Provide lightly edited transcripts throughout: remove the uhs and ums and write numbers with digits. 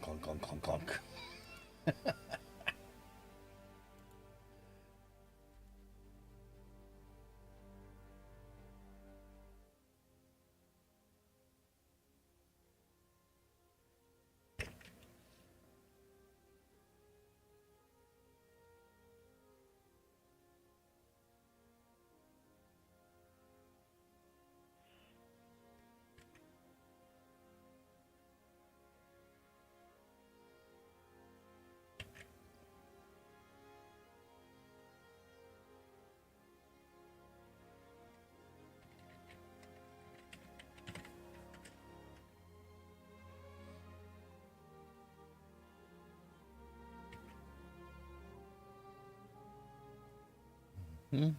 Clunk, clunk, clunk, clunk, clunk. Hmm.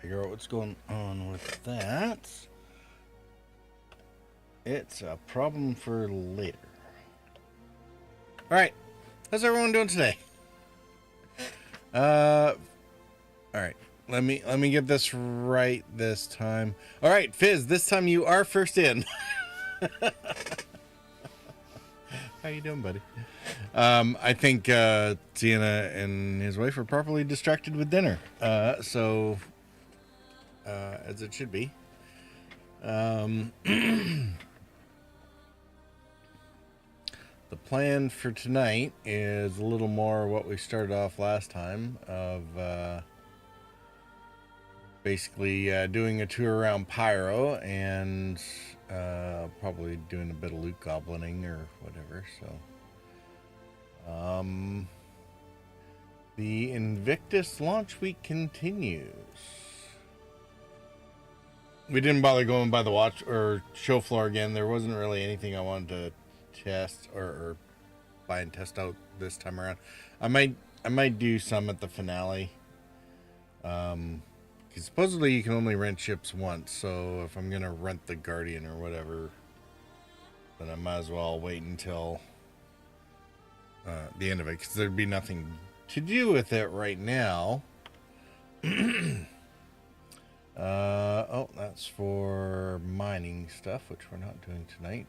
Figure out what's going on with that. It's a problem for later. All right, how's everyone doing today? All right. Let me get this right this time. All right, Fizz, this time you are first in. How you doing, buddy? I think Sienna and his wife are properly distracted with dinner. So as it should be. The plan for tonight is a little more what we started off last time of basically doing a tour around Pyro and probably doing a bit of lootgoblining or whatever. So the Invictus launch week continues. We didn't bother going by the watch or show floor again. There wasn't really anything I wanted to test or buy and test out this time around. I might do some at the finale. Because supposedly you can only rent ships once. So if I'm gonna rent the Guardian or whatever, then I might as well wait until the end of it, because there'd be nothing to do with it right now. Oh, that's for mining stuff, which we're not doing tonight.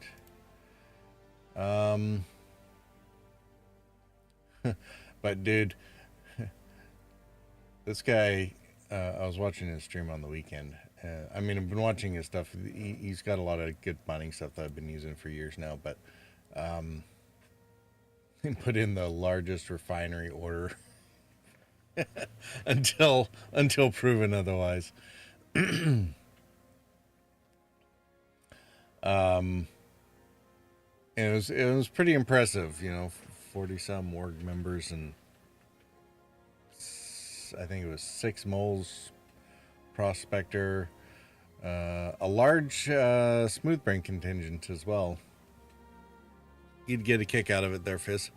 But dude, this guy, I was watching his stream on the weekend. I mean, I've been watching his stuff. He's got a lot of good mining stuff that I've been using for years now, but he put in the largest refinery order until proven otherwise. And it was pretty impressive, 40 some org members, and I think it was 6 moles prospector, a large smoothbrain contingent as well. You'd get a kick out of it there, Fizz.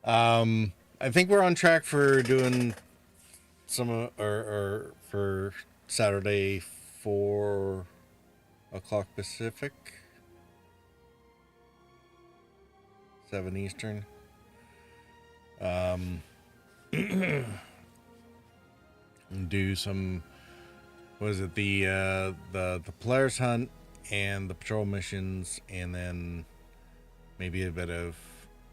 I think we're on track for doing some or for Saturday 4 o'clock Pacific, 7 Eastern. Do some, what is it, the Polaris hunt and the patrol missions, and then maybe a bit of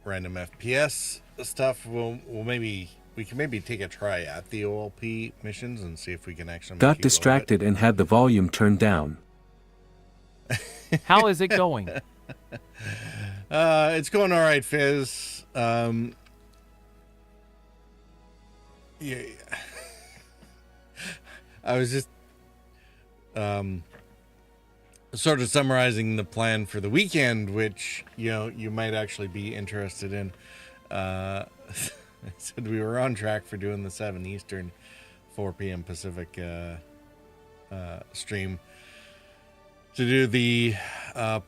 random FPS stuff. We can maybe take a try at the OLP missions and see if we can actually got distracted and had the volume turned down. How is it going? It's going all right, Fizz. Yeah. I was just sort of summarizing the plan for the weekend, which you might actually be interested in. I said we were on track for doing the 7 Eastern, 4 p.m. Pacific stream to do the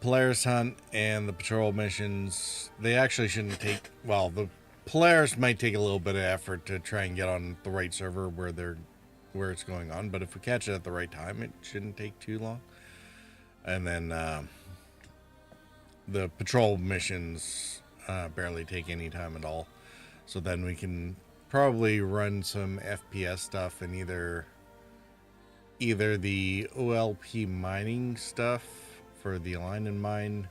Polaris hunt and the patrol missions. They actually shouldn't take, well, the Polaris might take a little bit of effort to try and get on the right server where it's going on, but if we catch it at the right time, it shouldn't take too long. And then the patrol missions barely take any time at all. So then we can probably run some FPS stuff in either the OLP mining stuff for the align and mine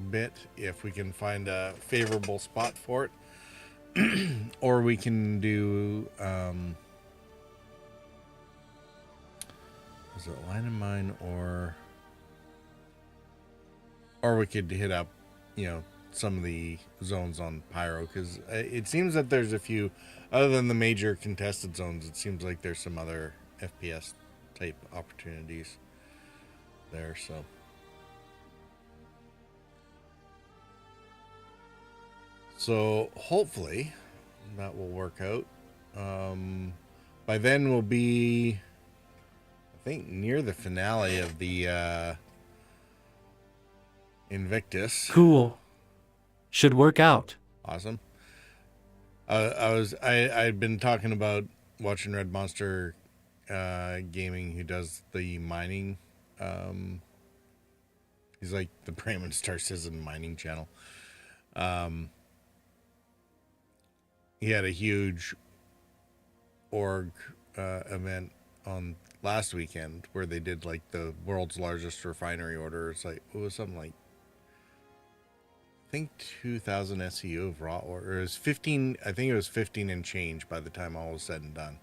bit, if we can find a favorable spot for it, or we can do is it align and mine, or we could hit up some of the zones on Pyro, because it seems that there's a few other than the major contested zones. It seems like there's some other FPS type opportunities there, so hopefully that will work out. By then we'll be, I think, near the finale of the Invictus. Cool. Should work out. Awesome. I'd been talking about watching Red Monster Gaming, who does the mining. He's like the Brayman Star Citizen mining channel. He had a huge org event on last weekend where they did like the world's largest refinery order. It's like, it was something like, I think 2,000 SEU of raw ore. It was 15. I think it was 15 and change by the time all was said and done.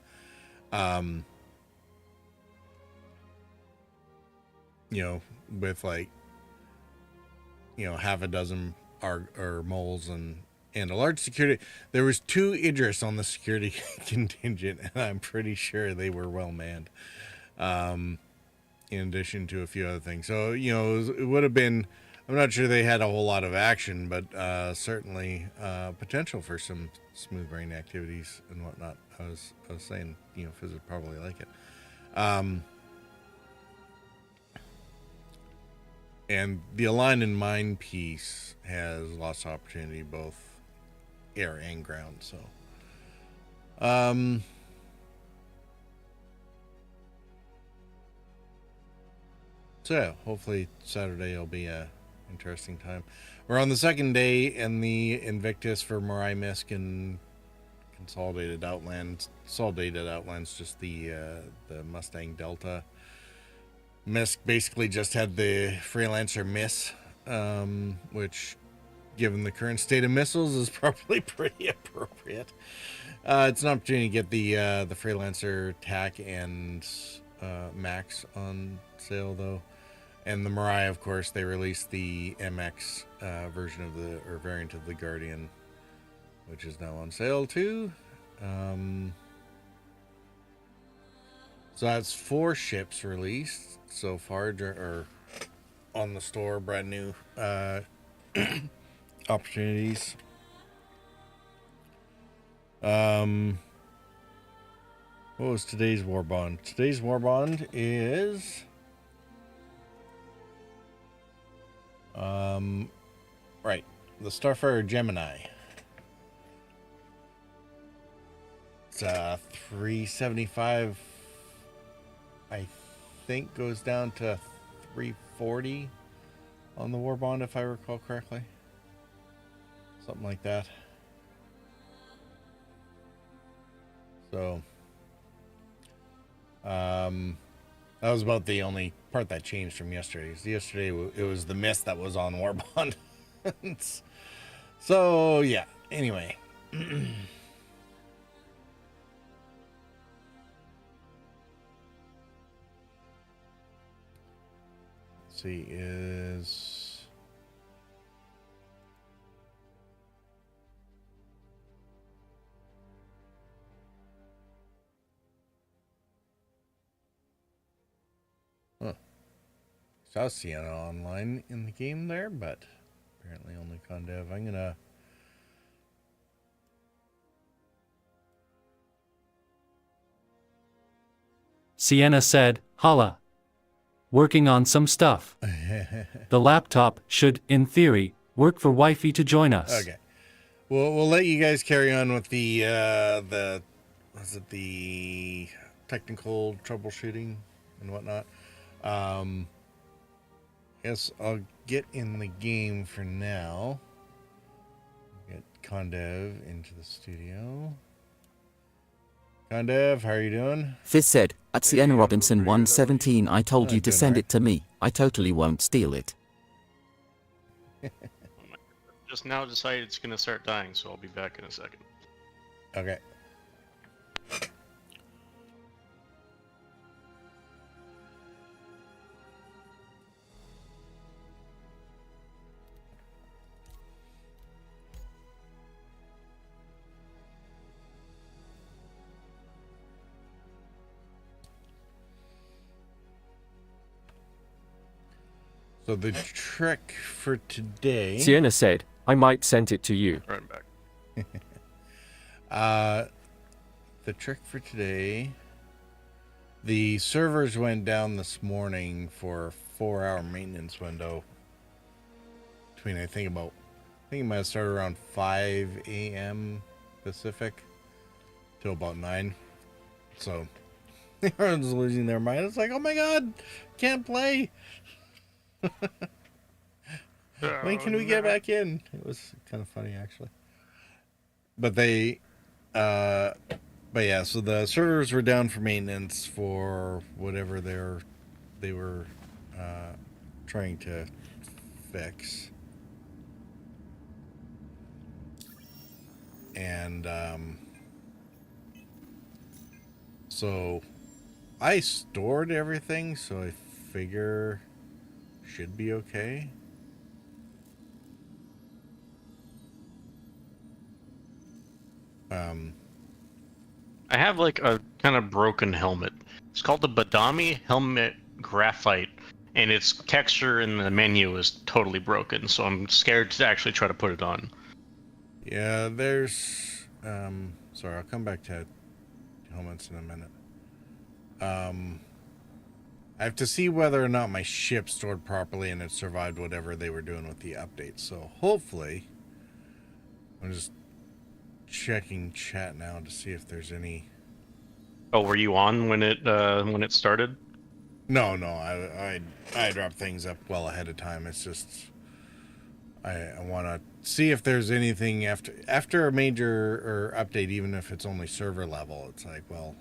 With like, half a dozen or moles and a large security. There was 2 Idris on the security contingent, and I'm pretty sure they were well manned. In addition to a few other things. So, it would have been, I'm not sure they had a whole lot of action, but certainly potential for some smooth brain activities and whatnot. I was saying, Fizz would probably like it. And the align and mine piece has lots of opportunity, both air and ground. So, yeah, hopefully Saturday will be a interesting time. We're on the second day in the Invictus for Morai Misk and Consolidated Outlands. Consolidated Outlands, just the Mustang Delta. Misk basically just had the Freelancer miss, which, given the current state of missiles, is probably pretty appropriate. It's an opportunity to get the Freelancer TAC and Max on sale, though. And the Mirai, of course, they released the MX version of or variant of the Guardian, which is now on sale too. So that's 4 ships released so far, or on the store, brand new opportunities. What was today's war bond? Today's war bond is right, the Starfire Gemini. It's 375, I think, goes down to 340 on the war bond, if I recall correctly. Something like that. So that was about the only part that changed from yesterday. Yesterday it was the mist that was on war bond. So yeah, anyway. Let's see, is Saw Sienna online in the game there, but apparently only Condev. I'm gonna. Sienna said, holla. Working on some stuff. The laptop should, in theory, work for wifey to join us. Okay. We'll let you guys carry on with the technical troubleshooting and whatnot. Yes, I'll get in the game for now. Get Condev into the studio. Condev, how are you doing? Fizz said, at Sienna Robinson 117 I told you to doing send right. it to me. I totally won't steal it. Just now decided it's gonna start dying, so I'll be back in a second. Okay. So the trick for today. Sienna said, I might send it to you. Right back. The trick for today. The servers went down this morning for a 4-hour maintenance window. Between I think it might have started around 5 a.m. Pacific till about 9. So everyone's losing their mind. It's like, oh my god, can't play. When can we get back in? It was kind of funny actually. But yeah, so the servers were down for maintenance for whatever they were trying to fix. And so I stored everything, so I figure should be okay. I have like a kind of broken helmet. It's called the Badami Helmet Graphite, and its texture in the menu is totally broken, so I'm scared to actually try to put it on. Yeah, there's sorry, I'll come back to helmets in a minute. I have to see whether or not my ship stored properly and it survived whatever they were doing with the updates. So hopefully, I'm just checking chat now to see if there's any. Oh, were you on when it started? No, I drop things up well ahead of time. It's just I want to see if there's anything after a major or update, even if it's only server level. It's like, well,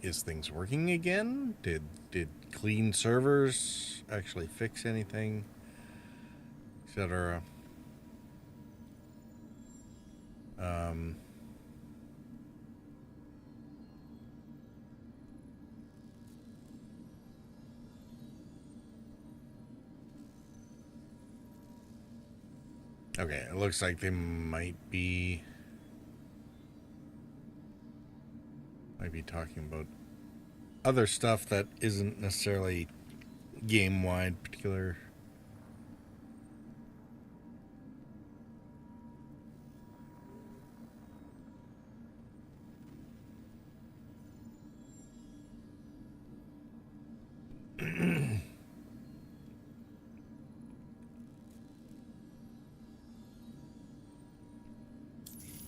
is things working again? Did clean servers actually fix anything, etc. Okay, it looks like they might be talking about other stuff that isn't necessarily game-wide particular.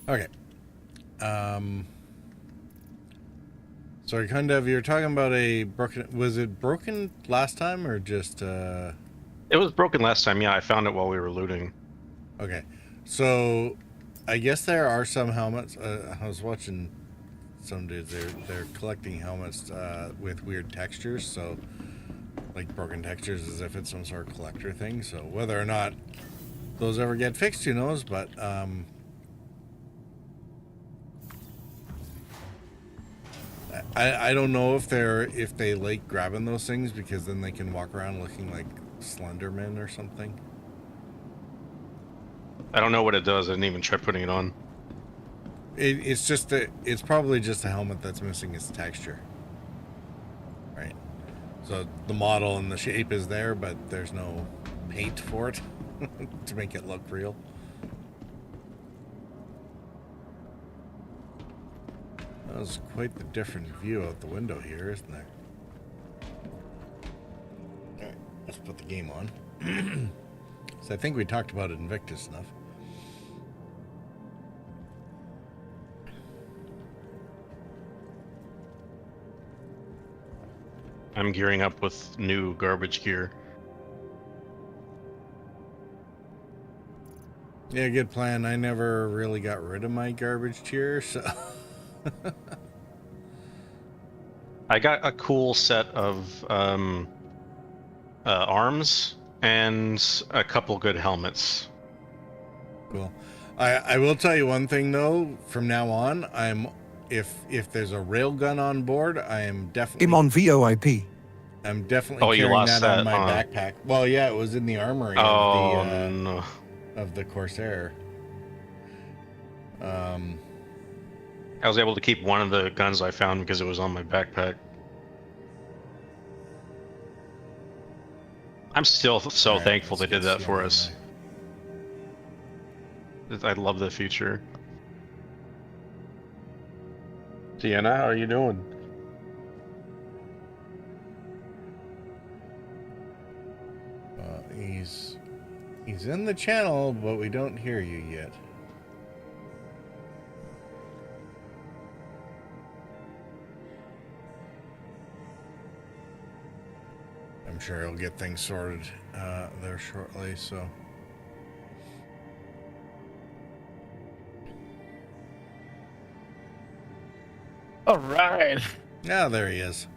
Okay. Sorry, Kundev, you were talking about a broken. Was it broken last time or just? It was broken last time. Yeah, I found it while we were looting. Okay, so I guess there are some helmets. I was watching some dudes. They're collecting helmets with weird textures. So, like broken textures, as if it's some sort of collector thing. So whether or not those ever get fixed, who knows? But I don't know if they like grabbing those things because then they can walk around looking like Slenderman or something. I don't know what it does. I didn't even try putting it on. It's probably just a helmet that's missing its texture. Right. So the model and the shape is there, but there's no paint for it to make it look real. That was quite the different view out the window here, isn't there? Alright, let's put the game on. So I think we talked about Invictus enough. I'm gearing up with new garbage gear. Yeah, good plan. I never really got rid of my garbage gear, so... I got a cool set of arms and a couple good helmets. Cool. I will tell you one thing though. From now on, if there's a railgun on board, I am definitely. I'm on VoIP. I'm definitely Oh, you carrying lost that on that, my huh? backpack. Well, yeah, it was in the armory Oh, no. of the Corsair. I was able to keep one of the guns I found because it was on my backpack. I'm still so Alright, thankful they let's did get that for Sienna us. I love the feature. Sienna, how are you doing? He's in the channel, but we don't hear you yet. I'm sure he'll get things sorted there shortly, so. All right. Yeah, there he is.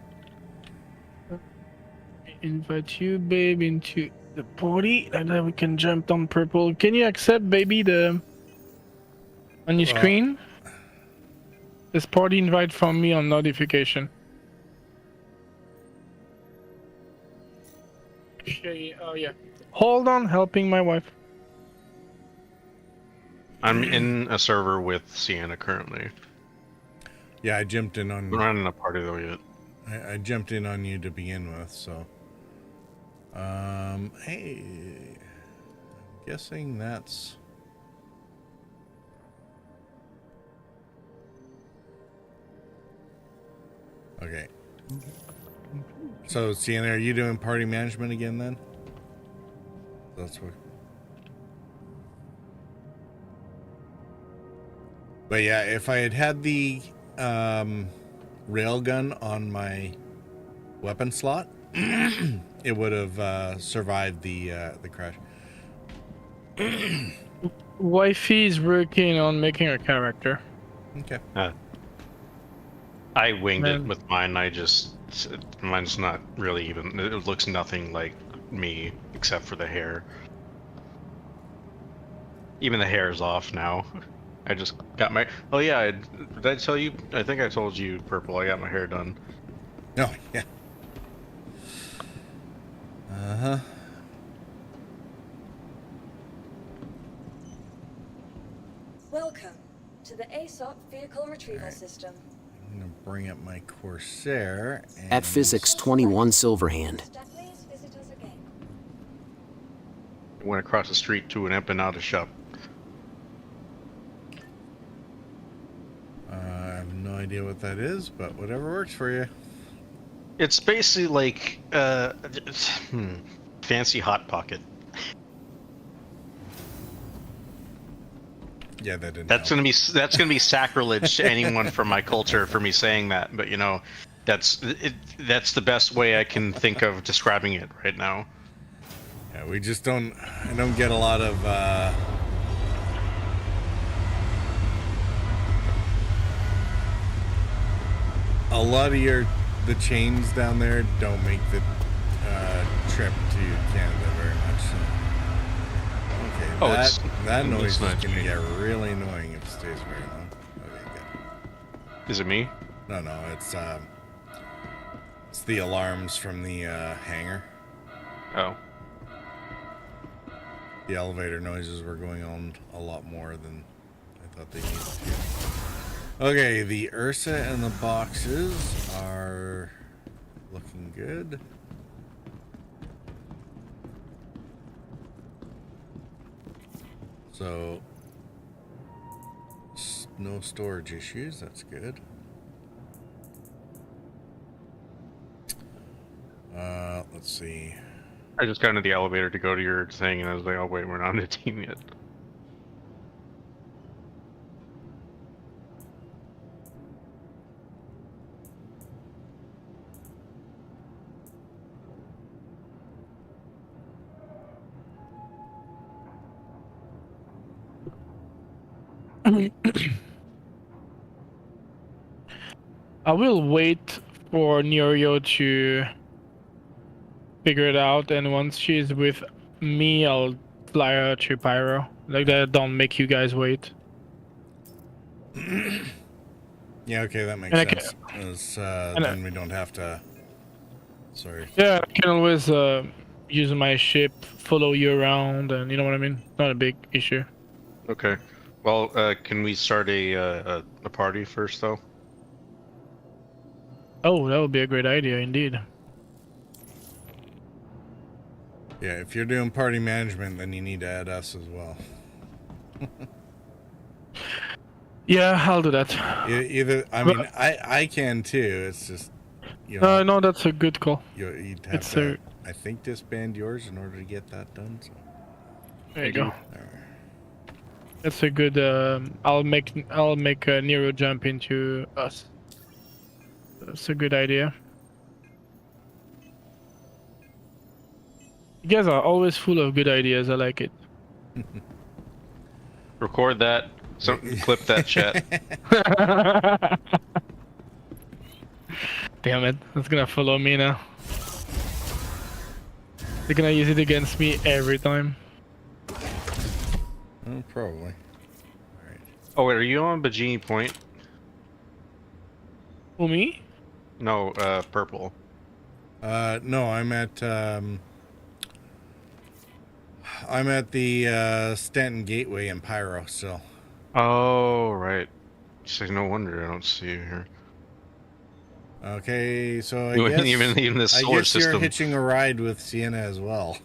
Invite you, babe, into the party, and then we can jump on purple. Can you accept, baby, the on your screen? This party invite from me on notification. Oh yeah. Hold on, helping my wife. I'm in a server with Sienna currently. Yeah, I jumped in on. We're not in a party though yet. I jumped in on you to begin with, so. Hey, I'm guessing that's. Okay. So, Sienna, are you doing party management again then? That's what. But yeah, if I had had the railgun on my weapon slot, it would have survived the crash. Wifey is working on making a character. Okay. I winged it Man. with mine. Mine's not really even. It looks nothing like me except for the hair. Even the hair is off now. I just got my. Oh yeah, did I tell you? I think I told you, Purple. I got my hair done. Oh yeah. Uh-huh. Welcome to the ASOP Vehicle Retrieval Alright. System. I'm gonna bring up my Corsair and At Physics 21 Silverhand. Please visit us again. I went across the street to an empanada shop. I have no idea what that is, but whatever works for you. It's basically like fancy hot pocket. Yeah, that didn't. That's help. gonna be sacrilege to anyone from my culture for me saying that, but you know, that's the best way I can think of describing it right now. Yeah, we just don't. I don't get a lot of. A lot of the chains down there don't make the trip to Canada very much. So. Okay, Oh, that it's noise is not gonna strange. get really annoying if it stays very long. Okay, good. Is it me? No, it's the alarms from the hangar. Oh. The elevator noises were going on a lot more than I thought they needed to. Okay, the Ursa and the boxes are looking good. So, no storage issues. That's good. Let's see. I just got into the elevator to go to your thing, and I was like, "Oh wait, we're not on a team yet." I will wait for Nerio to figure it out, and once she's with me, I'll fly her to Pyro. Like that, don't make you guys wait. Yeah, okay, that makes And I sense. 'Cause, and then we don't have to. Sorry. Yeah, I can always use my ship, follow you around, and you know what I mean. Not a big issue. Okay. Well, can we start a party first, though? Oh, that would be a great idea indeed. Yeah, if you're doing party management, then you need to add us as well. Yeah, I'll do that. Either, I mean, I can too. It's just, you know, No, that's a good call. you'd have It's to, I think, disband yours in order to get that done. So. There you go. Alright. That's a good. I'll make Nero jump into us. That's a good idea. You guys are always full of good ideas. I like it. Record that. So clip that chat. Damn it! It's gonna follow me now. They're gonna use it against me every time. Oh, probably. Oh wait, are you on Bajini Point? Who, me? No, purple. No, I'm at the Stanton Gateway in Pyro still. Oh right. So no wonder I don't see you here. Okay, so I You guess, ain't even in the I solar guess you're system. hitching a ride with Sienna as well.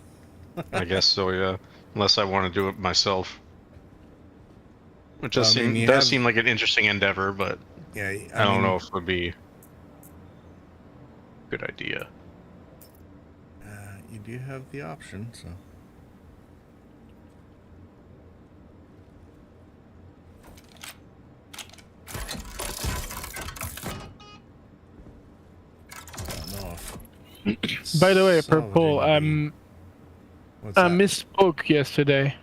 I guess so, yeah. Unless I want to do it myself. Which Well, does I mean, seem you does have- seem like an interesting endeavor, but Yeah, I don't mean, know if it would be a good idea. You do have the option, so. I don't know if By the way, salvaging Purple, would be- What's I that? misspoke yesterday.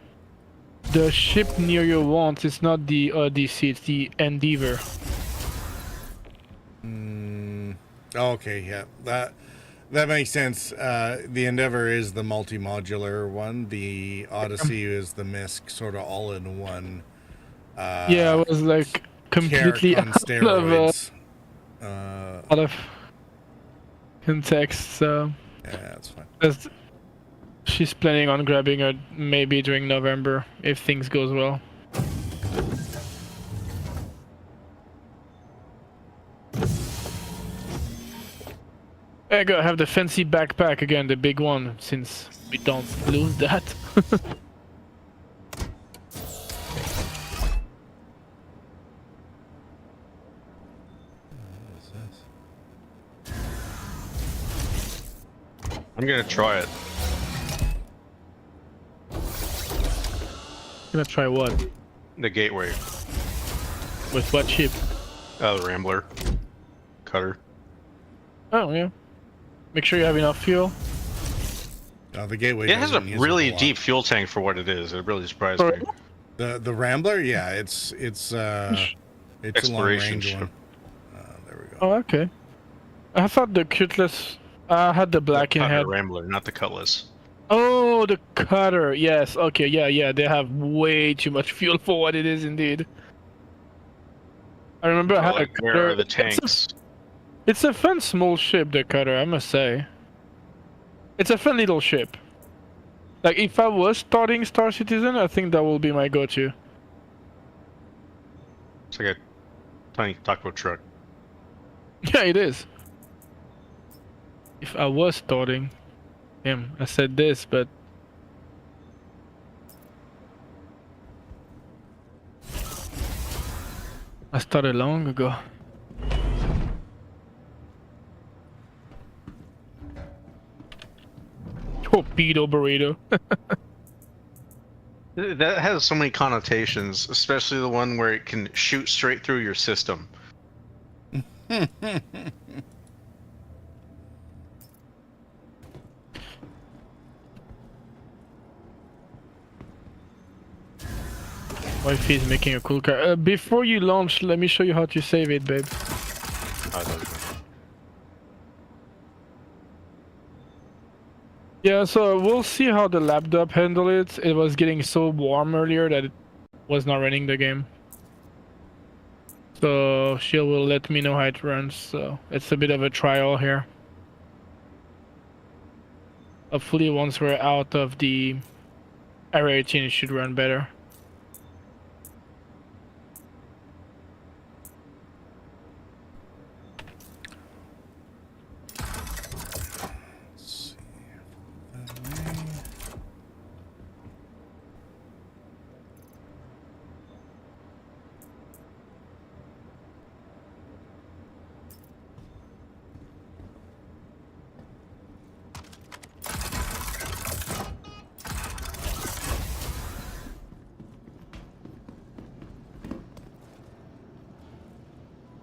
The ship Nero wants is not the Odyssey, it's the Endeavor. Okay, yeah, that makes sense. The Endeavor is the multi-modular one. The Odyssey is the MISC, sort of all-in-one. Yeah, I was like completely Carrick on out steroids. out of context. So Yeah, that's fine. she's planning on grabbing her maybe during November if things goes well. I gotta have the fancy backpack again, the big one, since we don't lose that. I'm gonna try it. Gonna try what? The gateway. With what ship? The Rambler. Cutter. Oh yeah. Make sure you have enough fuel. The Gateway It has a doesn't use really lot. deep fuel tank for what it is. It really surprised Sorry? me. The Rambler, yeah, it's a long Exploration range ship. one. There we go. Oh okay. I thought the Cutlass. I had the black in Cutter head. Rambler, not the Cutlass. Oh, the cutter. Yes. Okay. Yeah. They have way too much fuel for what it is, indeed. I remember I had a Like, cutter. where are the tanks? It's a fun small ship, the cutter. I must say. It's a fun little ship. Like if I was starting Star Citizen, I think that will be my go-to. It's like a tiny taco truck. Yeah, it is. If I was starting, damn, I said this, but I started long ago. Torpedo burrito. That has so many connotations, especially the one where it can shoot straight through your system. Wifey is making a cool car. Before you launch, let me show you how to save it, babe. Yeah, so we'll see how the laptop handle it. It was getting so warm earlier that it was not running the game. So she will let me know how it runs. So it's a bit of a trial here. Hopefully once we're out of the Area 18 it should run better.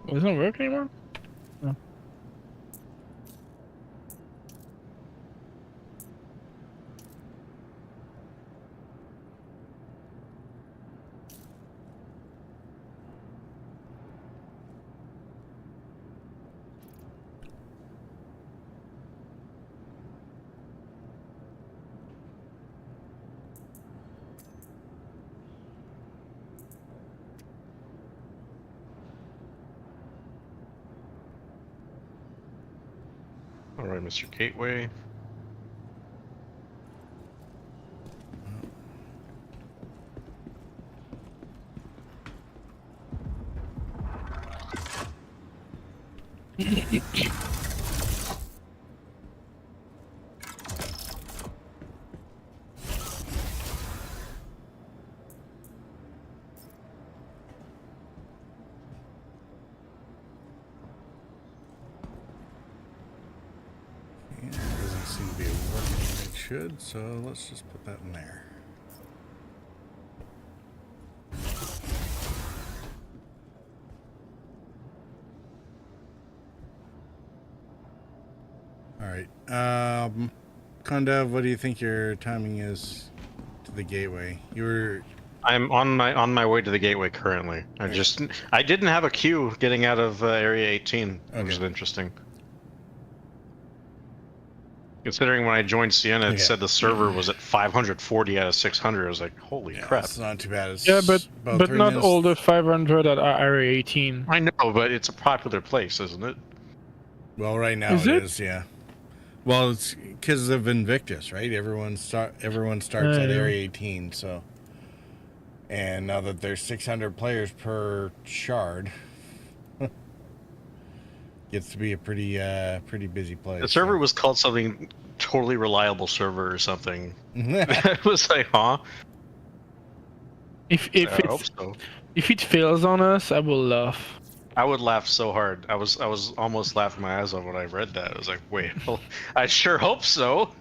It doesn't work anymore? No. All right, Mr. Gateway. Doesn't seem to be working. It should, so let's just put that in there. All right. Condev, what do you think your timing is to the gateway? You were. I'm on my way to the gateway currently. I didn't have a queue getting out of Area 18, which is interesting. Considering when I joined Sienna, it said the server was at 540 out of 600. I was like, holy crap. It's not too bad. It's Yeah, but about 3 not minutes. all the 500 at Area 18. I know, but it's a popular place, isn't it? Well, right now Is it it? is, yeah. Well, it's because of Invictus, right? Everyone starts at Area 18, so. And now that there's 600 players per shard, gets to be a pretty busy place. The server was called something totally reliable server or something. It was like, huh? If I hope so. if it fails on us, I will laugh. I would laugh so hard. I was almost laughing my eyes off when I read that. I was like, wait, I sure hope so.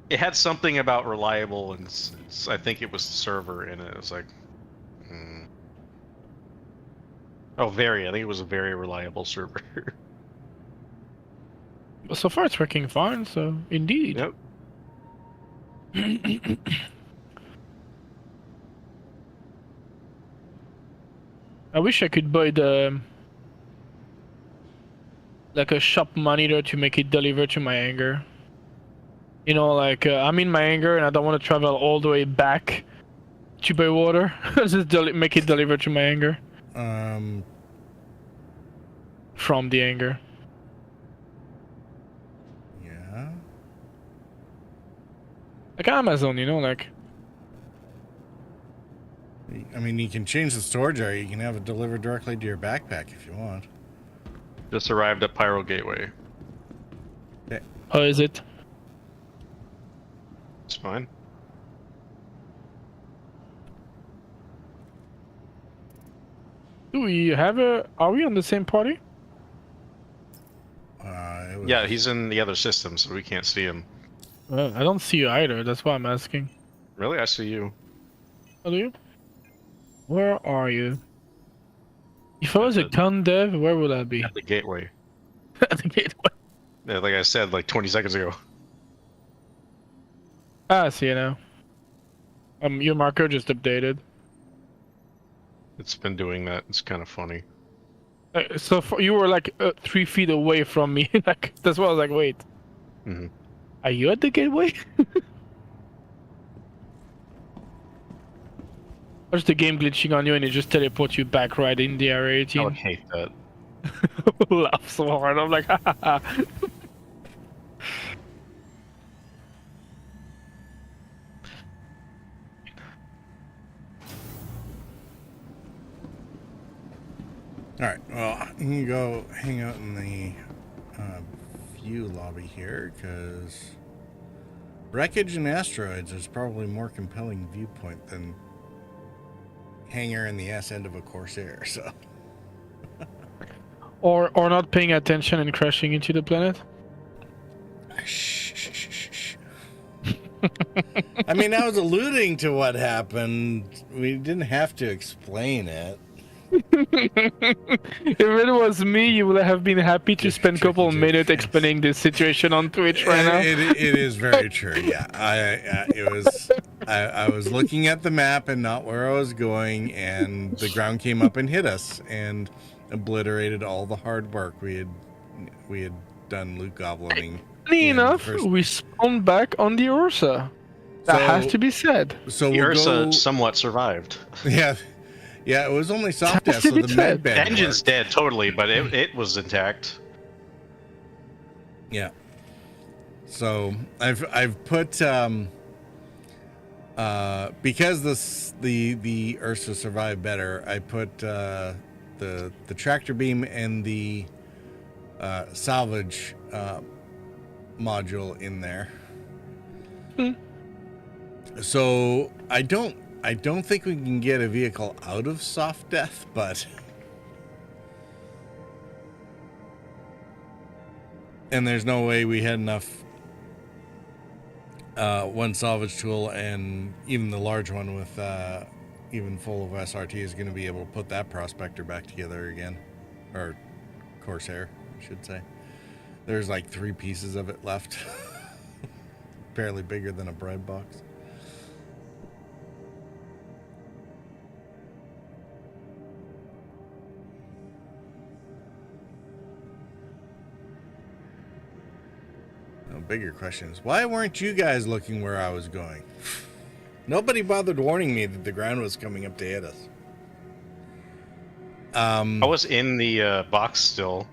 It had something about reliable, and I think it was the server in it. It was like, oh, very. I think it was a very reliable server. But so far it's working fine, so indeed. Yep. I wish I could buy the like a shop monitor to make it deliver to my hangar. You know, like I'm in my hangar and I don't want to travel all the way back to buy water. Just make it deliver to my hangar from the hangar. Yeah. Like Amazon, you know, like. I mean, you can change the storage area. You can have it delivered directly to your backpack if you want. Just arrived at Pyro Gateway. Okay. How is it? It's fine. Do we have a? Are we on the same party? It was- Yeah, he's in the other system, so we can't see him. Well, I don't see you either. That's why I'm asking. Really? I see you. Oh, do you? Where are you? If I was a At the- con dev, where would I be? At the gateway. At the gateway. Yeah, like I said, like 20 seconds ago. Ah, I see you now. Your marker just updated. It's been doing that. It's kind of funny. So you were like 3 feet away from me. Like that's why I was like, wait. hmm Are you at the gateway? Or is the game glitching on you and it just teleports you back right in the area I would 18? hate that. Laugh so hard. I'm like, ha ha ha. All right. Well, you can go hang out in the view lobby here because wreckage and asteroids is probably more compelling viewpoint than hangar in the ass end of a Corsair. So. Or not paying attention and crashing into the planet. Shh. I mean, I was alluding to what happened. We didn't have to explain it. If it was me, you would have been happy to spend a couple minutes explaining this situation on Twitch right now. It is very true. Yeah, I was looking at the map and not where I was going, and the ground came up and hit us and obliterated all the hard work we had done loot goblining. Funny in enough, first- we spawned back on the Ursa. That has to be said. So The we'll Ursa go. somewhat survived. Yeah, it was only soft Has death, to so be the said. med The bed engine's worked. dead totally, but it was intact. Yeah. So I've put because the Ursa survived better, I put the tractor beam and the salvage module in there. So I don't think we can get a vehicle out of soft death, but and there's no way we had enough one salvage tool, and even the large one with even full of SRT is going to be able to put that prospector back together again, or Corsair, I should say. There's like 3 pieces of it left, barely bigger than a bread box. No, bigger question is, why weren't you guys looking where I was going? Nobody bothered warning me that the ground was coming up to hit us. I was in the box still.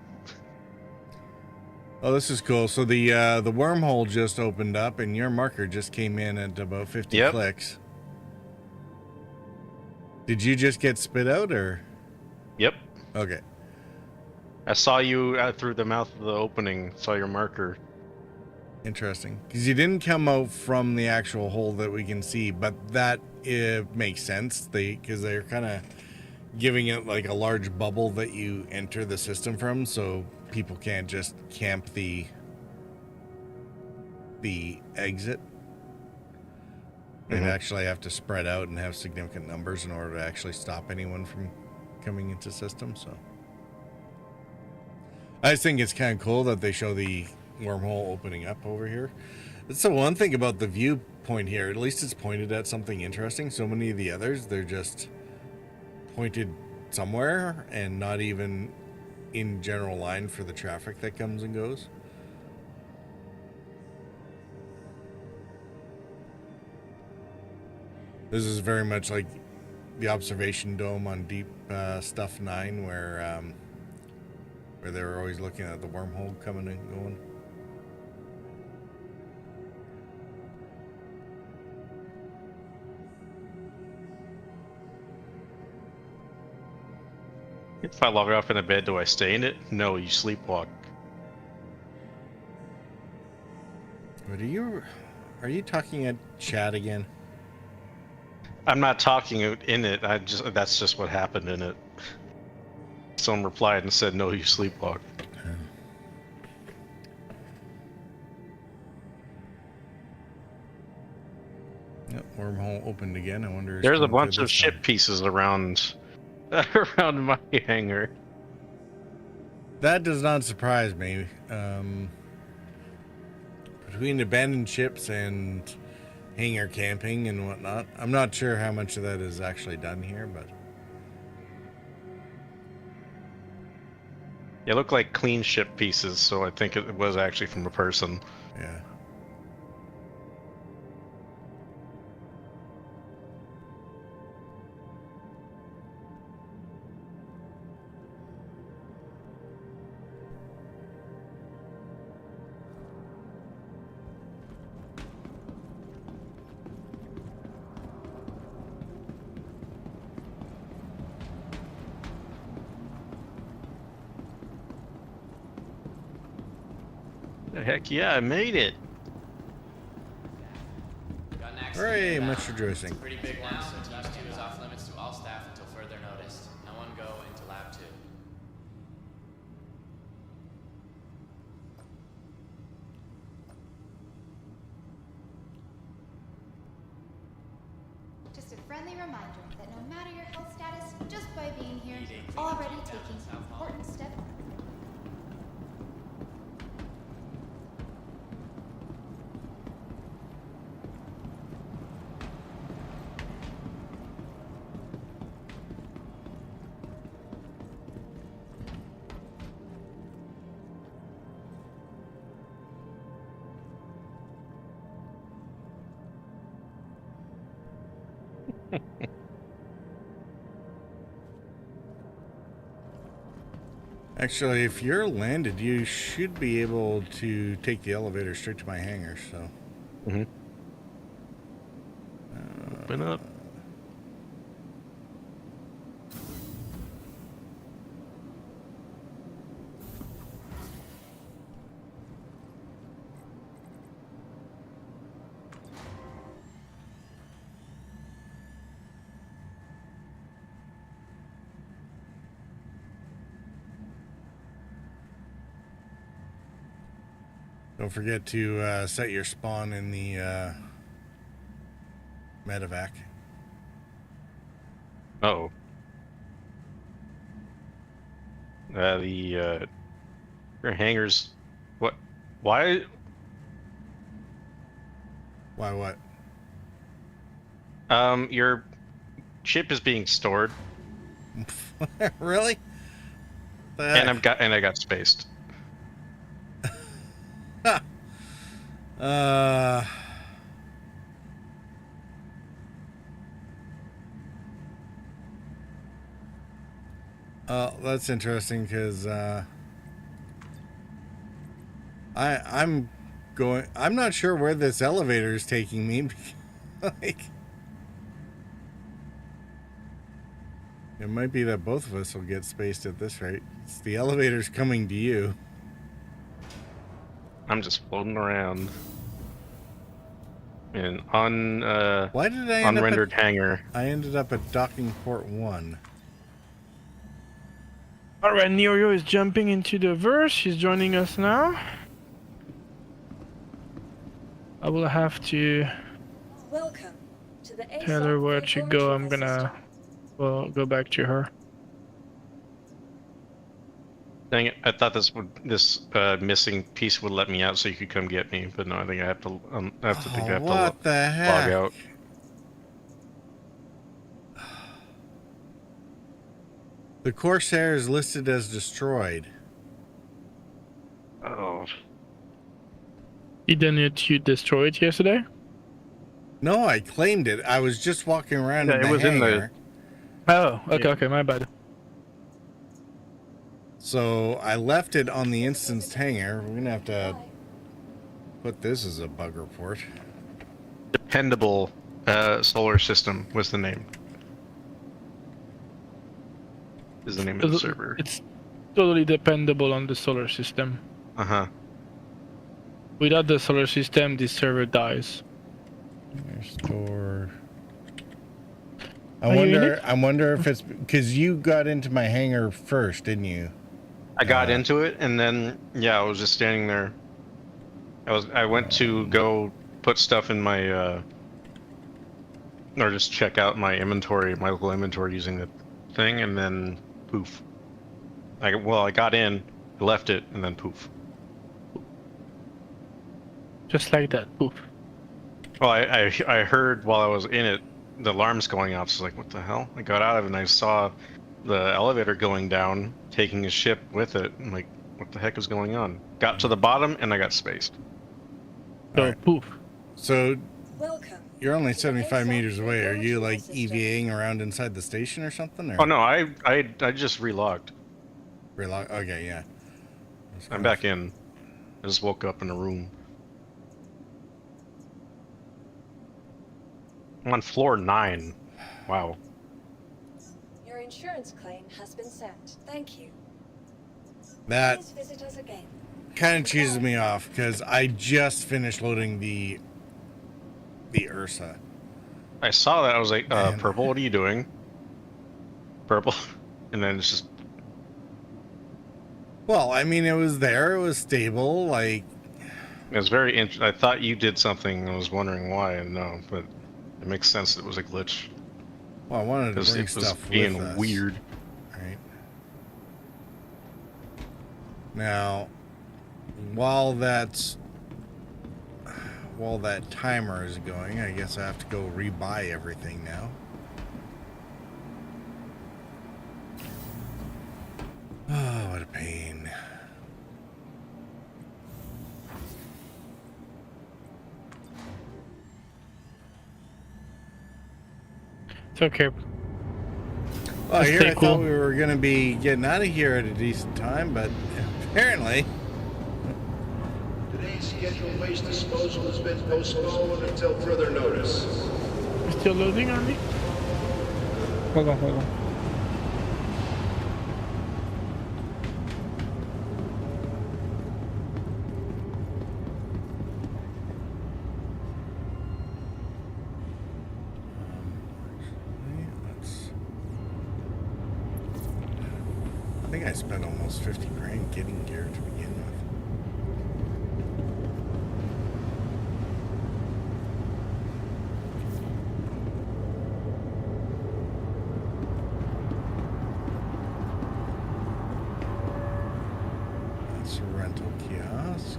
Oh, this is cool. So the wormhole just opened up, and your marker just came in at about 50 Yep. clicks. Did you just get spit out, or? Yep. Okay. I saw you through the mouth of the opening. Saw your marker. Interesting. Because you didn't come out from the actual hole that we can see, but that makes sense. Because they're kind of giving it like a large bubble that you enter the system from, so people can't just camp the exit. They'd actually have to spread out and have significant numbers in order to actually stop anyone from coming into system. So I just think it's kind of cool that they show the wormhole opening up over here. That's the one thing about the viewpoint here. At least it's pointed at something interesting. So many of the others, they're just pointed somewhere and not even in general line for the traffic that comes and goes. This is very much like the observation dome on Deep Stuff 9, where they were always looking at the wormhole coming and going. If I log off in a bed, do I stay in it? No, you sleepwalk. But are you talking at chat again? I'm not talking in it. That's just what happened in it. Someone replied and said, "No, you sleepwalk." Yep, wormhole opened again. I wonder. There's a bunch of ship pieces around around my hangar. That does not surprise me. Between abandoned ships and hangar camping and whatnot, I'm not sure how much of that is actually done here, but They look like clean ship pieces, so I think it was actually from a person. yeah. Heck yeah, I made it! Got an accident Hooray, inbound. much rejoicing. It's a pretty big one, so Lab 2 is off limits to all staff until further notice. No one go into Lab 2. Just a friendly reminder that no matter your health status, just by being here, already taking an important step. Actually, if you're landed, you should be able to take the elevator straight to my hangar, so. Mm-hmm. Open up. Don't forget to set your spawn in the medevac. Oh. Your hangars. What? Why? Why what? Your ship is being stored, Really? and I got spaced. Uh, that's interesting because I'm not sure where this elevator is taking me. Like, it might be that both of us will get spaced at this rate. It's the elevator's coming to you. I'm just floating around in Why did I end unrendered hangar. I ended up at docking port 1. Alright, Neorio is jumping into the verse. She's joining us now. I will have to Welcome to the tell her where to go. I'm gonna go back to her. Dang it! I thought this missing piece would let me out so you could come get me, but no, I think I have to. I have What to the heck? log out. The Corsair is listed as destroyed. Oh, Didn't you destroy it yesterday? No, I claimed it. I was just walking around Yeah, in it the was in the- hangar. Oh, okay, Yeah. okay, my bad. So I left it on the instanced hangar. We're gonna have to put this as a bug report. dependable solar system was the name. Is the name of the server? It's totally dependable on the solar system. Uh huh. Without the solar system, this server dies. Restore. I wonder if it's because you got into my hangar first, didn't you? I got into it, and then I was just standing there. I went to go put stuff in my or just check out my inventory, my local inventory using the thing, and then poof. I got in, left it, and then poof. Just like that. Poof. Well, I heard while I was in it, the alarms going off. So I was like, what the hell? I got out of it and I saw the elevator going down, taking a ship with it. I'm like, what the heck is going on? Got to the bottom and I got spaced. So Alright. poof. So Welcome. you're only 75 meters away. Are you like EVAing around inside the station or something? Or? Oh no, I just relogged. Relog. Okay, yeah. I'm back in. I just woke up in a room. I'm on floor 9. Wow. Your insurance claim has been sent. Thank you. That Please visit us again. kind of cheeses me off because I just finished loading the Ursa. I saw that. I was like, Purple, what are you doing? Purple. And then it's just... Well, I mean, it was there. It was stable. Like, It was very interesting. I thought you did something. I was wondering why, and no, but it makes sense that it was a glitch. well, I wanted to bring It was stuff being with us. weird. Right. Now, while that timer is going, I guess I have to go rebuy everything now. Oh, what a pain. It's okay. Well, Let's here stay I cool. thought we were going to be getting out of here at a decent time, but apparently... Today's scheduled waste disposal has been postponed until further notice. You still loading on me? Hold on. I think I spent almost 50 grand getting gear to begin with. That's a rental kiosk.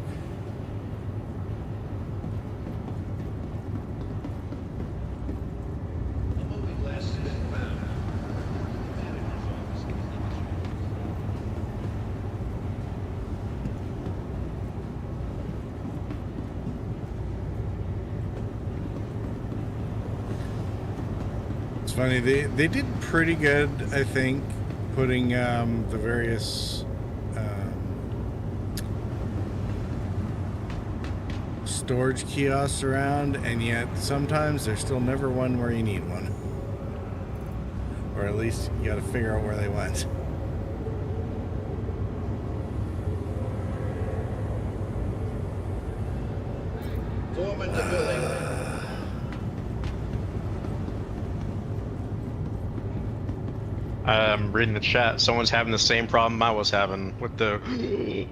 It's funny, they did pretty good, I think, putting the various storage kiosks around, and yet sometimes there's still never one where you need one. Or at least you gotta figure out where they went. Foreman to billing. I'm reading the chat. Someone's having the same problem I was having with the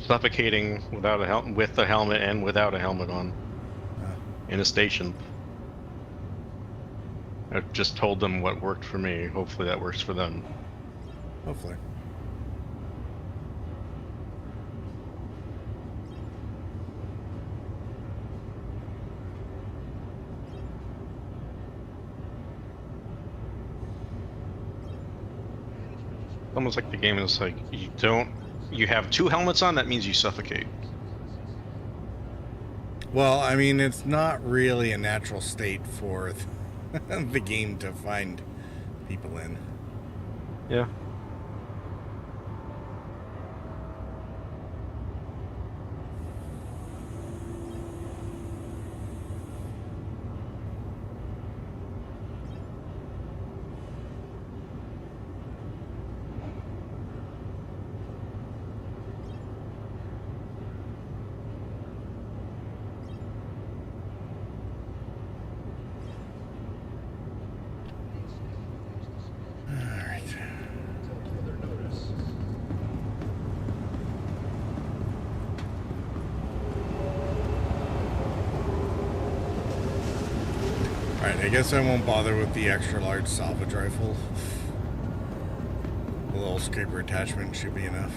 suffocating without a with the helmet and without a helmet on in a station. I just told them what worked for me. Hopefully that works for them. Hopefully. Almost like the game is like you have 2 helmets on, that means you suffocate. Well, I mean, it's not really a natural state for the game to find people in. Yeah. Alright, I guess I won't bother with the extra large salvage rifle. The little scraper attachment should be enough.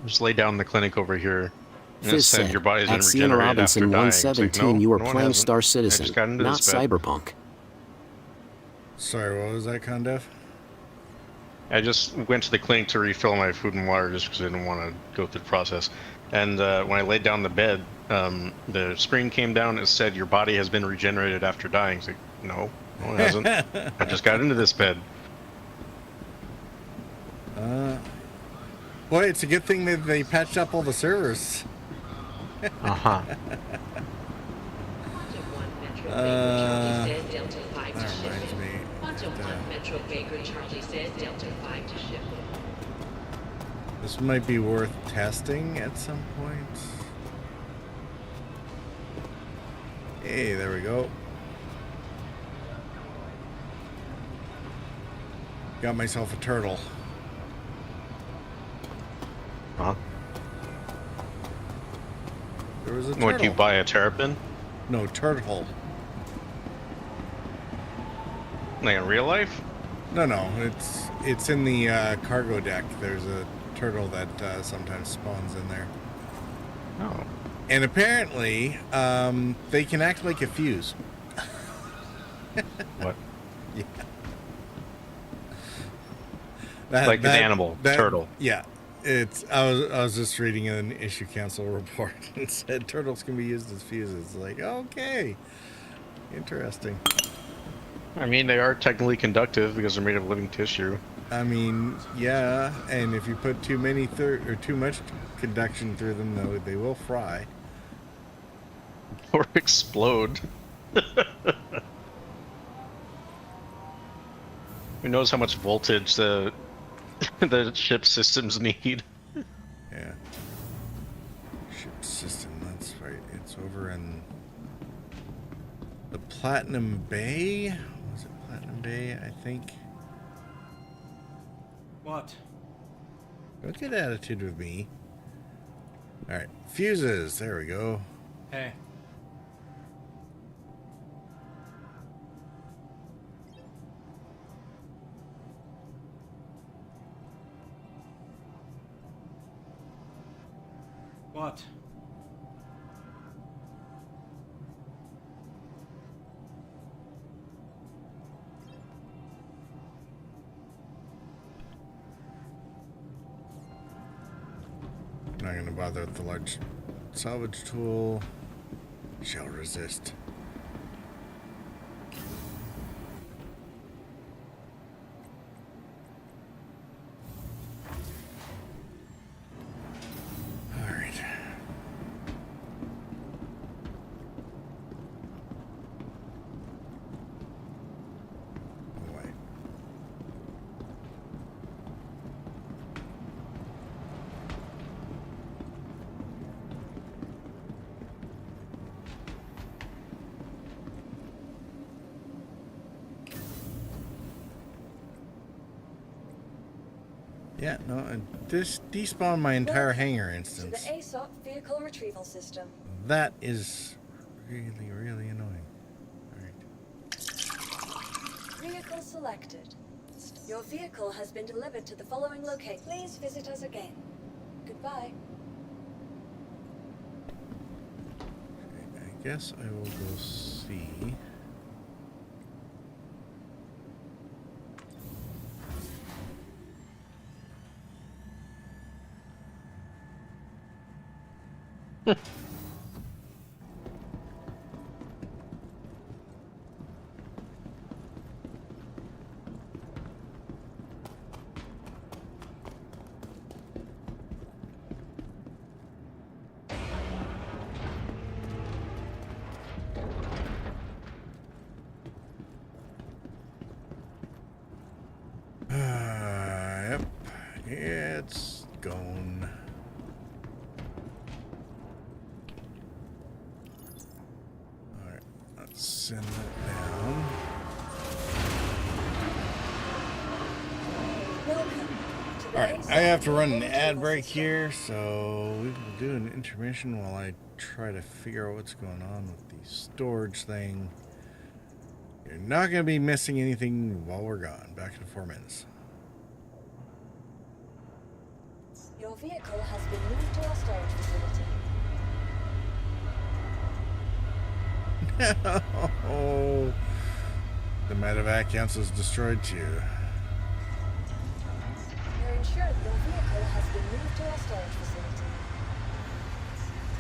Just lay down in the clinic over here. And it Fizz said said, your body's been at Sienna regenerated Robinson after dying. It's like, 117, no, you were no one playing hasn't. Star I just Citizen, got into not this bed. Cyberpunk. Sorry, what was that, Condev? I just went to the clinic to refill my food and water just because I didn't want to go through the process. And when I laid down in the bed, the screen came down and said your body has been regenerated after dying. It's like, no, it hasn't. I just got into this bed. Boy, it's a good thing that they patched up all the servers. Uh-huh. That reminds me. This might be worth testing at some point. Hey, there we go. Got myself a turtle. Huh? There was a turtle. What, do you buy a terrapin? No, turtle. Like in real life? No, it's in the cargo deck. There's a turtle that sometimes spawns in there. Oh. And apparently, they can act like a fuse. What? Yeah. Like an animal, turtle. Yeah. I was just reading an issue council report and said turtles can be used as fuses. Like, okay. Interesting. I mean, they are technically conductive because they're made of living tissue. I mean, yeah, and if you put too much conduction through them, though, they will fry Or explode. Who knows how much voltage the ship systems need? Yeah. Ship system, that's right. It's over in the Platinum Bay. Was it Platinum Bay, I think? What? Don't get attitude with me. Alright, fuses. There we go. Hey. What? Not gonna bother with the large salvage tool. Shall resist. Alright. Away. Yeah, no, this despawned my entire hangar To instance. the ASOP vehicle retrieval system. That is really, really annoying. Alright. Vehicle selected. Your vehicle has been delivered to the following location. Please visit us again. Goodbye. I guess I will go see. It's gone. Alright, let's send that down. Alright, I have to run an ad break here, so we will do an intermission while I try to figure out what's going on with the storage thing. You're not going to be missing anything while we're gone. Back in 4 minutes. Your vehicle has been moved to our storage facility. No! The medevac council is destroyed too. You're ensured your vehicle has been moved to our storage facility.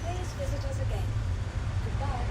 Please visit us again. Goodbye.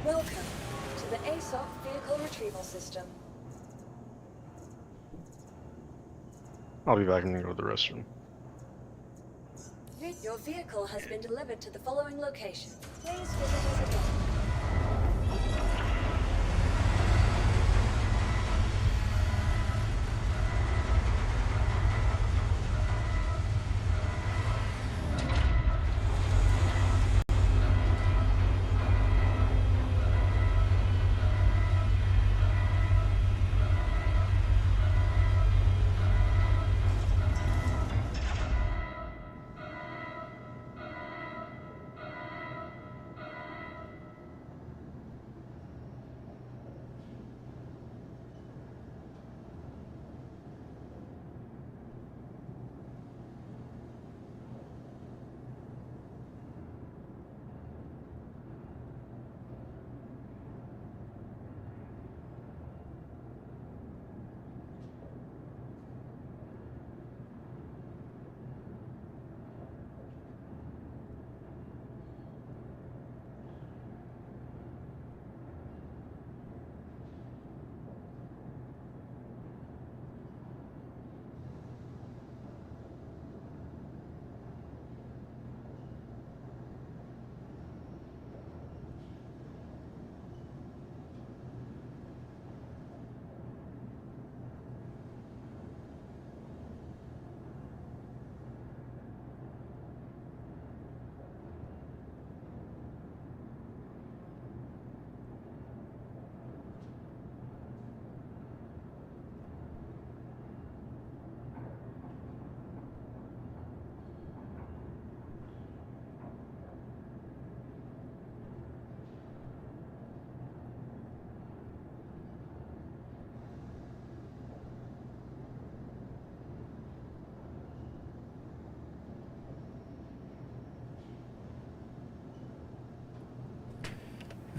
Welcome to the ASOC Vehicle Retrieval System. I'll be back and go to the restroom. Your vehicle has been delivered to the following location. Please visit us again.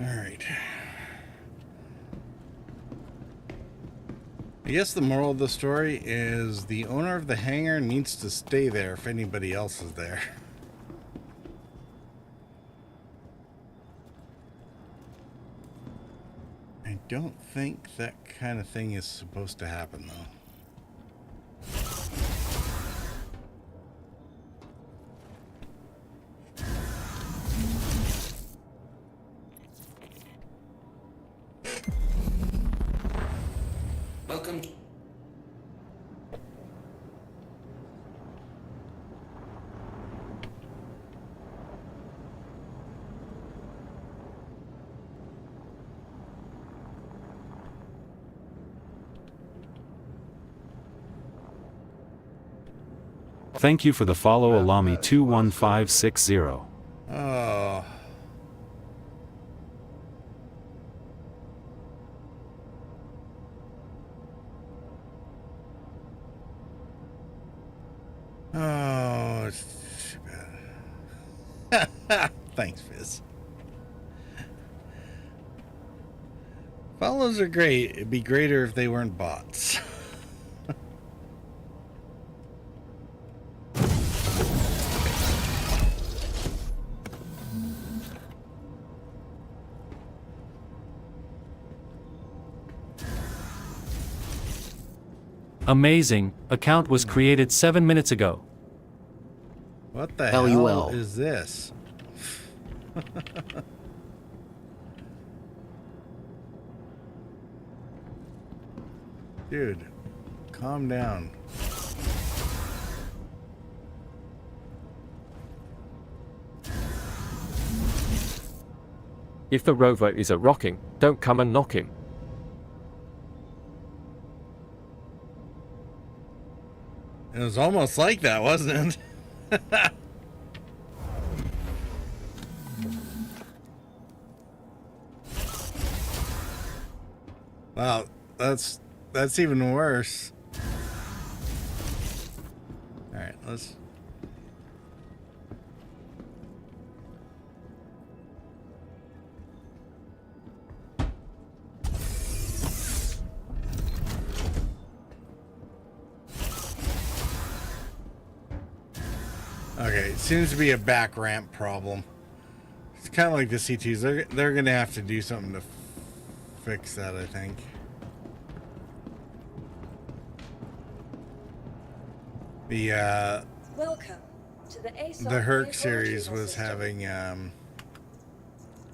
Alright. I guess the moral of the story is the owner of the hangar needs to stay there if anybody else is there. I don't think that kind of thing is supposed to happen, though. Welcome. Thank you for the follow, Alami 21560. Oh. Oh, it's too bad. Thanks, Fizz. Follows are great. It'd be greater if they weren't bots. Amazing, account was created 7 minutes ago. What the LUL. hell is this? Dude, calm down. If the rover is a rocking, don't come and knock him. It was almost like that, wasn't it? Wow, that's even worse. All right, let's. Okay, it seems to be a back ramp problem. It's kind of like the C2s. They're going to have to do something to fix that, I think. Welcome to the The Herc series was having a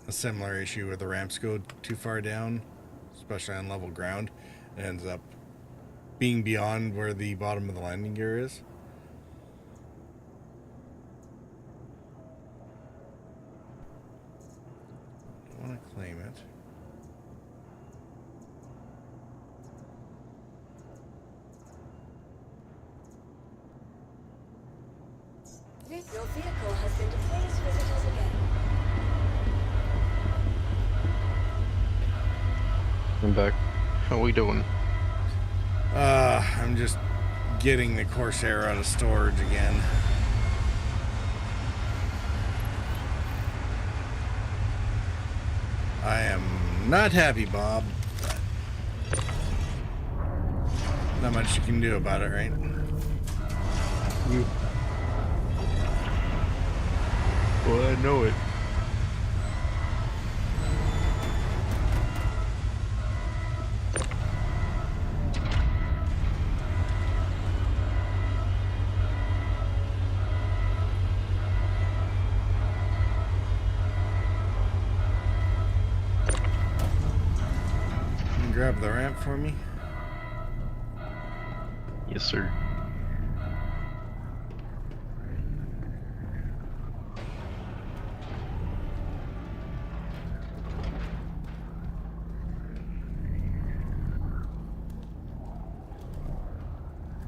similar issue where the ramps go too far down, especially on level ground. It ends up being beyond where the bottom of the landing gear is. I want to claim it. Your vehicle has been deployed. Please visit us again. I'm back. How we doing? I'm just getting the Corsair out of storage again. I am not happy, Bob, but not much you can do about it, right? Well, I know it. Can you grab the ramp for me? Yes, sir.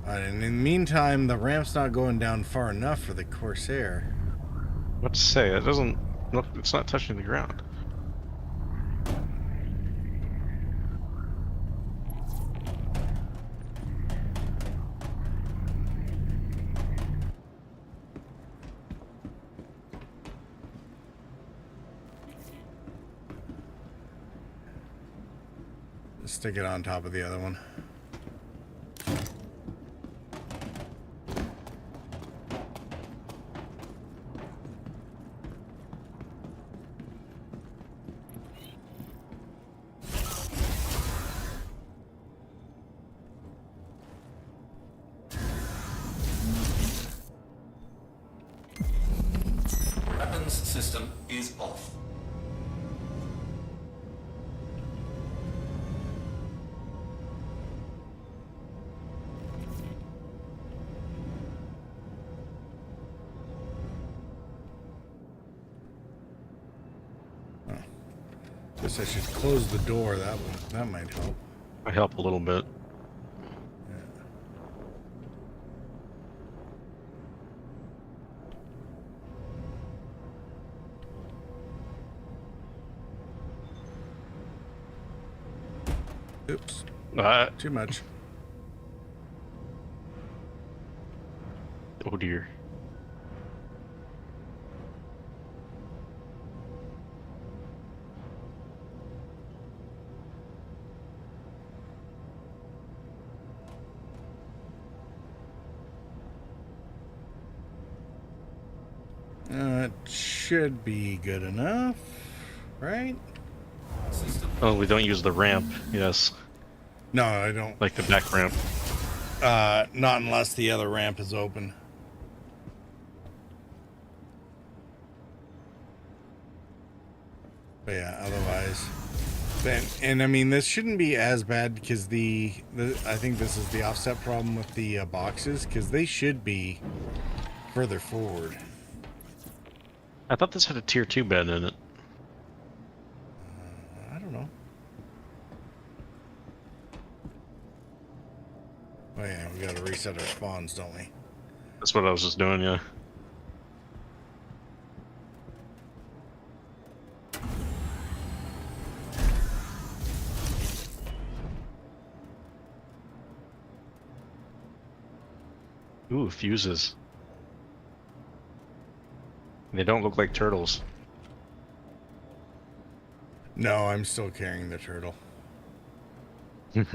And in the meantime, the ramp's not going down far enough for the Corsair. What to say? It doesn't look. It's not touching the ground. stick it on top of the other one. Weapons system is off. Guess I should close the door. That might help. I help a little bit. Oops. Too much. Oh dear. It should be good enough, right? Oh, we don't use the ramp. Yes. No, I don't. Like the back ramp. Not unless the other ramp is open. But yeah, otherwise. And I mean, this shouldn't be as bad because I think this is the offset problem with the boxes, because they should be further forward. I thought this had a tier 2 bed in it. I don't know. Oh yeah, we gotta reset our spawns, don't we? That's what I was just doing, yeah. Ooh, fuses. They don't look like turtles. No, I'm still carrying the turtle. Well,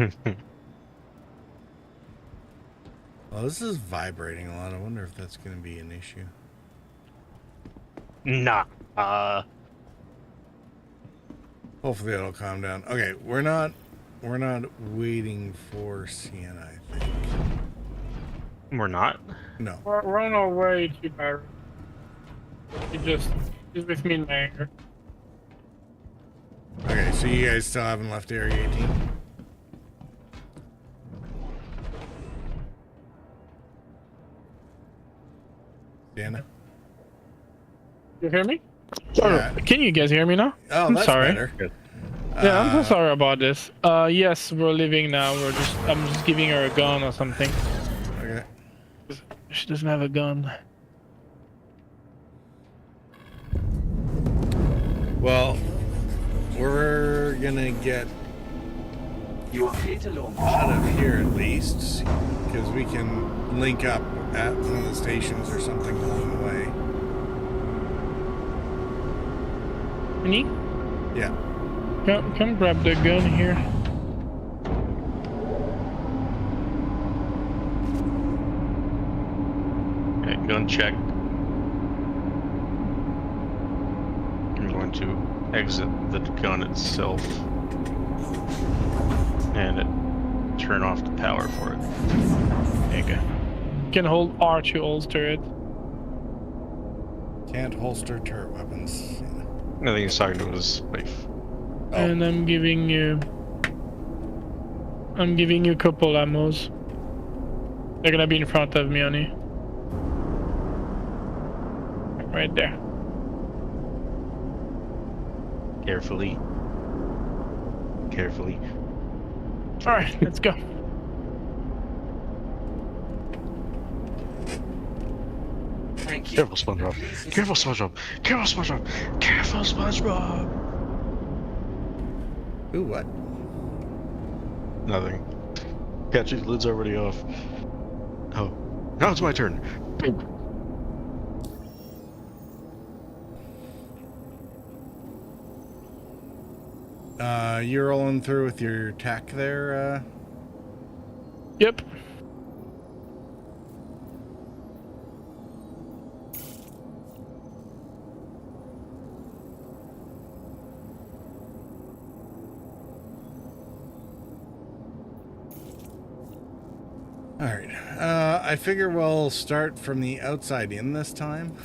this is vibrating a lot. I wonder if that's going to be an issue. Nah. Hopefully it'll calm down. Okay, we're not waiting for Sienna, I think. We're not? No. We're on our way to Pyro. He's with me in my anger. Okay, so you guys still haven't left Area 18? Sienna? You hear me? Yeah. Can you guys hear me now? Oh, I'm that's sorry. better. Yeah, I'm so sorry about this. Yes, we're leaving now. I'm just giving her a gun or something. Okay. She doesn't have a gun. Well, we're gonna get out of here at least, because we can link up at one of the stations or something along the way. Me? Yeah. Come grab the gun here. Okay, gun check. I'm going to exit the gun itself and turn off the power for it. There you go. You can hold R to holster it. Can't holster turret weapons. I think he's talking to his wife. Oh. And I'm giving you a couple ammos. They're gonna be in front of me, honey. Right there. Carefully. Carefully. Alright, let's go. Careful, SpongeBob. Careful, SpongeBob. Careful, SpongeBob. Careful, SpongeBob. Ooh, what? Nothing. Catchy, the lid's already off. Oh. Now it's my turn. You're rolling through with your tack there. Yep. All right. I figure we'll start from the outside in this time.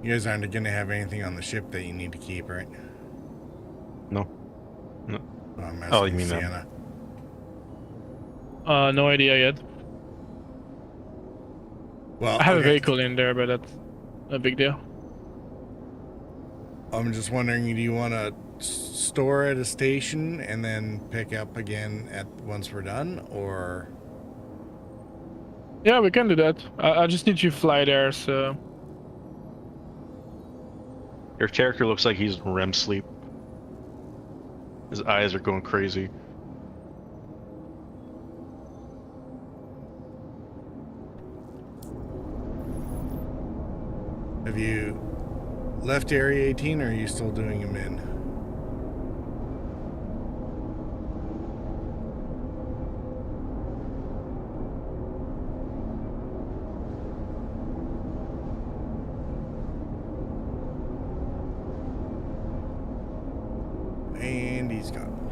You guys aren't going to have anything on the ship that you need to keep, right? No. No. Oh, I'm Oh, you asking mean Sienna. No idea yet. Well, I have a okay. vehicle in there, but that's a big deal. I'm just wondering, do you want to store at a station and then pick up again at once we're done, or? Yeah, we can do that. I just need to fly there, so... Your character looks like he's in REM sleep. His eyes are going crazy. Have you left Area 18, or are you still doing them in? And he's gone.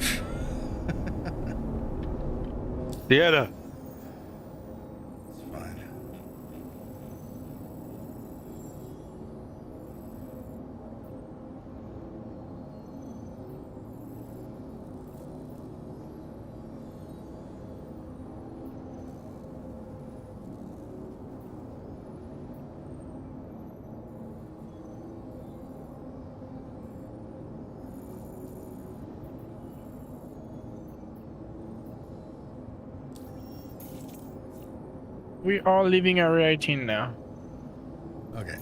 Sienna! It's fine. We are leaving Area 18 now. Okay.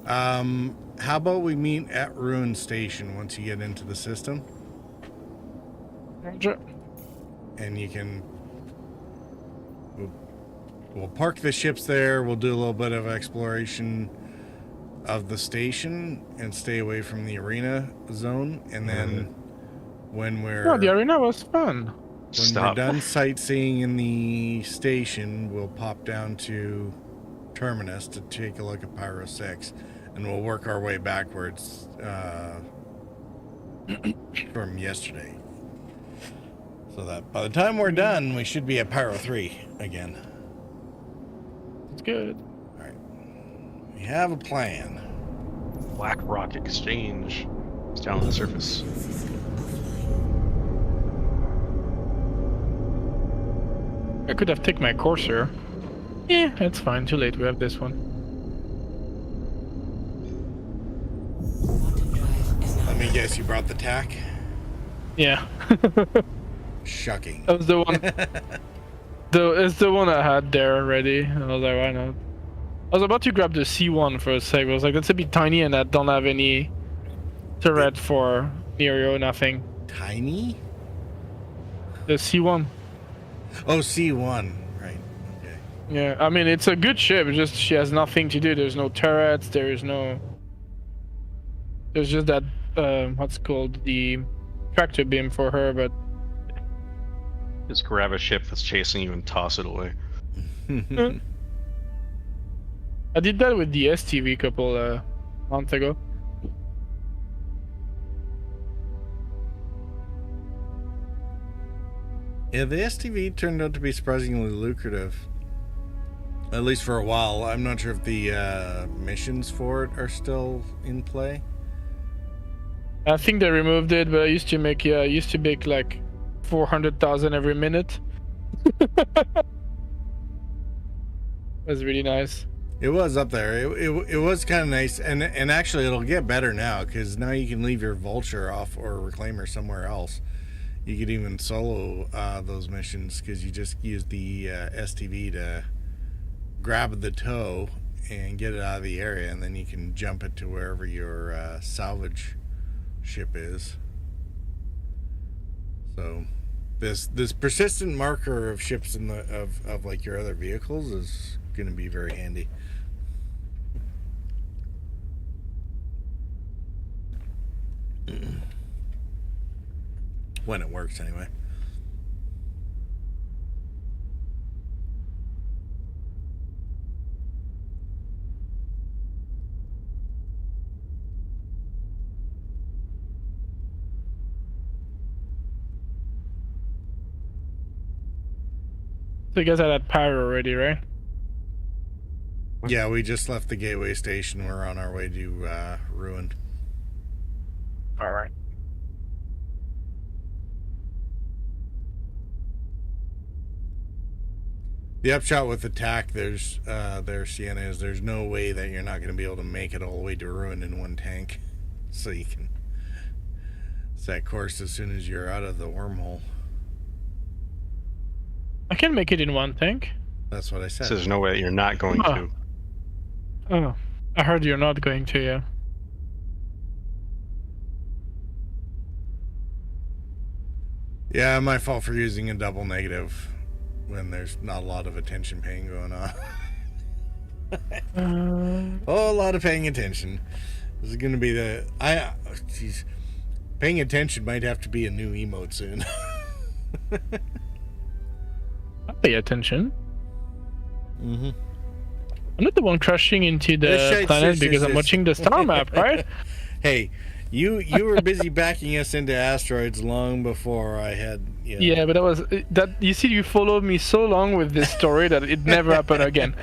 How about we meet at Ruin Station once you get into the system? Roger. And you can... We'll park the ships there. We'll do a little bit of exploration of the station and stay away from the arena zone. And then when we're... Oh, the arena was fun. When we're done sightseeing in the station, we'll pop down to Terminus to take a look at Pyro 6, and we'll work our way backwards from yesterday. So that by the time we're done, we should be at Pyro 3 again. It's good. Alright. We have a plan. Black Rock Exchange. It's down on the surface. I could have taken my Corsair. Yeah, it's fine. Too late. We have this one. Let me guess, you brought the tack? Yeah. Shocking. That was the one. It's the one I had there already. I was like, why not? I was about to grab the C1 for a sec. I was like, that's a bit tiny, and I don't have any turret for Nerio, nothing. Tiny? The C1. Oh, C1. Right. Okay. Yeah, I mean, it's a good ship. It's just she has nothing to do. There's no turrets. There's just that, what's called the tractor beam for her, but... Just grab a ship that's chasing you and toss it away. I did that with the STV a couple months ago. Yeah, the STV turned out to be surprisingly lucrative. At least for a while. I'm not sure if the missions for it are still in play. I think they removed it, but I used to make like 400,000 every minute. It was really nice. It was up there. It was kind of nice, and actually it'll get better now, because now you can leave your vulture off or reclaimer somewhere else. You could even solo those missions, because you just use the STV to grab the tow and get it out of the area, and then you can jump it to wherever your salvage ship is. So this persistent marker of ships in the of like your other vehicles is going to be very handy. When it works, anyway. So you guys are at Pyro already, right? Yeah, we just left the gateway station. We're on our way to Ruin. All right. The upshot with attack, Sienna, is there's no way that you're not going to be able to make it all the way to Ruin in one tank. So you can set course as soon as you're out of the wormhole. I can make it in one tank. That's what I said. So there's no way that you're not going to. Oh, I heard you're not going to, yeah. Yeah, my fault for using a double negative when there's not a lot of attention paying going on. Oh, a lot of paying attention. This is going to be the... Jeez. Paying attention might have to be a new emote soon. I'll pay attention. Mm-hmm. I'm not the one crashing into the planet because I'm watching the star map, right? Hey, you were busy backing us into asteroids long before I had. You know. Yeah, but that was that. You see, you followed me so long with this story that it never happened again.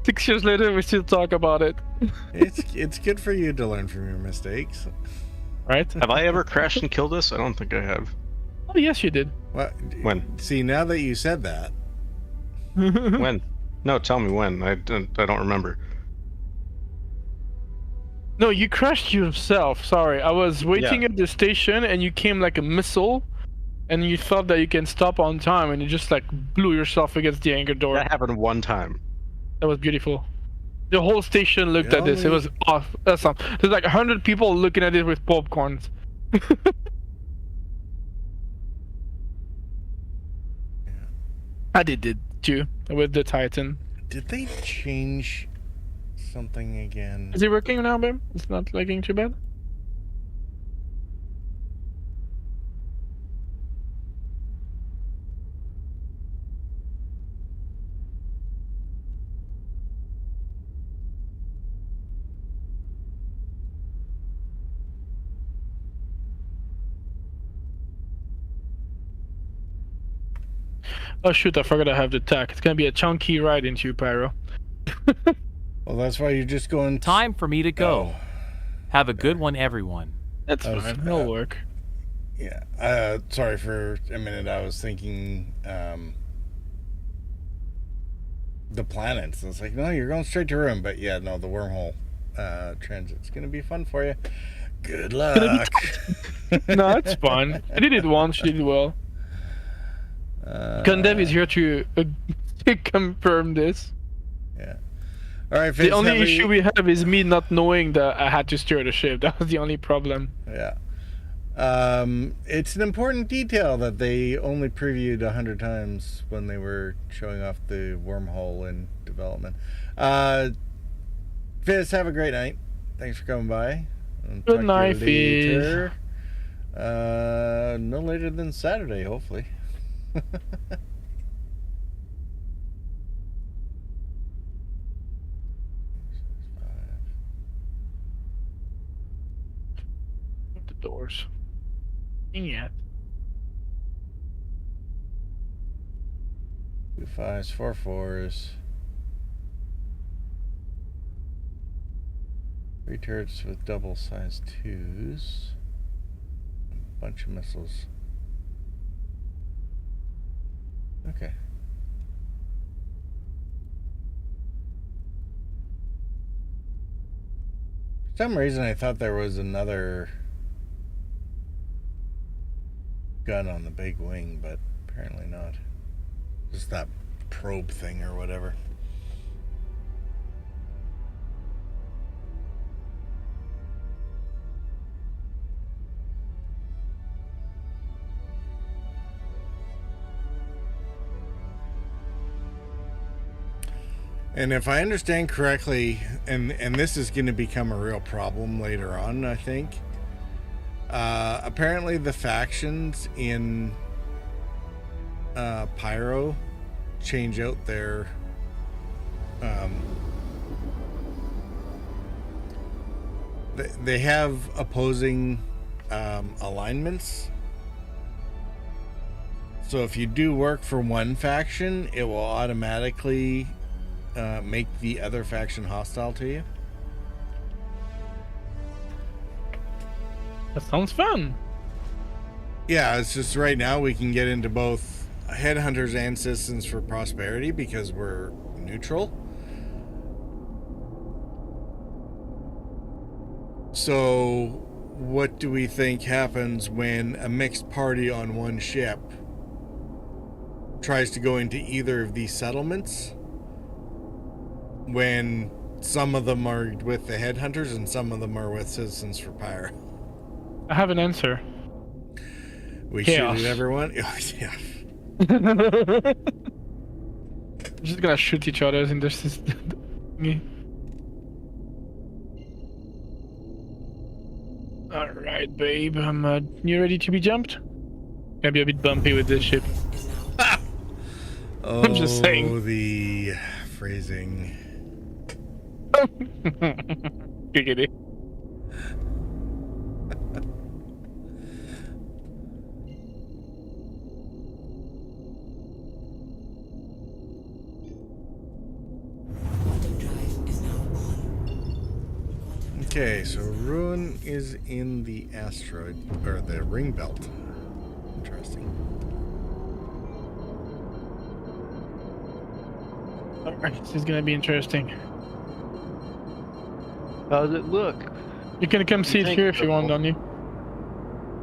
6 years later, we still talk about it. It's good for you to learn from your mistakes, right? Have I ever crashed and killed us? I don't think I have. Oh yes, you did. What? When? See, now that you said that. When? No, tell me when. I don't remember. No, you crashed yourself. Sorry, I was waiting at the station, and you came like a missile, and you thought that you can stop on time, and you just like blew yourself against the anchor door. That happened one time. That was beautiful. The whole station looked at this. It was awesome. There's like 100 people looking at it with popcorns. I did it too with the Titan. Did they change something again? Is it working now, babe? It's not lagging too bad? Oh shoot, I forgot I have the tack. It's gonna be a chunky ride into Pyro. Well, that's why you're just going... Time for me to go. Have a good one, everyone. That's fine. It'll work. Yeah. Sorry for a minute. I was thinking the planets. It's like, no, you're going straight to Ruin. But yeah, no, the wormhole transit's going to be fun for you. Good luck. No, it's fine. I did it once. She did it well. Gundam is here to confirm this. Yeah. All right. The only issue we have is me not knowing that I had to steer the ship. That was the only problem. Yeah. It's an important detail that they only previewed 100 times when they were showing off the wormhole in development. Fizz, have a great night. Thanks for coming by. Good night, Fizz. No later than Saturday, hopefully. The doors. Yeah. 2 5s, 4 4s. 3 turrets with double-sized 2s. A bunch of missiles. Okay. For some reason I thought there was another gun on the big wing, but apparently not. Just that probe thing or whatever. And if I understand correctly, and this is going to become a real problem later on, I think. Apparently the factions in Pyro change out their they have opposing alignments. So if you do work for one faction, it will automatically make the other faction hostile to you. That sounds fun. Yeah, it's just right now we can get into both headhunters and citizens for prosperity because we're neutral. So what do we think happens when a mixed party on one ship tries to go into either of these settlements, when some of them are with the headhunters and some of them are with citizens for Pyro? I have an answer. We Chaos. shoot at everyone? Oh, yeah. We're just gonna shoot each other in this. Alright, babe. You ready to be jumped? Gonna be a bit bumpy with this ship. Oh, I'm just saying. The phrasing. Giggity. Okay, so Ruin is in the asteroid, or the ring belt. Interesting. Alright, this is gonna be interesting. How does it look? You can come see it here if you want, don't you?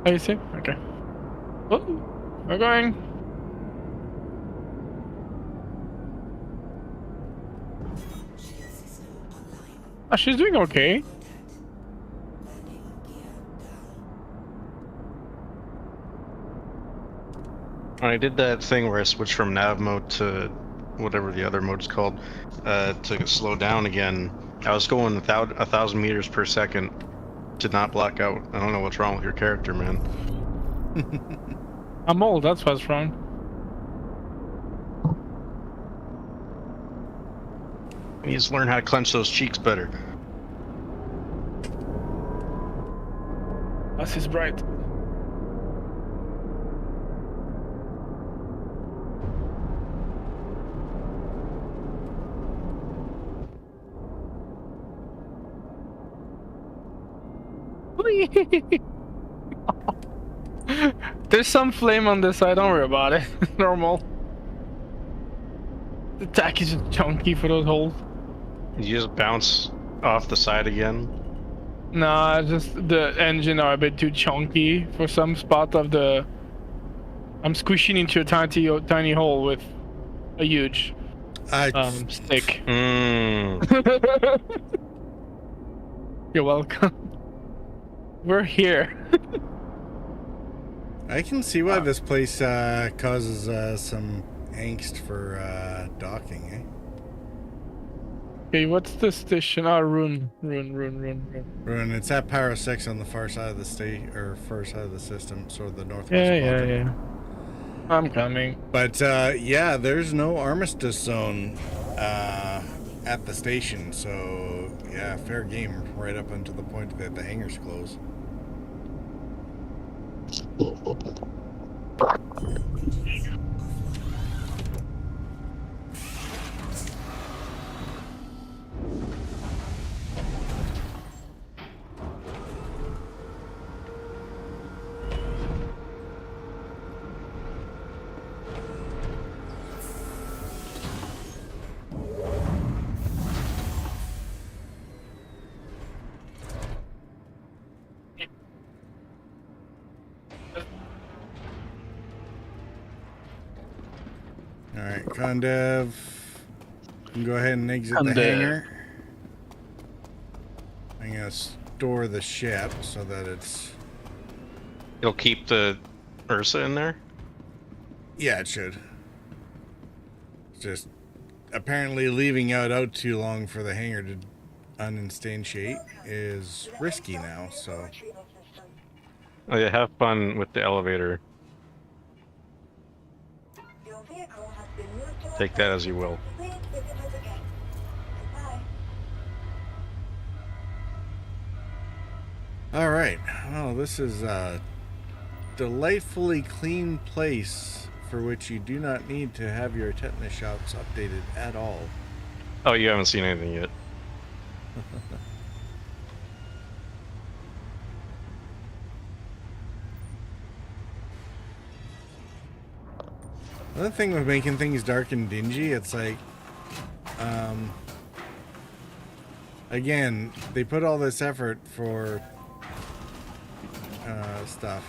Oh, you see? Okay. Oh, we're going. Oh, she's doing okay. I did that thing where I switched from nav mode to whatever the other mode's called to slow down again. I was going 1,000 meters per second. Did not black out. I don't know what's wrong with your character, man. I'm old, that's what's wrong. You just learn how to clench those cheeks better. This is bright. There's some flame on this side, don't worry about it. Normal. The tack is just chunky for those holes. You just bounce off the side again? Nah, just the engine are a bit too chunky for some spot of the... I'm squishing into a tiny hole with a huge stick. You're welcome. We're here. I can see why this place causes some angst for docking, eh? Okay, what's the station? Oh, Rune. Ruin, it's at Pyro 6 on the far side of the state, or far side of the system, sort of the northwest quadrant. Yeah. I'm coming. But yeah, there's no armistice zone at the station, so yeah, fair game right up until the point that the hangars close. Alright, Condev. You can go ahead and exit the Condev. hangar. I'm gonna store the ship so that It'll keep the Ursa in there? yeah, it should. Just apparently leaving out too long for the hangar to uninstantiate is risky now, so Oh yeah, have fun with the elevator. Take that as you will. alright. Well, this is a delightfully clean place for which you do not need to have your tetanus shots updated at all. Oh, you haven't seen anything yet. Another thing with making things dark and dingy, it's like, again, they put all this effort for stuff.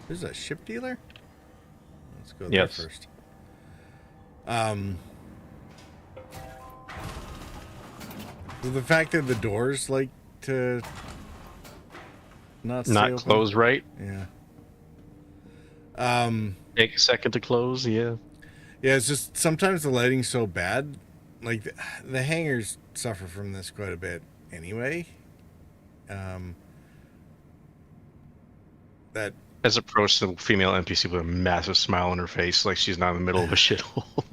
There's a ship dealer? Let's go there Yes. first. The fact that the doors like to not Not close right. Yeah. Take a second to close. Yeah. Yeah, it's just sometimes the lighting's so bad. Like the hangars suffer from this quite a bit anyway. That As approached the female NPC with a massive smile on her face, like she's not in the middle of a shithole.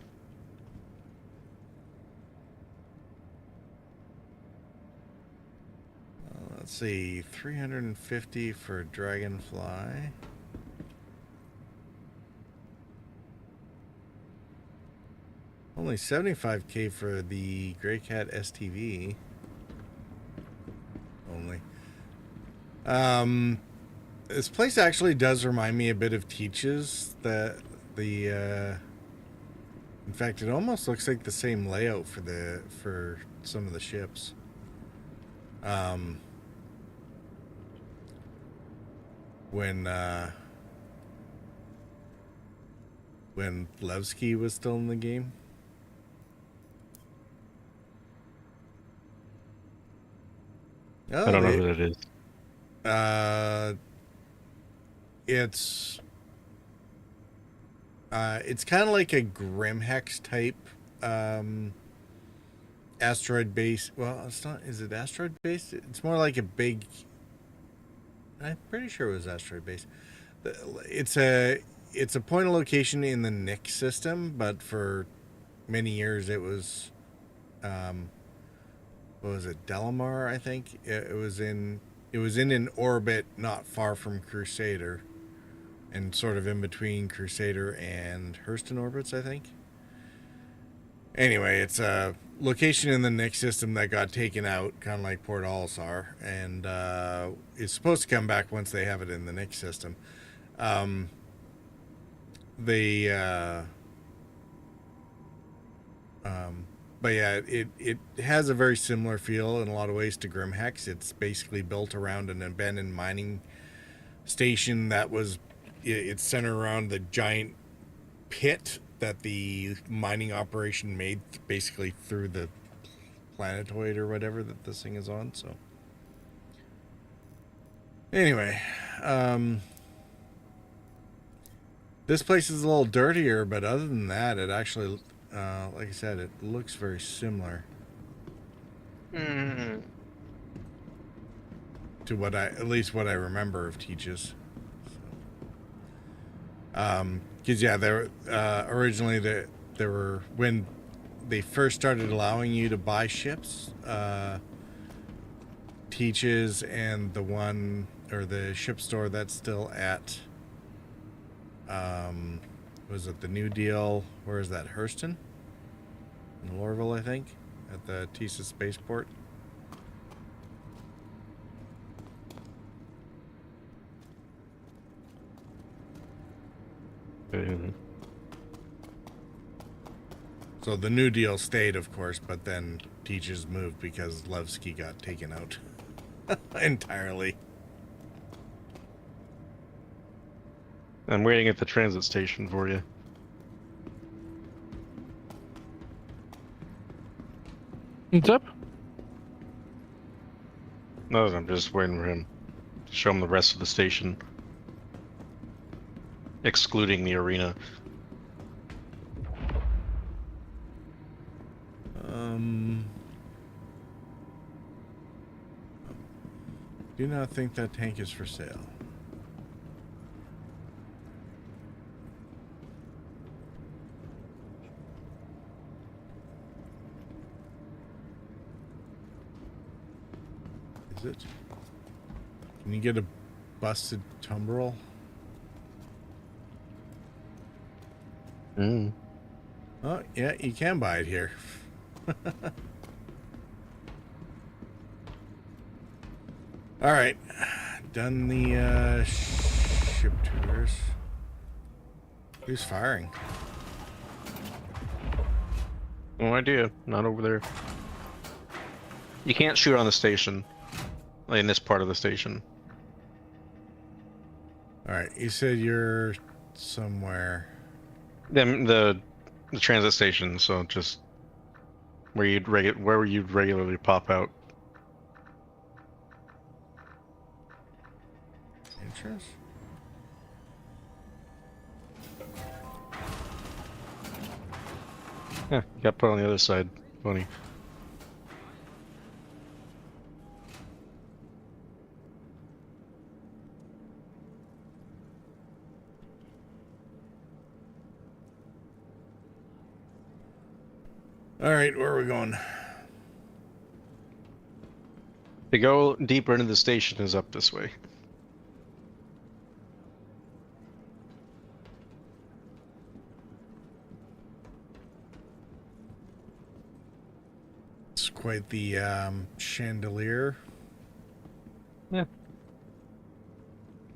let's see, 350 for Dragonfly. Only 75k for the Grey Cat STV. Only. This place actually does remind me a bit of Teach's. In fact, it almost looks like the same layout for some of the ships. When Levski was still in the game. Oh, I don't know who that is. It's kind of like a Grimhex type asteroid base. Well, it's not. Is it asteroid base? It's more like a big. I'm pretty sure it was asteroid base. It's a point of location in the Nix system, but for many years it was. What was it? Delamar, I think. It was in an orbit not far from Crusader, and sort of in between Crusader and Hurston orbits, I think. Anyway, it's a location in the Nix system that got taken out, kind of like Port Olisar, and it's supposed to come back once they have it in the Nix system. But yeah, it has a very similar feel in a lot of ways to Grimhex. It's basically built around an abandoned mining station that was, it's centered around the giant pit that the mining operation made basically through the planetoid or whatever that this thing is on. So anyway, this place is a little dirtier, but other than that, it actually, like I said, it looks very similar to what at least what I remember of Teach's. Because yeah, there originally there were, when they first started allowing you to buy ships, Teach's and the one, or the ship store that's still at, was it the New Deal? Where is that? Hurston? In Lorville, I think, at the Tisa spaceport. So the New Deal stayed, of course, but then Teach's moved because Levski got taken out. Entirely. I'm waiting at the transit station for you. What's up? No, I'm just waiting for him to show him the rest of the station. Excluding the arena. Do not think that tank is for sale. Is it? Can you get a busted tumbrel? Oh, yeah, you can buy it here. All right, done the ship tours. Who's firing? No idea. Not over there. You can't shoot on the station. Like in this part of the station. All right, you said you're somewhere. The transit station. So just where you'd regularly pop out. Interest? Yeah, you got put on the other side. Funny. All right, where are we going? To go deeper into the station is up this way. It's quite the chandelier. Yeah.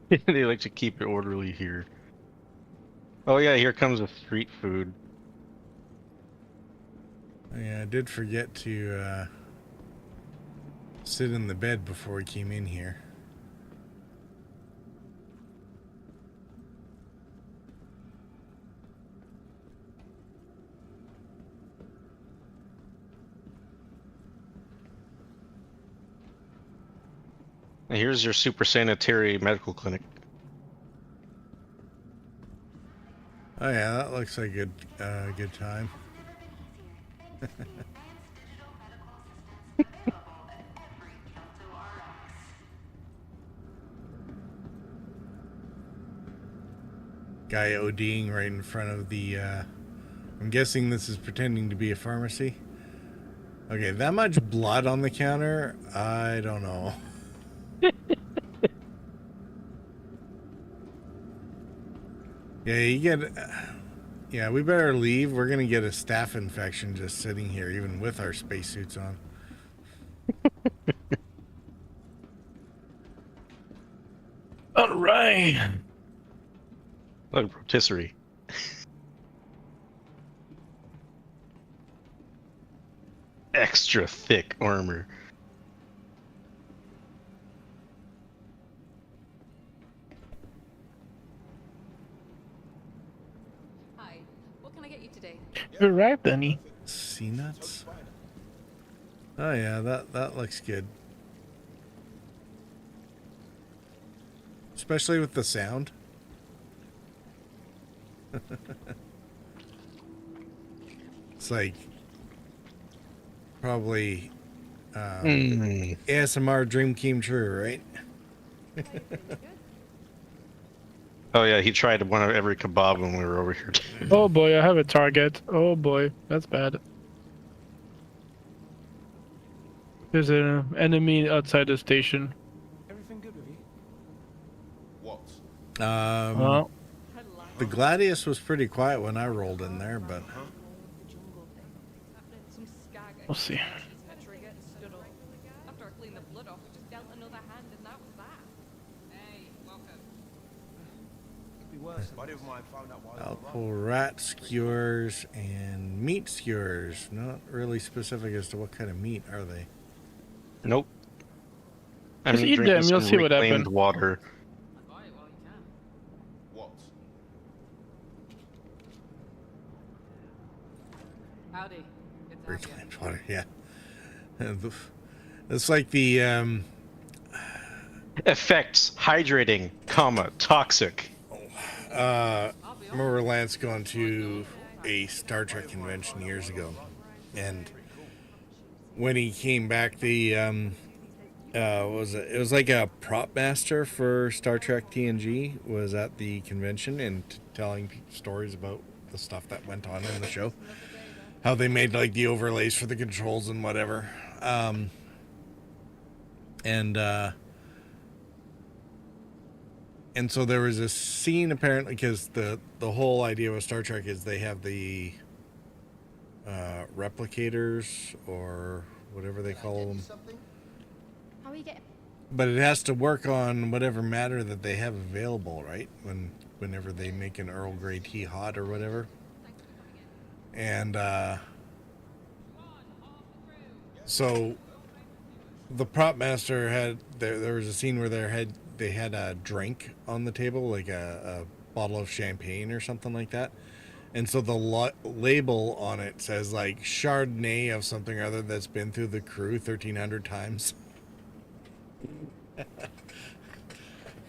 They like to keep it orderly here. Oh yeah, here comes the street food. Yeah, I did forget to sit in the bed before we came in here. And here's your super sanitary medical clinic. Oh yeah, that looks like a good time. Guy ODing right in front of the I'm guessing this is pretending to be a pharmacy. Okay, that much blood on the counter? I don't know. Yeah, you get yeah, we better leave. We're gonna get a staph infection just sitting here, even with our spacesuits on. All right. Look, rotisserie. Extra thick armor. Hi, what can I get you today? You're right, Danny. Sea nuts? Oh yeah, that looks good. Especially with the sound. It's like probably ASMR dream came true, right? Oh yeah, he tried one of every kebab when we were over here. Oh boy, I have a target. Oh boy, that's bad. There's an enemy outside the station. Everything good with you? What? Well, The Gladius was pretty quiet when I rolled in there, but we'll see. After I cleaned the blood off, just dealt another hand, and that was that. Hey, welcome. Could be worse. I didn't mind found out why. Alpo rat skewers and meat skewers. Not really specific as to what kind of meat are they. Nope. Just eat drinking them, you'll some see what reclaimed happens. water. What? Howdy. Good to have you. Reclaimed water, yeah. It's like the Effects: hydrating, toxic. remember Lance going to a Star Trek convention years ago, and when he came back, it was like a prop master for Star Trek TNG was at the convention and telling stories about the stuff that went on in the show, how they made like the overlays for the controls and whatever. And so there was a scene apparently, because the whole idea with Star Trek is they have the replicators or whatever they call them, How are you getting? but it has to work on whatever matter that they have available, right? Whenever they make an Earl Grey tea hot or whatever. And so the prop master had there was a scene where they had a drink on the table, like a bottle of champagne or something like that, and so the label on it says like Chardonnay of something or other that's been through the crew 1,300 times.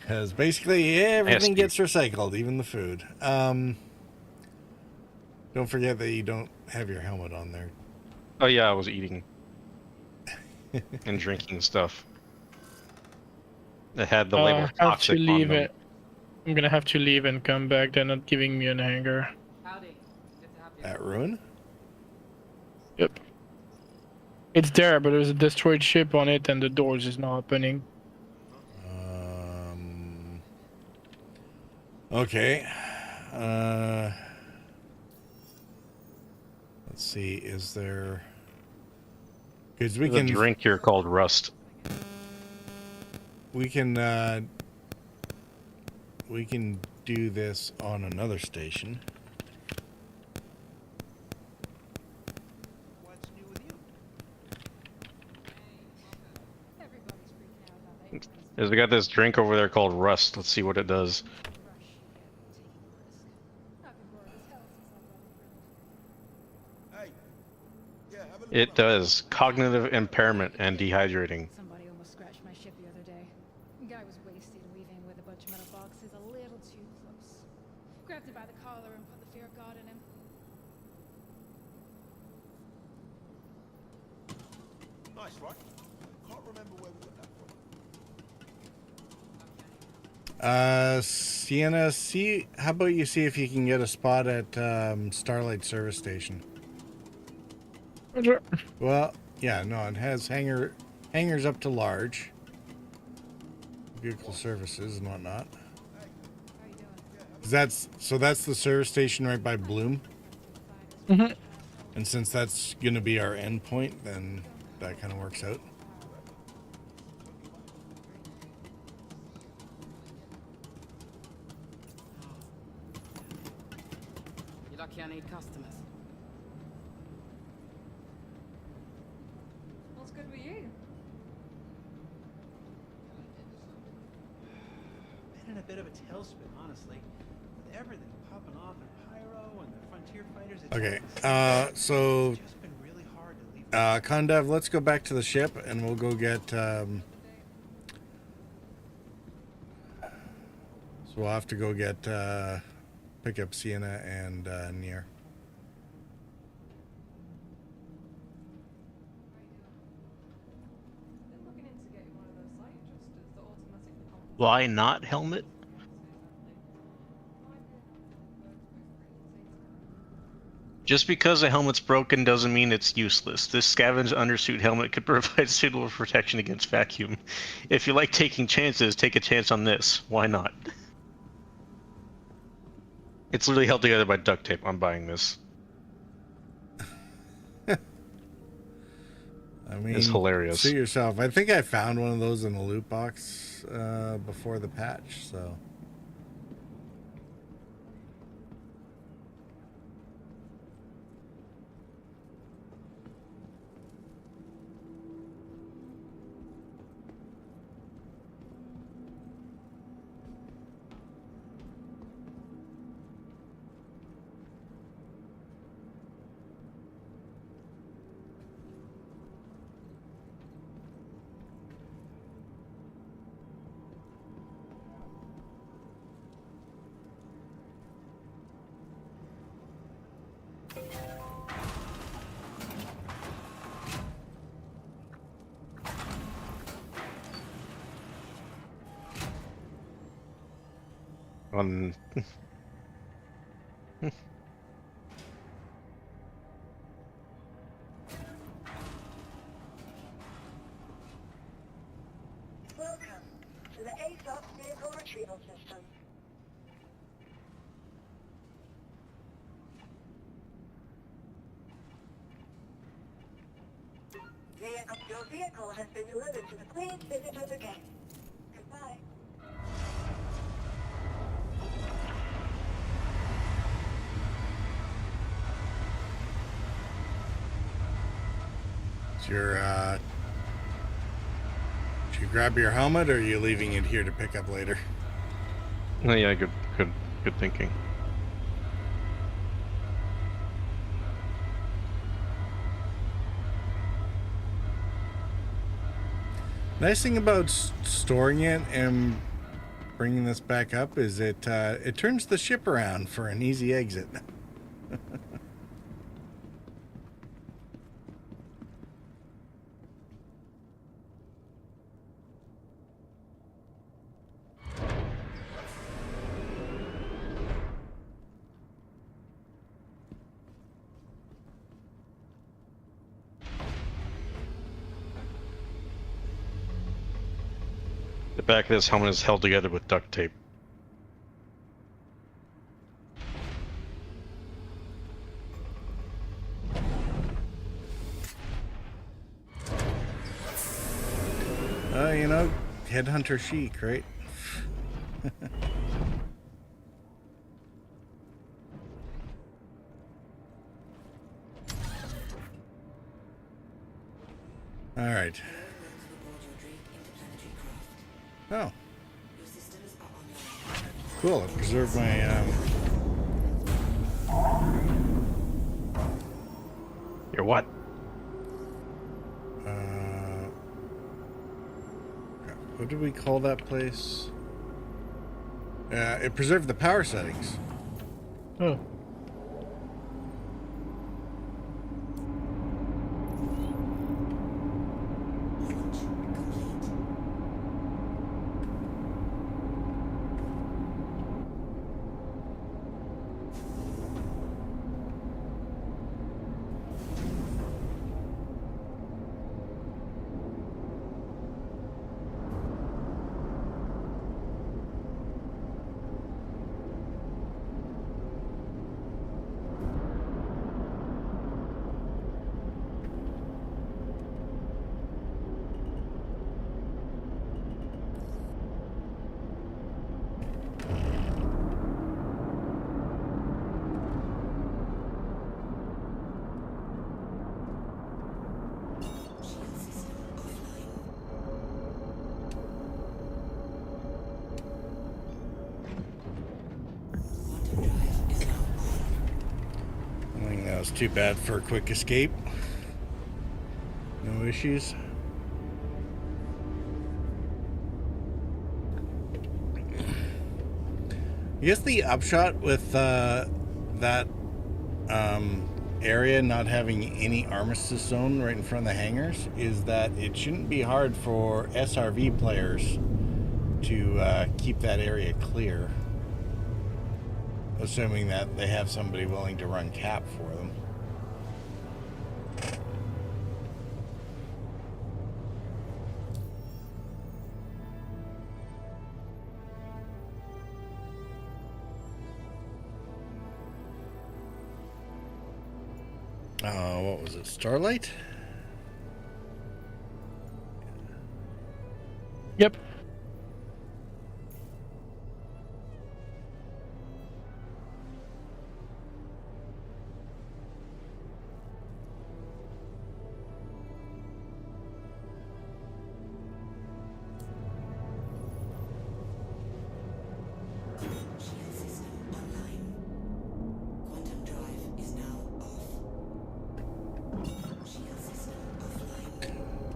Because basically everything gets recycled, even the food. Don't forget that you don't have your helmet on there. Oh yeah, I was eating and drinking stuff. It had the label I have toxic to on leave them. it. I'm gonna have to leave and come back. They're not giving me an hanger. Howdy. Good to have you. At Ruin? Yep. It's there, but there's a destroyed ship on it and the doors is not opening. Okay. Let's see, is there... Because we There's can... a drink here called Rust. We can do this on another station. What's new with you? There's we got this drink over there called Rust. Let's see what it does. Hey. Yeah, have a look. It does cognitive impairment and dehydrating. Somebody almost scratched my ship the other day. The guy was wasted weaving with a bunch of metal boxes a little too close. Grabbed it by the collar and put the fear of God in him. Nice, right? Can't remember where we got that from. Sienna, how about you see if you can get a spot at Starlight Service Station? Sure. Well, yeah, no, it has hangers up to large. Vehicle services and whatnot. That's the service station right by Bloom. Mm-hmm. And since that's gonna be our end point, then that kind of works out. You're lucky I need customers. What's good with you? Been in a bit of a tailspin, honestly. With everything popping off in Pyro and the Frontier Fighters. Okay, so It's just been really hard to leave. Condev, let's go back to the ship and we'll go get so we'll have to go get pick up Sienna and Nier. Why not helmet? Just because a helmet's broken doesn't mean it's useless. This scavenged undersuit helmet could provide suitable protection against vacuum. If you like taking chances, take a chance on this. Why not? It's literally held together by duct tape. I'm buying this. I mean, It's hilarious. See yourself. I think I found one of those in the loot box before the patch, so. On. Welcome to the ASOP vehicle retrieval system. Your vehicle has been delivered to the cleared visitor gate. Goodbye. So did you grab your helmet, or are you leaving it here to pick up later? Oh, yeah, good thinking. Nice thing about storing it and bringing this back up is it turns the ship around for an easy exit. The back of this helmet is held together with duct tape. You know, headhunter chic, right? All right. Oh. Cool. I preserved my Your what? What did we call that place? It preserved the power settings. Oh. I think that was too bad for a quick escape. No issues. I guess the upshot with that area not having any armistice zone right in front of the hangars is that it shouldn't be hard for SRV players to keep that area clear, assuming that they have somebody willing to run cap for them. What was it? Starlight? Yep.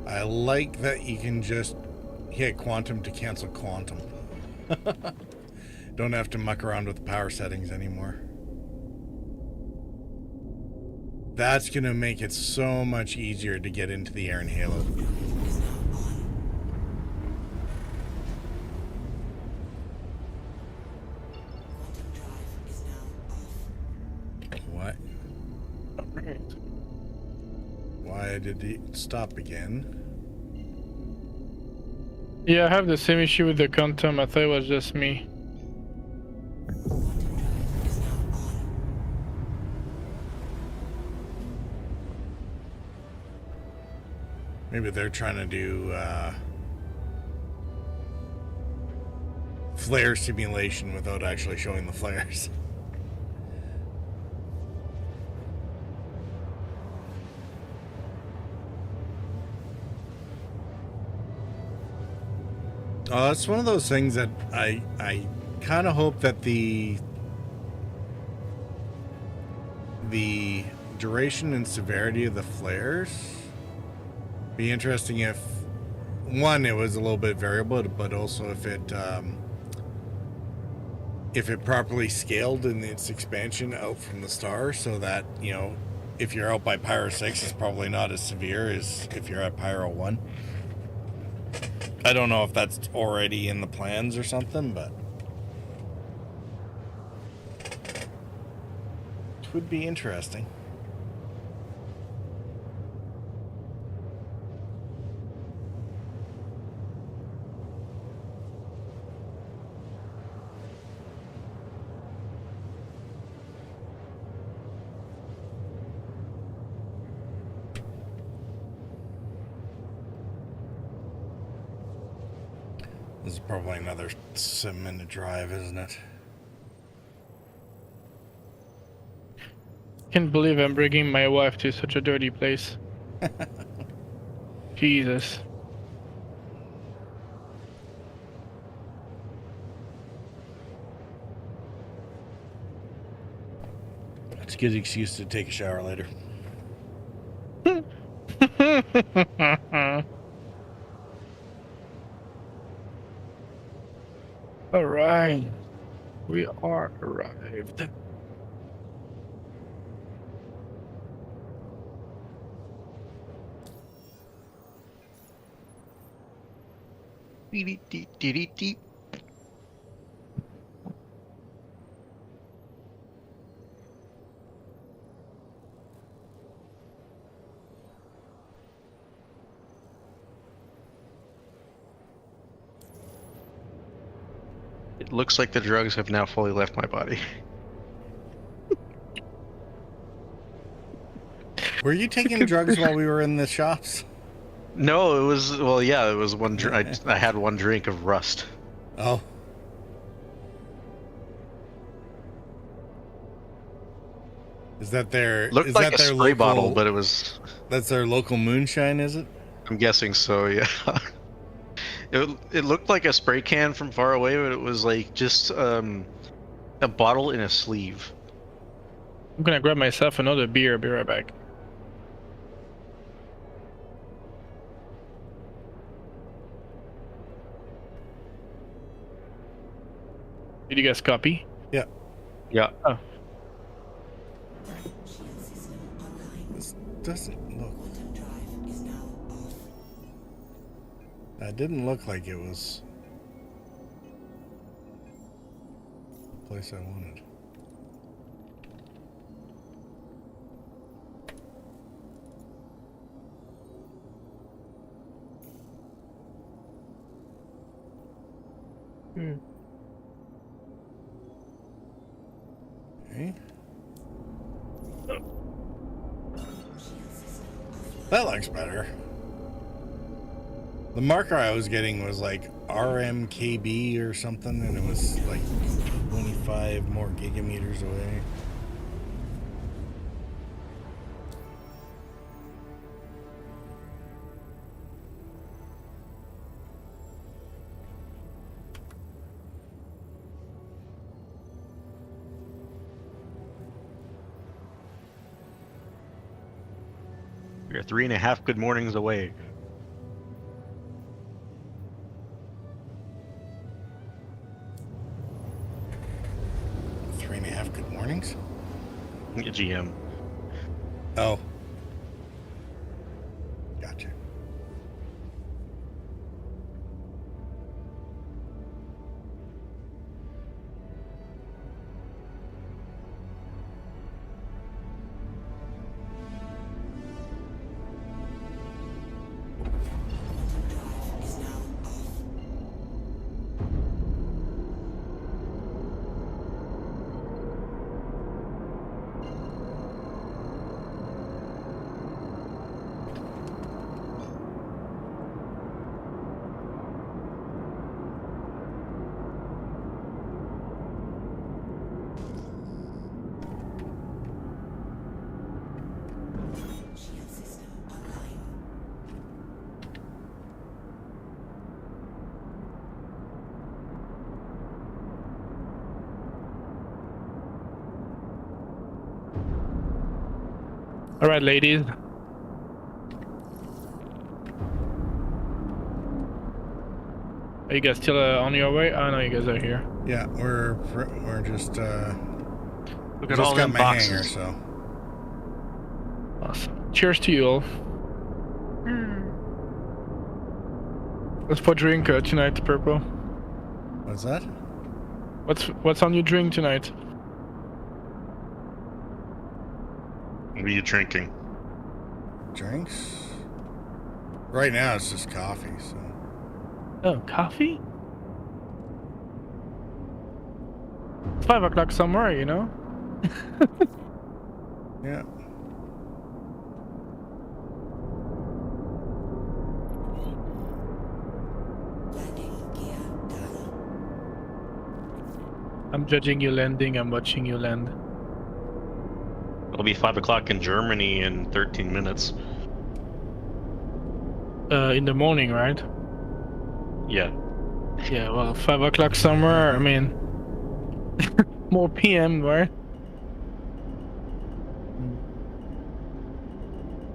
I like that you can just hit quantum to cancel quantum. Don't have to muck around with the power settings anymore. That's going to make it so much easier to get into the air in Halo. Why did he stop again? Yeah, I have the same issue with the quantum. I thought it was just me. Maybe they're trying to do flare simulation without actually showing the flares. It's one of those things that I kind of hope that the duration and severity of the flares be interesting if one, it was a little bit variable, but also if it properly scaled in its expansion out from the star, so that, you know, if you're out by Pyro 6, it's probably not as severe as if you're at Pyro 1. I don't know if that's already in the plans or something, but it would be interesting. This is probably another 7-minute drive, isn't it? Can't believe I'm bringing my wife to such a dirty place. Jesus. It's a good excuse to take a shower later. All right, we are arrived. It looks like the drugs have now fully left my body. Were you taking drugs while we were in the shops? No, it was, well, yeah, it was one. I had one drink of rust. Oh. Is that their? Looked is like that a their spray local, bottle, but it was. That's their local moonshine, is it? I'm guessing so. Yeah. It looked like a spray can from far away, but it was like just a bottle in a sleeve. I'm gonna grab myself another beer. Be right back. Did you guys copy? Yeah. Yeah. Oh. This doesn't look. That didn't look like it was the place I wanted. Okay. That looks better. The marker I was getting was like RMKB or something, and it was like 25 more gigameters away. You're 3.5 good mornings away. Good mornings? GM. Oh. Gotcha. All right, ladies. Are you guys still on your way? Oh no, you guys are here. Yeah, we're just Look just at all got them my boxes. hanger, so Awesome. Cheers to you all. What's for drink tonight, Purple? what's that? What's on your drink tonight? What are you drinking? Drinks? Right now it's just coffee, so Oh, coffee? It's 5 o'clock somewhere, you know? yeah. I'm judging you landing, I'm watching you land. It'll be 5 o'clock in Germany in 13 minutes. In the morning, right? Yeah. Yeah, well, 5 o'clock somewhere, I mean... more PM, right?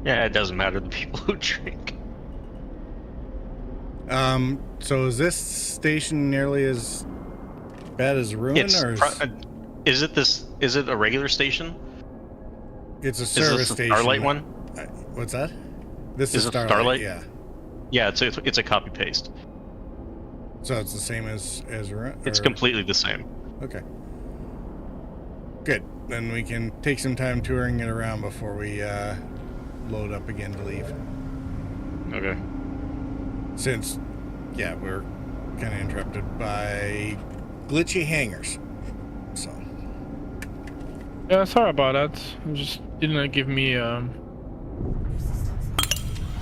Yeah, it doesn't matter the people who drink. So is this station nearly as bad as Ruin, or is it a regular station? It's a Is service this the station. Starlight one? What's that? This Is is it Starlight? Yeah. Yeah, it's a copy paste. So it's the same as Ruin? It's completely the same. Okay. Good. Then we can take some time touring it around before we load up again to leave. Okay. Since, yeah, we're kind of interrupted by glitchy hangers. So. Yeah, sorry about that. It just didn't give me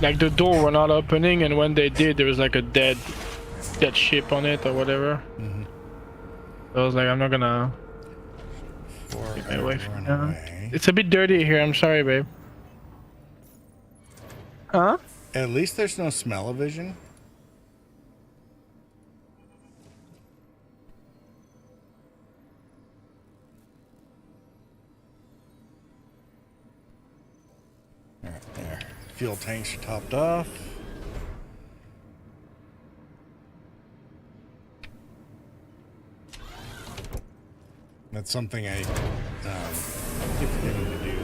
like the door were not opening, and when they did, there was like a dead ship on it or whatever. Mm-hmm. So I was like, I'm not gonna get my away from now. It's a bit dirty here. I'm sorry, babe. Huh? At least there's no smell-o-vision. Alright, there. Fuel tanks are topped off. That's something I keep forgetting to do.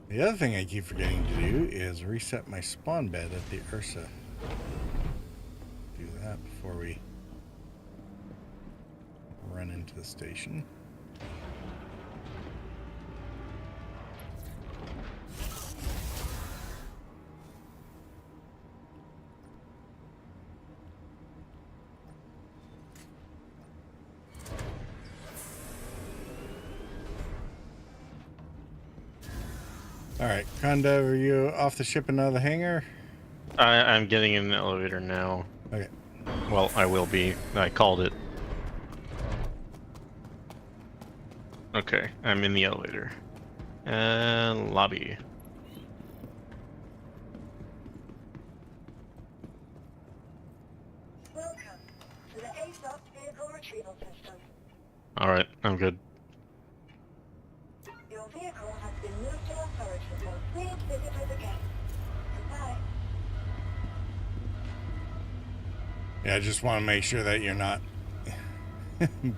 The other thing I keep forgetting to do is reset my spawn bed at the Ursa. Do that before we run into the station. Alright, Conda, are you off the ship and out of the hangar? I'm getting in the elevator now. Okay. Well, I will be. I called it. Okay, I'm in the elevator. And lobby. Welcome to the ASOP vehicle retrieval system. Alright, I'm good. Your vehicle has been moved to authority for please visit us again. Goodbye. Yeah, I just want to make sure that you're not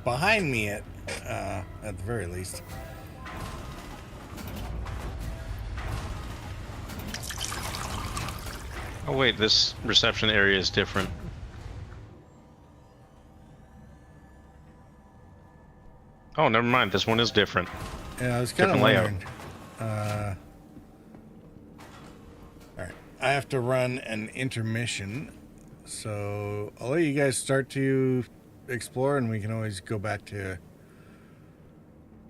behind me at the very least. Oh wait, this reception area is different. Oh, never mind. This one is different. Yeah, I was kind of Different layout. wondering. Alright, I have to run an intermission, so I'll let you guys start to explore, and we can always go back to...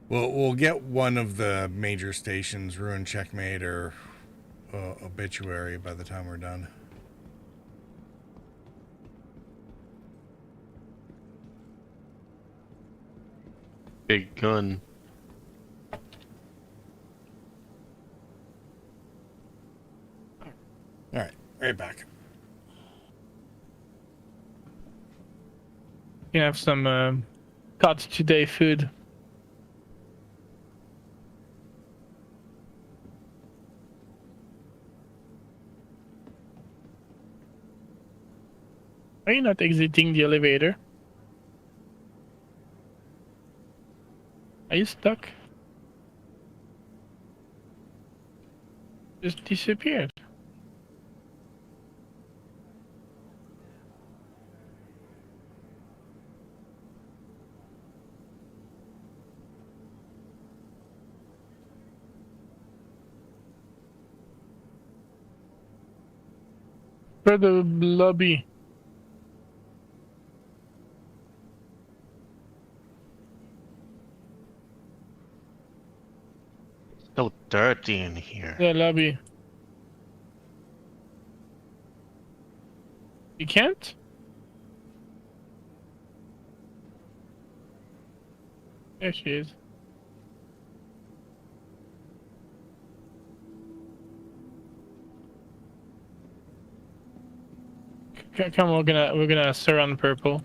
We'll get one of the major stations, Ruin, Checkmate, or Obituary by the time we're done. Big gun. Alright, right back. You have some cuts today food. Why are you not exiting the elevator? Are you stuck? Just disappeared. For the lobby. So dirty in here. The lobby. You can't? There she is. Come, we're gonna surround purple.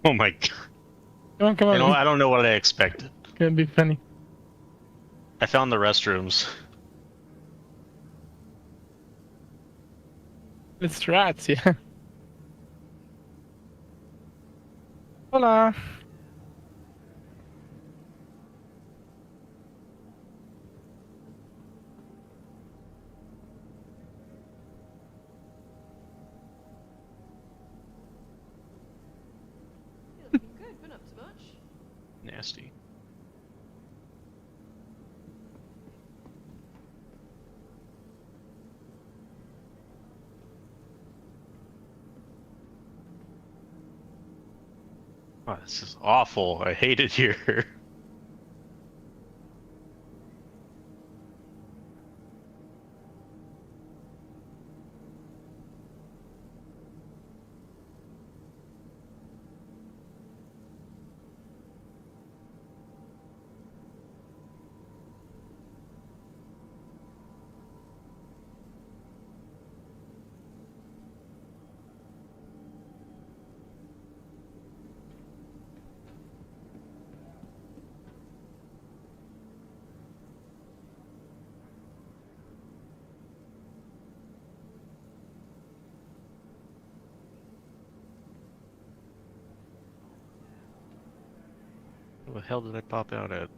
Oh my god. Come on, come on. I don't know what I expected. It's gonna be funny. I found the restrooms. It's rats, yeah. Hola. Good, been up to much. Nasty. Oh, this is awful. I hate it here. What the hell did I pop out at?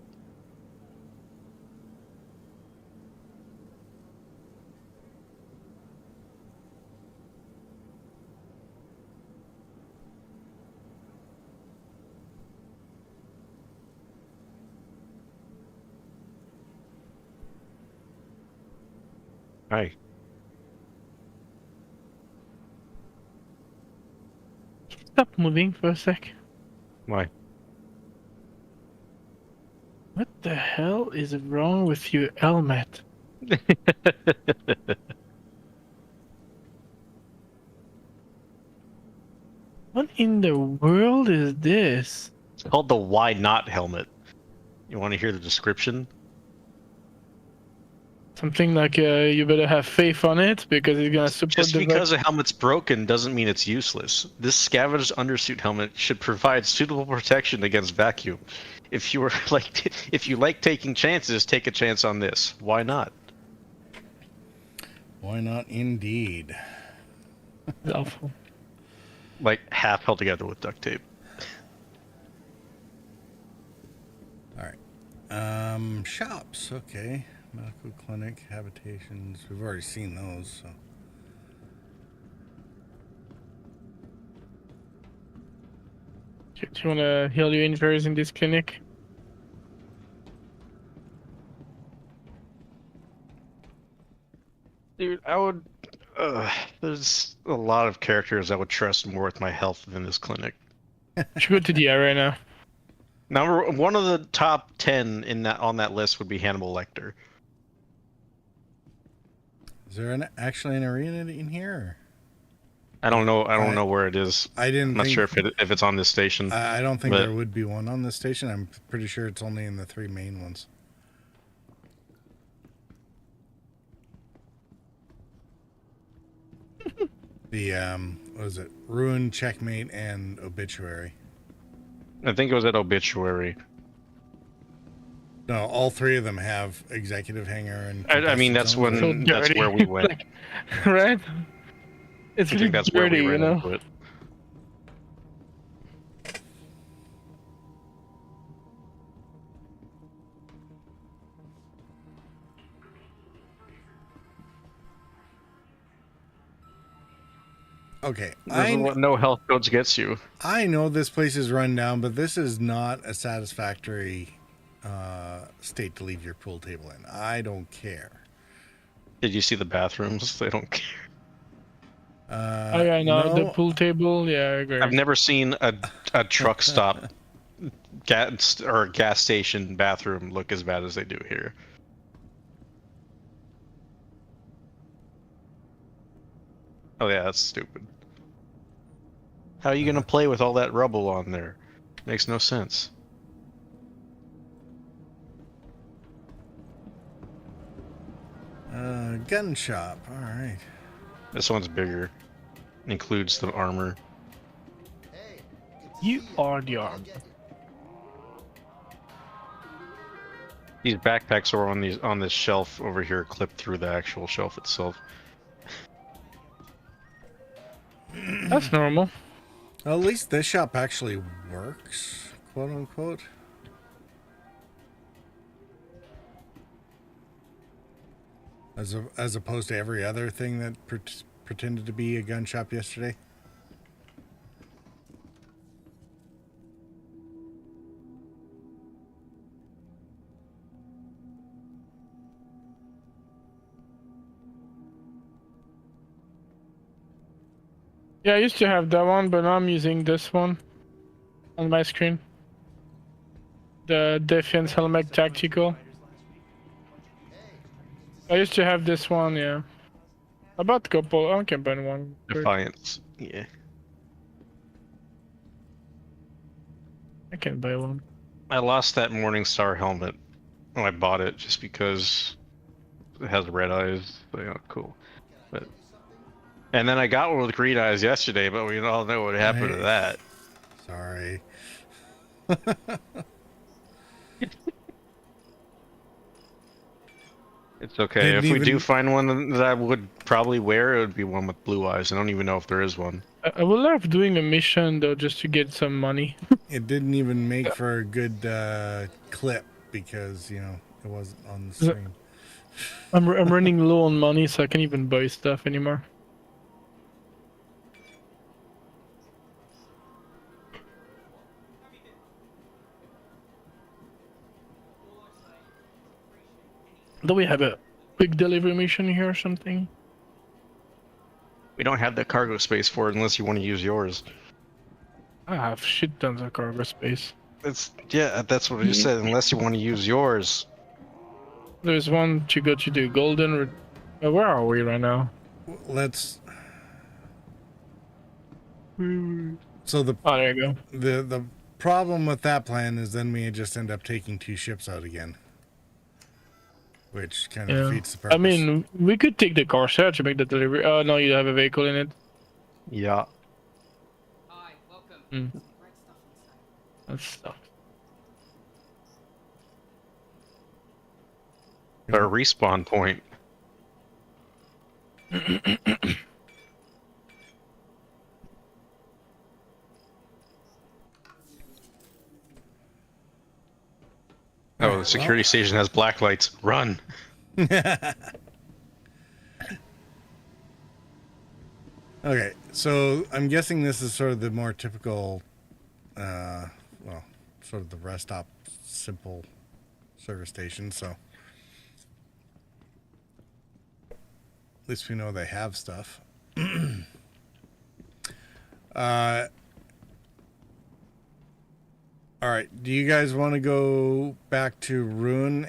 Hi. Stop moving for a sec. Why? What the hell is wrong with your helmet? What in the world is this? It's called the Why Not helmet. You want to hear the description? Something like you better have faith on it because it's gonna support Just the because a helmet's broken doesn't mean it's useless. This scavenger's undersuit helmet should provide suitable protection against vacuum. If you like taking chances, take a chance on this. Why not? Why not indeed? It's awful. Like half held together with duct tape. Alright. Shops, okay. Medical clinic, habitations. We've already seen those, so. Do you want to heal your injuries in this clinic? Dude, I would... there's a lot of characters I would trust more with my health than this clinic. Should go to the area now. One of the top 10 on that list would be Hannibal Lecter. Is there actually an arena in here? Or? I don't know. I don't know where it is. I'm not sure if it's on this station. I don't think there would be one on this station. I'm pretty sure it's only in the 3 main ones. The what is it? Ruin, Checkmate, and Obituary. I think it was at Obituary. No, all three of them have executive hangar and. I mean, that's contested when zones. that's where we went. Like, right? It's I really think that's where dirty, we ran you know. into it. Okay, This is what no health codes gets you. I know this place is run down, but this is not a satisfactory state to leave your pool table in. I don't care. Did you see the bathrooms? They don't care. Oh yeah, no, the pool table. Yeah, I agree. I've never seen a truck stop gas station bathroom look as bad as they do here. Oh yeah, that's stupid. How are you gonna play with all that rubble on there? Makes no sense. Gun shop. All right. This one's bigger. Includes the armor. You are the armor. These backpacks are on this shelf over here, clipped through the actual shelf itself. That's normal. Well, at least this shop actually works, quote unquote. As opposed to every other thing that pretended to be a gun shop yesterday. Yeah, I used to have that one, but now I'm using this one on my screen. The Defense Helmet Tactical. I used to have this one, yeah. I bought a couple. I can buy one. Defiance, yeah. I can buy one. I lost that Morningstar helmet when I bought it just because it has red eyes. So, yeah, cool. And then I got one with green eyes yesterday, but we all know what happened to that. Sorry. It's okay. If we do find one that I would probably wear, it would be one with blue eyes. I don't even know if there is one. I would love doing a mission though, just to get some money. It didn't even make for a good clip because, you know, it wasn't on the screen. I'm running low on money, so I can't even buy stuff anymore. Do we have a quick delivery mission here or something? We don't have the cargo space for it unless you want to use yours. I have shit tons of cargo space. That's what I just said. Unless you want to use yours. There's one to go to the golden. Where are we right now? Let's. So there you go. The problem with that plan is then we just end up taking two ships out again, which kind of defeats the purpose. I mean, we could take the car share to make the delivery. Oh no, you have a vehicle in it. Yeah. Hi, welcome. That sucks. A respawn point. Oh, the security station has black lights. Run. Okay, so I'm guessing this is sort of the more typical, well, sort of the rest stop, simple service station, so at least we know they have stuff. All right, do you guys want to go back to Ruin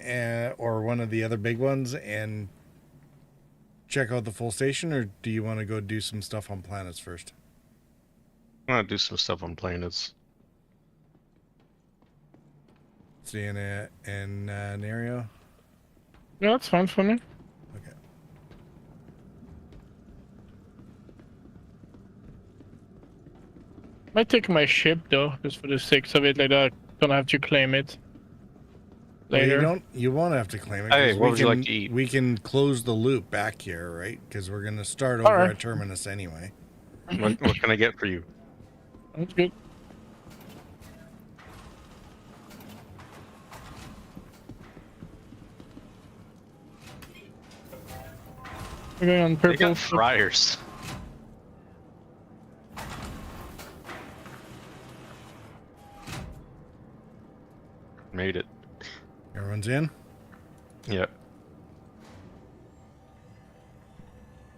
or one of the other big ones and check out the full station, or do you want to go do some stuff on planets first? I want to do some stuff on planets. See in Nario? Yeah, that's fine for me. Okay. Might take my ship though, just for the sake of it, like that. I don't have to claim it. later. You won't have to claim it. Hey, 'Cause what would you like to eat? We can close the loop back here, right? Because we're gonna start over Alright. at Terminus anyway. What can I get for you? That's good. We're going on They purple. got fryers. Made it. Everyone's in? Yep.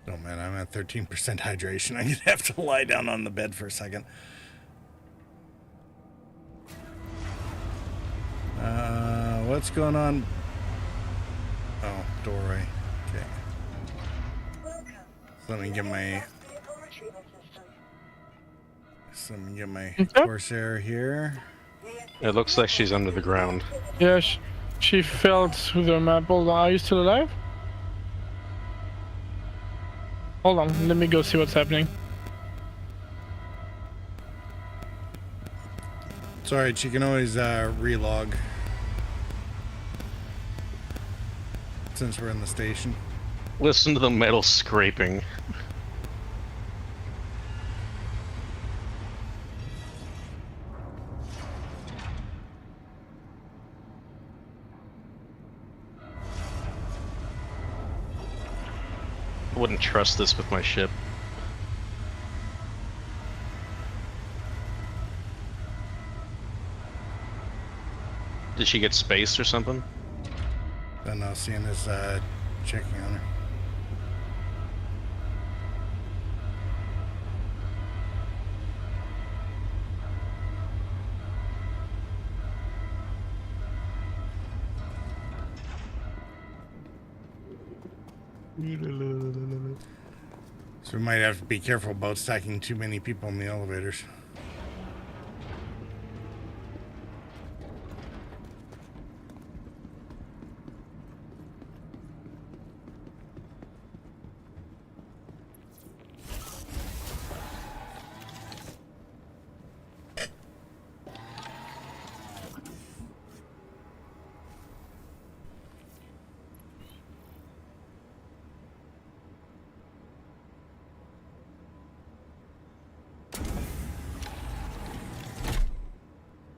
Oh man, I'm at 13% hydration. I'm gonna have to lie down on the bed for a second. What's going on? Oh, doorway. Okay. So let me get my. So let me get my Corsair here. It looks like she's under the ground. Yeah, she fell through the map. Hold on, are you still alive? Hold on, let me go see what's happening. It's alright, she can always relog. Since we're in the station. Listen to the metal scraping. I wouldn't trust this with my ship. Did she get spaced or something? Then now Sienna's checking on her. So we might have to be careful about stacking too many people in the elevators.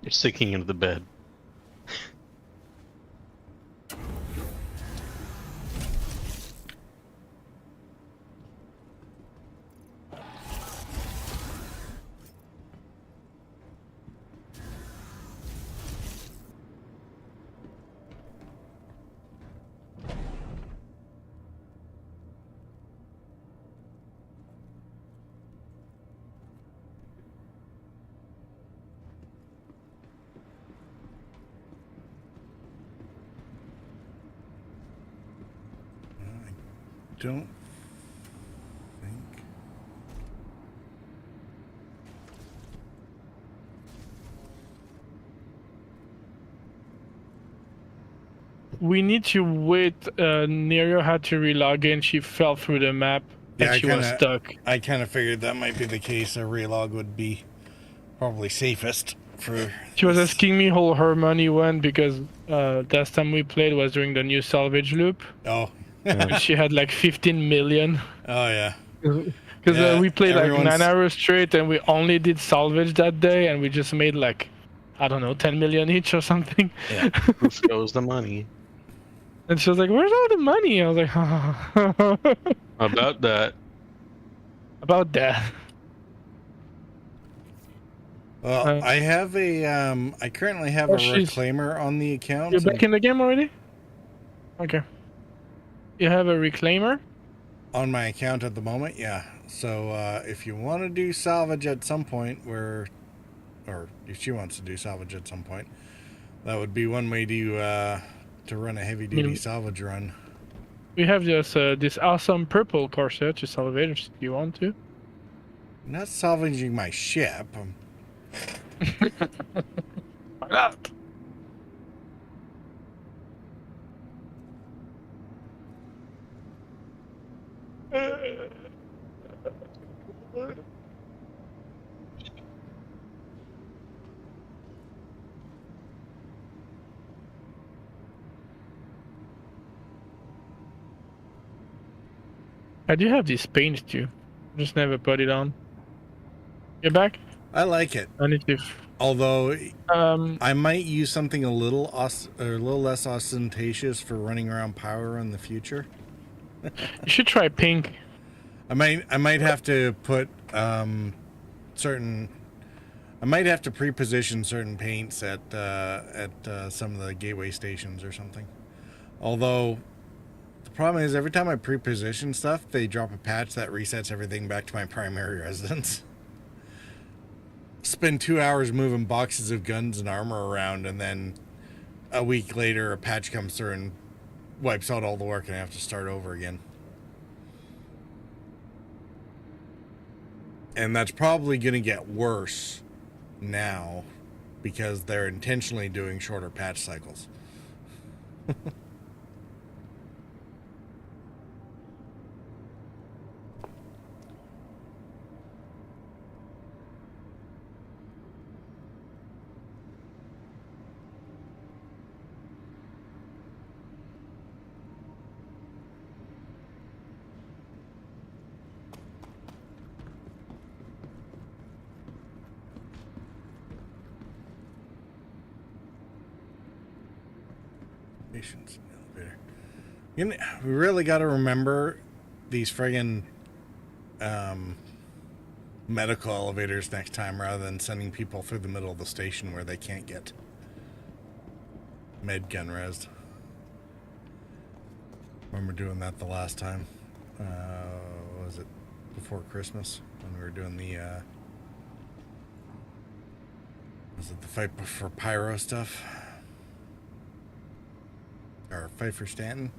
You're sinking into the bed. Don't think. We need to wait. Nerio had to relog in. She fell through the map and she was stuck. I kind of figured that might be the case. A relog would be probably safest for. She was asking me how her money went because last time we played was during the new salvage loop. Oh. She had like 15 million. Oh yeah. Because we played like 9 hours straight and we only did salvage that day and we just made like, I don't know, 10 million each or something. Yeah. Who goes the money? And she was like, "Where's all the money?" I was like, About that. About that. Well, I have a I currently have a reclaimer on the account. You're back in the game already? Okay. You have a reclaimer? On my account at the moment, yeah. So if you want to do salvage at some point, or if she wants to do salvage at some point, that would be one way to run a heavy duty salvage run. We have this awesome purple Corsair to salvage if you want to. I'm not salvaging my ship. Why not? I do have these paints too. Just never put it on. You're back? I like it. I need to. Although, I might use something a little less ostentatious for running around Pyro in the future. You should try pink. I might have to put certain. I might have to pre-position certain paints at some of the gateway stations or something. Although, the problem is every time I pre-position stuff, they drop a patch that resets everything back to my primary residence. Spend 2 hours moving boxes of guns and armor around, and then a week later a patch comes through and wipes out all the work and I have to start over again. And that's probably going to get worse now because they're intentionally doing shorter patch cycles. Elevator. You know, we really got to remember these friggin' medical elevators next time rather than sending people through the middle of the station where they can't get med gun resed. Remember doing that the last time. What was it? Before Christmas when we were doing the was it the fight for Pyro stuff? Or fight for Stanton?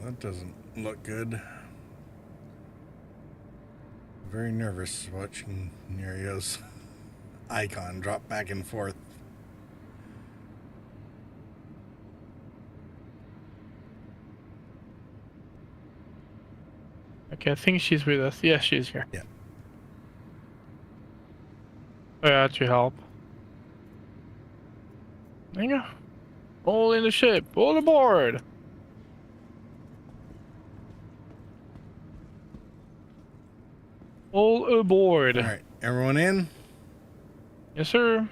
That doesn't look good. Very nervous watching Nerio's icon drop back and forth. Okay, I think she's with us. Yeah, she's here. Yeah. I had to help. There you go. All in the ship. All aboard. All aboard. All right, everyone in? Yes, sir.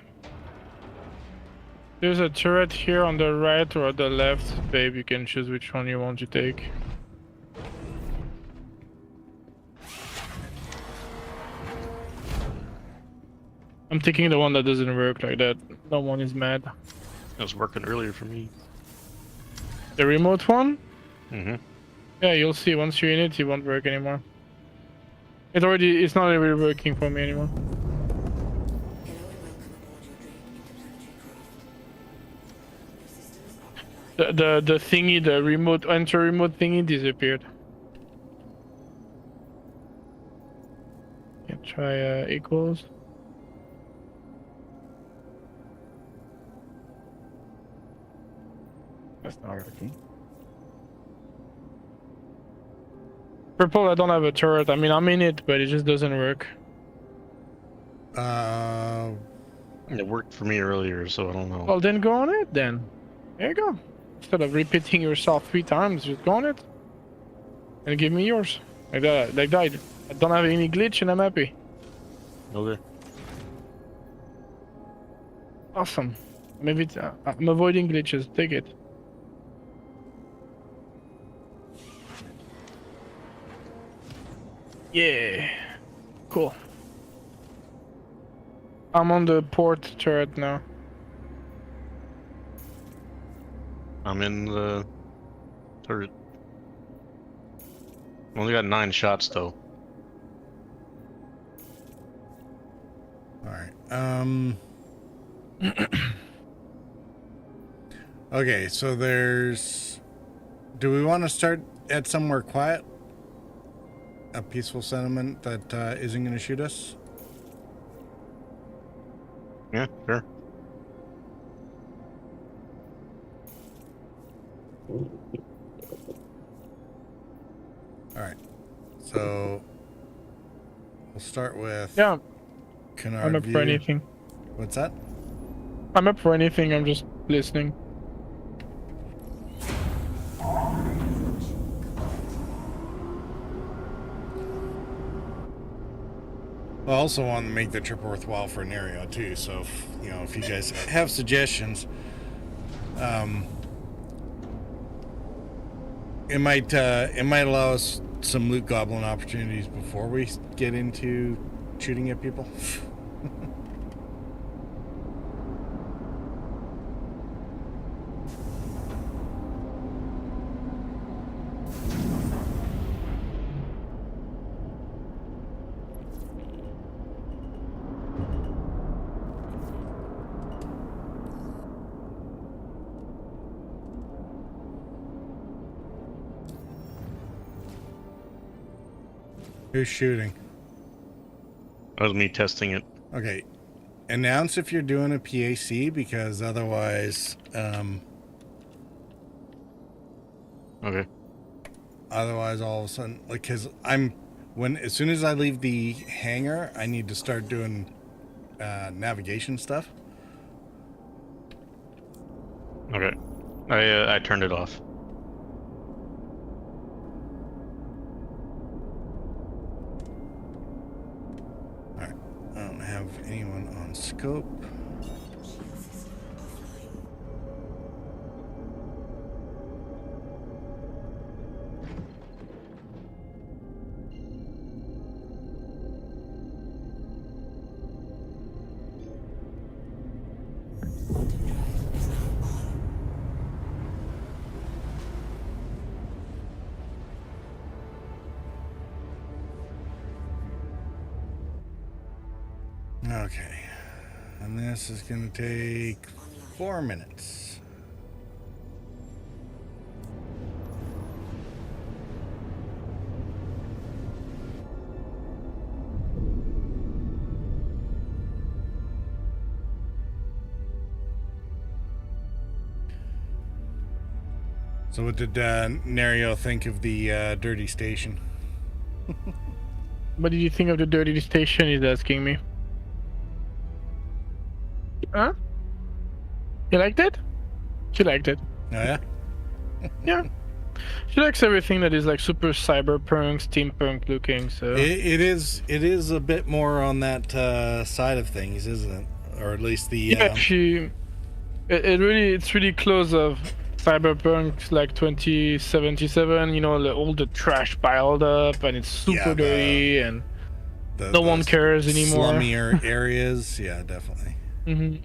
There's a turret here on the right or the left, babe. You can choose which one you want to take. I'm taking the one that doesn't work like that. No one is mad. It was working earlier for me. The remote one? Mm-hmm. Yeah, you'll see. Once you're in it, it won't work anymore. It's not really working for me anymore. The thingy, the remote remote thingy disappeared. Can try equals. That's not working. Purple, I don't have a turret. I mean, I'm in it, but it just doesn't work. It worked for me earlier, so I don't know. Well, then go on it then. There you go. Instead of repeating yourself 3 times, just go on it. And give me yours. Like that. Like that. I don't have any glitch and I'm happy. Okay. Awesome. Maybe I'm avoiding glitches. Take it. Yeah. Cool. I'm on the port turret now. I'm in the turret. Only got 9 shots though. Alright. Okay, so there's... Do we want to start at somewhere quiet? A peaceful settlement that isn't going to shoot us? Yeah, sure. Alright. So... We'll start with... Yeah. Canard I'm up view. for anything. What's that? I'm up for anything, I'm just listening. I also want to make the trip worthwhile for Nerio too, so if, you know, if you guys have suggestions, it might allow us some loot goblin opportunities before we get into shooting at people. Who's shooting? That was me testing it. Okay. Announce if you're doing a PAC, because otherwise, Okay. otherwise all of a sudden, like, because as soon as I leave the hangar, I need to start doing navigation stuff. Okay. I turned it off. Alright. I don't have anyone on scope. Okay, and this is going to take 4 minutes. So what did Nerio think of the dirty station? What did you think of the dirty station? He's asking me. Huh? You liked it? She liked it. Oh yeah? Yeah. She likes everything that is like super cyberpunk, steampunk looking, so... It is a bit more on that side of things, isn't it? Or at least the... Yeah, it's really close of cyberpunk, like 2077, you know, all the trash piled up, and it's super dirty, and no one cares anymore. Slummier areas, yeah, definitely. Mm-hmm.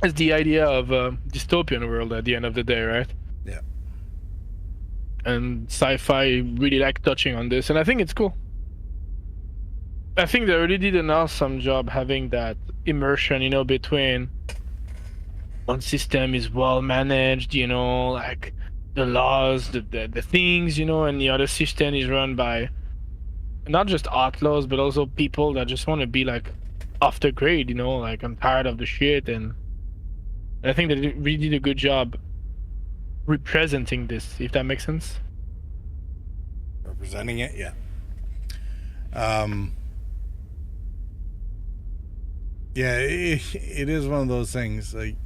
It's the idea of a dystopian world at the end of the day, right? Yeah. And sci-fi really like touching on this, and I think it's cool. I think they already did an awesome job having that immersion, you know, between one system is well managed, you know, like the laws, the things, you know, and the other system is run by not just outlaws, but also people that just want to be like off the grid, you know, like I'm tired of the shit, and I think they really did a good job representing this, if that makes sense. Representing it, yeah. Yeah, it is one of those things, like,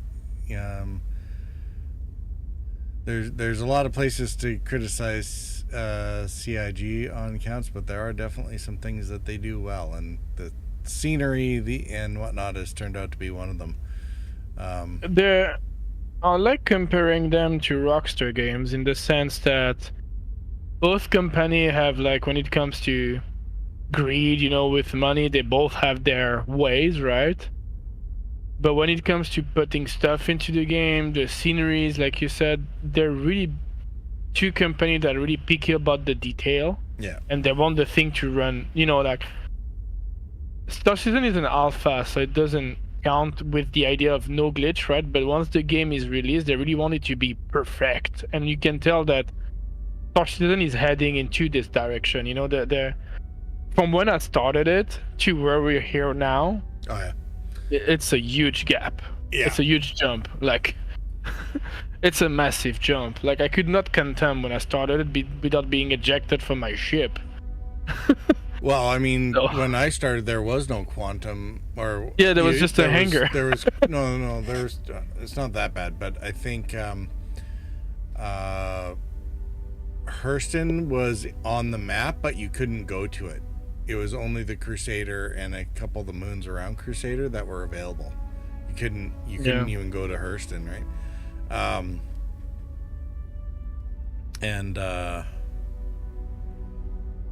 there's a lot of places to criticize CIG on accounts, but there are definitely some things that they do well, and the scenery and whatnot has turned out to be one of them. I like comparing them to Rockstar games in the sense that both companies have, like, when it comes to greed, you know, with money. They both have their ways, right? But when it comes to putting stuff into the game, the sceneries, like you said, they're really two companies that are really picky about the detail. Yeah. And they want the thing to run, you know, like Star Citizen is an alpha, so it doesn't count with the idea of no glitch, right? But once the game is released, they really want it to be perfect. And you can tell that Star Citizen is heading into this direction. You know, the from when I started it to where we're here now, Oh yeah. It's a huge gap. Yeah. It's a huge jump. Like, it's a massive jump. Like, I could not contend when I started it without being ejected from my ship. Well, I mean, when I started, there was no quantum, or yeah, there was just a hangar. There was no. There's it's not that bad, but I think Hurston was on the map, but you couldn't go to it. It was only the Crusader and a couple of the moons around Crusader that were available. You couldn't even go to Hurston, right?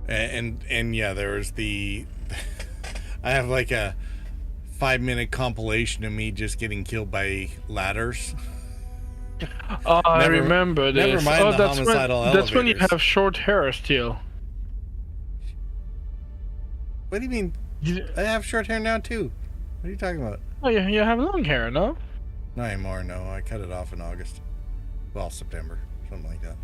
And yeah, there was the I have like a 5-minute compilation of me just getting killed by ladders. Oh, I remember this. Never mind the homicidal elevators. That's when you have short hair still. What do you mean? I have short hair now too. What are you talking about? Oh, yeah, you have long hair, no? Not anymore, no. I cut it off in August. Well, September, something like that.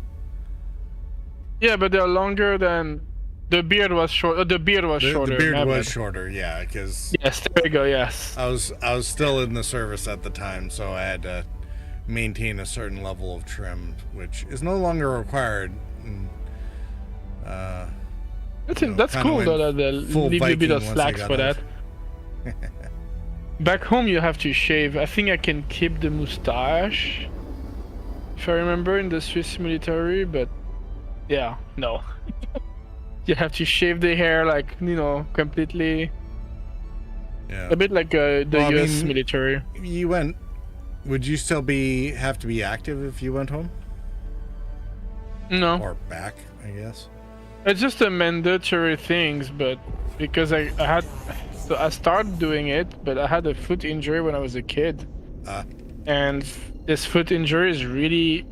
Yeah, but they're longer than... The beard was short. The beard was shorter. The beard was shorter, yeah, because... Yes, there we go, yes. I was still in the service at the time, so I had to maintain a certain level of trim, which is no longer required. And, that's cool though, that they leave you a bit of slacks for that. Back home you have to shave. I think I can keep the mustache, if I remember, in the Swiss military, but yeah, no. You have to shave the hair, like, you know, completely. Yeah. A bit like the US military. You went... Would you still have to be active if you went home? No. Or back, I guess. It's just a mandatory things, but because I started doing it, but I had a foot injury when I was a kid, and this foot injury is really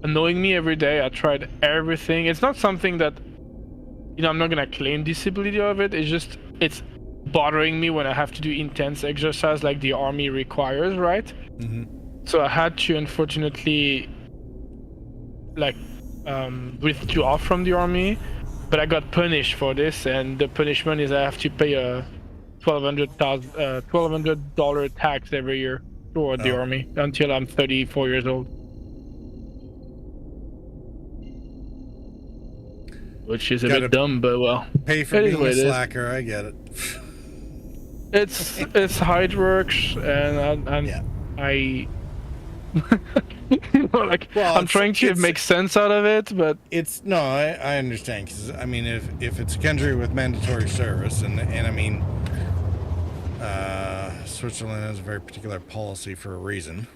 annoying me every day. I tried everything. It's not something that, you know, I'm not gonna claim disability of it. It's bothering me when I have to do intense exercise like the army requires, right? Mm-hmm. So I had to, unfortunately, like, withdraw from the army, but I got punished for this, and the punishment is I have to pay a $1,200 tax every year toward the army until I'm 34 years old. Which is a bit dumb, but well. Pay for being a slacker, I get it. It's how it works, and I you know, like, well, I'm trying to make sense out of it, but I understand, because I mean, if it's a country with mandatory service, and I mean, Switzerland has a very particular policy for a reason,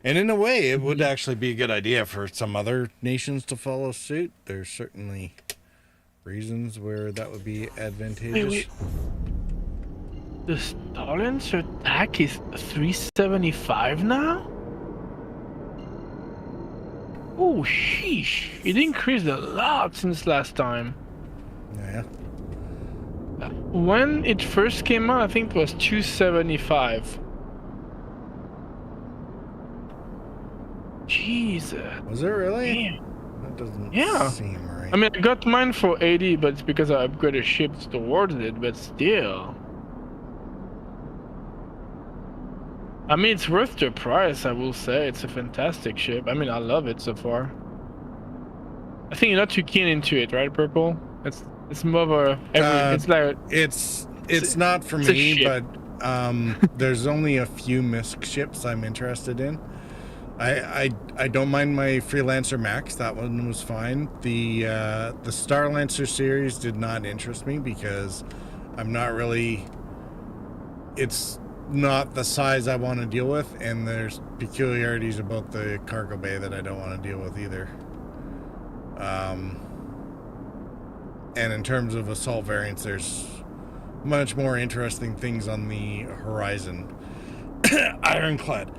and in a way, it would actually be a good idea for some other nations to follow suit. There's certainly reasons where that would be advantageous. Wait. The Stalin's attack is 375 now? Oh, sheesh. It increased a lot since last time. Yeah. When it first came out, I think it was 275. Jesus. Was it really? Damn. That doesn't seem right. I mean, I got mine for 80, but it's because I upgraded ships towards it, but still. I mean, it's worth the price, I will say. It's a fantastic ship. I mean, I love it so far. I think you're not too keen into it, right, Purple? It's more of a... It's not for me, but there's only a few MISC ships I'm interested in. I don't mind my Freelancer Max. That one was fine. The Starlancer series did not interest me because I'm not really... It's not the size I want to deal with, and there's peculiarities about the cargo bay that I don't want to deal with either. And in terms of assault variants, there's much more interesting things on the horizon. Ironclad.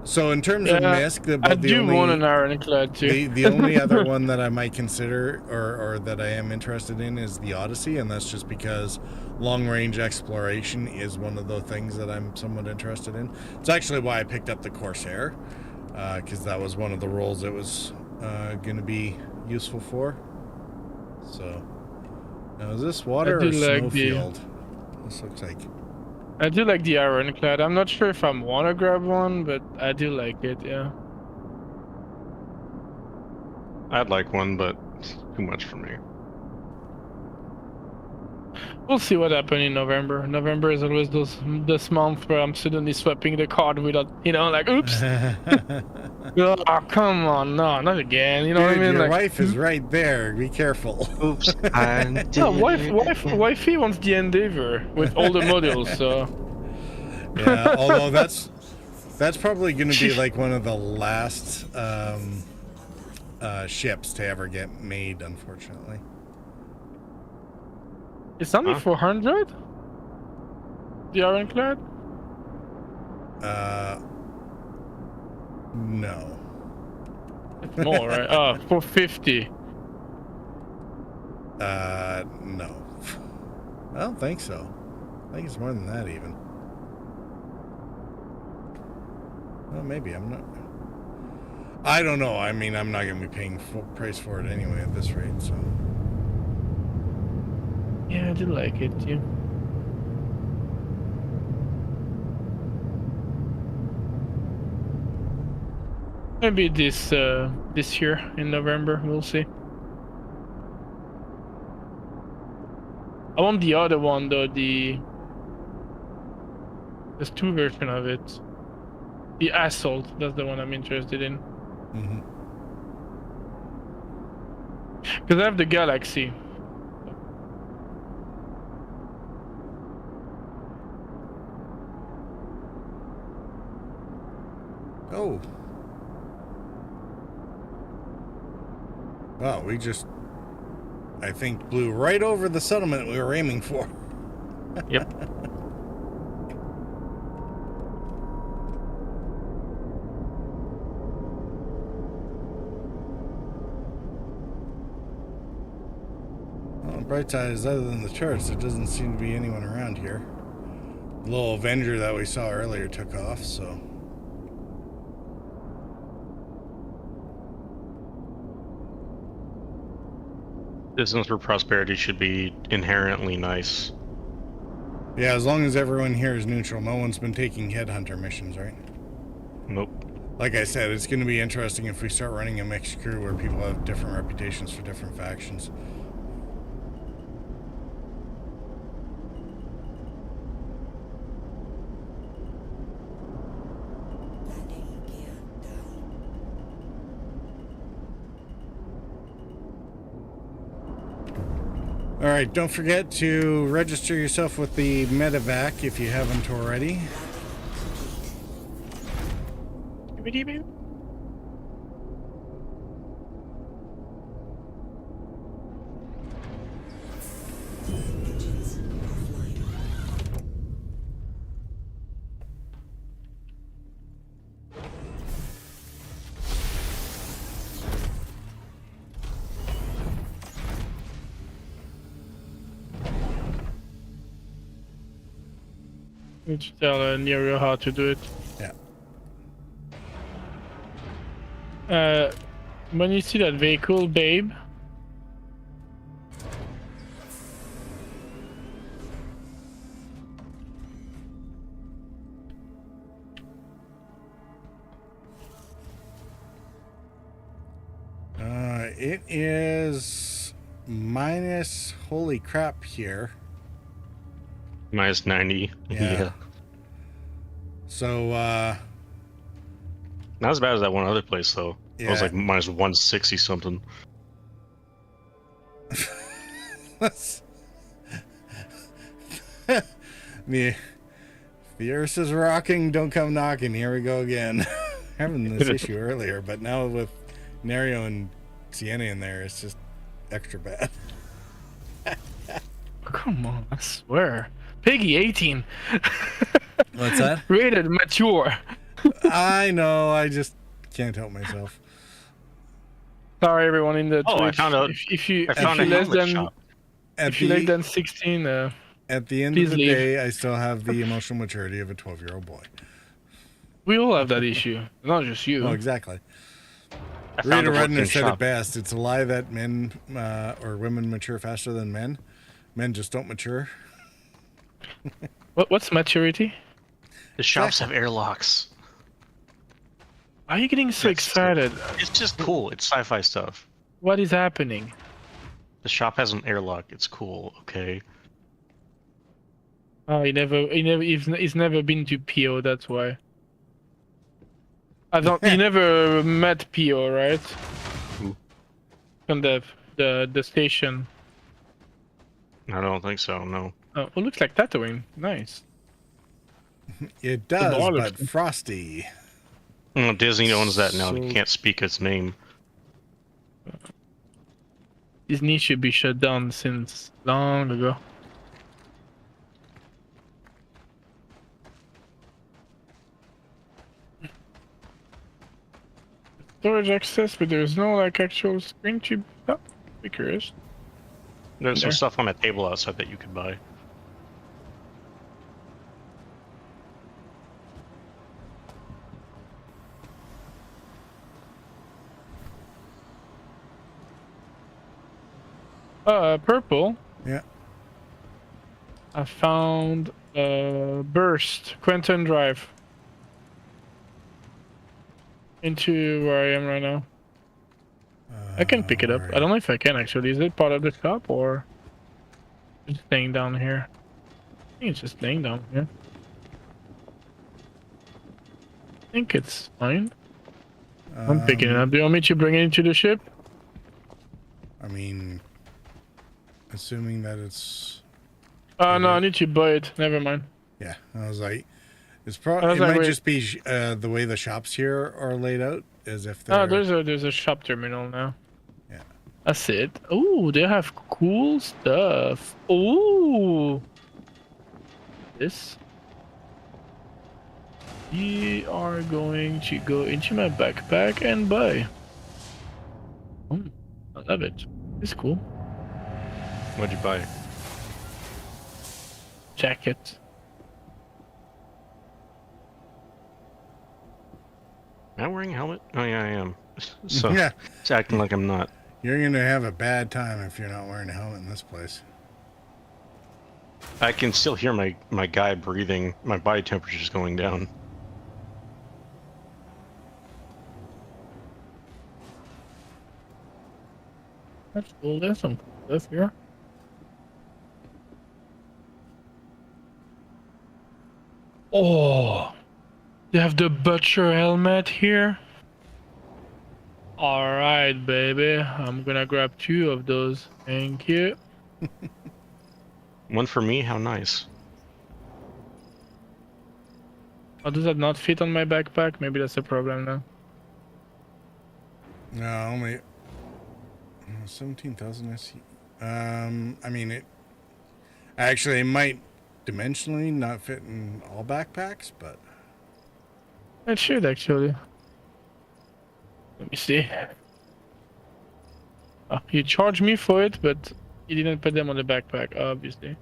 So in terms of Misk, I do want an ironclad too. The only other one that I might consider or that I am interested in is the Odyssey, and that's just because long-range exploration is one of the things that I'm somewhat interested in. It's actually why I picked up the Corsair, because that was one of the roles it was going to be useful for. So, now is this water or snowfield? This looks like... I do like the ironclad. I'm not sure if I want to grab one, but I do like it, yeah. I'd like one, but it's too much for me. We'll see what happens in November. November is always this month where I'm suddenly swapping the card without, like, oops. Oh, come on, no, not again. You know what I mean? Your like, wife is right there. Be careful. Oops. No, wifey wants the Endeavor with all the models, so. Yeah, although that's probably going to be like one of the last ships to ever get made, unfortunately. It's only 400? The ironclad? No. It's more, right? Oh, 450. No. I don't think so. I think it's more than that even. Well, maybe I'm not. I don't know. I mean, I'm not going to be paying full price for it anyway at this rate, so. Yeah, I do like it too. Maybe this year in November, we'll see. I want the other one though. There's two versions of it. The Assault, that's the one I'm interested in. Mm-hmm. Because I have the Galaxy. Oh. Wow, we just, I think, blew right over the settlement we were aiming for. Yep. Well, bright side is, other than the turrets, there doesn't seem to be anyone around here. The little Avenger that we saw earlier took off, so... Business for prosperity should be inherently nice. Yeah, as long as everyone here is neutral. No one's been taking headhunter missions, right? Nope. Like I said, it's going to be interesting if we start running a mixed crew where people have different reputations for different factions. Alright, don't forget to register yourself with the medevac if you haven't already. Let's tell Nero how to do it. Yeah. When you see that vehicle, babe. It is minus, holy crap here. Minus 90. Yeah. So, not as bad as that one other place, though. Yeah. It was like minus 160 something. The earth is rocking, don't come knocking. Here we go again. Having this issue earlier, but now with Nerio and Sienna in there, it's just, extra bad. Come on, I swear. Piggy 18. What's that? Rated mature. I know. I just can't help myself. Sorry, everyone in the Oh, Twitch. I found out. If you I found a less helmet than shop. if you less than 16, at the end please of the leave. day, I still have the emotional maturity of a 12-year-old boy. We all have that issue, not just you. Oh, exactly. I found Rita a working Rudner said it shop. best. It's a lie that men or women mature faster than men. Men just don't mature. What's maturity? The shops have airlocks. Why are you getting so excited? It's just cool. It's sci-fi stuff. What is happening? The shop has an airlock. It's cool. Okay. Oh, he's never been to PO. That's why. You never met PO, right? Who? From the station. I don't think so. No. Oh, it looks like Tatooine. Nice. It does, ball but looks- frosty. Disney owns that now. So- You can't speak its name. Disney should be shut down since long ago. Storage access, but there's no like actual screen to. Oh, be curious. There's some There. stuff on a table outside that you could buy. Purple. Yeah. I found Burst, Quentin Drive. Into where I am right now. I can pick it up. I don't know if I can actually. Is it part of the shop or just staying down here? I think it's just staying down here. I think it's fine. I'm picking it up. Do you want me to bring it into the ship? I mean, assuming that it's. Oh no, I need to buy it. Never mind. Yeah, I was like, it's I probably. was It like, might wait. just be the way the shops here are laid out, as if they're. Oh, there's a shop terminal now. Yeah. That's it. Oh, they have cool stuff. Oh, this. We are going to go into my backpack and buy. Oh, I love it. It's cool. What'd you buy? Jacket. Am I wearing a helmet? Oh yeah, I am. So Yeah. it's acting like I'm not. You're gonna have a bad time if you're not wearing a helmet in this place. I can still hear my guy breathing. My body temperature is going down. That's cool. There's some cool stuff here. Oh, they have the butcher helmet here. All right, baby. I'm gonna grab 2 of those. Thank you. One for me? How nice. Oh, does that not fit on my backpack? Maybe that's a problem now. No, only 17,000 SE. I mean it. Actually, it might dimensionally not fit in all backpacks, but It should actually. Let me see. Oh, you charged me for it, but you didn't put them on the backpack, obviously.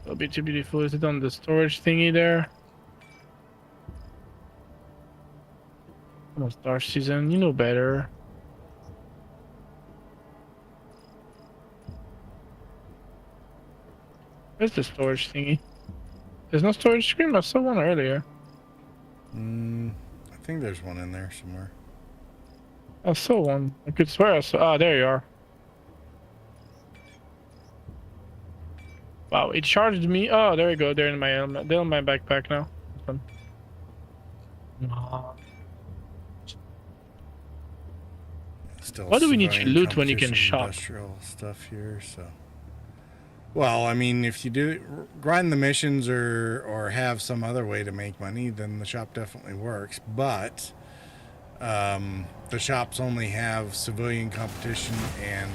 A bit too beautiful. Is it on the storage thingy there? Almost Star Season, you know better. Where's the storage thingy? There's no storage screen? I saw one earlier. I think there's one in there somewhere. I saw one. I could swear I saw. Ah, there you are. Wow, it charged me. Oh, there we go. They're in my helmet. They're in my backpack now. Fun. Still What do we need to civilian loot when you can competition, shop? Industrial stuff here, so. Well, I mean, if you do grind the missions or have some other way to make money, then the shop definitely works. But The shops only have civilian competition and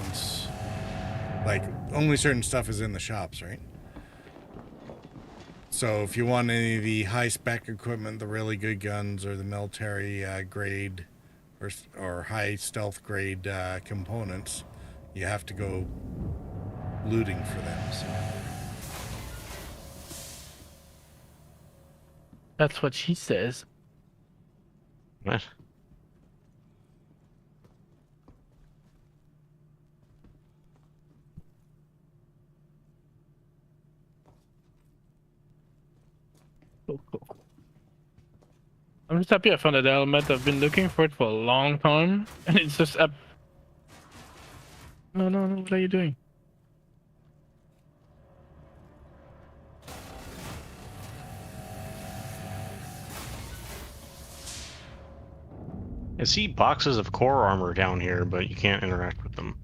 like only certain stuff is in the shops, right? So if you want any of the high spec equipment, the really good guns, or the military grade or high stealth grade components, you have to go looting for them. So. That's what she says. What? Cool. I'm just happy I found that helmet. I've been looking for it for a long time, and it's just up. No, what are you doing? I see boxes of core armor down here, but you can't interact with them.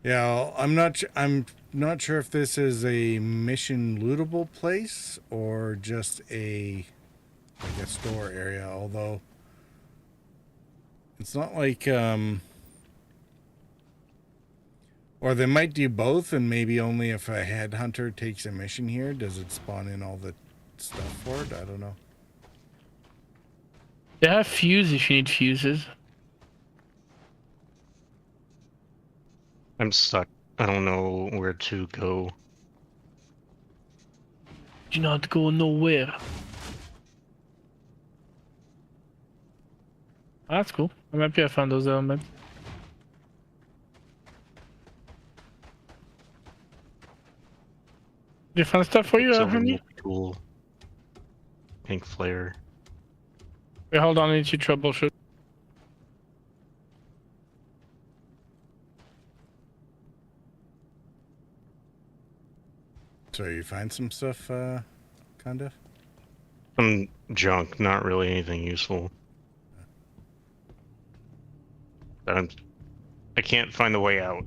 Yeah, well, I'm not sure if this is a mission lootable place or just a store area, although it's not like or they might do both, and maybe only if a headhunter takes a mission here does it spawn in all the stuff for it. I don't know. They have fuse if you need fuses. I'm stuck. I don't know where to go. Do not go nowhere. That's cool. I'm happy I found those helmets. Did you find stuff for you, honey? Tool. Pink flare. Wait, hold on, I need to troubleshoot. So you find some stuff, kind of? Some junk, not really anything useful. I can't find the way out.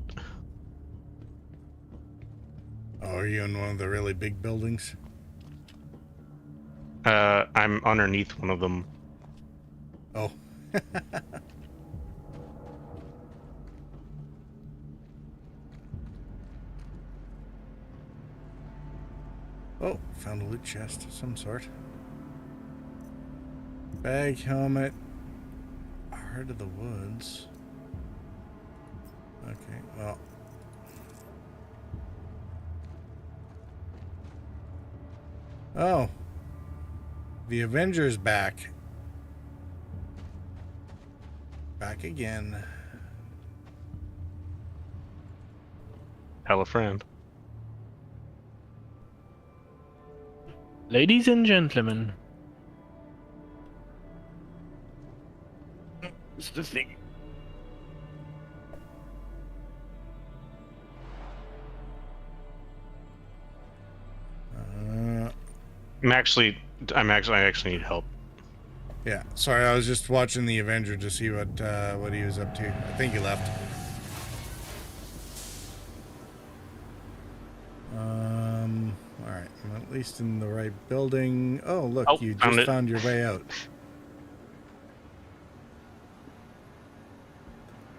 Oh, are you in one of the really big buildings? I'm underneath one of them. Oh. Oh, found a loot chest of some sort. Bag, helmet, Heart of the Woods. Okay, well. Oh. The Avengers back. Back again. Tell a friend. Ladies and gentlemen. It's the thing. I actually need help. Yeah, sorry, I was just watching the Avenger to see what he was up to. I think he left. Alright, I'm at least in the right building. Oh, look, you just found your way out.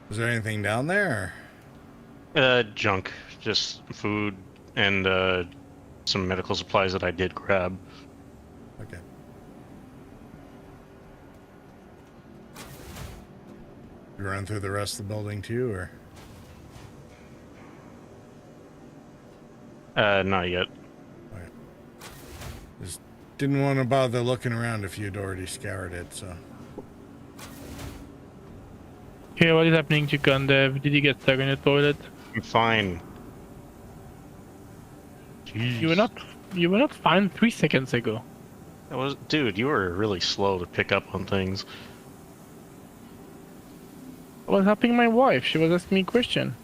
Was there anything down there? Junk. Just food and some medical supplies that I did grab. Okay. You run through the rest of the building too, or? Not yet. Okay. Just didn't want to bother looking around if you'd already scoured it, so. Okay, what is happening to Condev? Did you get stuck in the toilet? I'm fine. Jeez. You were not fine 3 seconds ago. Dude, you were really slow to pick up on things. I was helping my wife. She was asking me a question.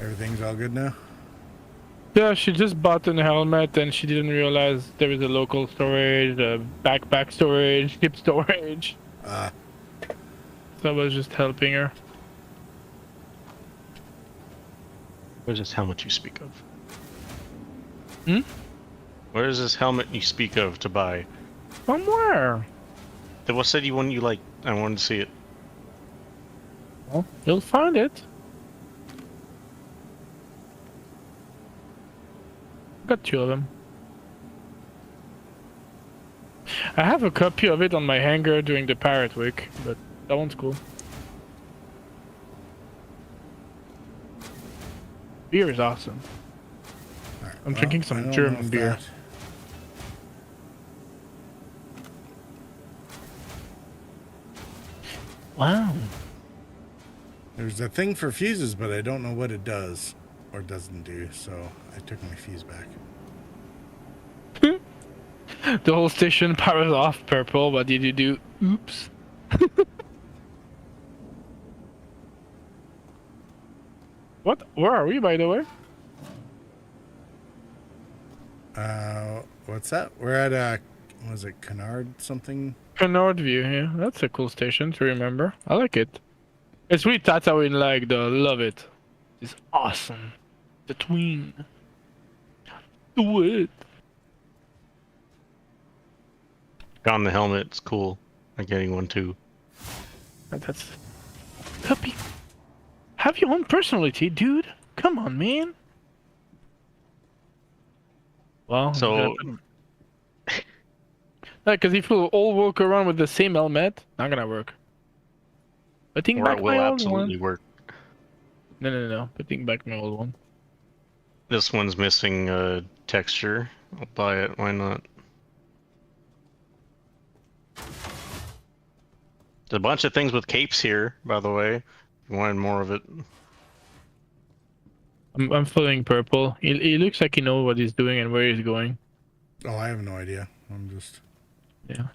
Everything's all good now? Yeah, she just bought an helmet and she didn't realize there is a local storage, a backpack storage, hip storage. So I was just helping her. Where's this helmet you speak of? Hmm? Where is this helmet you speak of to buy? Somewhere. What said you wanted? You like? I wanted to see it. Well, you'll find it. Got 2 of them. I have a copy of it on my hanger during the Pirate Week, but that one's cool. Beer is awesome. Right, I'm drinking some German beer. Wow. There's a thing for fuses, but I don't know what it does or doesn't do, so I took my fuse back. The whole station powers off, Purple. What did you do? Oops. What? Where are we, by the way? What's that? We're at was it Canard something? Canard View, yeah. That's a cool station to remember. I like it. It's really Tatooine like though. Love it. It's awesome. The tween. Do it. Found the helmet. It's cool. I'm getting one too. That's. Puppy. Have your own personality, dude. Come on, man. Well, so. Because if we all walk around with the same helmet, not gonna work. Putting back my old one. Work. No. Putting back my old one. This one's missing texture. I'll buy it. Why not? There's a bunch of things with capes here, by the way. If you wanted more of it. I'm following Purple. He looks like he knows what he's doing and where he's going. Oh, I have no idea. I'm just... Yeah.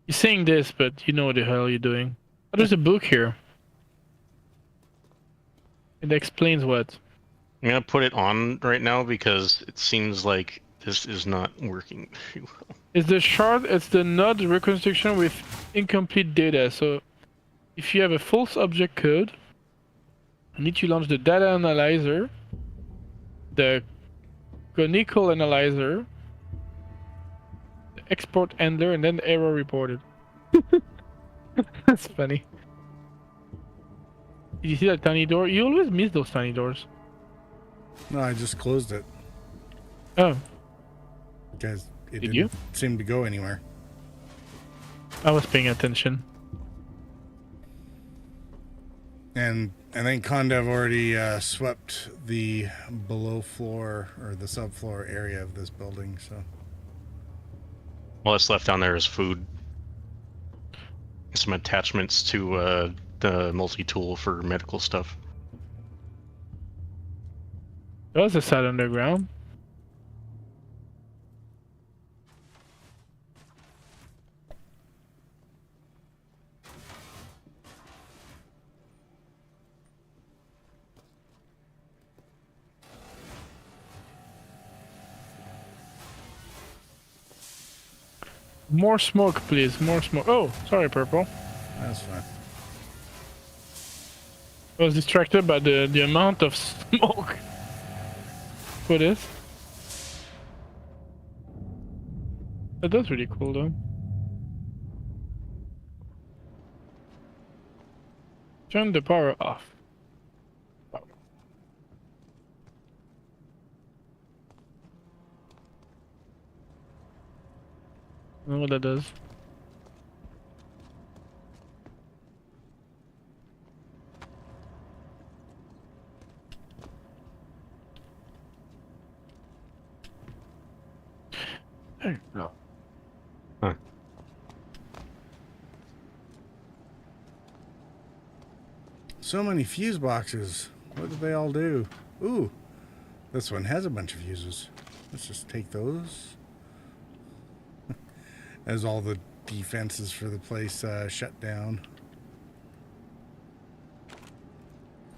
You're saying this, but you know what the hell you're doing. Oh, there's a book here. It explains what. I'm gonna put it on right now because it seems like this is not working very well. It's the shard, it's the node reconstruction with incomplete data. So if you have a false object code, you need to launch the data analyzer, the conical analyzer, the export handler, and then error reported. That's funny. Did you see that tiny door? You always miss those tiny doors. No, I just closed it. Oh. Because it Did didn't you? seem to go anywhere. I was paying attention. And I think Condev already swept the below floor or the subfloor area of this building, so. All that's left down there is food. Some attachments to the multi-tool for medical stuff. That was a side underground. More smoke, please. More smoke. Oh, sorry, Purple. That's fine. I was distracted by the amount of smoke for this. That's really cool, though. Turn the power off. I don't know what that does. There you go. Huh. So many fuse boxes. What do they all do? Ooh, this one has a bunch of fuses. Let's just take those. As all the defenses for the place shut down.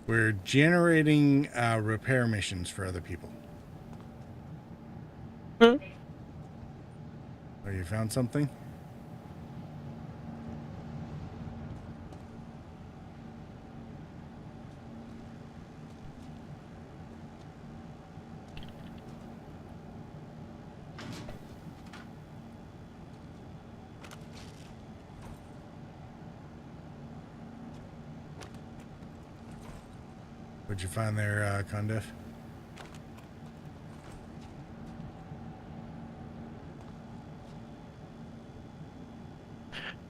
We're generating repair missions for other people. Huh? Oh, you found something? What'd you find there, Condiff?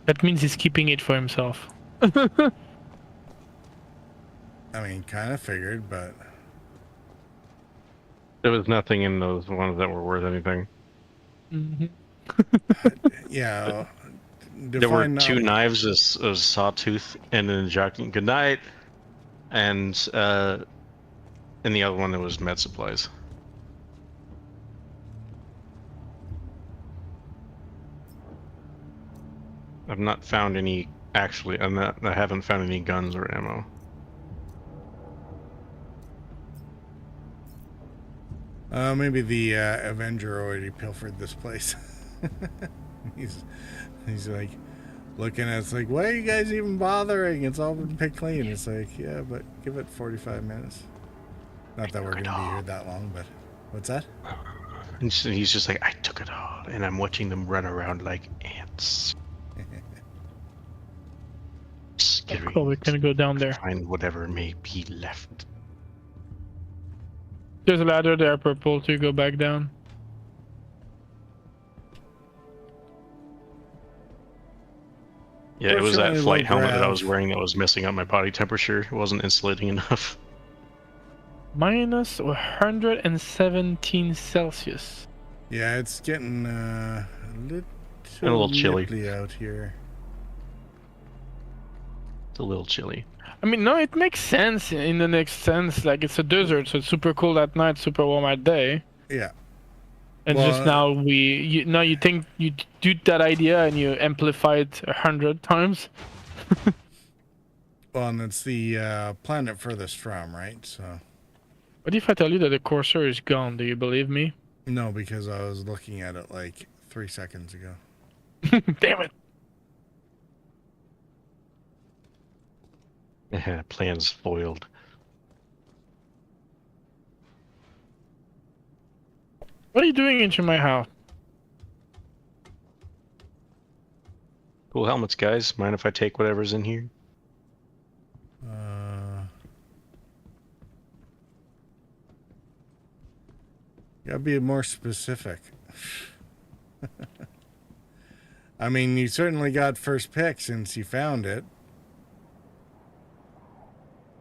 That means he's keeping it for himself. I mean, kind of figured, but There was nothing in those ones that were worth anything. yeah. There were Define two not... knives, a sawtooth, and then Jockey Goodnight, and the other one that was med supplies. I've not found any. Actually, I haven't found any guns or ammo. Maybe the Avenger already pilfered this place. he's like looking at it's like, why are you guys even bothering? It's all been picked clean. It's like, yeah, but give it 45 minutes. Not that we're gonna be here that long, but what's that? And so he's just like, I took it all, and I'm watching them run around like ants. Scary. Cool, we can go down there. Find whatever may be left. There's a ladder there, Purple, to go back down. Yeah, it was that flight helmet that I was wearing that was messing up my body temperature. It wasn't insulating enough. Minus 117 Celsius. Yeah, it's getting a little chilly nipply out here. It's a little chilly. I mean, no, it makes sense in the next sense. Like, it's a desert, so it's super cold at night, super warm at day. Yeah. And Well, just now you think you do that idea and you amplify it 100 times. Well, and it's the planet furthest from, right? So. What if I tell you that the Corsair is gone? Do you believe me? No, because I was looking at it like 3 seconds ago. Damn it! Plans foiled. What are you doing into my house? Cool helmets, guys. Mind if I take whatever's in here? Gotta be more specific. I mean, you certainly got first pick since you found it.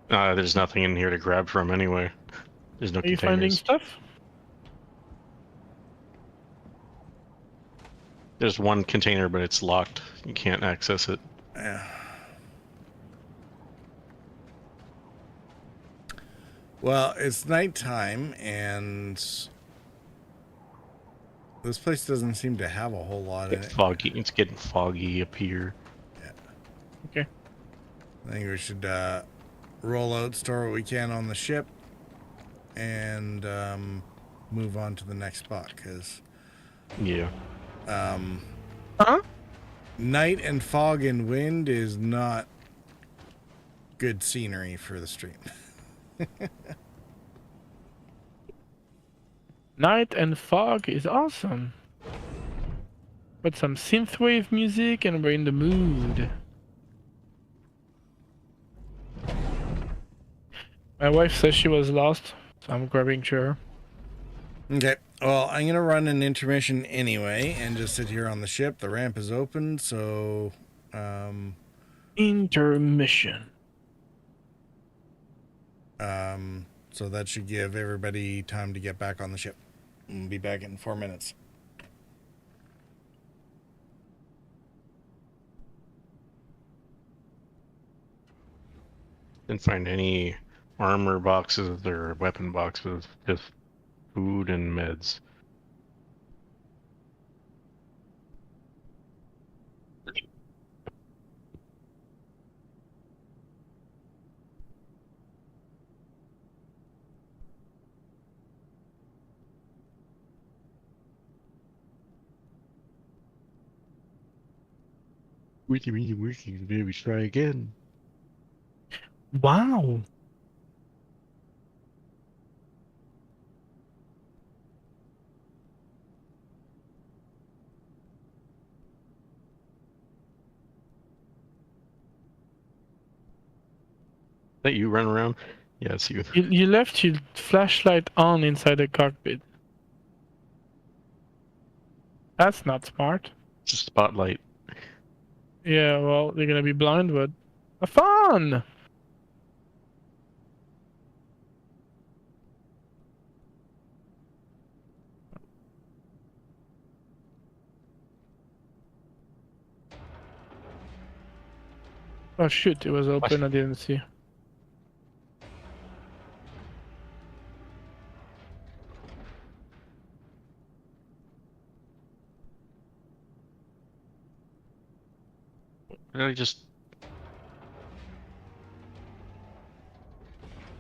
There's nothing in here to grab from anyway. There's no Are you containers. finding stuff? There's one container, but it's locked. You can't access it. Yeah. Well, it's nighttime, and this place doesn't seem to have a whole lot in It's it. foggy. It's getting foggy up here. Yeah. Okay. I think we should roll out, store what we can on the ship, and move on to the next spot, because Yeah. Night and fog and wind is not good scenery for the stream. Night and fog is awesome. Put some synthwave music and we're in the mood. My wife says she was lost, so I'm grabbing her. Okay, well, I'm gonna run an intermission anyway and just sit here on the ship. The ramp is open, so Intermission. So that should give everybody time to get back on the ship. We'll be back in 4 minutes. Didn't find any armor boxes or weapon boxes, just food and meds. Working, maybe try again. Wow. That you run around? Yeah, it's you. You left your flashlight on inside the cockpit. That's not smart. It's a spotlight. Yeah, well, they're gonna be blind, but fun! Oh shoot, it was open, I didn't see. What did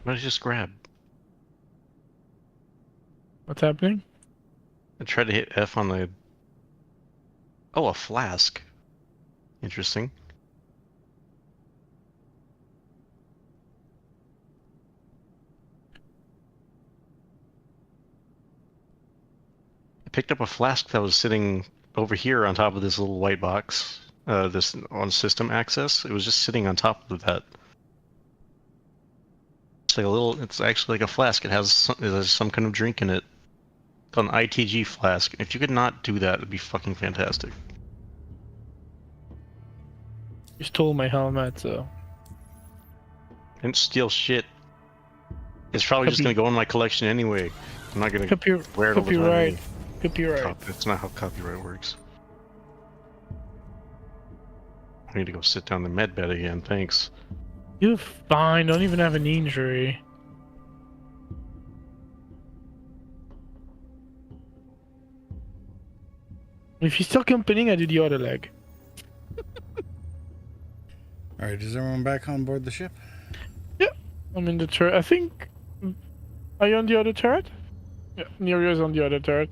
I just grab? What's happening? I tried to hit F on the... Oh, a flask. Interesting. I picked up a flask that was sitting over here on top of this little white box. This on system access. It was just sitting on top of that. It's like a little. It's actually like a flask. It has some kind of drink in it. It's an ITG flask. If you could not do that, it'd be fucking fantastic. You stole my helmet, so... I didn't steal shit. It's probably just gonna go in my collection anyway. I'm not gonna wear it all the time. Copyright. That's not how copyright works. I need to go sit down the med bed again, thanks. You're fine, don't even have an injury. If you're still complaining, I do the other leg. Alright, is everyone back on board the ship? Yeah, I'm in the turret. I think... Are you on the other turret? Yeah, Nerio's on the other turret.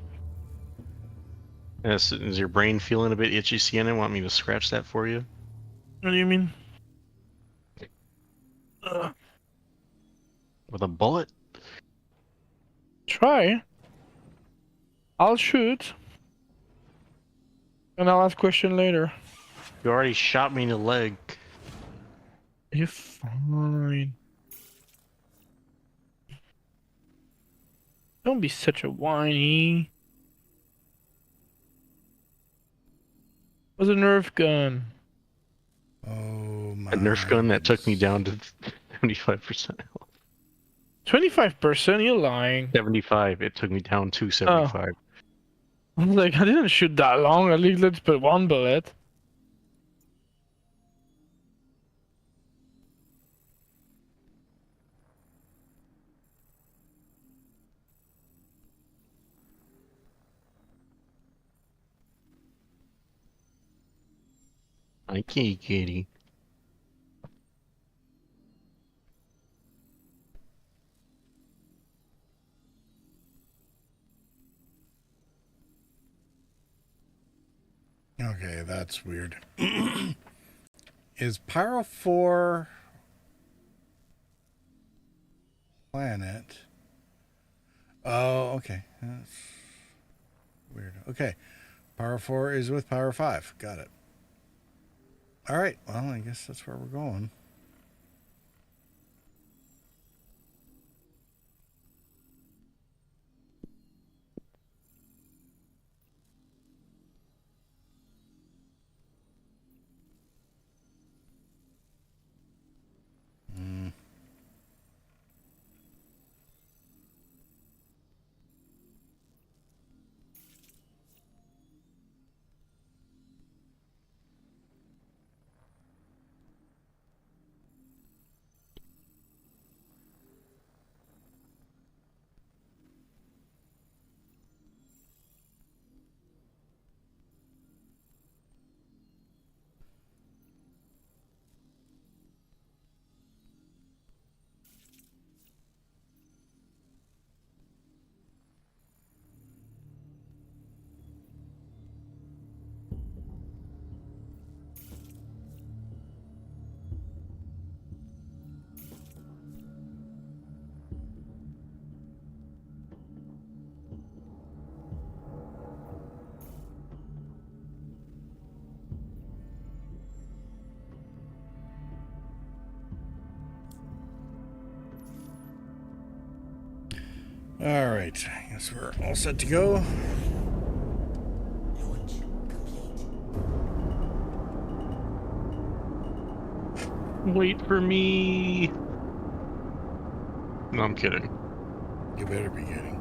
Yes, is your brain feeling a bit itchy, Sienna? Want me to scratch that for you? What do you mean? With a bullet? Try. I'll shoot. And I'll ask question later. You already shot me in the leg. You're fine. Don't be such a whiny. Was a Nerf gun. Oh my. A Nerf gun that took me down to 75% health. 25%? You're lying. 75. It took me down to 75. I was like, I didn't shoot that long. At least let's put one bullet. Okay, kitty. Okay, that's weird. Is Pyro 4 planet? Oh, okay. That's weird. Okay. Pyro 4 is with Pyro 5. Got it. Alright, well, I guess that's where we're going. All right, I guess we're all set to go. Wait for me. No, I'm kidding. You better be kidding.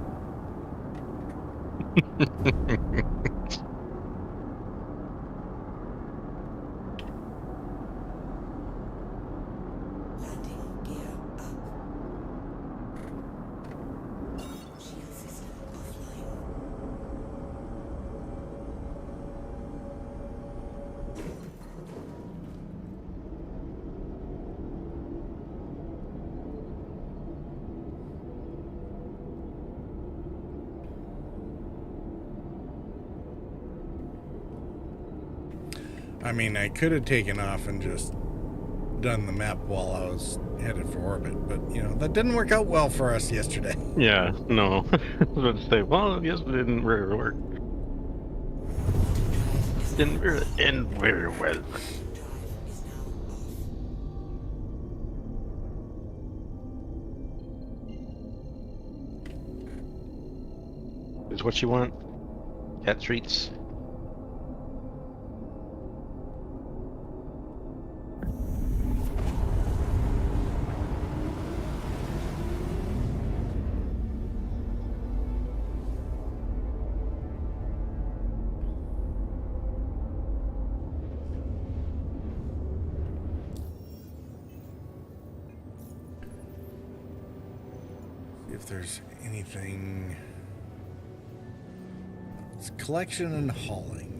I mean, I could have taken off and just done the map while I was headed for orbit, but, you know, that didn't work out well for us yesterday. Yeah, no. I was about to say, well, yes, it didn't really work. Didn't really end very well. Is what you want? Cat treats? See if there's anything. It's collection and hauling.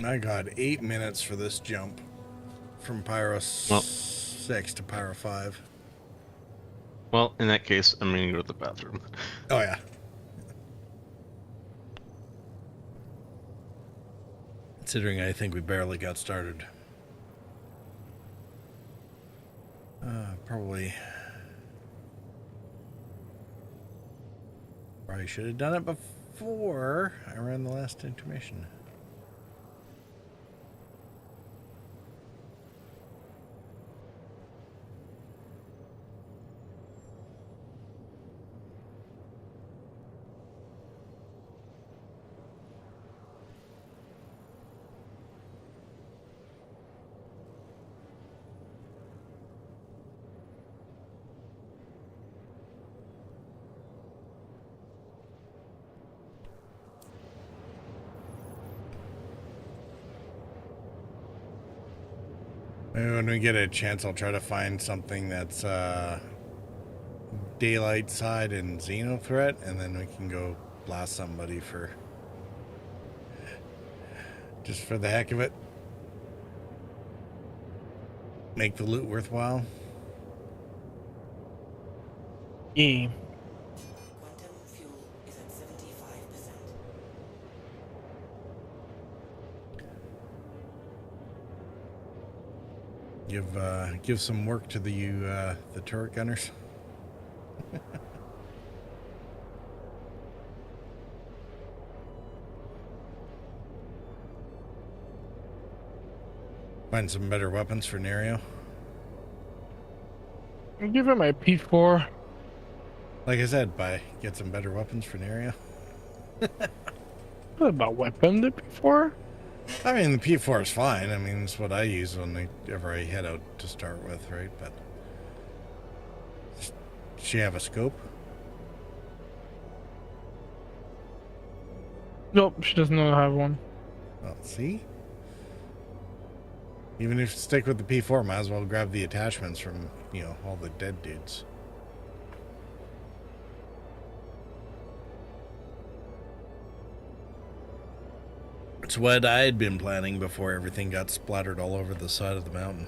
I got 8 minutes for this jump from Pyro 6 to Pyro 5. Well, in that case, I'm gonna go to the bathroom. Oh, yeah. Considering I think we barely got started. Probably should have done it before I ran the last intermission. Maybe when we get a chance, I'll try to find something that's daylight side and Xeno threat, and then we can go blast somebody for just for the heck of it. Make the loot worthwhile. Yeah. Give some work to the turret gunners. Find some better weapons for Nerio. I'll give him my P4. Like I said, get some better weapons for Nerio. What about weapon, the P4? I mean, the P4 is fine. I mean, it's what I use whenever I head out to start with, right? But does she have a scope? Nope, she does not have one. Well, see? Even if you stick with the P4, might as well grab the attachments from, you know, all the dead dudes. It's what I had been planning before everything got splattered all over the side of the mountain.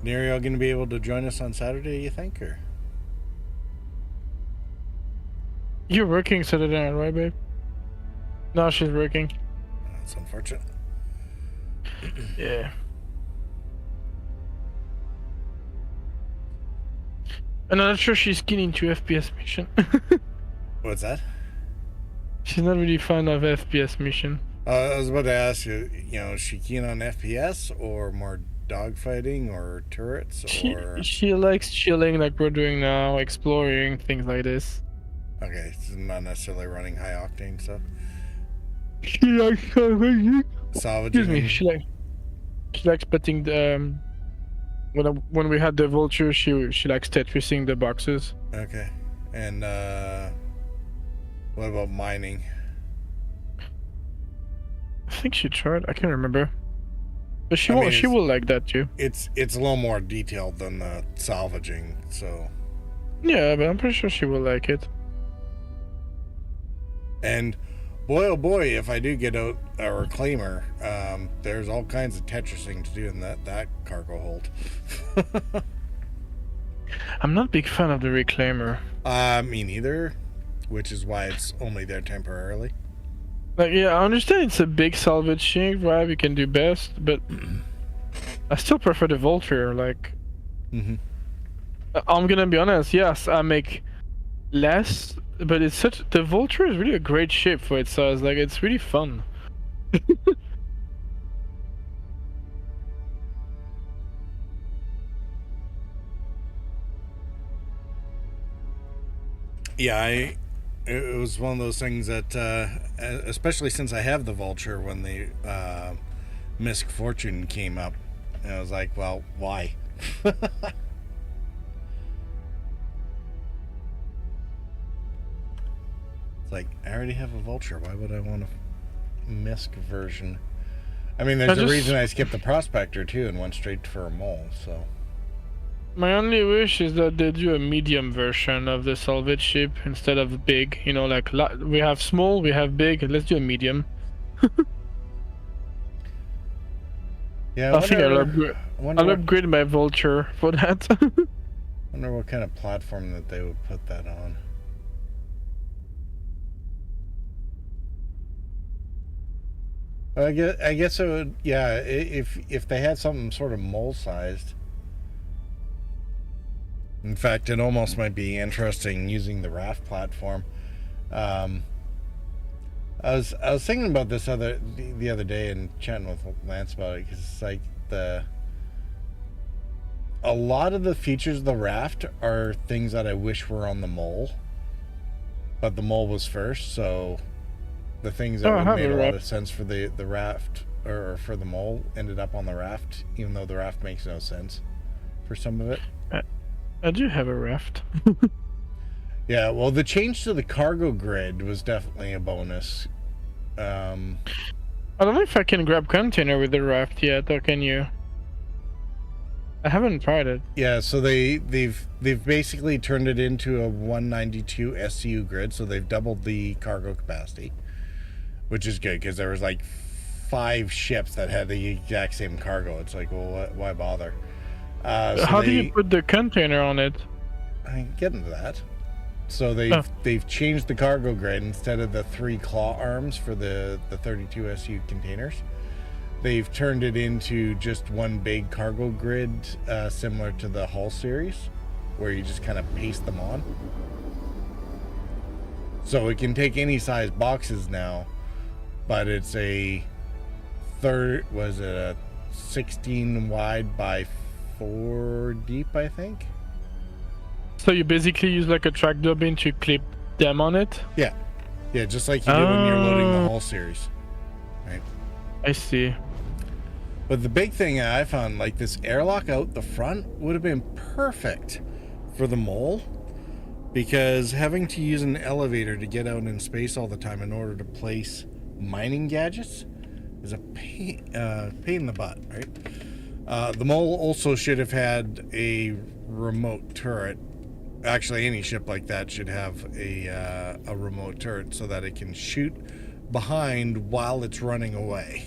Nerio going to be able to join us on Saturday, you think, or? You're working Saturday night, right, babe? No, she's working. That's unfortunate. Yeah. And I'm not sure she's keen into FPS mission. What's that? She's not really fan of FPS mission. I was about to ask you, is she keen on FPS or more dogfighting or turrets or? She likes chilling like we're doing now, exploring, things like this. Okay, so not necessarily running high octane stuff. She likes salvaging. Salvaging. Excuse me. She likes putting the when we had the vulture, she likes Tetrising the boxes. Okay, and what about mining? I think she tried. I can't remember. But she will like that too. It's a little more detailed than the salvaging, so. Yeah, but I'm pretty sure she will like it. And boy, oh boy, if I do get out a reclaimer, there's all kinds of Tetrising to do in that cargo hold. I'm not a big fan of the reclaimer. Me neither, which is why it's only there temporarily. Like, yeah, I understand it's a big salvaging drive you can do best, but I still prefer the vulture. Like, I'm gonna be honest. Yes, I make less, but the vulture is really a great shape for its size. Like, it's really fun. Yeah, it was one of those things that, especially since I have the vulture, when the Misk Fortune came up, and I was like, well, why? It's like, I already have a vulture. Why would I want a Misk version? I mean, there's a reason I skipped the Prospector too and went straight for a mole. So my only wish is that they do a medium version of the salvage ship instead of big. You know, like we have small, we have big. Let's do a medium. Yeah, I think I'll upgrade my vulture for that. I wonder what kind of platform that they would put that on. I guess it would, yeah, if they had something sort of mole-sized. In fact, it almost might be interesting using the raft platform. I was thinking about this the other day and chatting with Lance about it, because it's like a lot of the features of the raft are things that I wish were on the mole, but the mole was first, so the things that would made a lot of sense for the raft or for the mole ended up on the raft, even though the raft makes no sense for some of it. I do have a raft. Yeah, well, the change to the cargo grid was definitely a bonus. I don't know if I can grab container with the raft yet, or can you? I haven't tried it. Yeah, so they've basically turned it into a 192 SCU grid, so they've doubled the cargo capacity, which is good because there was like 5 ships that had the exact same cargo. It's like, well, why bother? So how do you put the container on it? I can get into that. So they've changed the cargo grid. Instead of the 3 claw arms for the 32 SU containers, they've turned it into just one big cargo grid, similar to the Hull series, where you just kind of paste them on. So it can take any size boxes now, but it's a was it a 16 wide by 4 deep, I think. So you basically use like a tractor bin to clip them on it? Yeah, just like you do when you're loading the whole series, right? I see. But the big thing I found, like this airlock out the front would have been perfect for the mole, because having to use an elevator to get out in space all the time in order to place mining gadgets is a pain in the butt, right? The mole also should have had a remote turret. Actually, any ship like that should have a remote turret so that it can shoot behind while it's running away.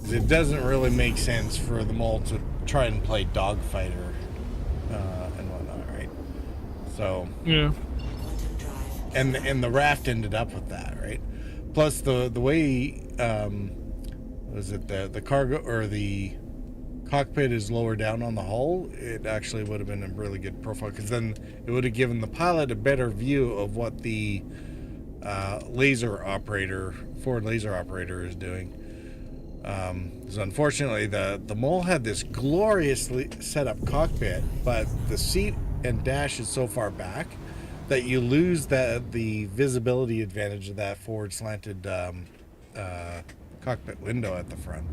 It doesn't really make sense for the mole to try and play dogfighter and whatnot, right? So yeah, and the raft ended up with that, right? Plus the way was it the cargo or the cockpit is lower down on the hull, it actually would have been a really good profile, because then it would have given the pilot a better view of what the forward laser operator is doing. So unfortunately the mole had this gloriously set up cockpit, but the seat and dash is so far back that you lose the visibility advantage of that forward slanted cockpit window at the front.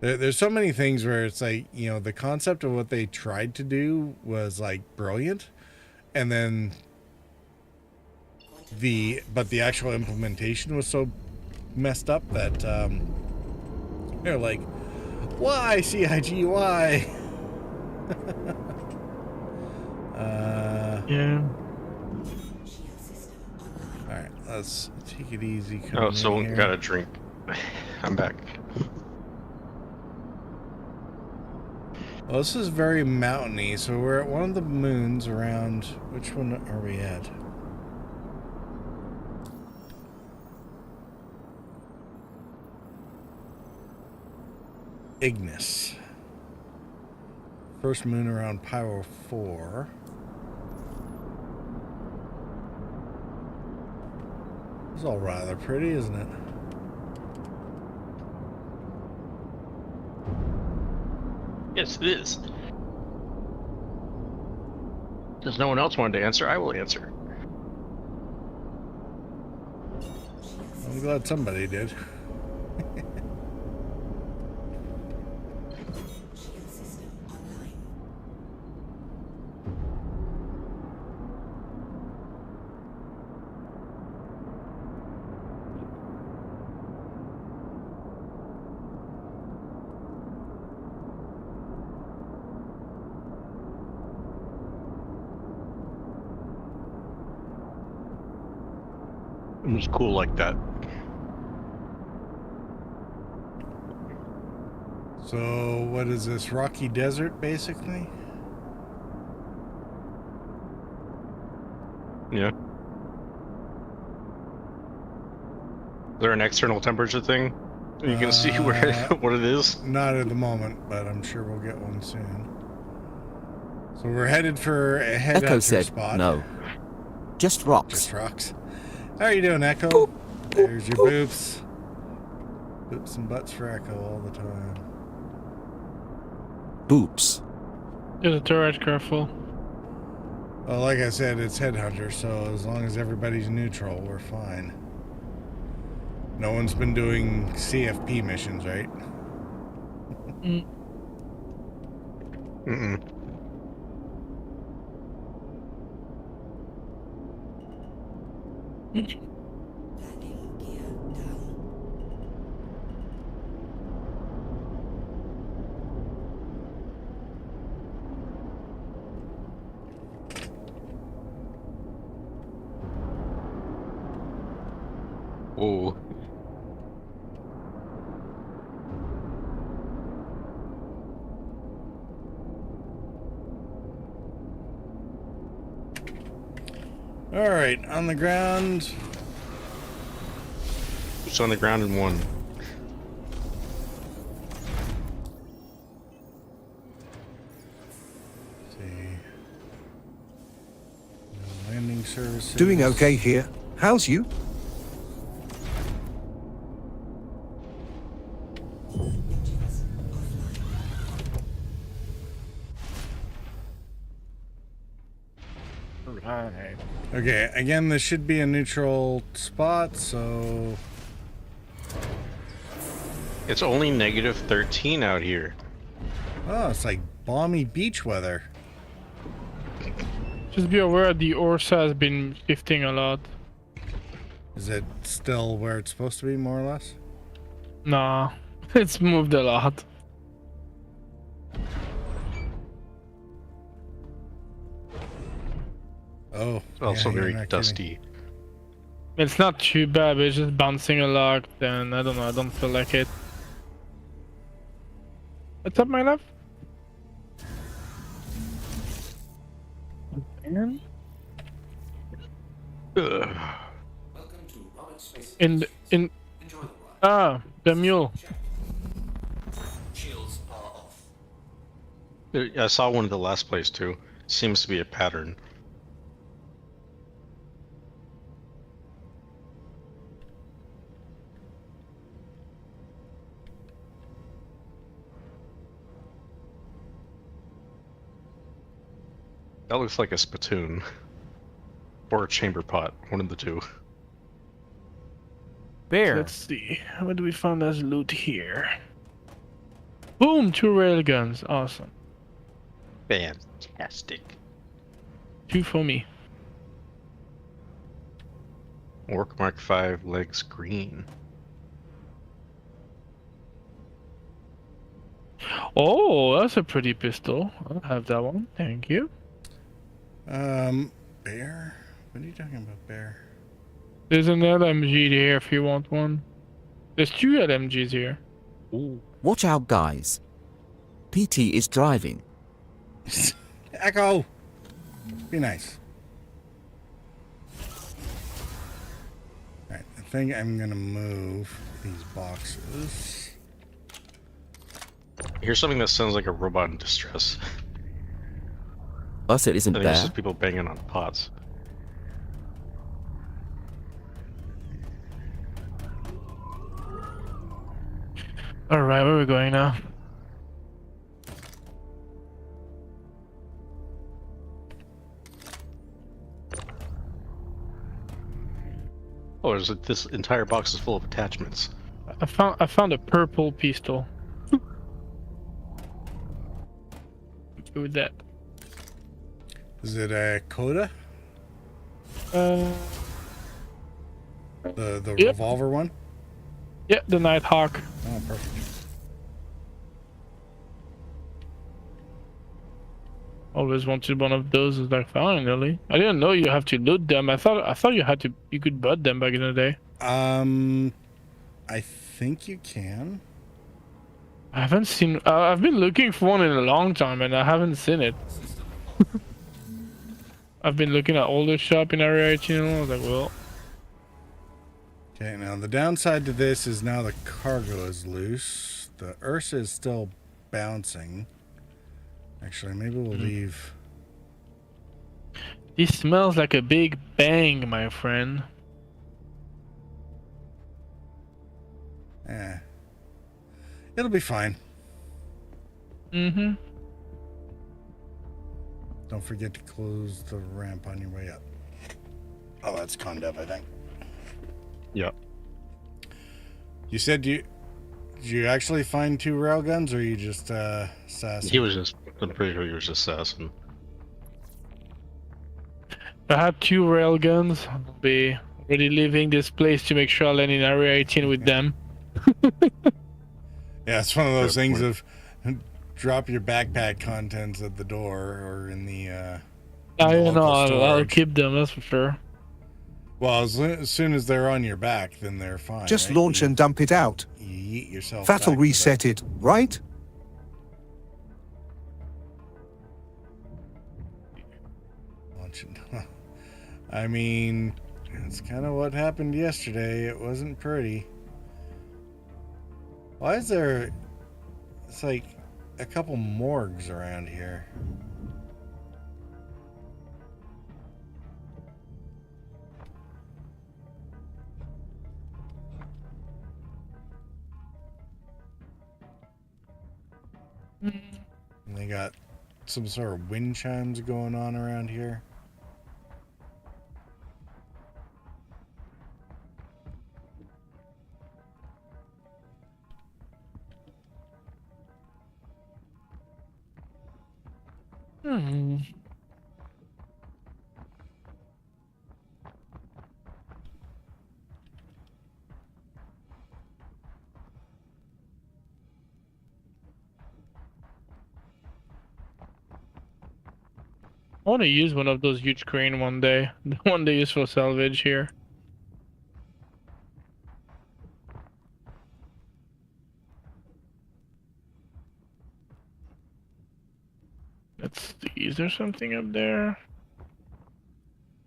There's so many things where it's like, you know, the concept of what they tried to do was like brilliant, and then the actual implementation was so messed up that they're like, why CIG, why? Yeah. All right, let's take it easy. Oh, someone got a drink. I'm back. Well, this is very mountainy, so we're at one of the moons around. Which one are we at? Ignis. First moon around Pyro 4. It's all rather pretty, isn't it? Yes, it is. Does no one else want to answer? I will answer. I'm glad somebody did. It was cool like that. So, what is this? Rocky Desert, basically? Yeah. Is there an external temperature thing? You can see where what it is? Not at the moment, but I'm sure we'll get one soon. So we're headed for a headhunter Echo said, spot. no. Just rocks. Just rocks. How are you doing, Echo? Boop. There's your boops. Boops and butts for Echo all the time. Boops. There's a turret, careful. Well, like I said, it's headhunter, so as long as everybody's neutral, we're fine. No one's been doing CFP missions, right? Mm-mm. Whoa. All right, on the ground. It's on the ground in one. services. Doing okay here. How's you? Right. Okay, again, this should be a neutral spot, so... It's only negative 13 out here. Oh, it's like balmy beach weather. Just be aware the Ursa has been shifting a lot. Is it still where it's supposed to be, more or less? Nah, it's moved a lot. Oh, Also yeah, you're very not dusty. It's not too bad, but it's just bouncing a lot, and I don't know, I don't feel like it. What's up, my love? Man? In the mule. I saw one of the last place too. Seems to be a pattern. That looks like a spittoon. Or a chamber pot, one of the two. Bear. Let's see. What do we find as loot here? Boom! 2 railguns. Awesome. Fantastic. 2 for me. Orc Mark 5 legs green. Oh, that's a pretty pistol. I'll have that one. Thank you. Bear? What are you talking about, bear? There's an LMG here if you want one. There's 2 LMGs here. Ooh. Watch out, guys. PT is driving. Echo! Be nice. Alright, I think I'm gonna move these boxes. Here's something that sounds like a robot in distress. Us, it isn't I think it's there. just people banging on pots. Alright, where are we going now? Oh, this entire box is full of attachments. I found a purple pistol. Let's go with that. Is it a Coda? The Yep. revolver one? Yeah, the Nighthawk. Oh, perfect. Always wanted one of those. Is like finally. I didn't know you have to loot them. I thought you could bud them back in the day. I think you can. I haven't seen. I've been looking for one in a long time, and I haven't seen it. I've been looking at all the shop in Area 18. I was like, well. Okay, now the downside to this is now the cargo is loose. The Ursa is still bouncing. Actually, maybe we'll leave. This smells like a big bang, my friend. Eh. It'll be fine. Mm-hmm. Don't forget to close the ramp on your way up. Oh, that's Condev, I think. Yep. You said did you actually find 2 railguns, or you just sassing? He was just, I'm pretty sure he was just sassing. If I had 2 railguns, I'll be already leaving this place to make sure I land in Area 18 with them. Yeah, it's one of those things of drop your backpack contents at the door or in the I local know, I'll storage. keep them, that's for sure. Well, as soon as they're on your back, then they're fine. Just right? launch and dump it out. You yeet yourself. That'll back to reset it, right? launch and- I mean, it's kind of what happened yesterday. It wasn't pretty. Why is there? It's like a couple morgues around here. And they got some sort of wind chimes going on around here. I want to use one of those huge crane one day. The one they use for salvage here. Let's see. Is there something up there?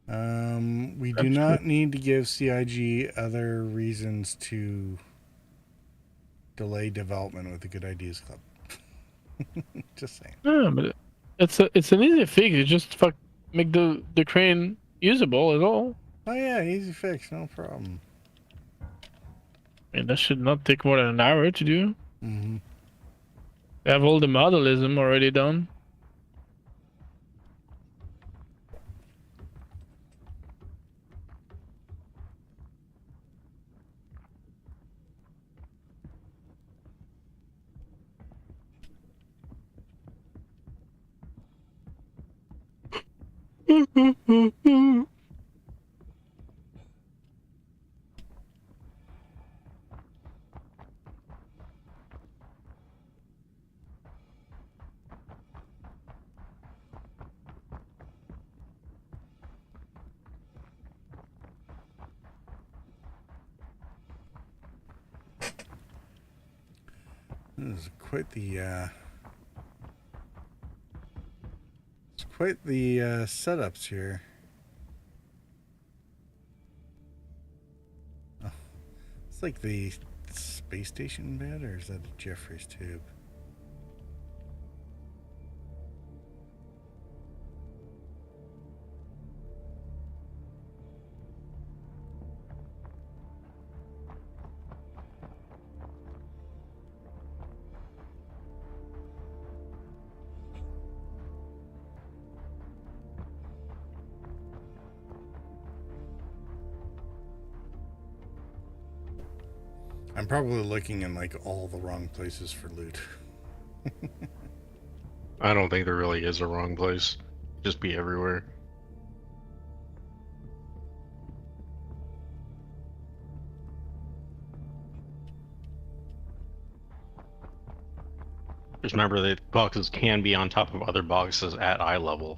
We do not need to give CIG other reasons to delay development with the Good Ideas Club. Just saying. No, but it's an easy fix. You just make the crane usable is all. Oh yeah, easy fix, no problem. I mean, that should not take more than an hour to do. Mm-hmm. They have all the modelism already done. This is quite the setups here. Oh, it's like the space station bed, or is that a Jeffrey's tube? I'm probably looking in like all the wrong places for loot. I don't think there really is a wrong place. Just be everywhere. Just remember that boxes can be on top of other boxes at eye level.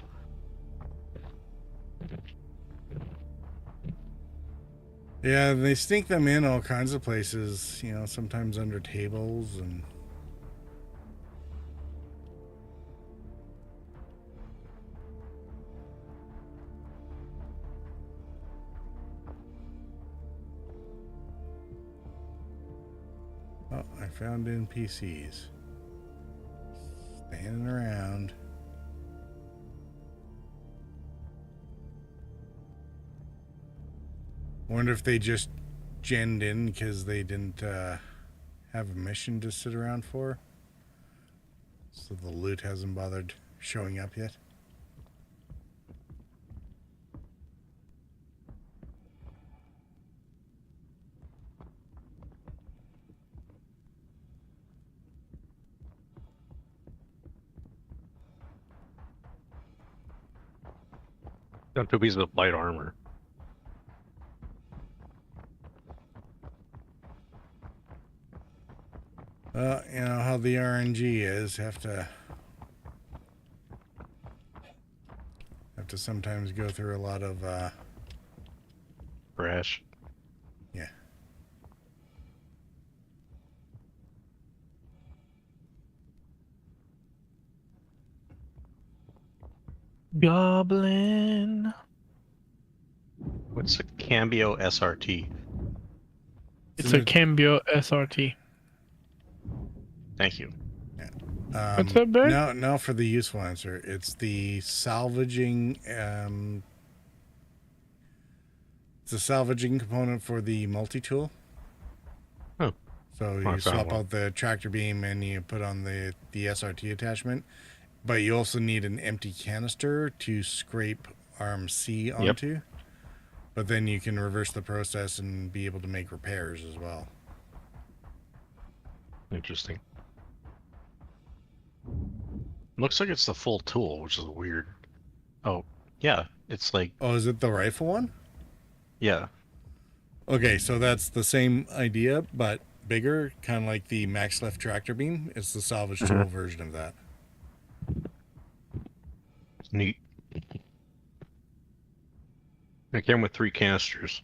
Yeah, they sneak them in all kinds of places, you know, sometimes under tables and... Oh, I found NPCs. Standing around. Wonder if they just genned in because they didn't have a mission to sit around for. So the loot hasn't bothered showing up yet. Got 2 pieces of light armor. You know how the RNG is. Have to sometimes go through a lot of Crash. Yeah. Goblin. What's a Cambio SRT? It's a Cambio SRT. Thank you. Yeah. What's that, Bird? Now for the useful answer. It's the salvaging. It's a salvaging component for the multi-tool. Oh. So you swap out the tractor beam and you put on the SRT attachment. But you also need an empty canister to scrape arm C onto. But then you can reverse the process and be able to make repairs as well. Interesting. Looks like it's the full tool, which is weird. Oh, yeah. It's like... Oh, is it the rifle one? Yeah. Okay, so that's the same idea, but bigger, kind of like the max left tractor beam. It's the salvage tool version of that. Neat. It came with 3 canisters.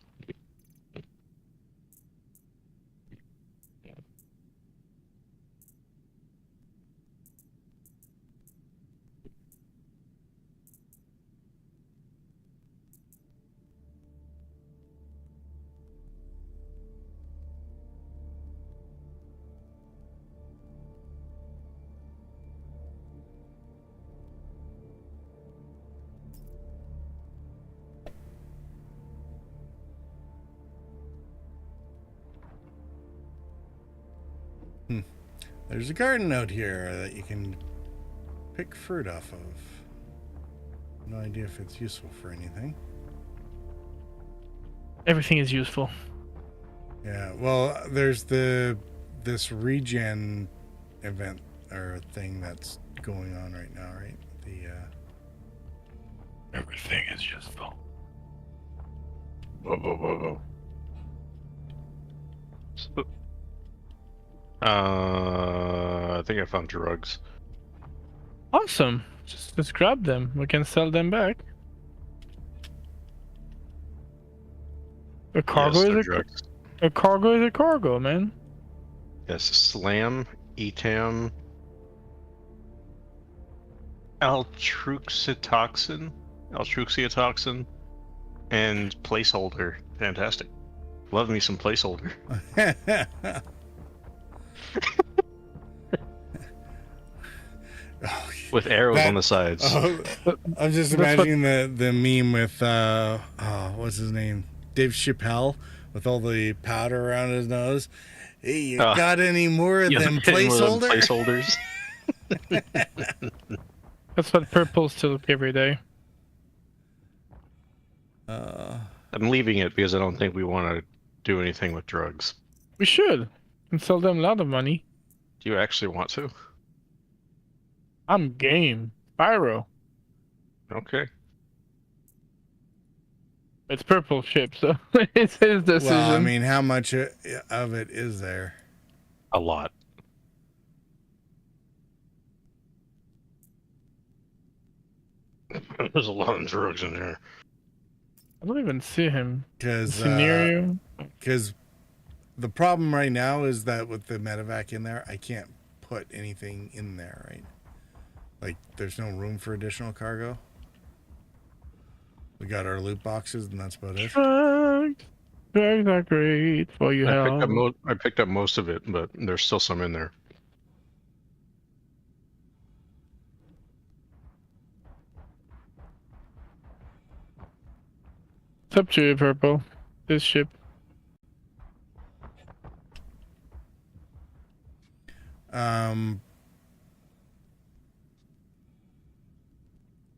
There's a garden out here that you can pick fruit off of. No idea if it's useful for anything. Everything is useful. Yeah, well, there's this regen event or thing that's going on right now, right? Everything is useful. Whoa, whoa, whoa, whoa. So, I think I found drugs. Awesome. Just grab them. We can sell them back. A cargo is drugs. A cargo is a cargo, man. Yes, slam, etam, altruxitoxin, and placeholder. Fantastic. Love me some placeholder. With arrows on the sides. I'm just imagining the meme with what's his name? Dave Chappelle with all the powder around his nose. Hey, you got any more of them placeholders? That's what purples to look every day. I'm leaving it because I don't think we want to do anything with drugs. We should. And sell them a lot of money. Do you actually want to? I'm game. Pyro. Okay. It's purple ship, so it's his decision. Well, I mean, how much of it is there? A lot. There's a lot of drugs in here. I don't even see him. Because the problem right now is that with the medevac in there, I can't put anything in there, right? Like, there's no room for additional cargo. We got our loot boxes, and that's about it. Drugs are great for you. I picked up most of it, but there's still some in there. It's up to you, Purple. This ship.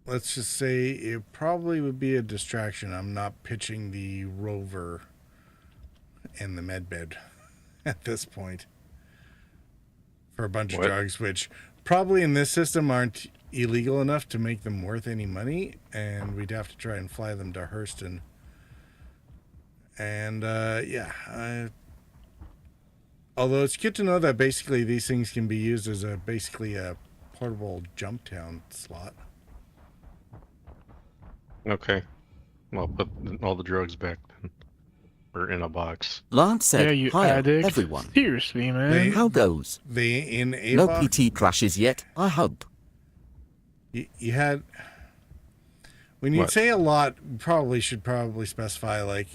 Let's just say it probably would be a distraction. I'm not pitching the rover and the medbed at this point for a bunch of drugs, which probably in this system aren't illegal enough to make them worth any money, and we'd have to try and fly them to Hurston. And although it's good to know that basically these things can be used as basically a portable jump town slot. Okay. Well, put all the drugs back then. Or in a box. Lance said, Yeah, you "Hi, addict. everyone. Seriously, man. How goes? In a No box? PT crashes yet, I hope." You had... When you What? say a lot, you should probably specify, like,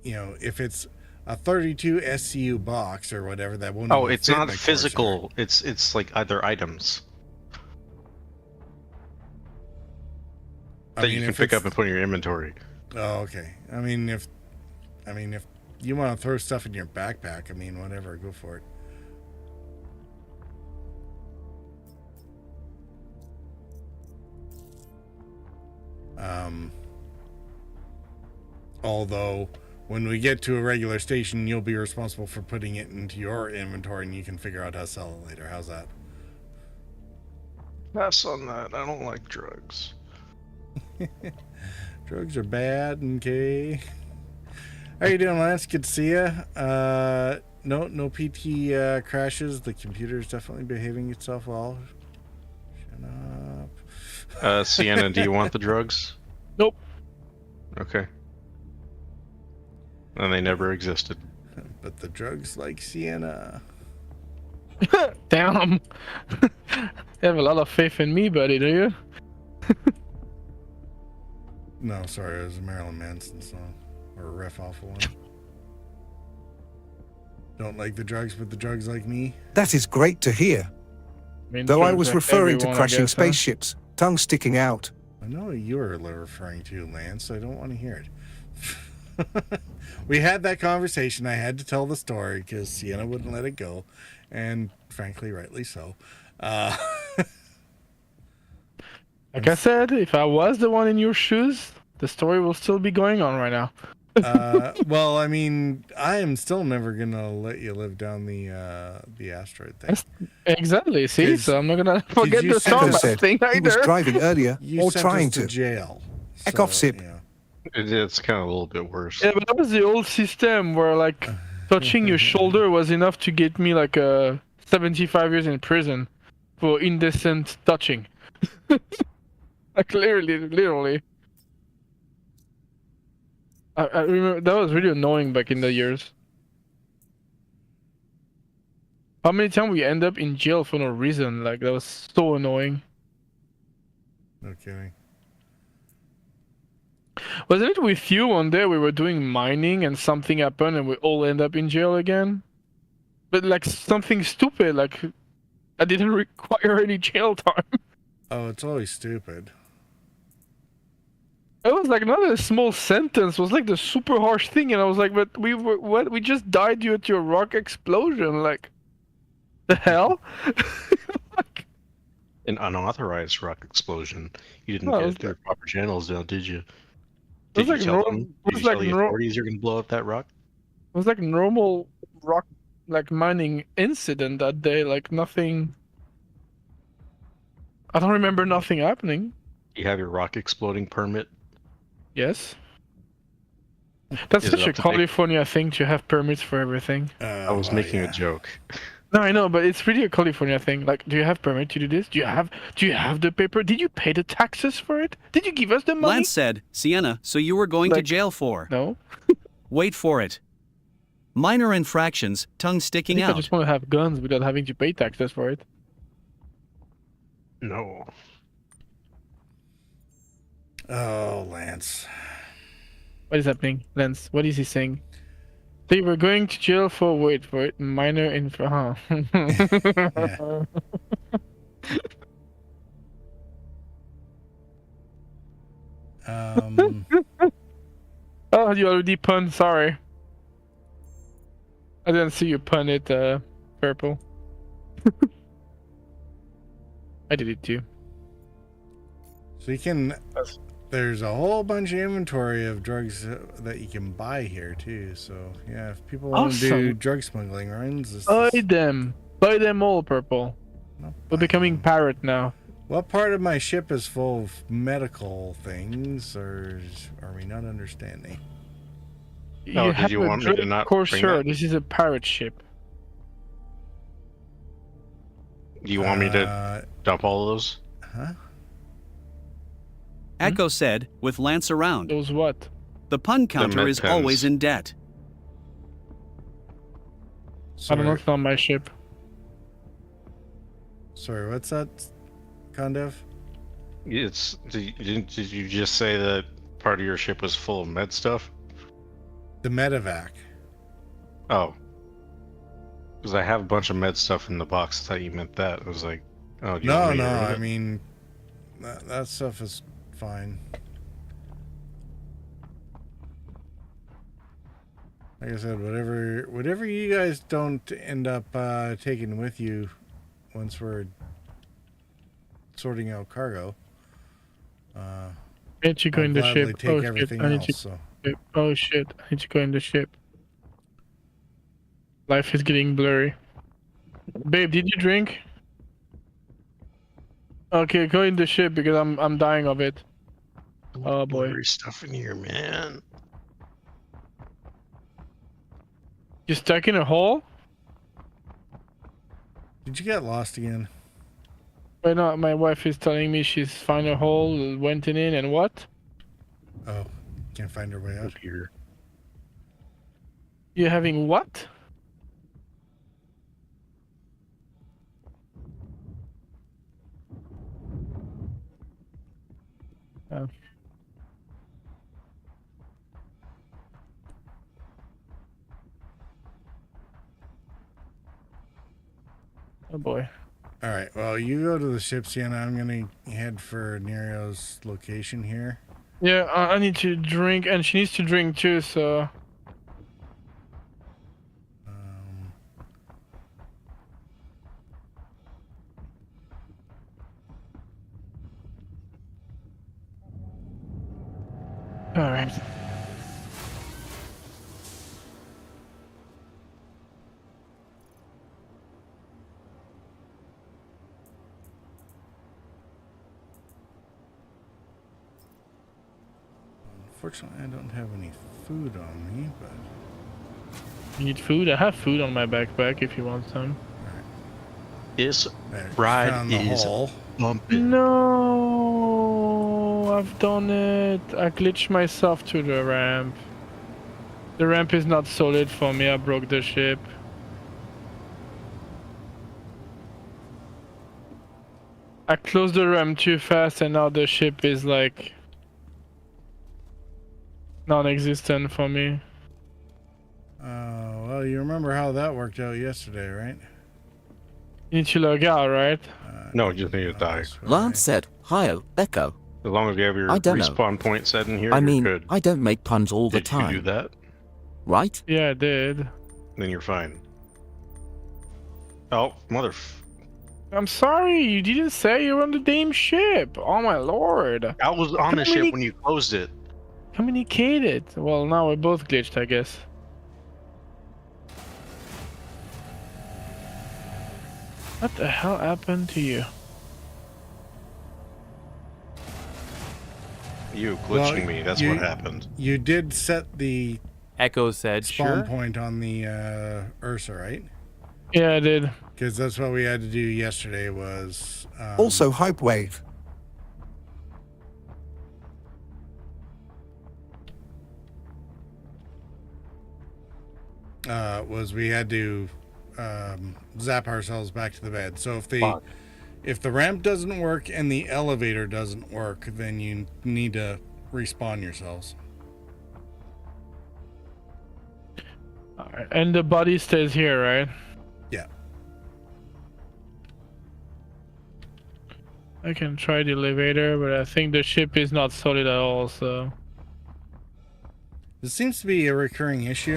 you know, if it's a 32 SCU box or whatever, that won't Oh, even it's fit in not the physical. It's like other items that you can pick up and put in your inventory. Oh, okay. I mean, if you want to throw stuff in your backpack, I mean, whatever, go for it. Although, when we get to a regular station, you'll be responsible for putting it into your inventory, and you can figure out how to sell it later. How's that? Pass on that. I don't like drugs. Drugs are bad, okay. How you doing, Lance? Good to see you. No PT crashes. The computer's definitely behaving itself well. Shut up. Sienna, do you want the drugs? Nope. Okay. And they never existed. But the drugs like Sienna. Damn. You have a lot of faith in me, buddy, do you? No, sorry, it was a Marilyn Manson song. Or a riff off of one. Don't like the drugs, but the drugs like me. That is great to hear. Though I was referring to crashing spaceships, tongue sticking out. I know what you were referring to, Lance. I don't want to hear it. We had that conversation. I had to tell the story because Sienna wouldn't let it go. And frankly, rightly so. Like I said, if I was the one in your shoes, the story will still be going on right now. Well, I mean, I am still never gonna let you live down the asteroid thing. Exactly. See, so I'm not gonna forget the combat thing either. He was driving earlier, You or sent trying us to to. jail. Heck off, Sip. Yeah. It's kind of a little bit worse. Yeah, but that was the old system where like touching your shoulder was enough to get me like 75 years in prison for indecent touching. Like literally. I remember that was really annoying back in the years. How many times we end up in jail for no reason? Like that was so annoying. No kidding. Wasn't it with you one day we were doing mining and something happened and we all end up in jail again? But like something stupid, like I didn't require any jail time. Oh, it's always stupid. It was like not a small sentence, it was like the super harsh thing, and I was like, but we just died due to a rock explosion, like the hell? An unauthorized rock explosion. You didn't get it through proper channels now, did you? Did you tell them? Did you tell the authorities you're gonna blow up that rock? It was like normal rock like mining incident that day, like nothing. I don't remember nothing happening. You have your rock exploding permit? Yes. That's such a California thing to have permits for everything. I was making a joke. No, I know, but it's really a California thing. Like, do you have permit to do this? Do you have the paper? Did you pay the taxes for it? Did you give us the money? Lance said, Sienna, so you were going to jail for? No. Wait for it. Minor infractions, tongue sticking out. I just want to have guns without having to pay taxes for it. No. Oh, Lance. What is happening, Lance? What is he saying? They were going to jail for, wait for it, minor infra. Huh. Oh, you already pun, sorry. I didn't see you pun it, Purple. I did it too. So you can... There's a whole bunch of inventory of drugs that you can buy here too. So yeah, if people want to do drug smuggling runs, buy them all, Purple. We're becoming parrot now. What part of my ship is full of medical things, or are we not understanding? No, did you want me to not? Of course, sure. This is a pirate ship. Do you want me to dump all of those? Huh? Echo said, with Lance around. Those what? The pun counter is always in debt. I don't know, it's not my ship. Sorry, what's that, Condev? Did you just say that part of your ship was full of med stuff? The medevac. Oh. Because I have a bunch of med stuff in the box. I thought you meant that. I was like, oh, do you want me to read it? I mean, that stuff is fine. Like I said, whatever you guys don't end up taking with you once we're sorting out cargo, I need to go I'll in the gladly ship. take Oh shit! everything I need else. to. So. Oh shit! I need to go in the ship. Life is getting blurry. Babe, did you drink? Okay, go in the ship because I'm dying of it. Oh boy. Blurry stuff in here, man. You stuck in a hole? Did you get lost again? Why not? My wife is telling me she's found a hole, went in it, and what? Oh, can't find her way out here. You having what? Oh. Oh boy. All right. Well, you go to the ship, Sienna. I'm gonna head for Nerio's location here. Yeah, I need to drink, and she needs to drink too. So. All right. Unfortunately, I don't have any food on me, but... You need food? I have food on my backpack if you want some. This ride is bumping. No, I've done it. I glitched myself to the ramp. The ramp is not solid for me. I broke the ship. I closed the ramp too fast and now the ship is like non-existent for me. Well, you remember how that worked out yesterday, right? You need to log out, right? No, you just need to die. Lance said, "Hi, Echo." As long as you have your I don't know. respawn point set in here, I you're mean, good. I don't make puns all the Did time. you do that? Right? Yeah, I did. Then you're fine. Oh, I'm sorry, you didn't say you were on the damn ship. Oh my lord. I was on the ship when you closed it. Communicated. Well, now we're both glitched, I guess. What the hell happened to you? You glitching me, that's what happened. You did set the Echo said, spawn sure. point on the Ursa, right? Yeah, I did. Because that's what we had to do yesterday was... Also, Hype Wave. Was we had to zap ourselves back to the bed. So if the ramp doesn't work and the elevator doesn't work, then you need to respawn yourselves. Alright, and the body stays here, right? Yeah. I can try the elevator, but I think the ship is not solid at all, so... This seems to be a recurring issue,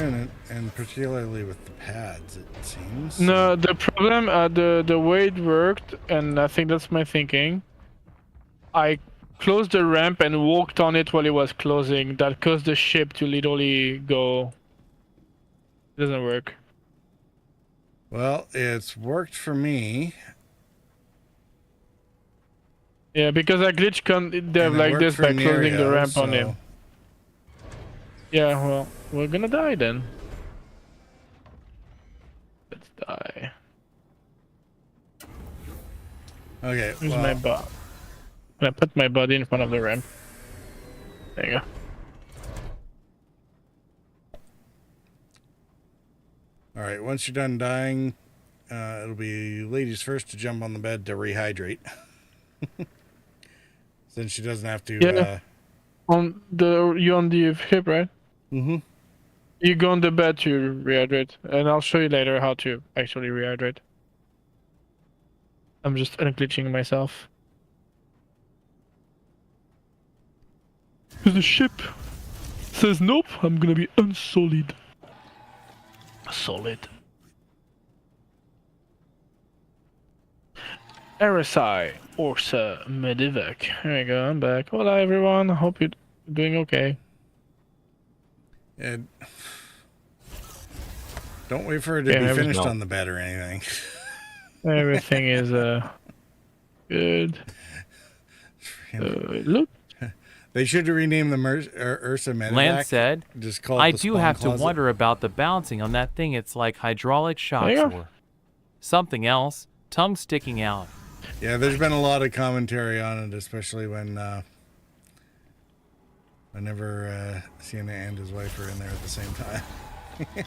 and particularly with the pads, it seems. No, the problem, the way it worked, and I think that's my thinking, I closed the ramp and walked on it while it was closing. That caused the ship to literally go... It doesn't work. Well, it's worked for me. Yeah, because I glitch dev like this by closing the ramp on him. Yeah, well, we're gonna die then. Let's die. Okay, Where's my bot? I'm gonna put my body in front of the ramp. There you go. Alright, once you're done dying, it'll be ladies first to jump on the bed to rehydrate. Since she doesn't have to... Yeah. You on the hip, right? Mm-hmm. You go on the bed to rehydrate, and I'll show you later how to actually rehydrate. I'm just unglitching myself. The ship says nope, I'm gonna be unsolid. Solid. RSI, Orsa, Medivac. There we go, I'm back. Hola everyone, hope you're doing okay. And don't wait for it to be finished on the bed or anything. Everything is good. Look. They should rename the Ursa Medivac. Lance said, just call it I the do spawn have closet. to wonder about the balancing on that thing. It's like hydraulic shocks or something else. Tongue sticking out. Yeah, there's been a lot of commentary on it, especially when whenever Sienna and his wife are in there at the same time. I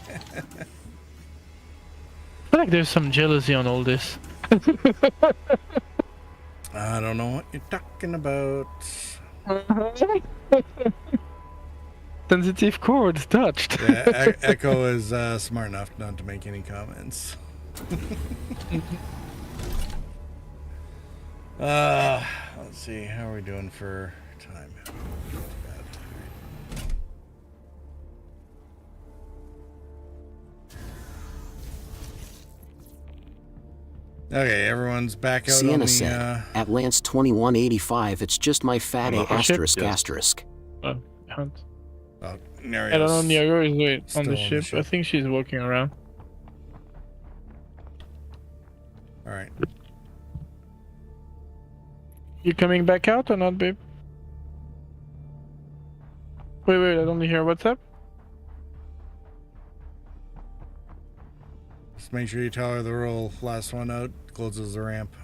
feel like there's some jealousy on all this. I don't know what you're talking about. Sensitive chords touched. Yeah, Echo is smart enough not to make any comments. Let's see, how are we doing for time? Okay, everyone's back out Sienna on the, said, at Lance 2185, it's just my fat A asterisk asterisk. Oh, hunt. Oh, I don't know, Niago is on the ship. I think she's walking around. Alright. You coming back out or not, babe? Wait, I don't hear. What's up? Just make sure you tell her the roll. Last one out closes the ramp.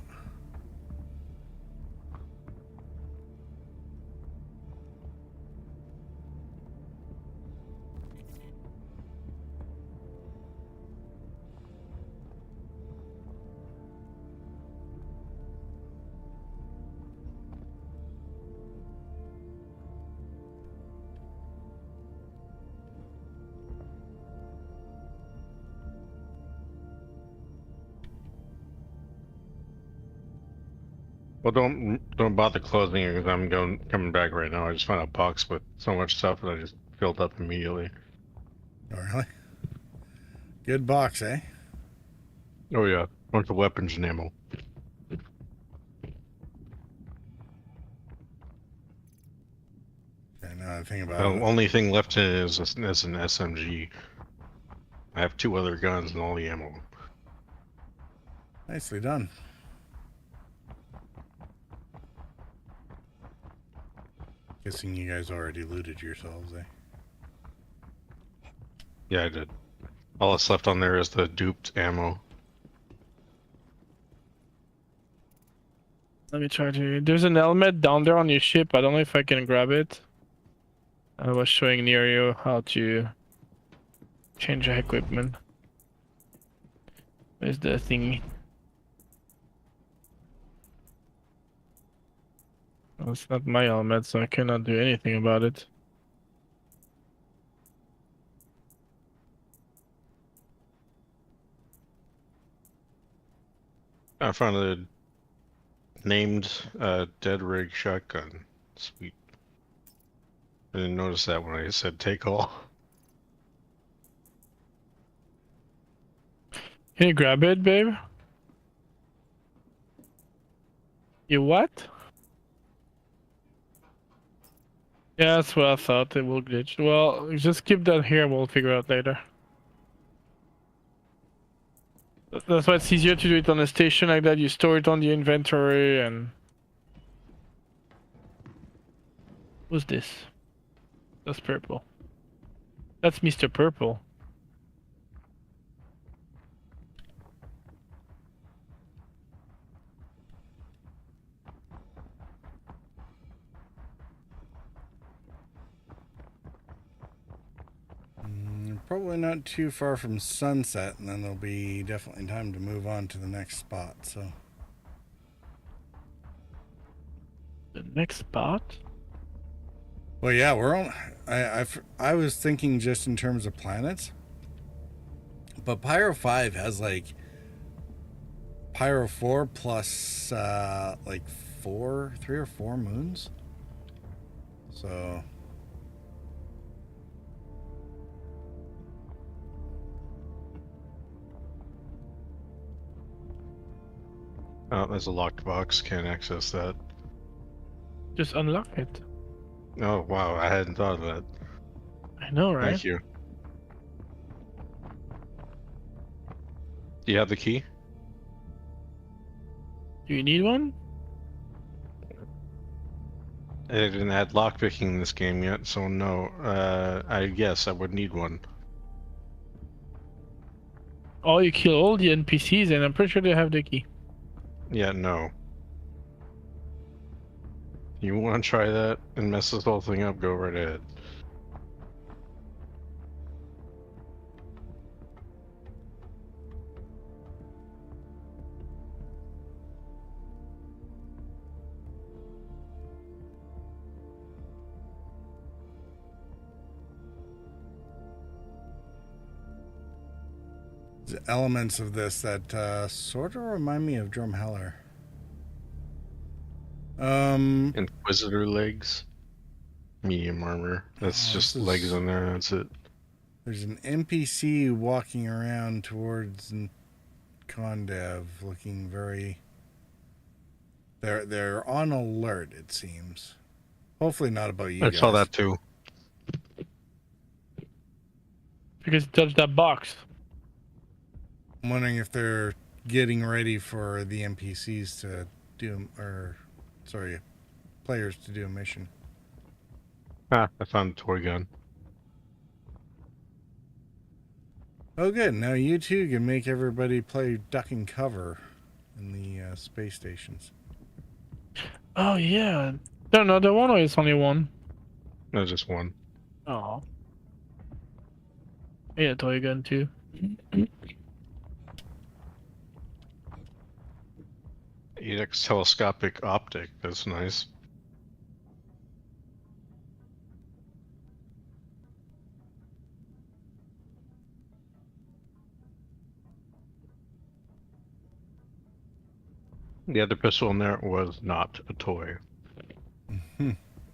Well, don't bother closing it because I'm coming back right now. I just found a box with so much stuff that I just filled up immediately. Oh, really? Good box, eh? Oh yeah, bunch of weapons and ammo. Yeah, now I think about The it. only thing left in it is an SMG. I have 2 other guns and all the ammo. Nicely done. Guessing you guys already looted yourselves, eh? Yeah, I did. All that's left on there is the duped ammo. Let me try to... There's an helmet down there on your ship. I don't know if I can grab it. I was showing Nerio how to change your equipment. Where's the thing? Well, it's not my helmet, so I cannot do anything about it. I found a named dead rig shotgun. Sweet. I didn't notice that when I said take all. Can you grab it, babe? You what? Yeah, that's what I thought. It will glitch. Well, just keep that here. We'll figure out later. That's why it's easier to do it on a station like that. You store it on the inventory and... Who's this? That's purple. That's Mr. Purple. Probably not too far from sunset, and then there'll be definitely time to move on to the next spot, so... The next spot? Well, yeah, we're on... I was thinking just in terms of planets. But Pyro 5 has, like... Pyro 4 plus, like, 3 or 4 moons? So... Oh, there's a locked box. Can't access that. Just unlock it. Oh, wow. I hadn't thought of that. I know, right? Thank you. Do you have the key? Do you need one? I didn't add lockpicking in this game yet, so no. I guess I would need one. Oh, you kill all the NPCs, and I'm pretty sure they have the key. Yeah, no. You want to try that and mess this whole thing up, go right ahead. There's elements of this that sort of remind me of Drumheller. Inquisitor legs. Medium armor. That's just legs on there, that's it. There's an NPC walking around towards Condev looking very... They're on alert, it seems. Hopefully not about you I guys. saw that too. Because you touched that box. I'm wondering if they're getting ready for the NPCs to do... Sorry, players to do a mission. Ah, I found a toy gun. Oh good, now you two can make everybody play duck and cover in the space stations. Oh yeah. No, another one, or it's only one? No, just one. Oh. Yeah, toy gun too. EX telescopic optic, that's nice. The other pistol in there was not a toy.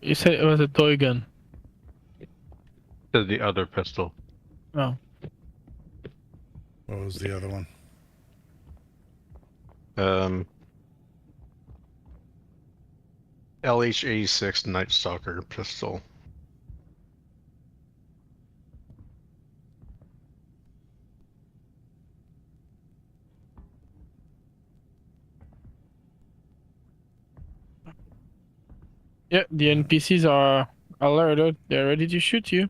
You said it was a toy gun. The other pistol. Oh. What was the other one? LH-86 Night Stalker pistol. Yeah, the NPCs are alerted. They're ready to shoot you.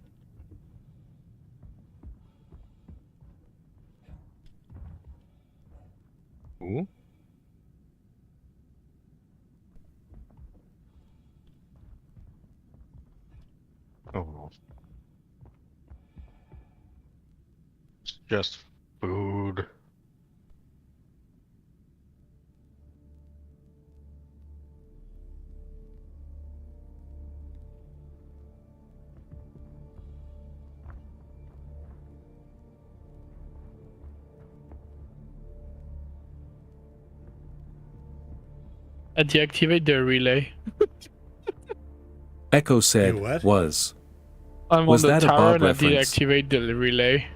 Ooh. Oh. It's just food. Deactivate the relay. Echo said, what? was. I'm Was on the that a tower Bob and I reference? deactivate the relay.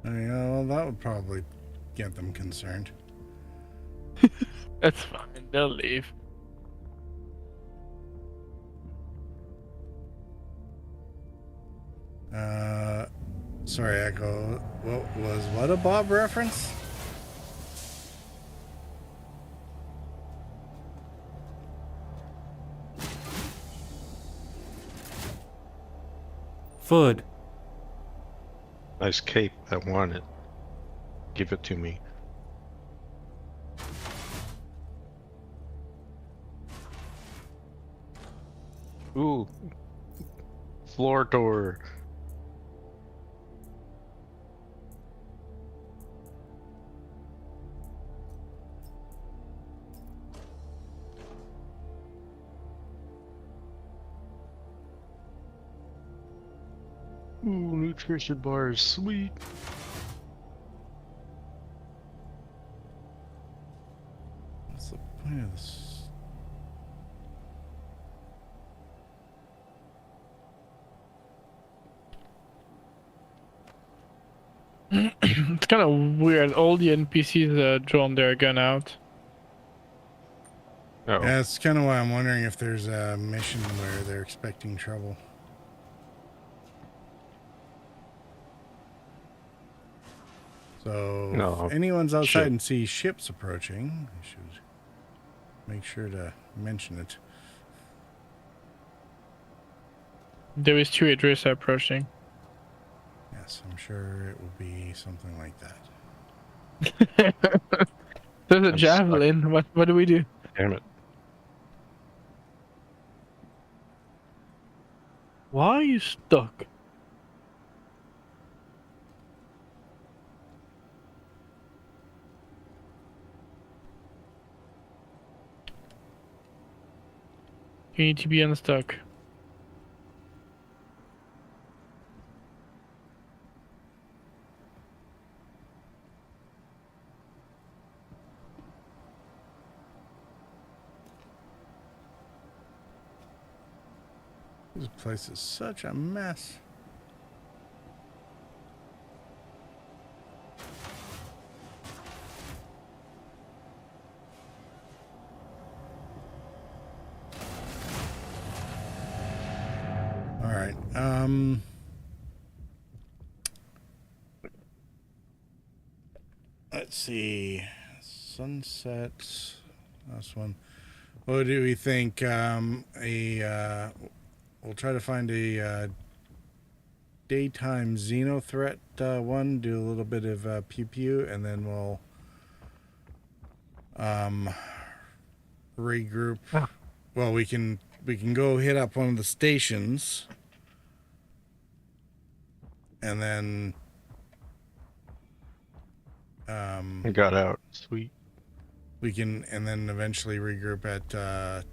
Oh, yeah, well, that would probably get them concerned. That's fine, they'll leave. Sorry, Echo. What a Bob reference? Food. Nice cape. I want it. Give it to me. Ooh. Floor door. Ooh, nutrition bars, sweet. What's the point of this? It's kind of weird. All the NPCs drawn their gun out. Oh. Yeah, that's kind of why I'm wondering if there's a mission where they're expecting trouble. So No, if anyone's outside shit. and sees ships approaching, I should make sure to mention it. There is 2 Idris approaching. Yes, I'm sure it will be something like that. There's a I'm javelin. What do we do? Damn it. Why are you stuck? You need to be unstuck. This place is such a mess. All right. Let's see. Sunset. Last one. What do we think? We'll try to find a daytime Xeno threat one. Do a little bit of pew pew, and then we'll regroup. Oh. Well, we can go hit up one of the stations, and then I got out. Sweet. we can, and then eventually regroup at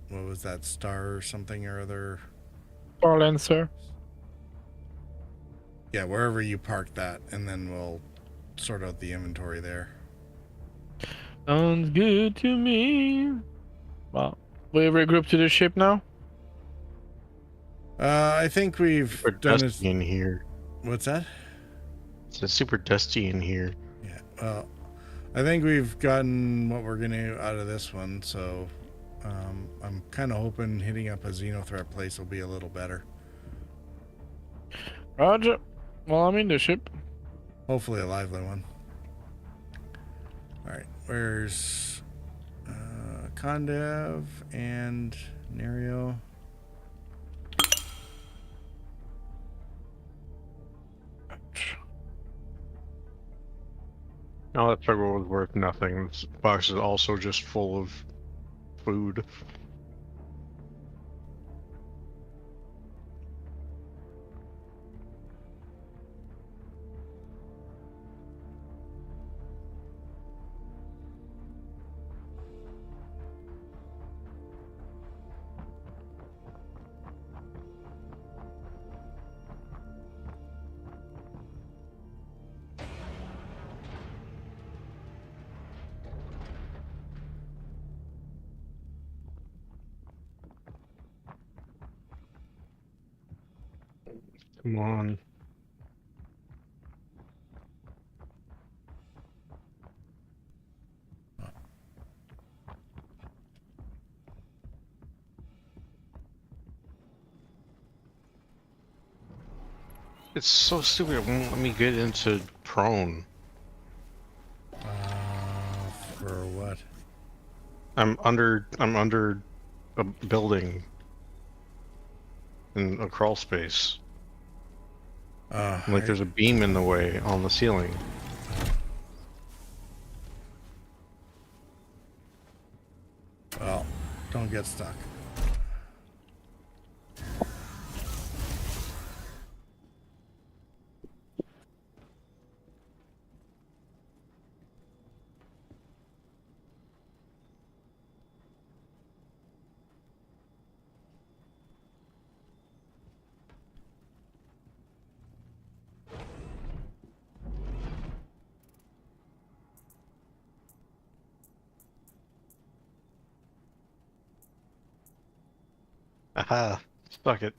what was that, Star or something or other? Lancer. Yeah, wherever you parked that, and then we'll sort out the inventory there. Sounds good to me. Well, we regroup to the ship now. I think we've Super done dusty in here. What's that? It's super dusty in here. Yeah. Well, I think we've gotten what we're gonna out of this one, so I'm kind of hoping hitting up a Xenothreat place will be a little better. Roger. Well, I'm in the ship. Hopefully a lively one. All right, where's Kondev and Nerio? No, that struggle was worth nothing. This box is also just full of food. Come on. It's so stupid. It won't let me get into prone. For what? I'm under a building in a crawl space. Like there's a beam in the way on the ceiling. Well, don't get stuck. Aha! Stuck it.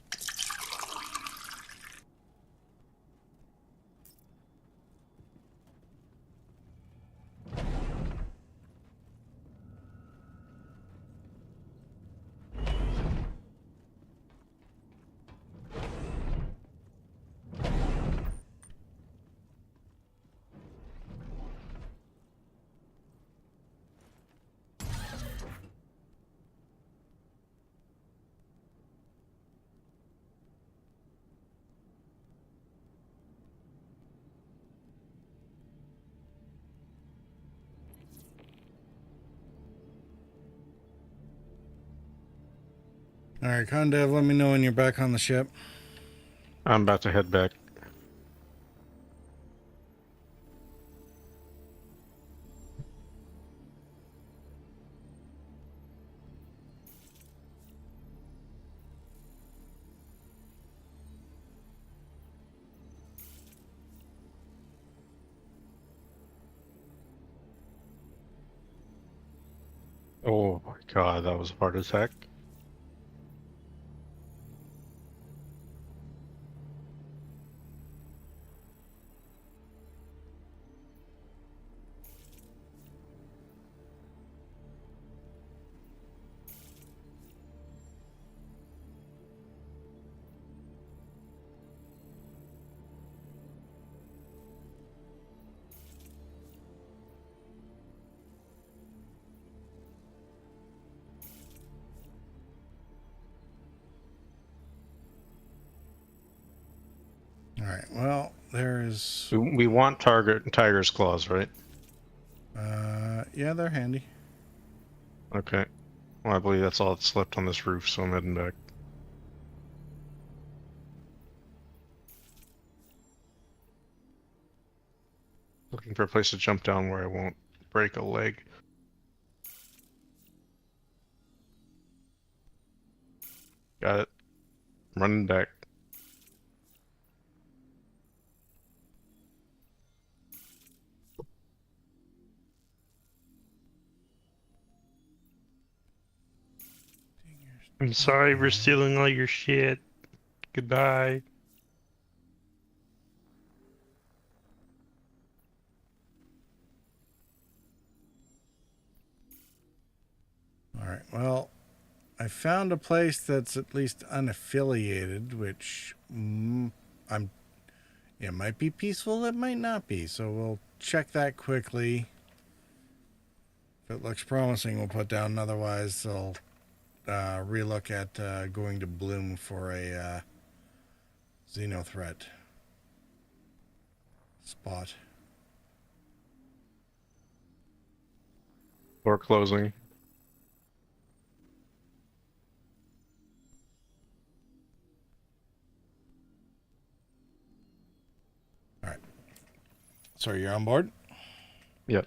All right, Condev, let me know when you're back on the ship. I'm about to head back. Oh my god, that was a heart attack. All right. Well, there is. We want tiger's claws, right? Yeah, they're handy. Okay. Well, I believe that's all that's left on this roof, so I'm heading back. Looking for a place to jump down where I won't break a leg. Got it. I'm running back. I'm sorry for stealing all your shit. Goodbye. All right. Well, I found a place that's at least unaffiliated, which it might be peaceful, it might not be. So we'll check that quickly. If it looks promising, we'll put down. Otherwise, I'll relook at going to Bloom for a Xeno threat spot. Door closing. All right. So you're on board? Yep.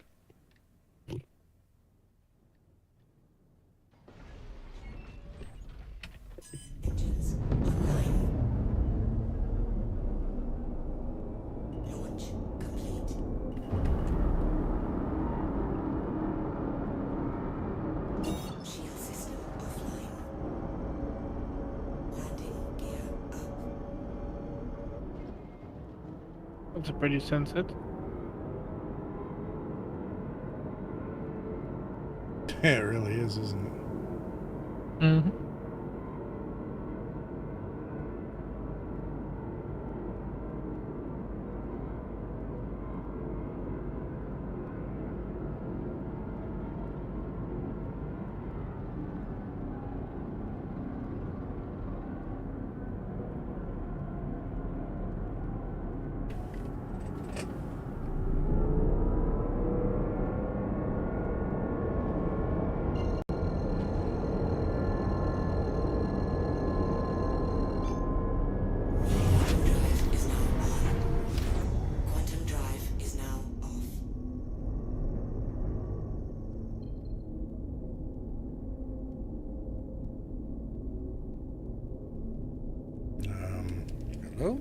That's a pretty sunset. It really is, isn't it? Mm-hmm. Hello?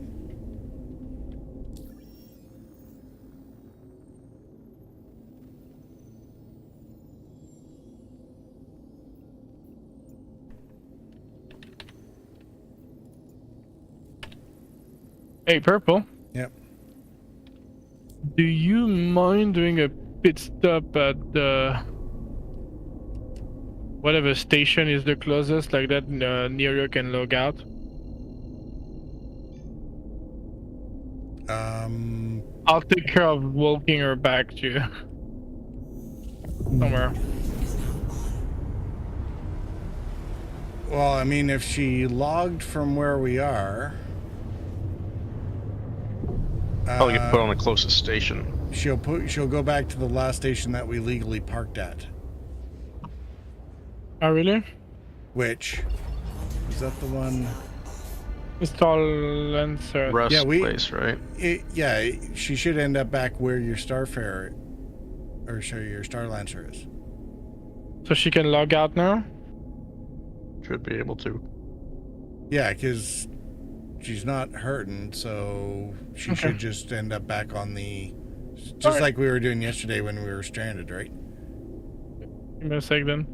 Hey, Purple. Yep. Do you mind doing a pit stop at the whatever station is the closest, like that near you can log out? I'll take care of walking her back to somewhere. Well, I mean, if she logged from where we are, Oh, you can put on the closest station. she'll go back to the last station that we legally parked at. Oh, really? Which Is that the one? Install Lancer. Rust place, right? Yeah, she should end up back where your Starfarer, or sorry, your Star Lancer is. So she can log out now? Should be able to. Yeah, because she's not hurting, so she should just end up back on the... Just like we were doing yesterday when we were stranded, right? Give me a sec then.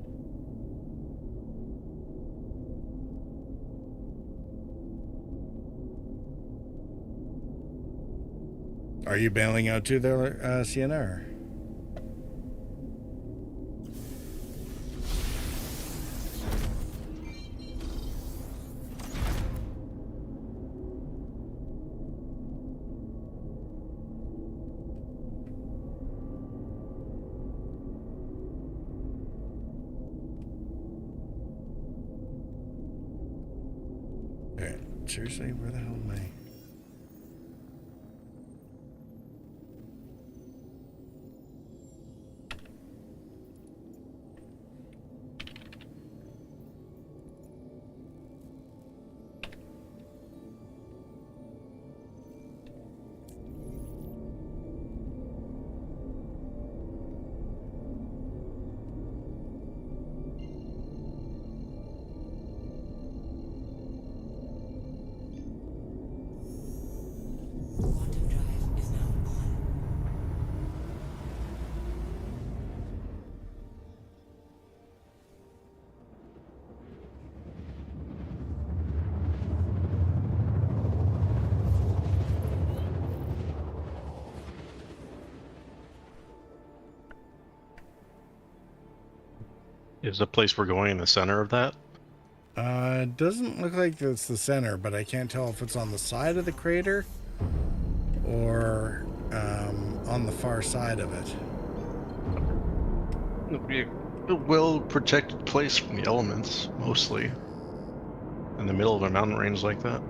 Are you bailing out too there, Sienna? Or? Okay, seriously, where the hell am I? Is the place we're going in the center of that? It doesn't look like it's the center, but I can't tell if it's on the side of the crater or on the far side of it. It'll be a well-protected place from the elements, mostly. In the middle of a mountain range like that.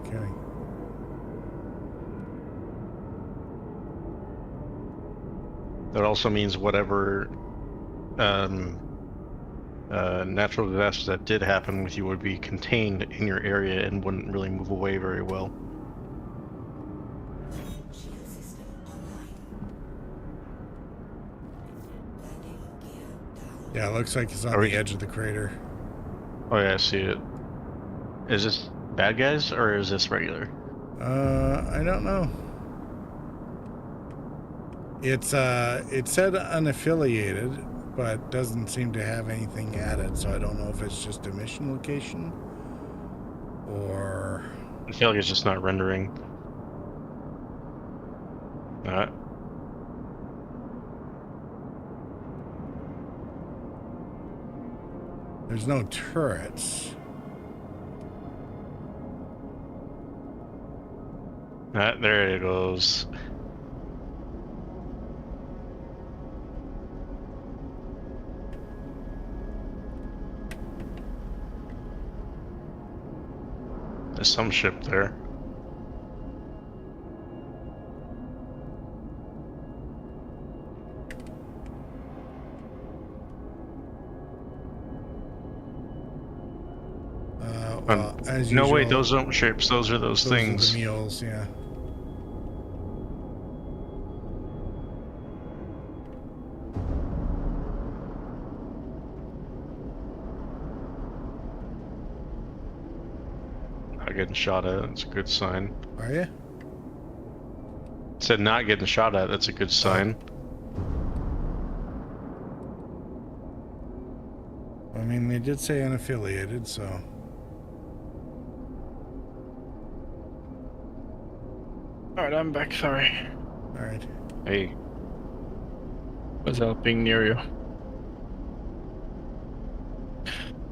Okay. That also means whatever natural disasters that did happen with you would be contained in your area and wouldn't really move away very well. Yeah, it looks like it's on the edge of the crater. Oh yeah, I see it. Is this bad guys or is this regular? I don't know. It said unaffiliated, but doesn't seem to have anything added, so I don't know if it's just a mission location or... I feel like it's just not rendering. There's no turrets. There it goes. There's some ship there. As no, usual, wait, those aren't ships. Those are those things. Are the mules, yeah. Not getting shot at. That's a good sign. Are you? Said not getting shot at. That's a good sign. I mean, they did say unaffiliated, so... Alright, I'm back, sorry. Alright. Hey. Was helping near you.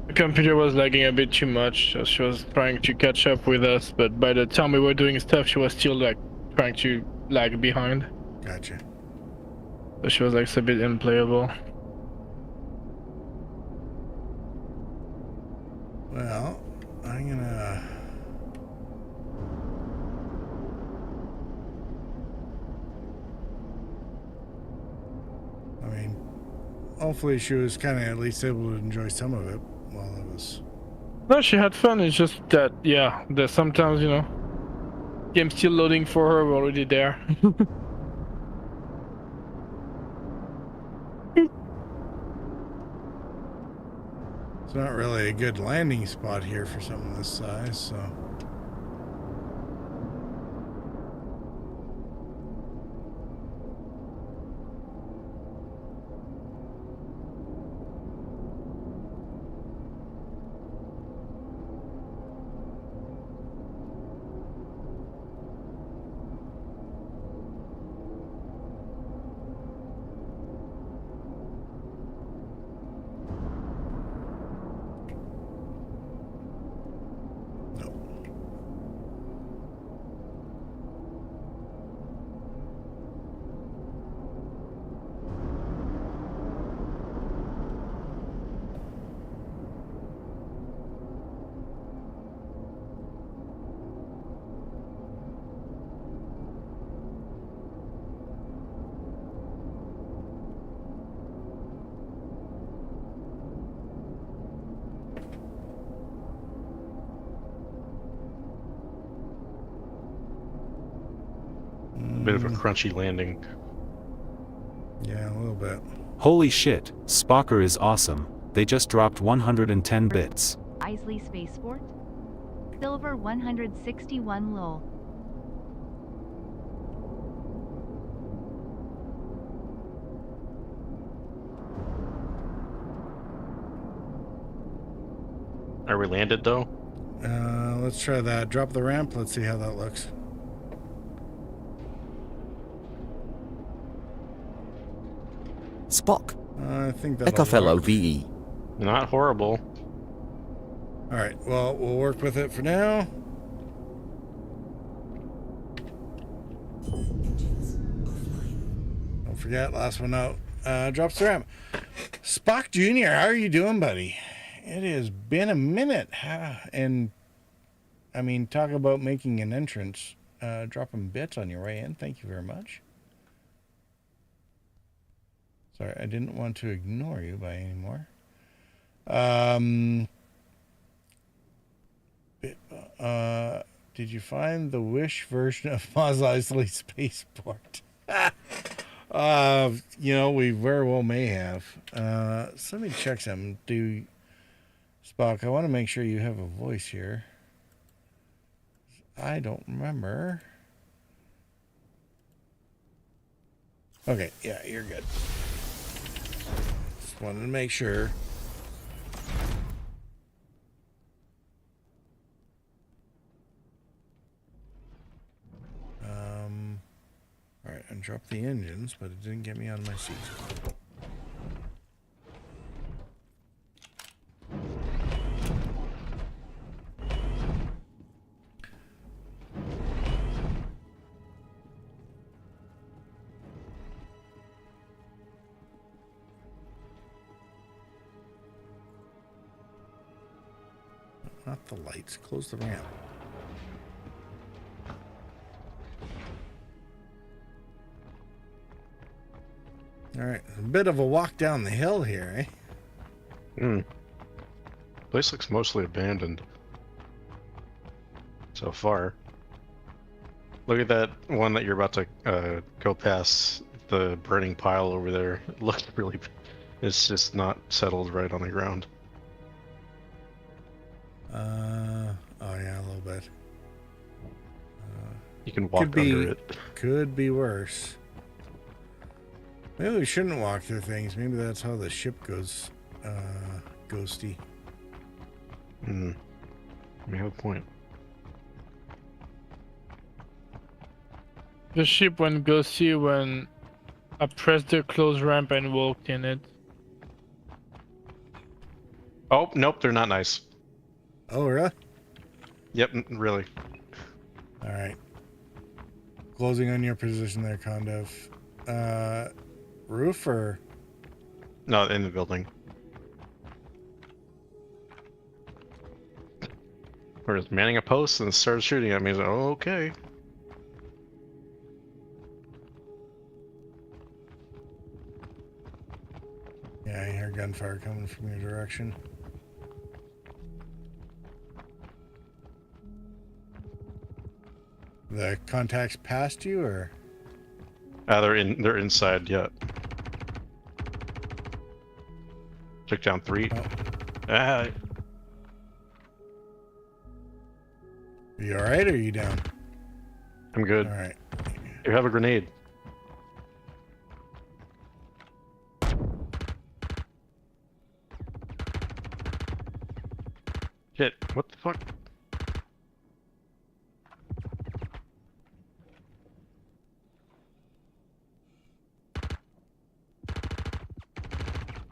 The computer was lagging a bit too much, so she was trying to catch up with us, but by the time we were doing stuff, she was still like trying to lag behind. Gotcha. So she was like a bit unplayable. Well, I'm gonna... I mean, hopefully she was kind of at least able to enjoy some of it while it was No, she had fun. It's just that, yeah, that sometimes, you know, game's still loading for her. We're already there. It's not really a good landing spot here for something this size, so. Bit of a crunchy landing. Yeah, a little bit. Holy shit, Spocker is awesome. They just dropped 110 bits. Isley Spaceport. Silver 161 lol. Are we landed though? Let's try that. Drop the ramp. Let's see how that looks. Spock. I think that'll Ecofellow work. VE. Not horrible. All right. Well, we'll work with it for now. Don't forget, last one out. Drops the ramp. Spock Jr., how are you doing, buddy? It has been a minute. And, I mean, talk about making an entrance. Dropping bits on your way in. Thank you very much. Sorry, I didn't want to ignore you by any more. Did you find the Wish version of Mos Eisley Spaceport? You know, we very well may have. So let me check something. Spock, I want to make sure you have a voice here. I don't remember. Okay, yeah, you're good. Just wanted to make sure. Alright, I dropped the engines, but it didn't get me out of my seat. Not the lights. Close the ramp. Alright, a bit of a walk down the hill here, eh? Place looks mostly abandoned. So far. Look at that one that you're about to go past, the burning pile over there. It looks really... It's just not settled right on the ground. Oh yeah, a little bit. You can walk under it. Could be worse. Maybe we shouldn't walk through things. Maybe that's how the ship goes ghosty. You have a point. The ship went ghosty when I pressed the close ramp and walked in it. Oh, nope, they're not nice. Oh, really? Yep, really. Alright. Closing on your position there, Condev. Roof or? No, in the building. We're just manning a post and started shooting at me. I was like, oh, okay. Yeah, I hear gunfire coming from your direction. The contacts past you, or? They're inside yet. Took down 3. Oh. Ah. Are you alright, or are you down? I'm good. Alright. You have a grenade. Shit, what the fuck?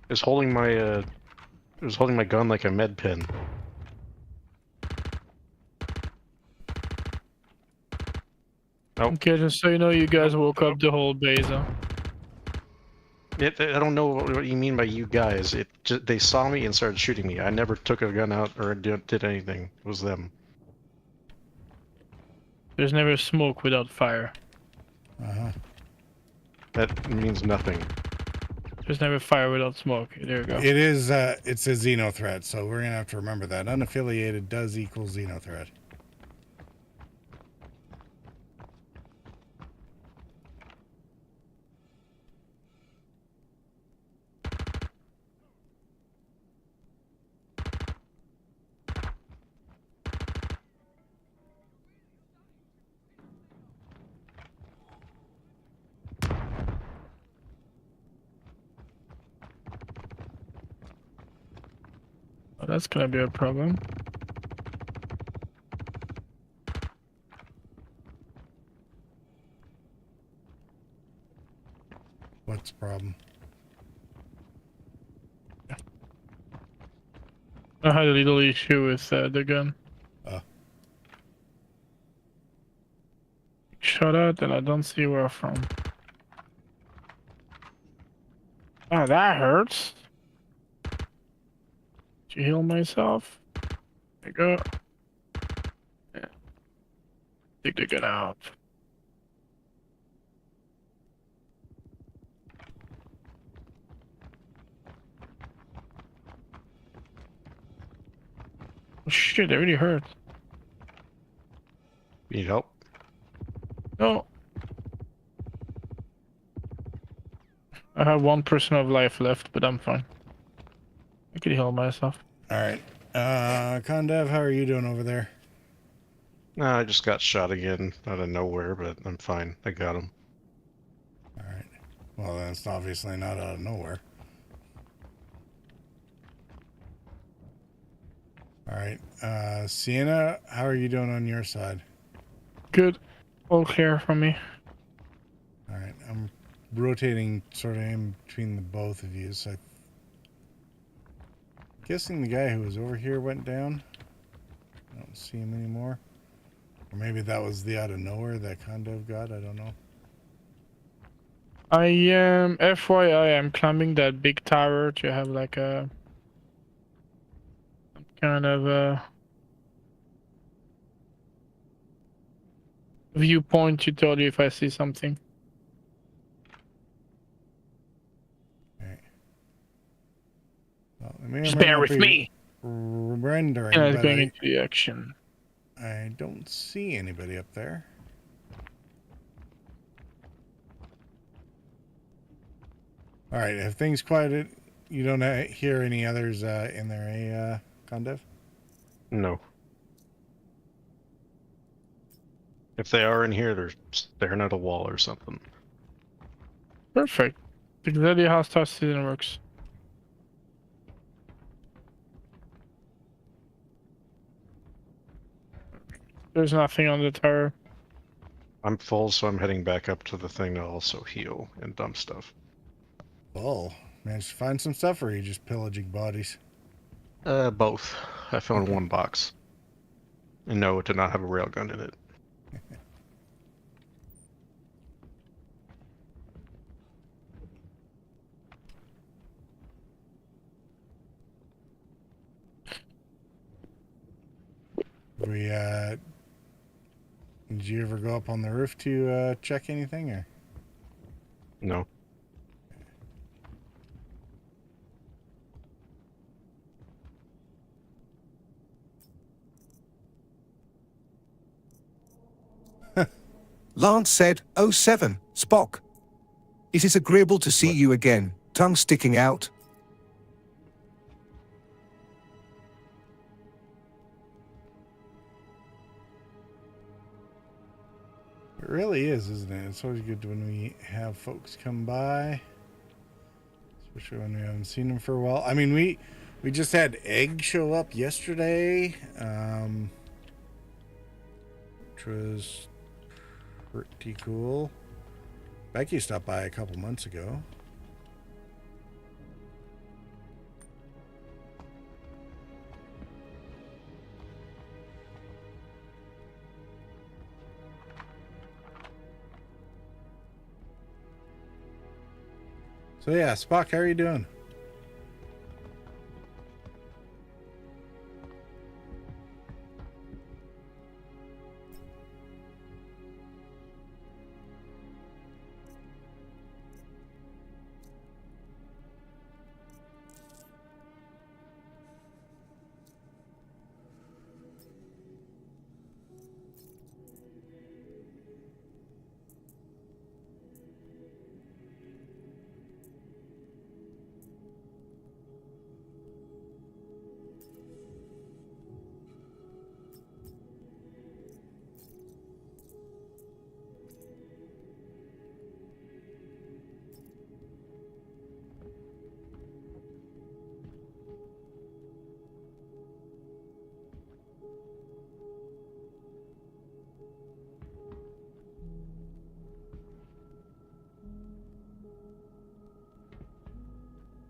It was holding my gun like a med pen. Oh. Okay, just so you know, you guys woke up the whole base, huh? I don't know what you mean by you guys. They saw me and started shooting me. I never took a gun out or did anything. It was them. There's never smoke without fire. Uh-huh. That means nothing. There's never fire without smoke. There you go. It is, it's a Xeno threat, so we're gonna have to remember that. Unaffiliated does equal Xeno threat. Oh, that's gonna be a problem. What's the problem? I had a little issue with the gun. Oh. Shot at, and I don't see where from. Ah, that hurts. To heal myself. There you go. Yeah. Take the gun out. Oh, shit, that really hurt. Need help? No. I have 1% of life left, but I'm fine. I can heal myself. Alright. Condev, how are you doing over there? No, I just got shot again out of nowhere, but I'm fine. I got him. Alright. Well, that's obviously not out of nowhere. Alright. Sienna, how are you doing on your side? Good. All clear from me. Alright. I'm rotating sort of in between the both of you, so I'm guessing the guy who was over here went down. I don't see him anymore. Or maybe that was the out of nowhere that Condev got, I don't know. I am, FYI, I'm climbing that big tower to have like a kind of a viewpoint to tell you if I see something. Well, Just bear with me. Rendering, And I was but going into the action. I don't see anybody up there. All right, have things quieted? You don't hear any others in there, Condev? No. If they are in here, they're staring at a wall or something. Perfect. Exactly how Star Citizen works. There's nothing on the tower. I'm full, so I'm heading back up to the thing to also heal and dump stuff. Oh, managed to find some stuff, or are you just pillaging bodies? Both. I found one box. And no, it did not have a railgun in it. Did you ever go up on the roof to check anything, or? No. Lance said, "Oh 07, Spock. It is agreeable to see you again, tongue sticking out." It really is, isn't it? It's always good when we have folks come by, especially when we haven't seen them for a while. I mean, we just had Egg show up yesterday, which was pretty cool. Becky stopped by a couple months ago. So yeah, Spock, how are you doing?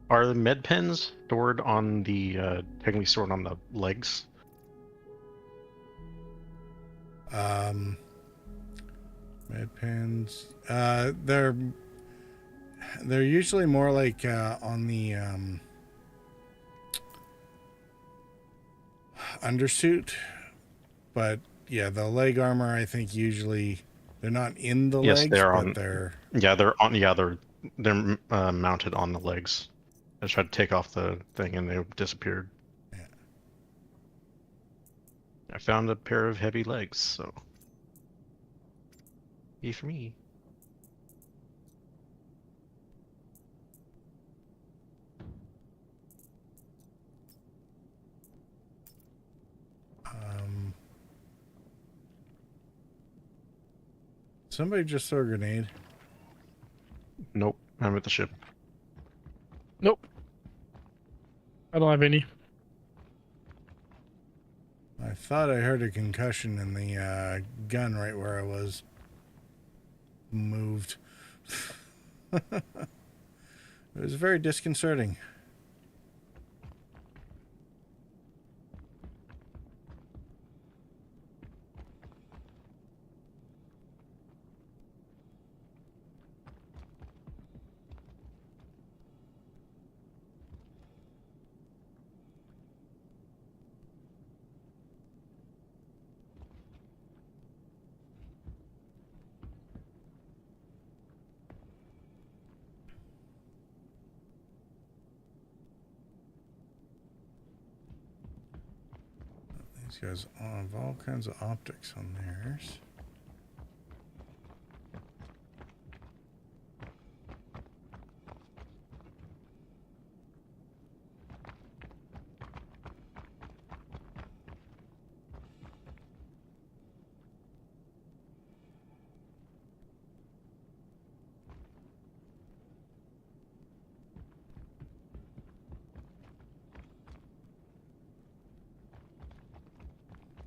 Are the med pens stored on the technically stored on the legs? Med pens. They're usually more like on the undersuit, but yeah, the leg armor. I think usually they're not in the Yes, legs, they're but on. they're they're on. Yeah, they're mounted on the legs. I tried to take off the thing and they disappeared. Yeah. I found a pair of heavy legs, so yay for me. Somebody just threw a grenade. Nope, I'm at the ship. Nope. I don't have any. I thought I heard a concussion in the gun right where I was moved. It was very disconcerting. These guys have all kinds of optics on theirs.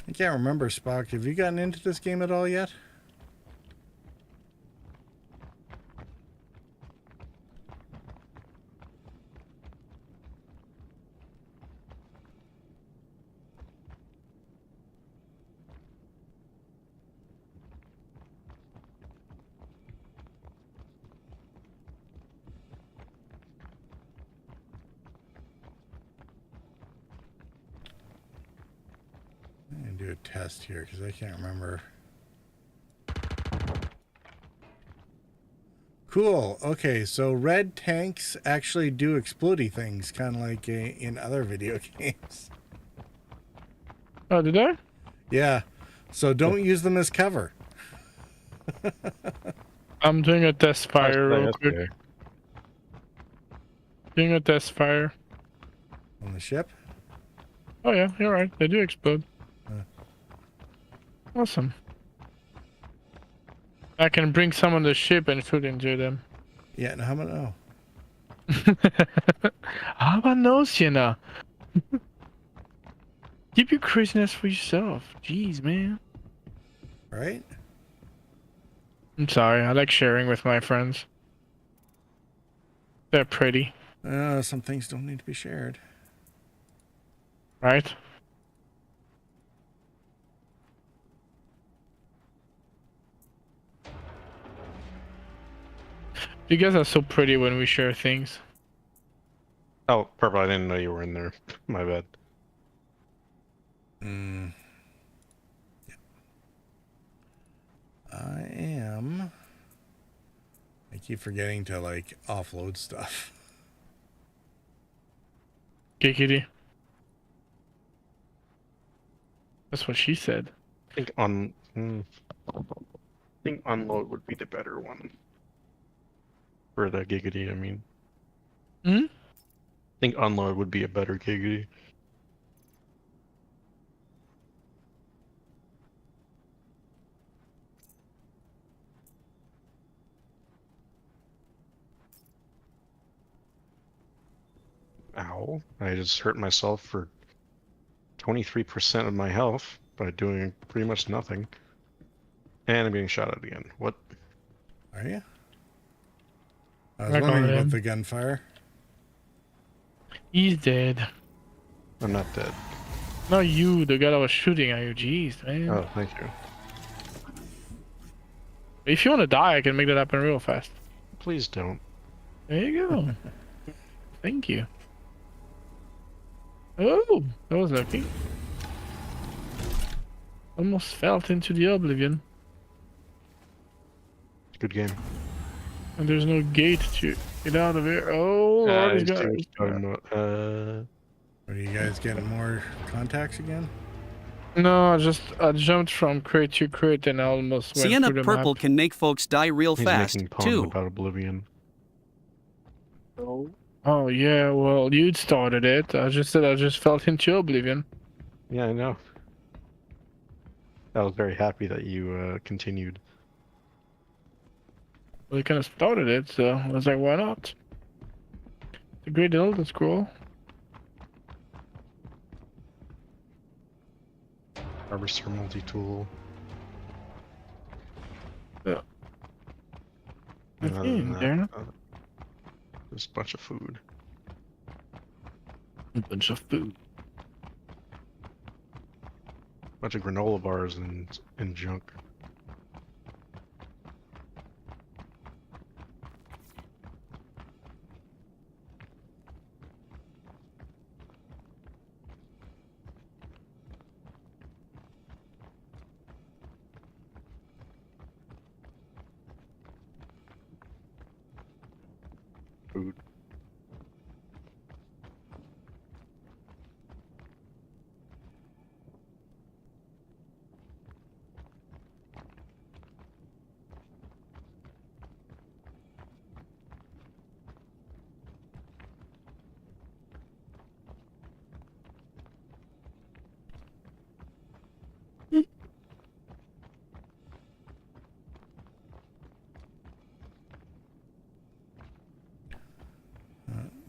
I can't remember, Spock. Have you gotten into this game at all yet? I'm going to do a test here because I can't remember. Cool. Okay, so red tanks actually do explodey things, kind of like in other video games. Oh, did I? Yeah. So don't use them as cover. I'm doing a test fire real quick. Okay. Doing a test fire. On the ship? Oh yeah, you're right. They do explode. Awesome. I can bring some on the ship and shoot into them. Yeah, and how about now? How about no, Sienna? Keep your craziness for yourself. Jeez, man. Right? I'm sorry. I like sharing with my friends. They're pretty. Some things don't need to be shared. Right? You guys are so pretty when we share things. Oh, Purple, I didn't know you were in there. My bad. Yeah. I keep forgetting to, like, offload stuff. Giggity. That's what she said. I think unload would be the better one. For the giggity, I mean. Hmm? I think unload would be a better giggity. Ow. I just hurt myself for 23% of my health by doing pretty much nothing. And I'm being shot at again. What? Are you? I was wondering about the gunfire. He's dead. I'm not dead. No, you, the guy that was shooting at you. Jeez, man. Oh, thank you. If you want to die, I can make that happen real fast. Please don't. There you go. Thank you. Oh, that was lucky. Almost fell into the oblivion. Good game. And there's no gate to get out of here. Oh, Lord, he's got... Are you guys getting more contacts again? No, I jumped from crate to crate and I almost went Sienna through the Purple map. can make folks die real He's fast, making pun too. about Oblivion. Oh, yeah, well, you'd started it. I just said I just fell into oblivion. Yeah, I know. I was very happy that you continued. Well, you kind of started it, so I was like, why not? The Great Elder Scroll. Harvester multi-tool. Yeah. There. There's a bunch of food. A bunch of food. Bunch of granola bars and junk. Food.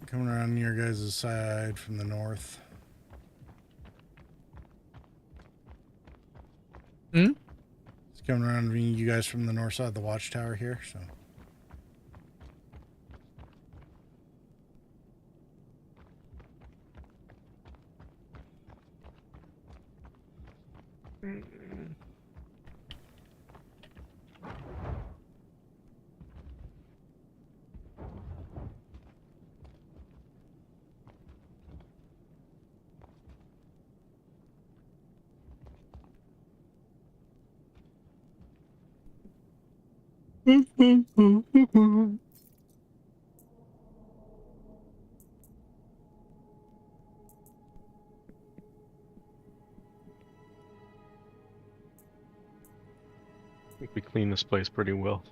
Coming around your guys' side from the north. Hmm? It's coming around you guys from the north side of the watchtower here, so. We cleaned this place pretty well.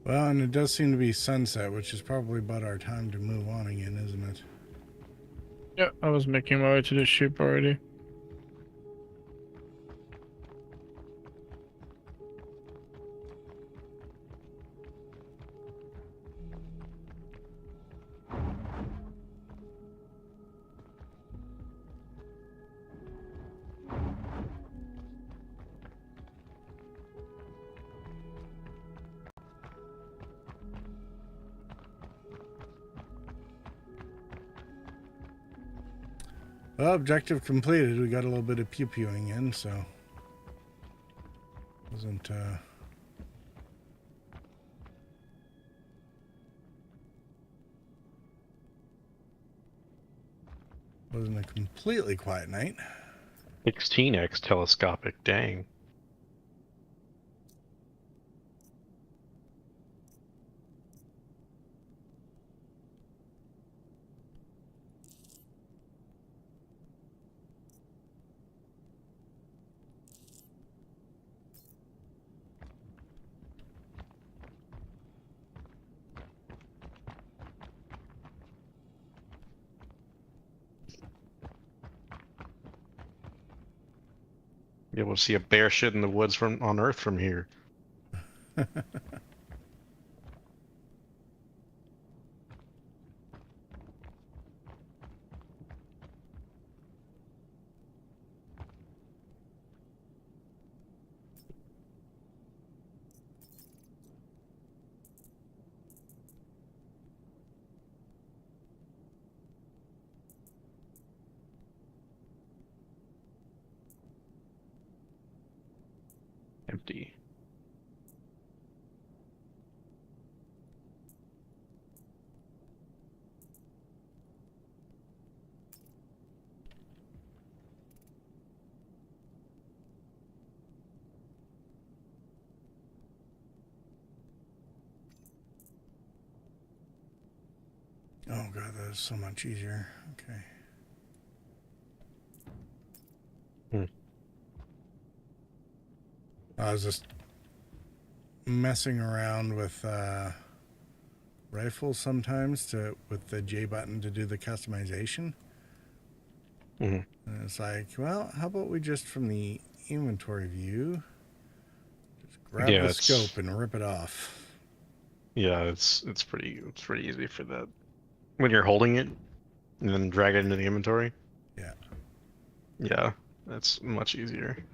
Well, and it does seem to be sunset, which is probably about our time to move on again, isn't it? Yeah, I was making my way to the ship already. Well, objective completed. We got a little bit of pew-pewing in, so wasn't a completely quiet night. 16x telescopic, dang. Be able to see a bear shit in the woods from on Earth from here. Empty. Oh god, that is so much easier. Okay. I was just messing around with rifles sometimes with the J button to do the customization. And it's like, well, how about we just from the inventory view, just grab the scope and rip it off. Yeah, it's pretty easy for that. When you're holding it and then drag it into the inventory. Yeah. Yeah, that's much easier.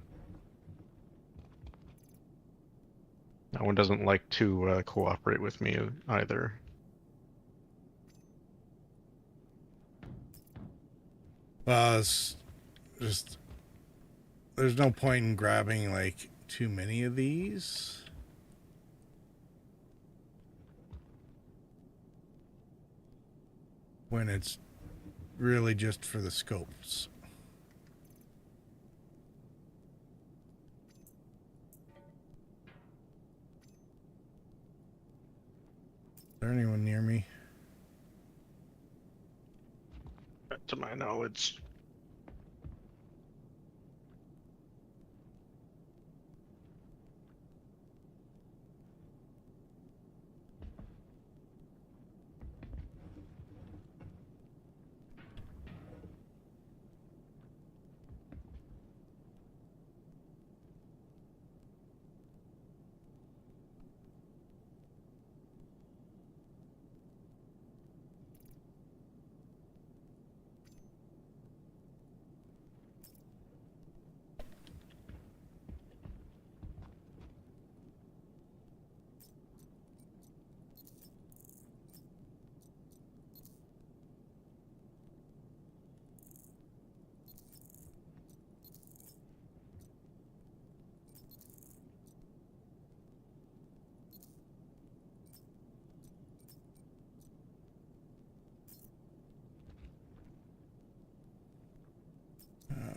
That one doesn't like to cooperate with me either. Well, it's just there's no point in grabbing like too many of these. When it's really just for the scopes. Is there anyone near me? To my knowledge.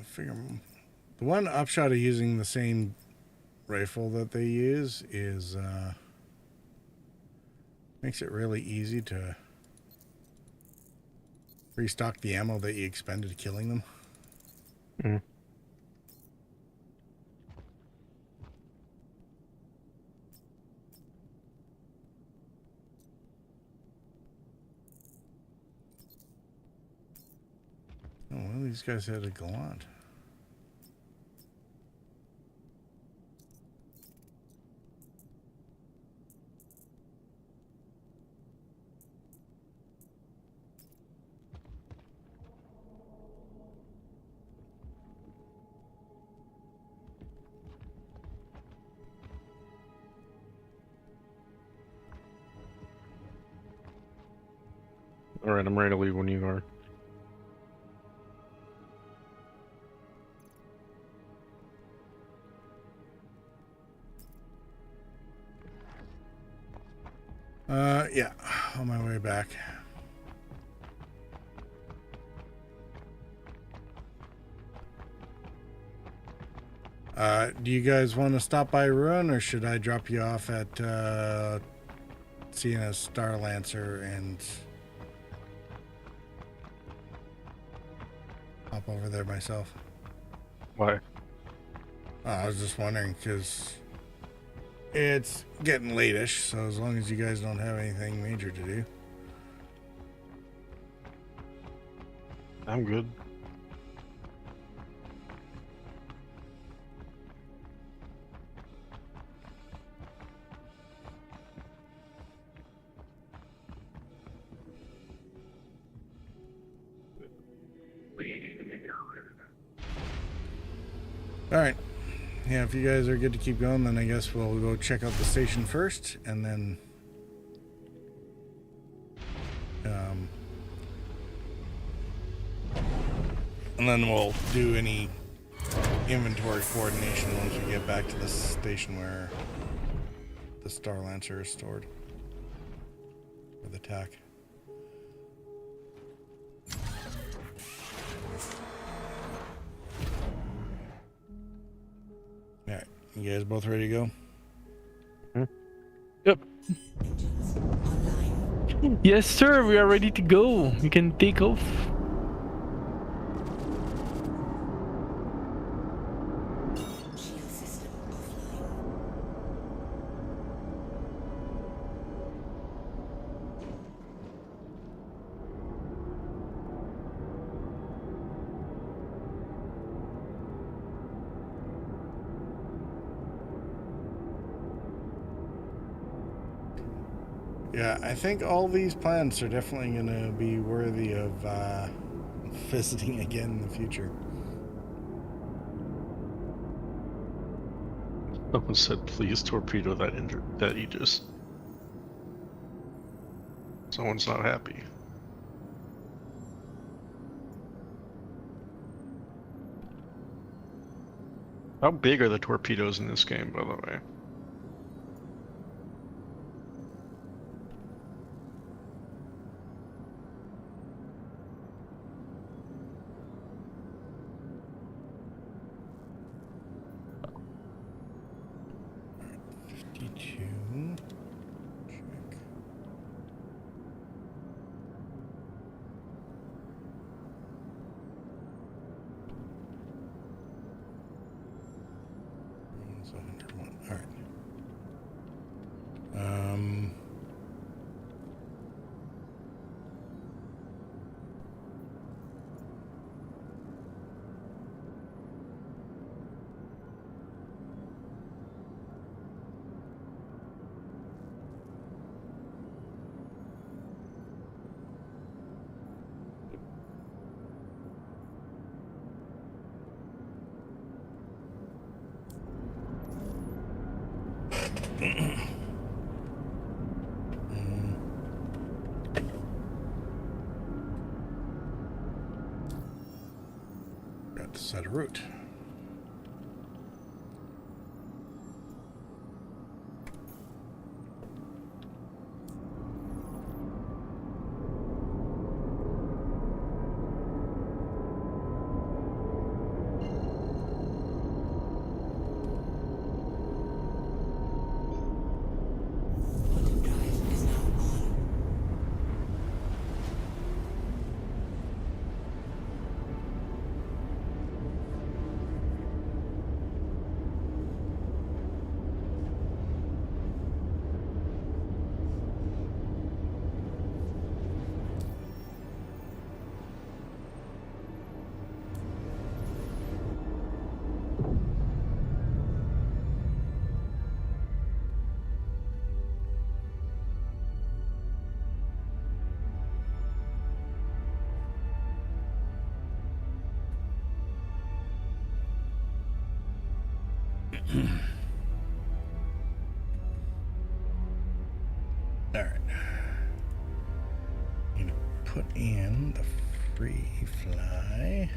figure the one upshot of using the same rifle that they use is makes it really easy to restock the ammo that you expended killing them. Mm. Oh, well, these guys had a gallant. Alright, I'm ready to leave when you are. Yeah, on my way back. Do you guys want to stop by Ruin, or should I drop you off at seeing a Star Lancer and hop over there myself? Why? I was just wondering, because it's getting late-ish, so as long as you guys don't have anything major to do. I'm good. Alright. Yeah, if you guys are good to keep going, then I guess we'll go check out the station first, and then we'll do any inventory coordination once we get back to the station where the Star Lancer is stored for the TAC. Alright, you guys both ready to go? Yep. Yes, sir. We are ready to go. You can take off. Yeah, I think all these plants are definitely going to be worthy of visiting again in the future. Someone said, please torpedo that Aegis. Someone's not happy. How big are the torpedoes in this game, by the way? Got to set a route. Alright. Need to put in the free fly.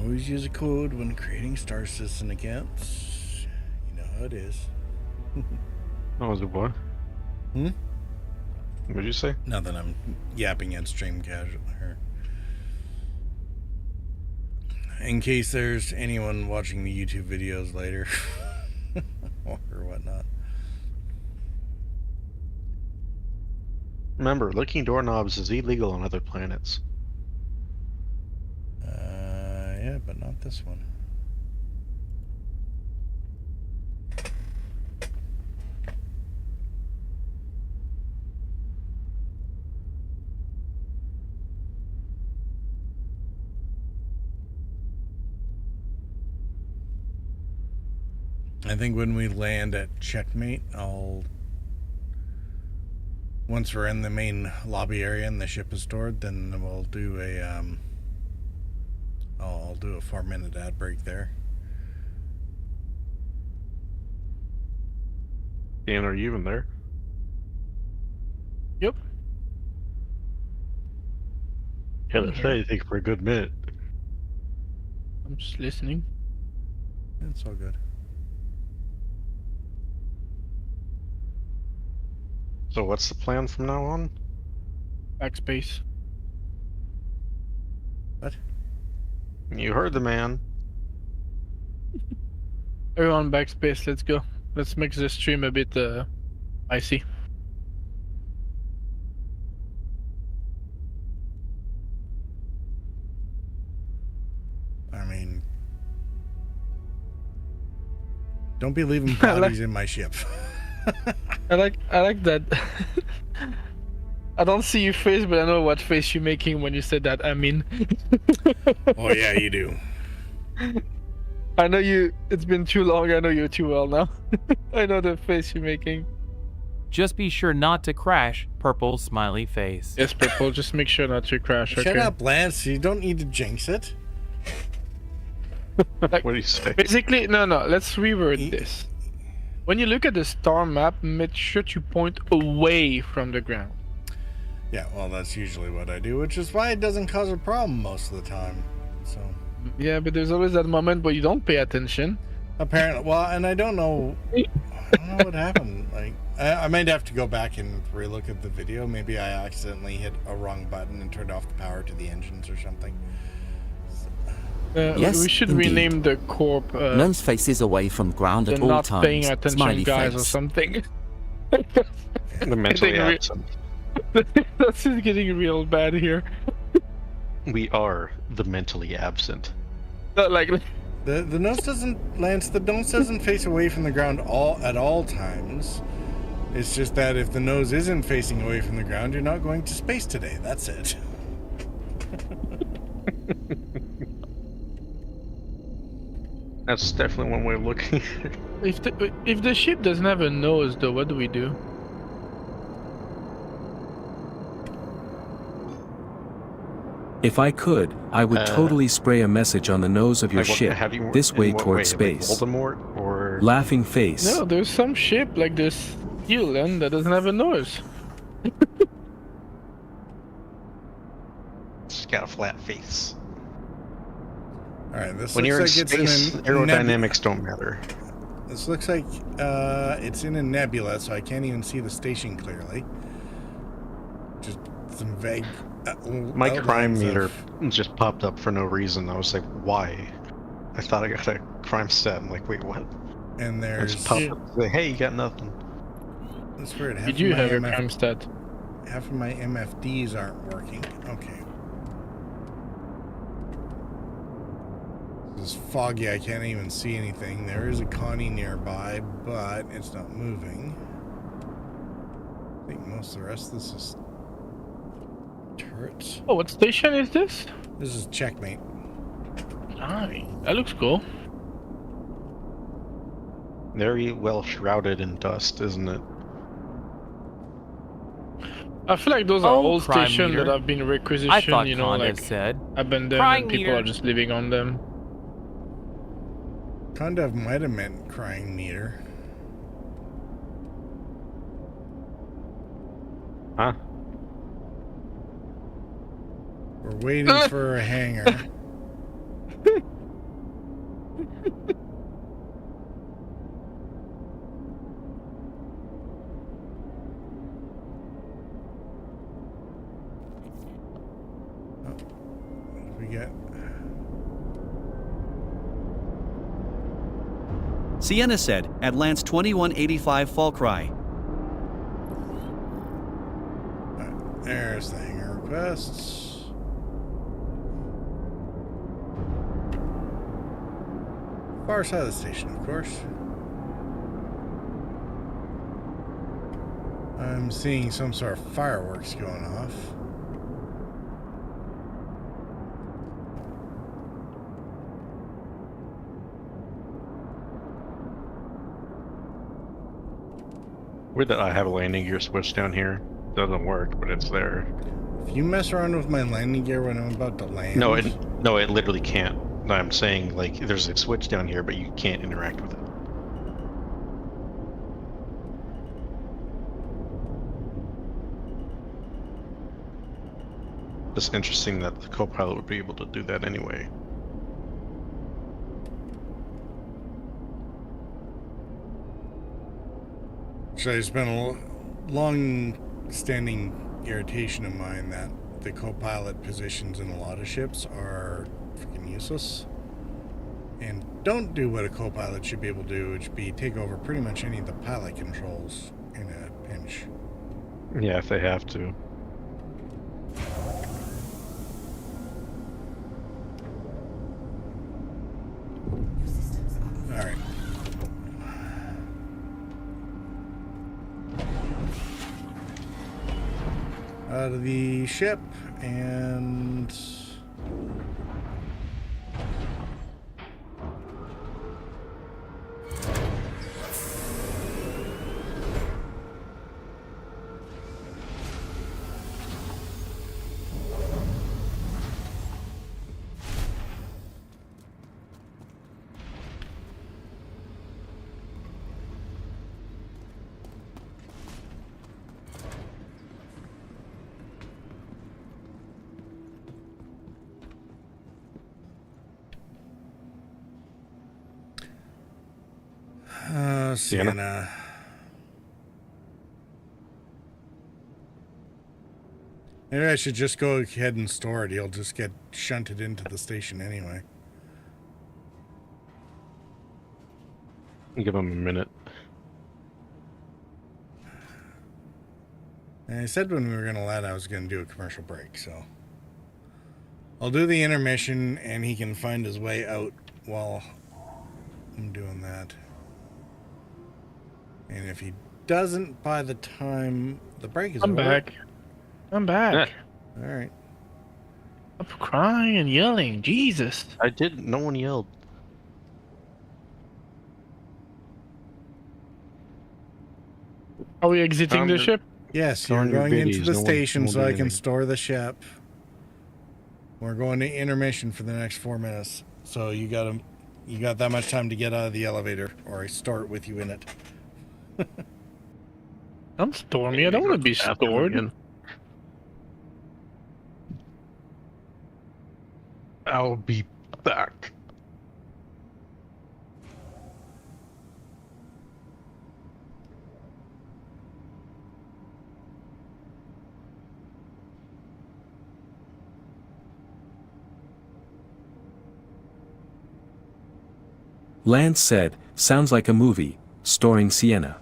Always use a code when creating Star Citizen accounts. You know how it is. That was a what? Hmm? What did you say? Nothing. I'm yapping at stream casual. In case there's anyone watching the YouTube videos later or whatnot. Remember, licking doorknobs is illegal on other planets. Yeah, but not this one. I think when we land at Checkmate, once we're in the main lobby area and the ship is stored, then we'll do a I'll do a 4-minute ad break there. Dan, are you even there? Yep. Yeah, that's right. I think for a good minute. I'm just listening. It's all good. So what's the plan from now on? Backspace. What? You heard the man. Everyone backspace, let's go. Let's make the stream a bit icy. I mean, don't be leaving bodies in my ship. I like that. I don't see your face, but I know what face you're making when you said that. I mean. Oh yeah, you do. I know you. It's been too long. I know you too well now. I know the face you're making. Just be sure not to crash. Purple smiley face. Yes, Purple. Just make sure not to crash. Shut up, Lance. You don't need to jinx it. Like, what do you say? Basically, no. Let's reword this. When you look at the star map, make sure to point away from the ground. Yeah, well, that's usually what I do, which is why it doesn't cause a problem most of the time. So. Yeah, but there's always that moment where you don't pay attention. Apparently, well, and I don't know what happened. Like, I might have to go back and relook at the video. Maybe I accidentally hit a wrong button and turned off the power to the engines or something. Yes, we should indeed. rename the corp. Nose faces away from ground at all not times. paying attention Smiley guys face. or something. The mentally absent. This is getting real bad here. We are the mentally absent. Not like the nose doesn't, Lance. The nose doesn't face away from the ground at all times. It's just that if the nose isn't facing away from the ground, you're not going to space today. That's it. That's definitely one way of looking at it. If the ship doesn't have a nose, though, what do we do? If I could, I would totally spray a message on the nose of your ship, this way towards space. Like Voldemort or Laughing face. No, there's some ship like this Steelland that doesn't have a nose. It's got a flat face. All right, this When looks you're in like space, it's in a aerodynamics don't matter. This looks like it's in a nebula, so I can't even see the station clearly. Just some vague. My crime outlines meter of- just popped up for no reason. I was like, why? I thought I got a crime stat. I'm like, wait, what? And It there's. just popped up. Like, hey, you got nothing. That's weird. You do have a crime stat. Half of my MFDs aren't working. Okay. This is foggy. I can't even see anything. There is a Connie nearby, but it's not moving. I think most of the rest of this is turrets. Oh, what station is this? This is Checkmate. Nice. That looks cool. Very well shrouded in dust, isn't it? I feel like those are Oh, old crime stations meter. that have been I requisitioned, thought you know, Condev like said. abandoned Crying and people meter. are just living on them. Condev might have meant crying meter. Huh? We're waiting for a hangar. We get Sienna said, at Lance 2185 Falkry. There's the hangar requests. Far side of the station, of course. I'm seeing some sort of fireworks going off. Weird that I have a landing gear switch down here. Doesn't work, but it's there. If you mess around with my landing gear when I'm about to land... No, it literally can't. I'm saying, like, there's a switch down here, but you can't interact with it. It's interesting that the co-pilot would be able to do that anyway. So it's been a long-standing irritation of mine that the co-pilot positions in a lot of ships are freaking useless and don't do what a co-pilot should be able to do, which would be take over pretty much any of the pilot controls in a pinch. Yeah, if they have to. All right. Out of the ship and Sienna. Maybe I should just go ahead and store it. He'll just get shunted into the station anyway. Give him a minute. And I said when we were going to land, I was going to do a commercial break, so I'll do the intermission and he can find his way out while I'm doing that. And if he doesn't by the time the break is over... I'm back. All right. Stop crying and yelling. Jesus. I didn't. No one yelled. Are we exiting the ship? Yes, you're going into the station so I can store the ship. We're going to intermission for the next 4 minutes. So you got that much time to get out of the elevator, or I store it with you in it. Don't store me. I don't want to be stored. I'll be back. Lance said, sounds like a movie, starring Sienna.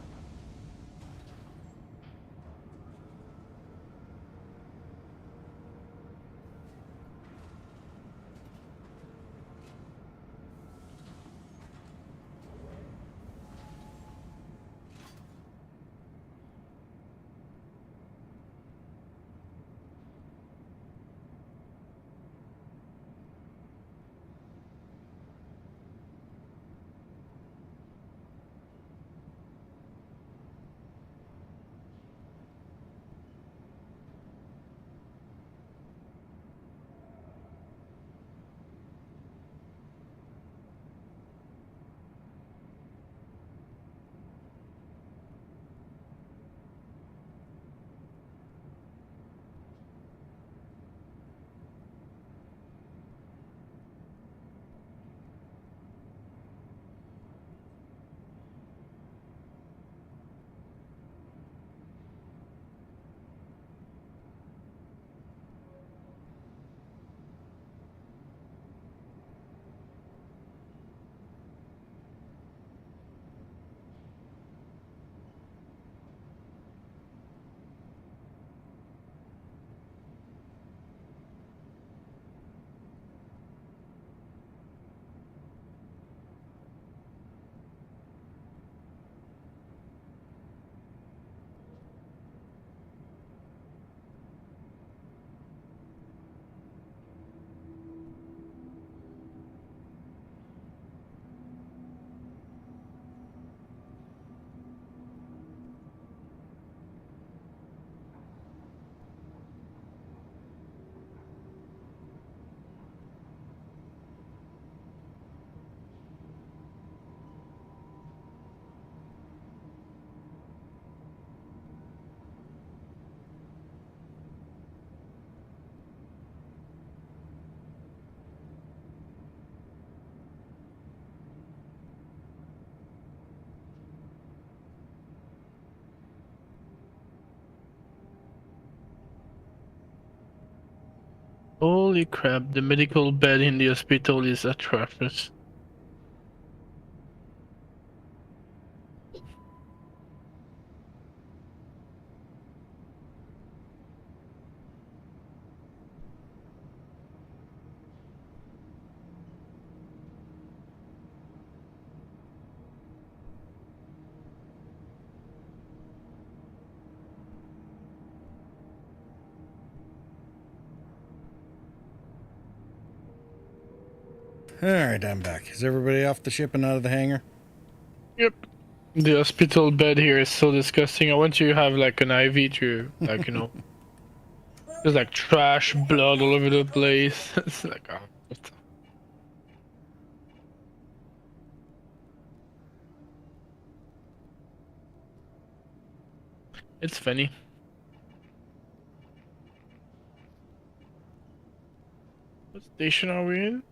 Holy crap, the medical bed in the hospital is atrocious. Alright, I'm back. Is everybody off the ship and out of the hangar? Yep. The hospital bed here is so disgusting. I want you to have like an IV to, like, you know, there's like trash, blood all over the place. It's like, oh, what the... It's funny. What station are we in?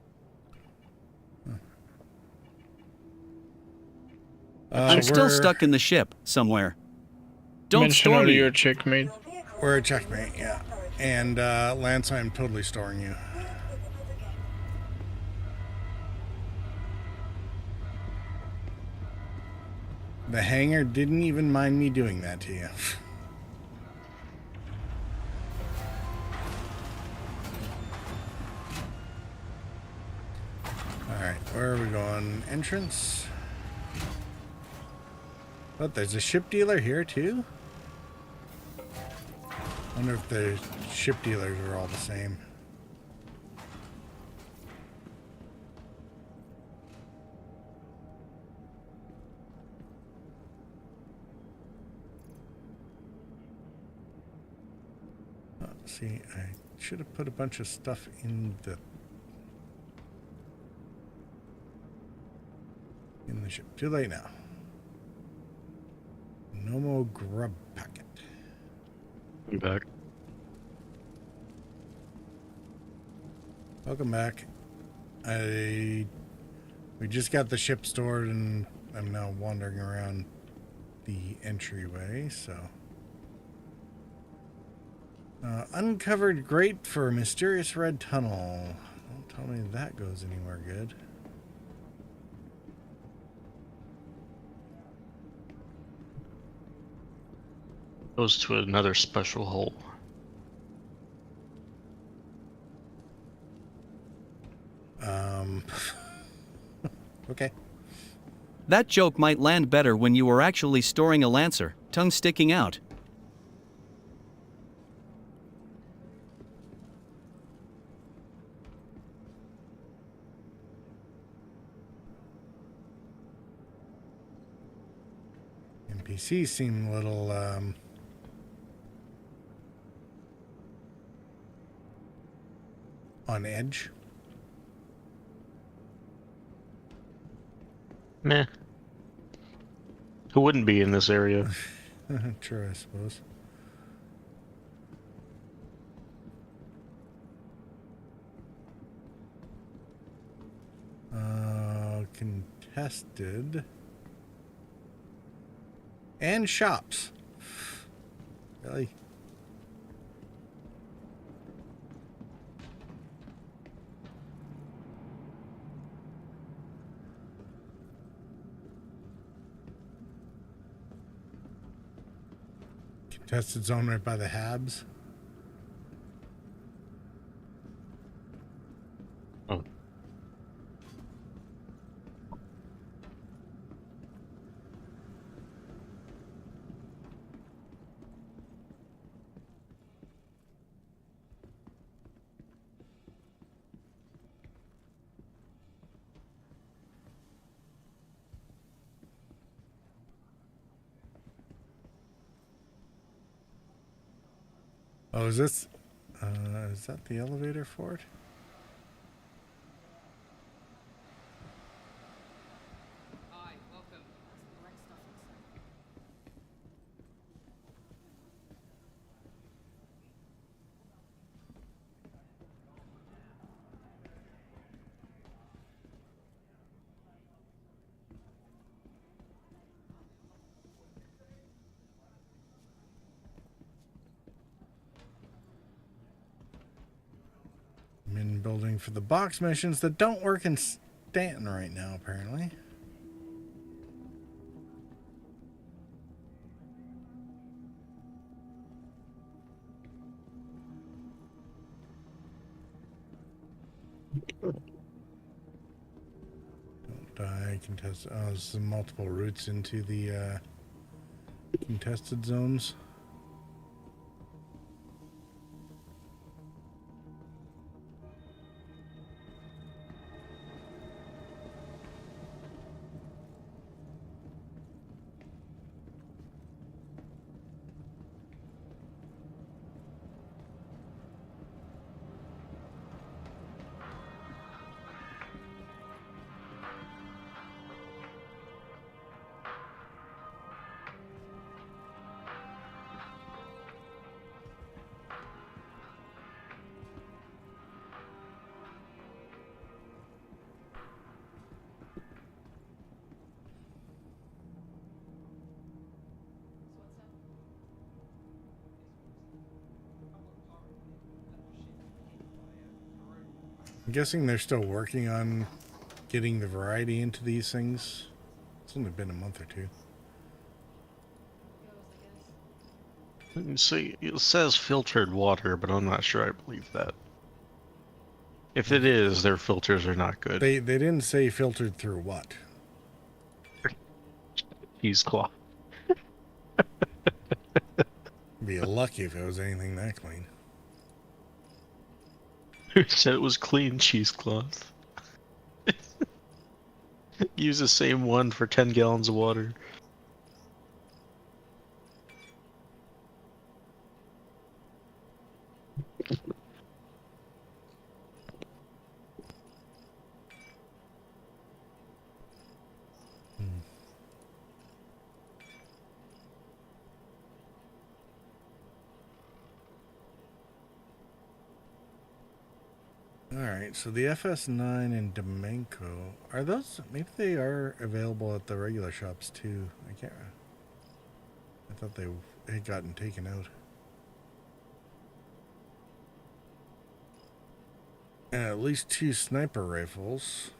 I'm still stuck in the ship somewhere. Don't store me. Your checkmate. We're a checkmate, yeah. And Lance, I'm totally storing you. The hangar didn't even mind me doing that to you. Alright, where are we going? Entrance? Oh, there's a ship dealer here too? I wonder if the ship dealers are all the same. Oh, see, I should have put a bunch of stuff in the ship. Too late now. No more grub packet. I'm back. Welcome back. We just got the ship stored and I'm now wandering around the entryway, so. Uncovered grate for mysterious red tunnel. Don't tell me that goes anywhere good. Goes to another special hole. Okay. That joke might land better when you were actually storing a Lancer, tongue sticking out. NPCs seem a little, on edge. Meh. Who wouldn't be in this area? True, I suppose. Contested. And shops. Really? Contested zone right by the Habs. Oh. Oh, is this, is that the elevator for it? building for the box missions that don't work in Stanton right now, apparently. Don't die, contest. Oh, there's some multiple routes into the contested zones. I'm guessing they're still working on getting the variety into these things. It's only been a month or two. See, it says filtered water, but I'm not sure I believe that. If it is, their filters are not good. They didn't say filtered through what? Cheesecloth. Be lucky if it was anything that clean. Who said it was clean cheesecloth? Use the same one for 10 gallons of water. Alright, so the FS9 and Domenco, are those, maybe they are available at the regular shops too. I thought they had gotten taken out. And at least 2 sniper rifles.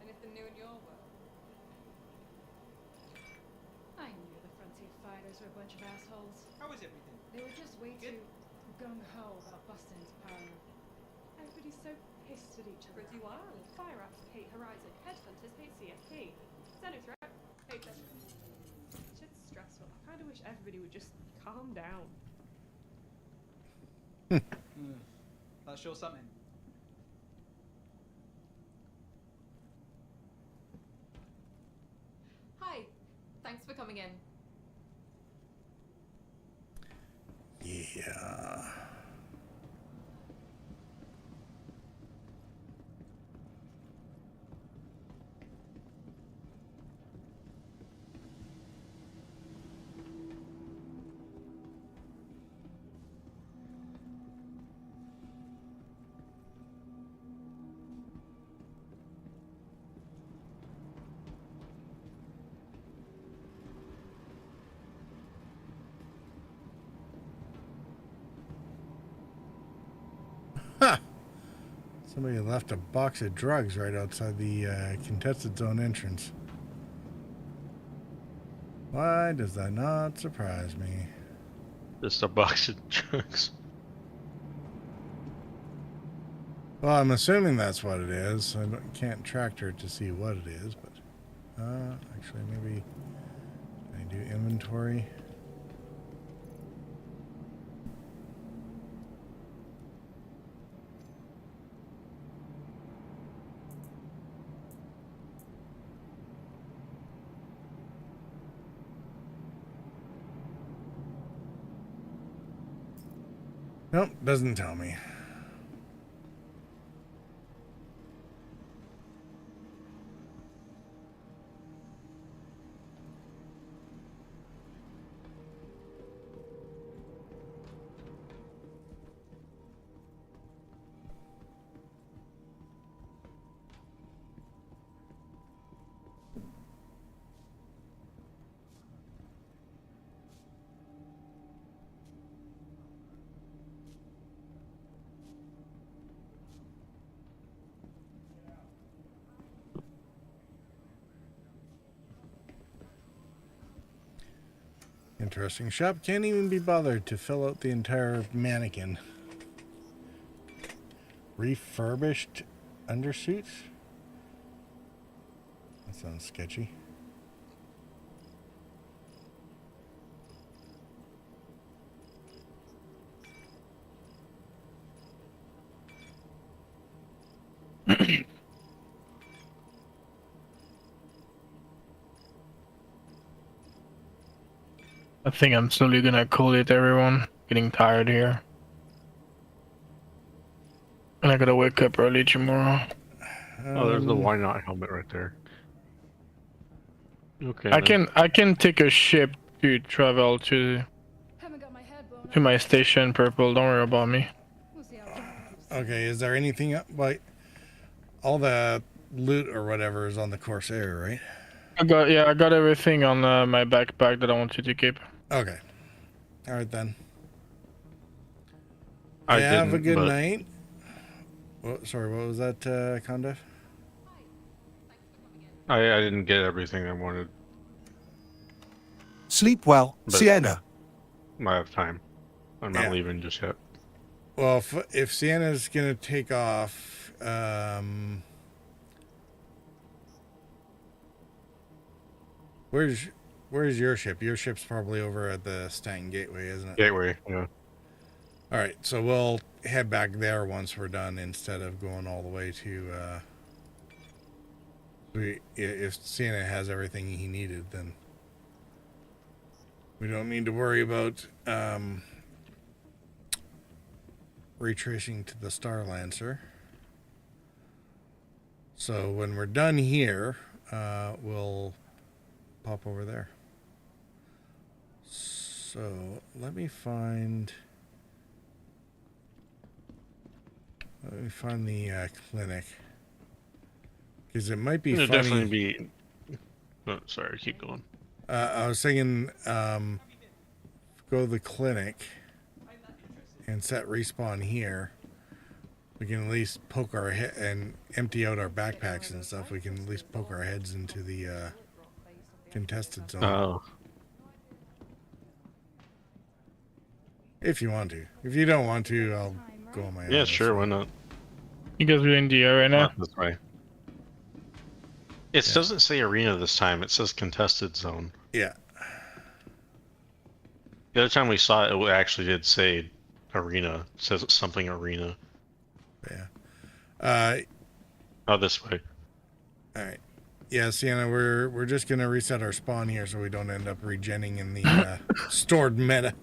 Anything new in your world? I knew the Frontier Fighters were a bunch of assholes. How is everything? They were just way too gung-ho about busting into Pyro. Everybody's so pissed at each other. Pretty wild. Fire Apps hate Horizon. Headhunters hate CFP. Xenothreat hate that. Shit's stressful. I kind of wish everybody would just calm down. That's sure something. Hi. Thanks for coming in. Yeah. Somebody left a box of drugs right outside the contested zone entrance. Why does that not surprise me? Just a box of drugs. Well, I'm assuming that's what it is. I can't tractor it to see what it is, but actually maybe I do inventory. Nope, doesn't tell me. Interesting. Shop can't even be bothered to fill out the entire mannequin. Refurbished undersuits? That sounds sketchy. I think I'm slowly gonna call it, everyone. Getting tired here. And I gotta wake up early tomorrow. Oh, there's the why not helmet right there. Okay. I can take a ship to travel to my station, Purple. Don't worry about me. Okay, is there anything up? Like, all the loot or whatever is on the Corsair, right? I got everything on my backpack that I wanted to keep. Okay. All right then. I have a didn't, good but- night. Oh, sorry, what was that, Condev? I didn't get everything I wanted. Sleep well, But Sienna. I have time. I'm not leaving just yet. Well, if Sienna's gonna take off, where's your ship? Your ship's probably over at the Stanton Gateway, isn't it? Gateway, yeah. All right, so we'll head back there once we're done instead of going all the way to. If Sienna has everything he needed, then we don't need to worry about retracing to the Star Lancer. So when we're done here, we'll pop over there. So let me find the clinic, because it might be It'll funny. definitely be. Oh, sorry, keep going. I was thinking, go to the clinic and set respawn here. We can at least poke our head and empty out our backpacks and stuff. We can at least poke our heads into the contested zone. Oh. If you want to. If you don't want to, I'll go on my own. Yeah, sure, why not? You guys are in the arena. Not this way. It doesn't say arena this time. It says contested zone. Yeah. The other time we saw it, it actually did say arena. It says something arena. Yeah. Oh, this way. All right. Yeah, Sienna, we're just gonna reset our spawn here so we don't end up regenning in the stored medevac.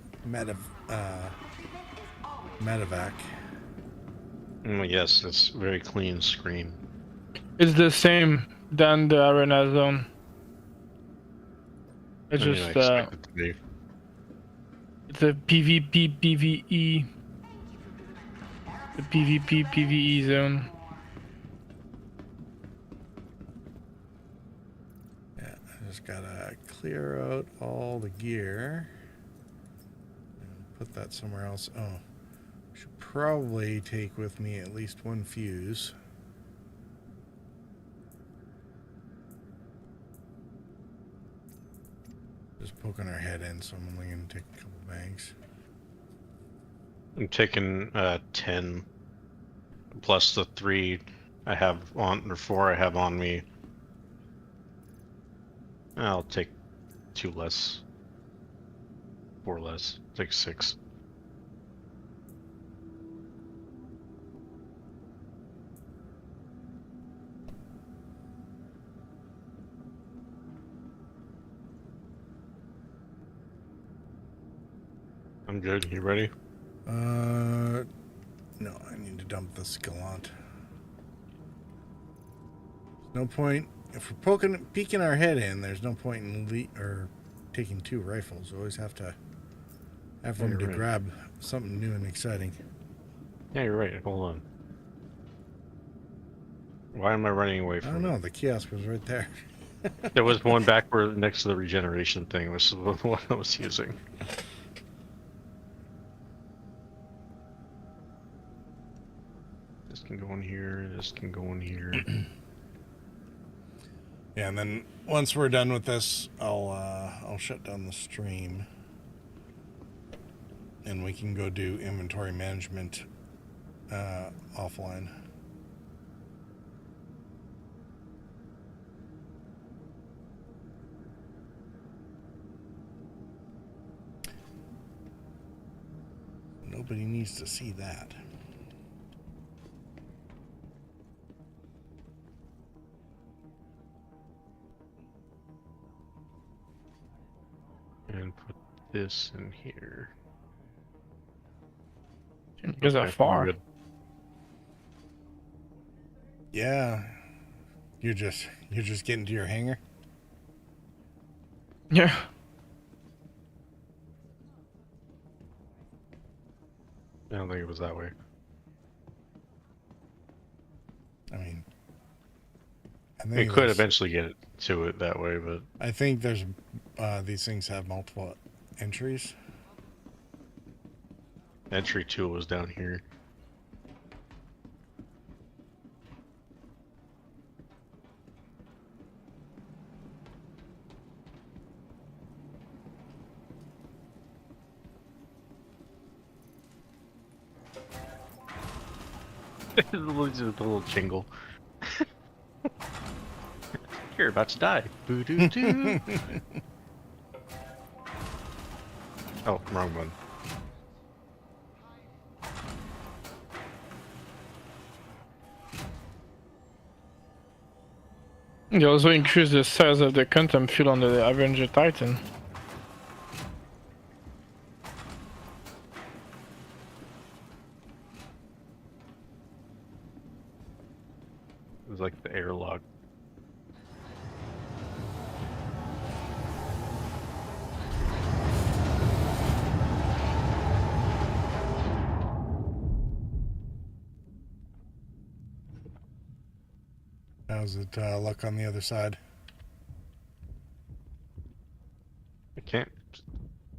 Yes, it's very clean screen. It's the same than the arena zone. It's I just expect it to be. it's a PvP PvE. The PvP PvE zone. Yeah, I just gotta clear out all the gear and put that somewhere else. Oh, I should probably take with me at least one fuse. Just poking our head in, so I'm only gonna take a couple bags. I'm taking 10 plus the 3 I have on, or 4 I have on me. I'll take 2 less. 4 less. Take 6. I'm good. You ready? No, I need to dump this gallant. There's no point if we're peeking our head in. There's no point in taking 2 rifles. We always have to have room to grab something new and exciting. Yeah, you're right. Hold on. Why am I running away from? I don't know. The kiosk was right there. There was one back where next to the regeneration thing, which is what I was using. This can go in here. This can go in here. Yeah, and then once we're done with this, I'll shut down the stream, and we can go do inventory management offline. Nobody needs to see that. And put this in here. You guys are far. Yeah. You're just getting to your hangar? Yeah. I don't think it was that way. I mean, it could eventually get to it that way, but I think there's these things have multiple entries. Entry 2 was down here. Just a little jingle. You're about to die. Boo doo doo. Oh, wrong one. You also increase the size of the quantum fuel on the Avenger Titan. It was like the airlock. How's it look on the other side? I can't.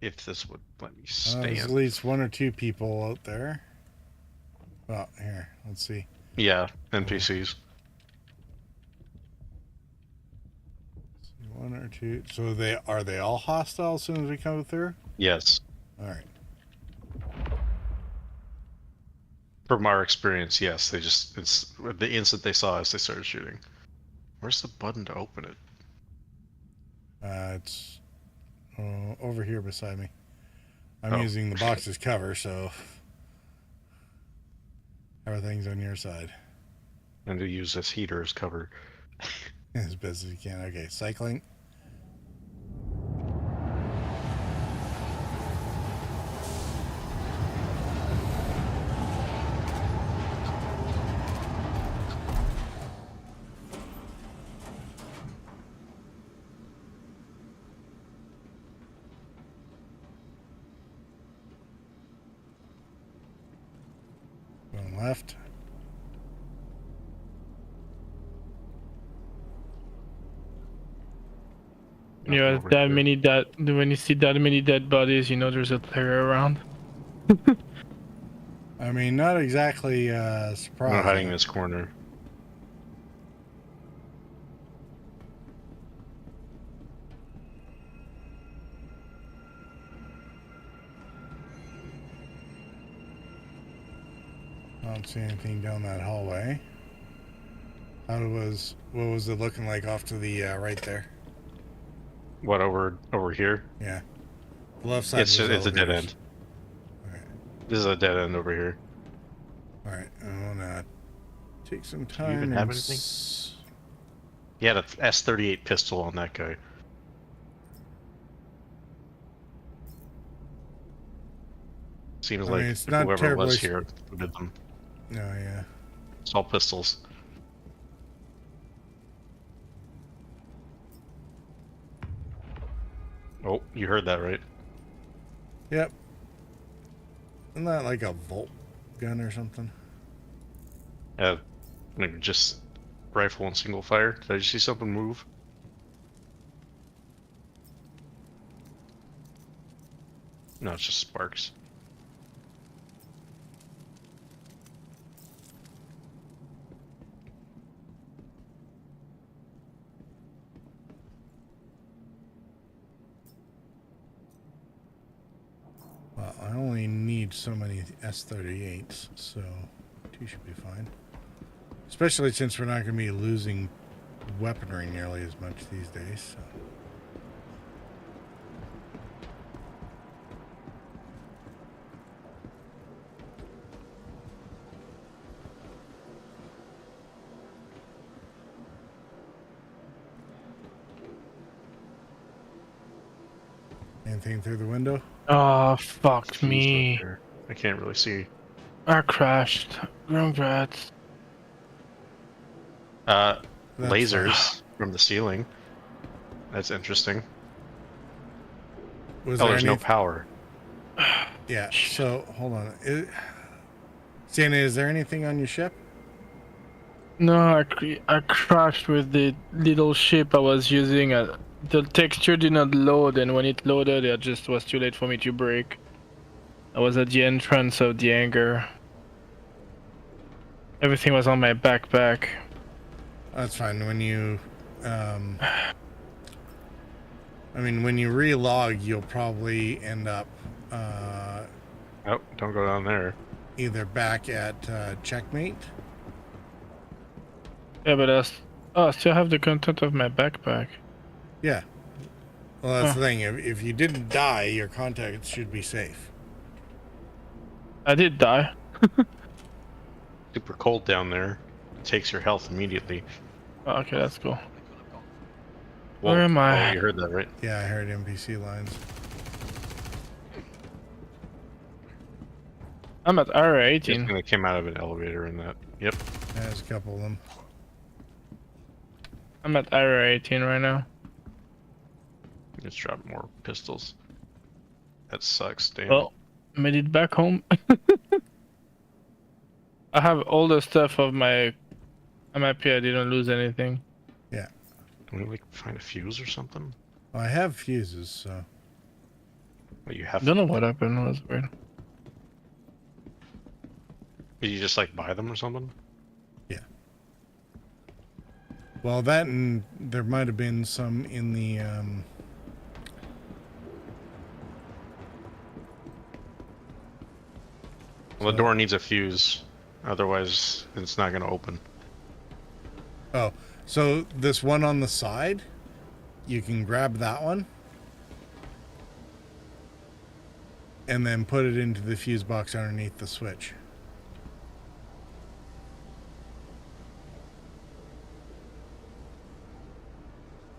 If this would let me stand. There's at least 1 or 2 people out there. Well, here, let's see. Yeah, NPCs. 1 or 2. So are they all hostile as soon as we come through? Yes. All right. From our experience, yes. It's the instant they saw us, they started shooting. Where's the button to open it? It's over here beside me. I'm using the box as cover, so everything's on your side. And to use this heater as cover. As best as you can. Okay, cycling. Going left. You know, when you see that many dead bodies, you know there's a player around. I mean, not exactly surprising. I'm not hiding in this corner. I don't see anything down that hallway. What was it looking like off to the right there? What, over here? Yeah. The left side. It's a dead end. Alright. This is a dead end over here. Alright, I wanna take some time. Do you even have anything? He had a S38 pistol on that guy. seems I like mean, it's not whoever terribly was here who did them. Oh, yeah. It's all pistols. Oh, you heard that, right? Yep. Isn't that like a Volt gun or something? Maybe just rifle and single fire. Did I just see something move? No, it's just sparks. Well, I only need so many S-38s, so 2 should be fine. Especially since we're not going to be losing weaponry nearly as much these days. So. Anything through the window? Oh, fuck me. I can't really see. I crashed. Congrats. Lasers from the ceiling. That's interesting. Was there's no power. Yeah, so hold on. Sienna, is there anything on your ship? No, I crashed with the little ship I was using. The texture did not load, and when it loaded, it just was too late for me to brake. I was at the entrance of the hangar. Everything was on my backpack. That's fine. When you, when you relog, you'll probably end up. Oh, don't go down there. Either back at checkmate. Yeah, but I still have the content of my backpack. Yeah. Well, that's the thing. If you didn't die, your contacts should be safe. I did die. Super cold down there. It takes your health immediately. Oh, okay, that's cool. Whoa. Where am I? Oh, you heard that, right? Yeah, I heard NPC lines. I'm at area 18. It came out of an elevator in that. Yep. There's a couple of them. I'm at area 18 right now. Let's drop more pistols. That sucks, damn. Well, made it back home. I have all the stuff of my... I'm happy I didn't lose anything. Yeah. Can we like find a fuse or something? Well, I have fuses, so... Well, you have... Don't know what happened. It was weird. Did you just like buy them or something? Yeah. Well, that and there might have been some in the Well, the door needs a fuse, otherwise it's not going to open. Oh, so this one on the side, you can grab that one and then put it into the fuse box underneath the switch.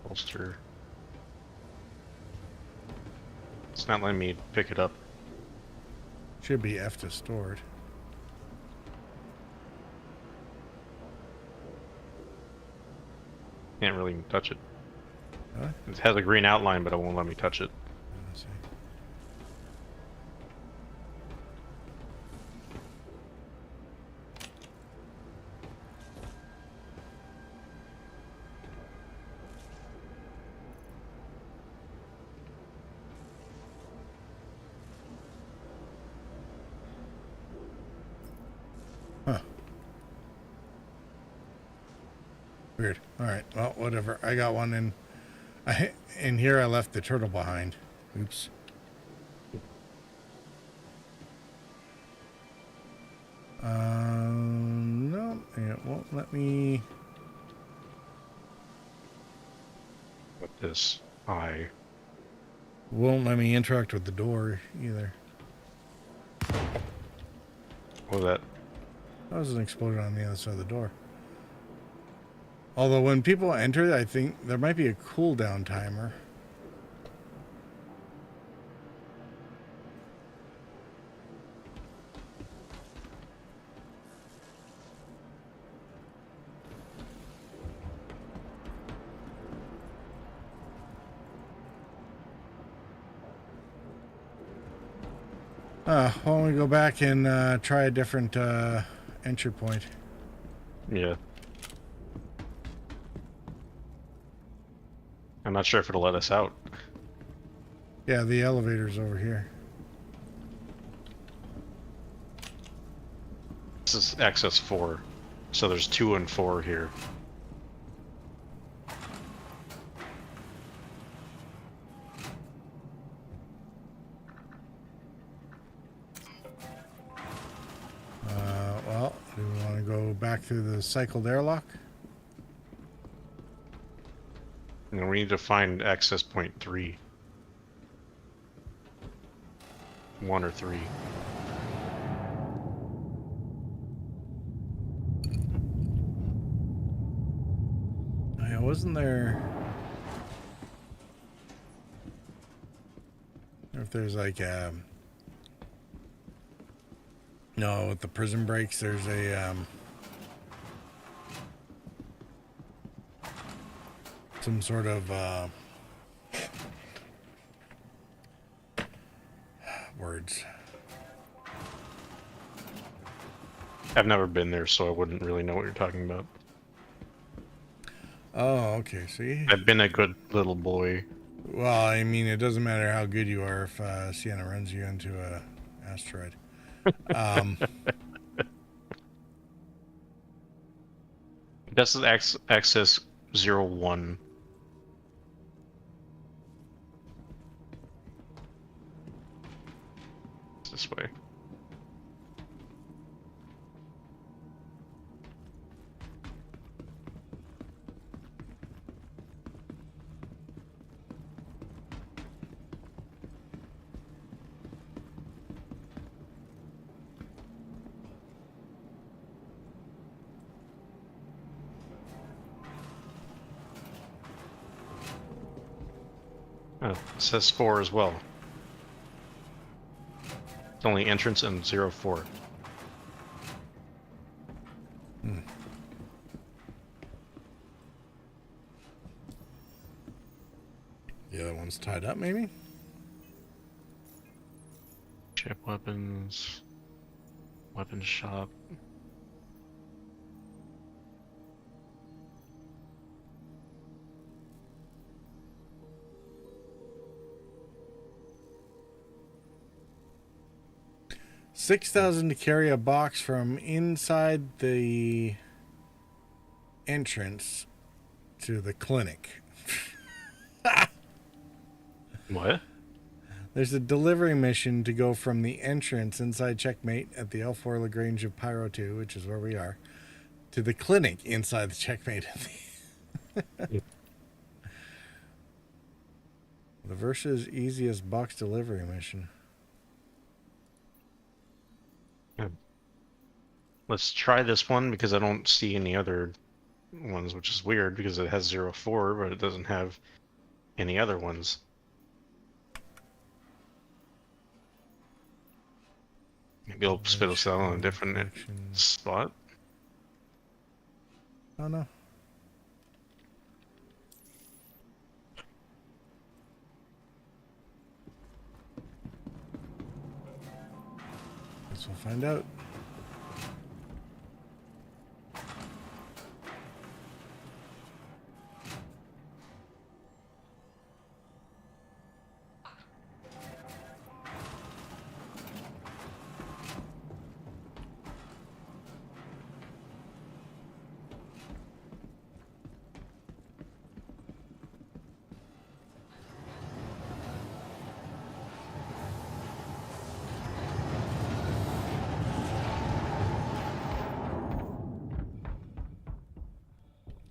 Holster. It's not letting me pick it up. Should be F to stored. Can't really even touch it. Huh? It has a green outline, but it won't let me touch it. Let's see. Huh. Weird. Alright, well, whatever. I got one in here. I left the turtle behind. Oops. No, it won't let me. What this? Won't let me interact with the door either. What was that? That was an explosion on the other side of the door. Although when people enter, I think there might be a cooldown timer. Why don't we go back and try a different entry point? Yeah. I'm not sure if it'll let us out. Yeah, the elevator's over here. This is access 4, so there's 2 and 4 here. Well, do we want to go back through the cycled airlock? And we need to find access point 3. 1 or 3. Yeah, wasn't there... If there's like no, with the prison breaks, there's a some sort of words. I've never been there, so I wouldn't really know what you're talking about. Oh, okay. See, I've been a good little boy. Well, I mean, it doesn't matter how good you are if Sienna runs you into a asteroid. This is access 01. It's this way. Oh, it says 4 as well. It's only entrance and 04. The other one's tied up, maybe? Ship weapons. Weapon shop. $6,000 to carry a box from inside the entrance to the clinic. What? There's a delivery mission to go from the entrance inside Checkmate at the L4 Lagrange of Pyro 2, which is where we are, to the clinic inside the Checkmate. The Versa's easiest box delivery mission. Let's try this one because I don't see any other ones, which is weird because it has 04, but it doesn't have any other ones. Maybe it'll spit us out on a different spot. Oh no. Guess we'll find out.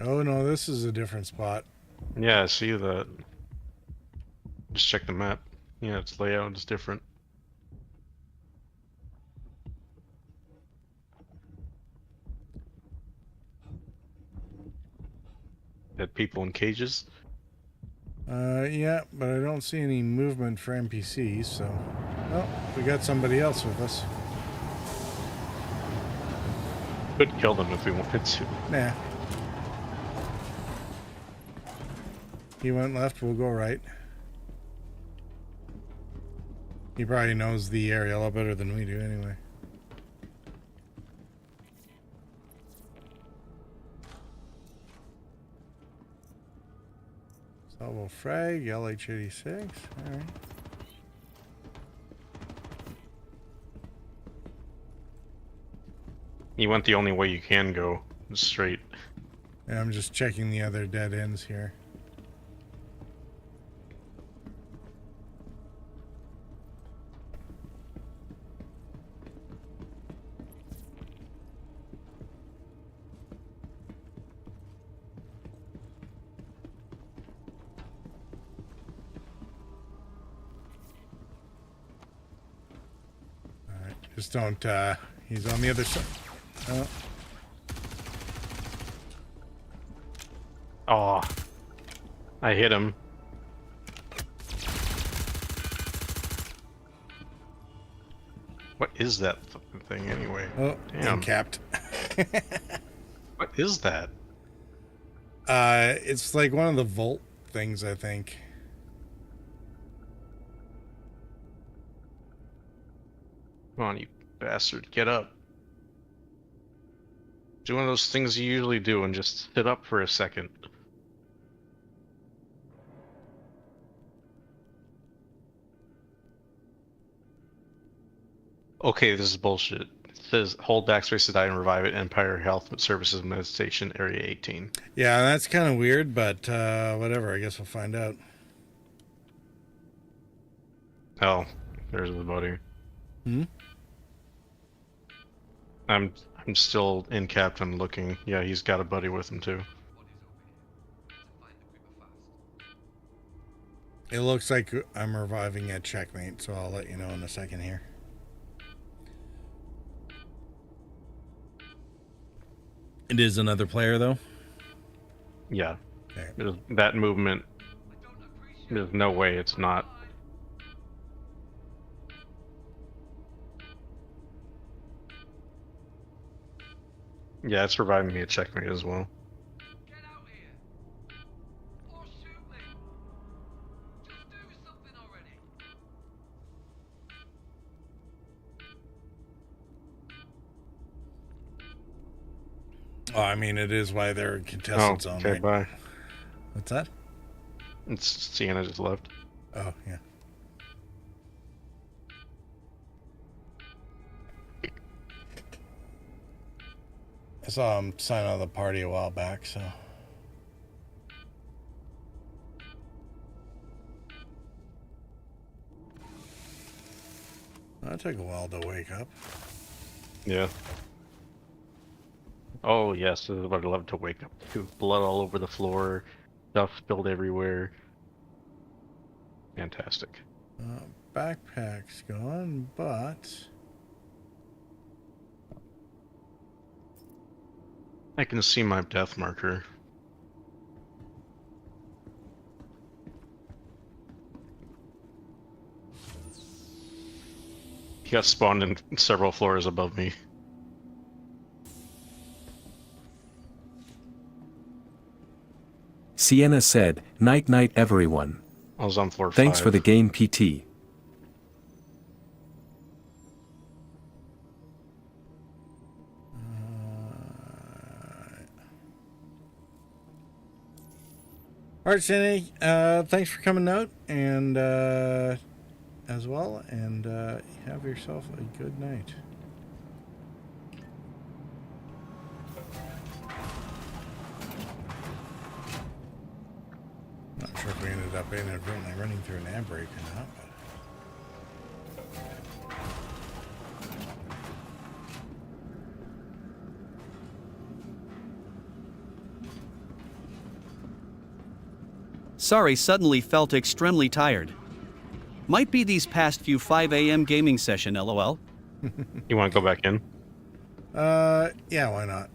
Oh no, this is a different spot. Yeah, I see that. Just check the map. Yeah, its layout is different. Dead people in cages? Yeah, but I don't see any movement for NPCs, so... Oh, we got somebody else with us. Could kill them if we wanted to. Nah. He went left, we'll go right. He probably knows the area a lot better than we do anyway. Salvo frag, LH-86. Alright. You went the only way you can go, straight. Yeah, I'm just checking the other dead ends here. Alright, just don't, he's on the other side. Oh. Oh, I hit him. What is that fucking thing anyway? Oh, damn. capped. What is that? It's like one of the Volt things, I think. Come on, you bastard, get up. Do one of those things you usually do and just sit up for a second. Okay, this is bullshit. It says hold backspace to die and revive it, Empire Health Services Meditation Area 18. Yeah, that's kind of weird, but whatever. I guess we'll find out. Oh, there's the buddy. Hmm? I'm still in Captain looking. Yeah, he's got a buddy with him too. It looks like I'm reviving at checkmate, so I'll let you know in a second here. It is another player, though? Yeah. Okay. That movement, there's no way it's not. Yeah, it's reviving me at checkmate as well. Oh, I mean, it is why they're in contestant zone, okay, right? bye. What's that? It's Sienna just left. Oh, yeah. I saw him sign out of the party a while back, so... That took a while to wake up. Yeah. Oh yes, this is what I love to wake up to. Blood all over the floor, stuff spilled everywhere. Fantastic. Backpack's gone, but... I can see my death marker. He got spawned in several floors above me. Sienna said, "Night night everyone." I was on floor 5. Thanks for the game, PT. All right, Cindy, thanks for coming out, and as well, and have yourself a good night. Not sure if we ended up inadvertently running through an ad break or not, but... Sorry, suddenly felt extremely tired. Might be these past few 5 a.m. gaming session, lol. You want to go back in? Yeah, why not?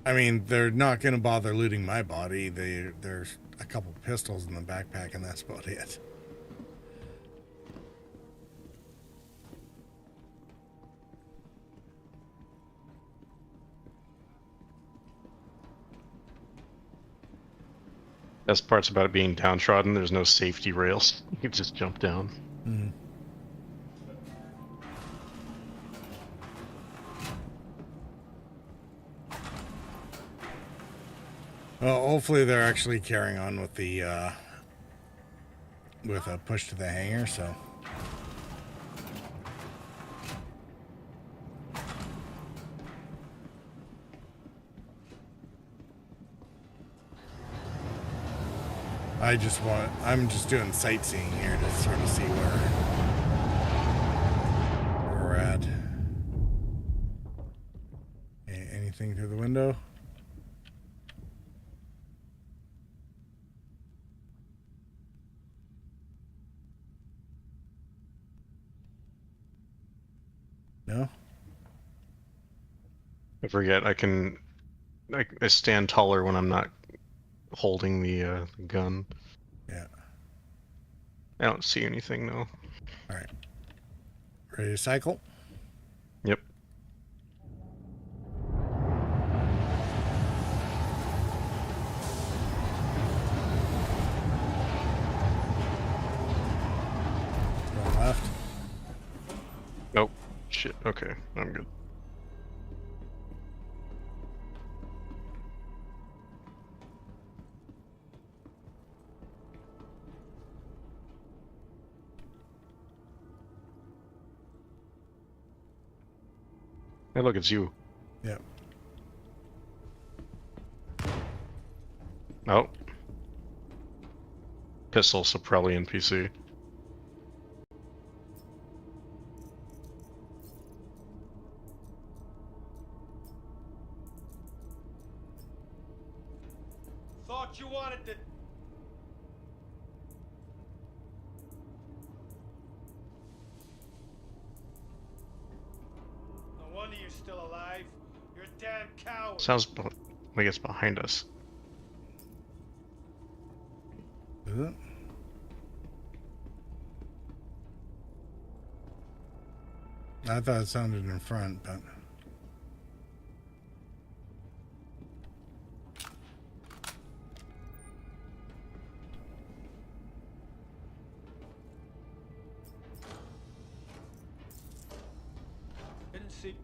I mean, they're not going to bother looting my body. There's a couple pistols in the backpack, and that's about it. Best part's about it being downtrodden. There's no safety rails. You can just jump down. Mm. Well, hopefully they're actually carrying on with the with a push to the hangar. So. I'm just doing sightseeing here to sort of see where we're at. Anything through the window? No? I forget, I stand taller when I'm not holding the gun. Yeah. I don't see anything though. Alright. Ready to cycle? Yep. Going left. Nope. Shit. Okay, I'm good. Hey, look, it's you. Yep. Oh. Pistol, so probably NPC. Thought you wanted to... No wonder you're still alive. You're a damn coward. Sounds like it's behind us. Is it? I thought it sounded in front, but... Didn't see...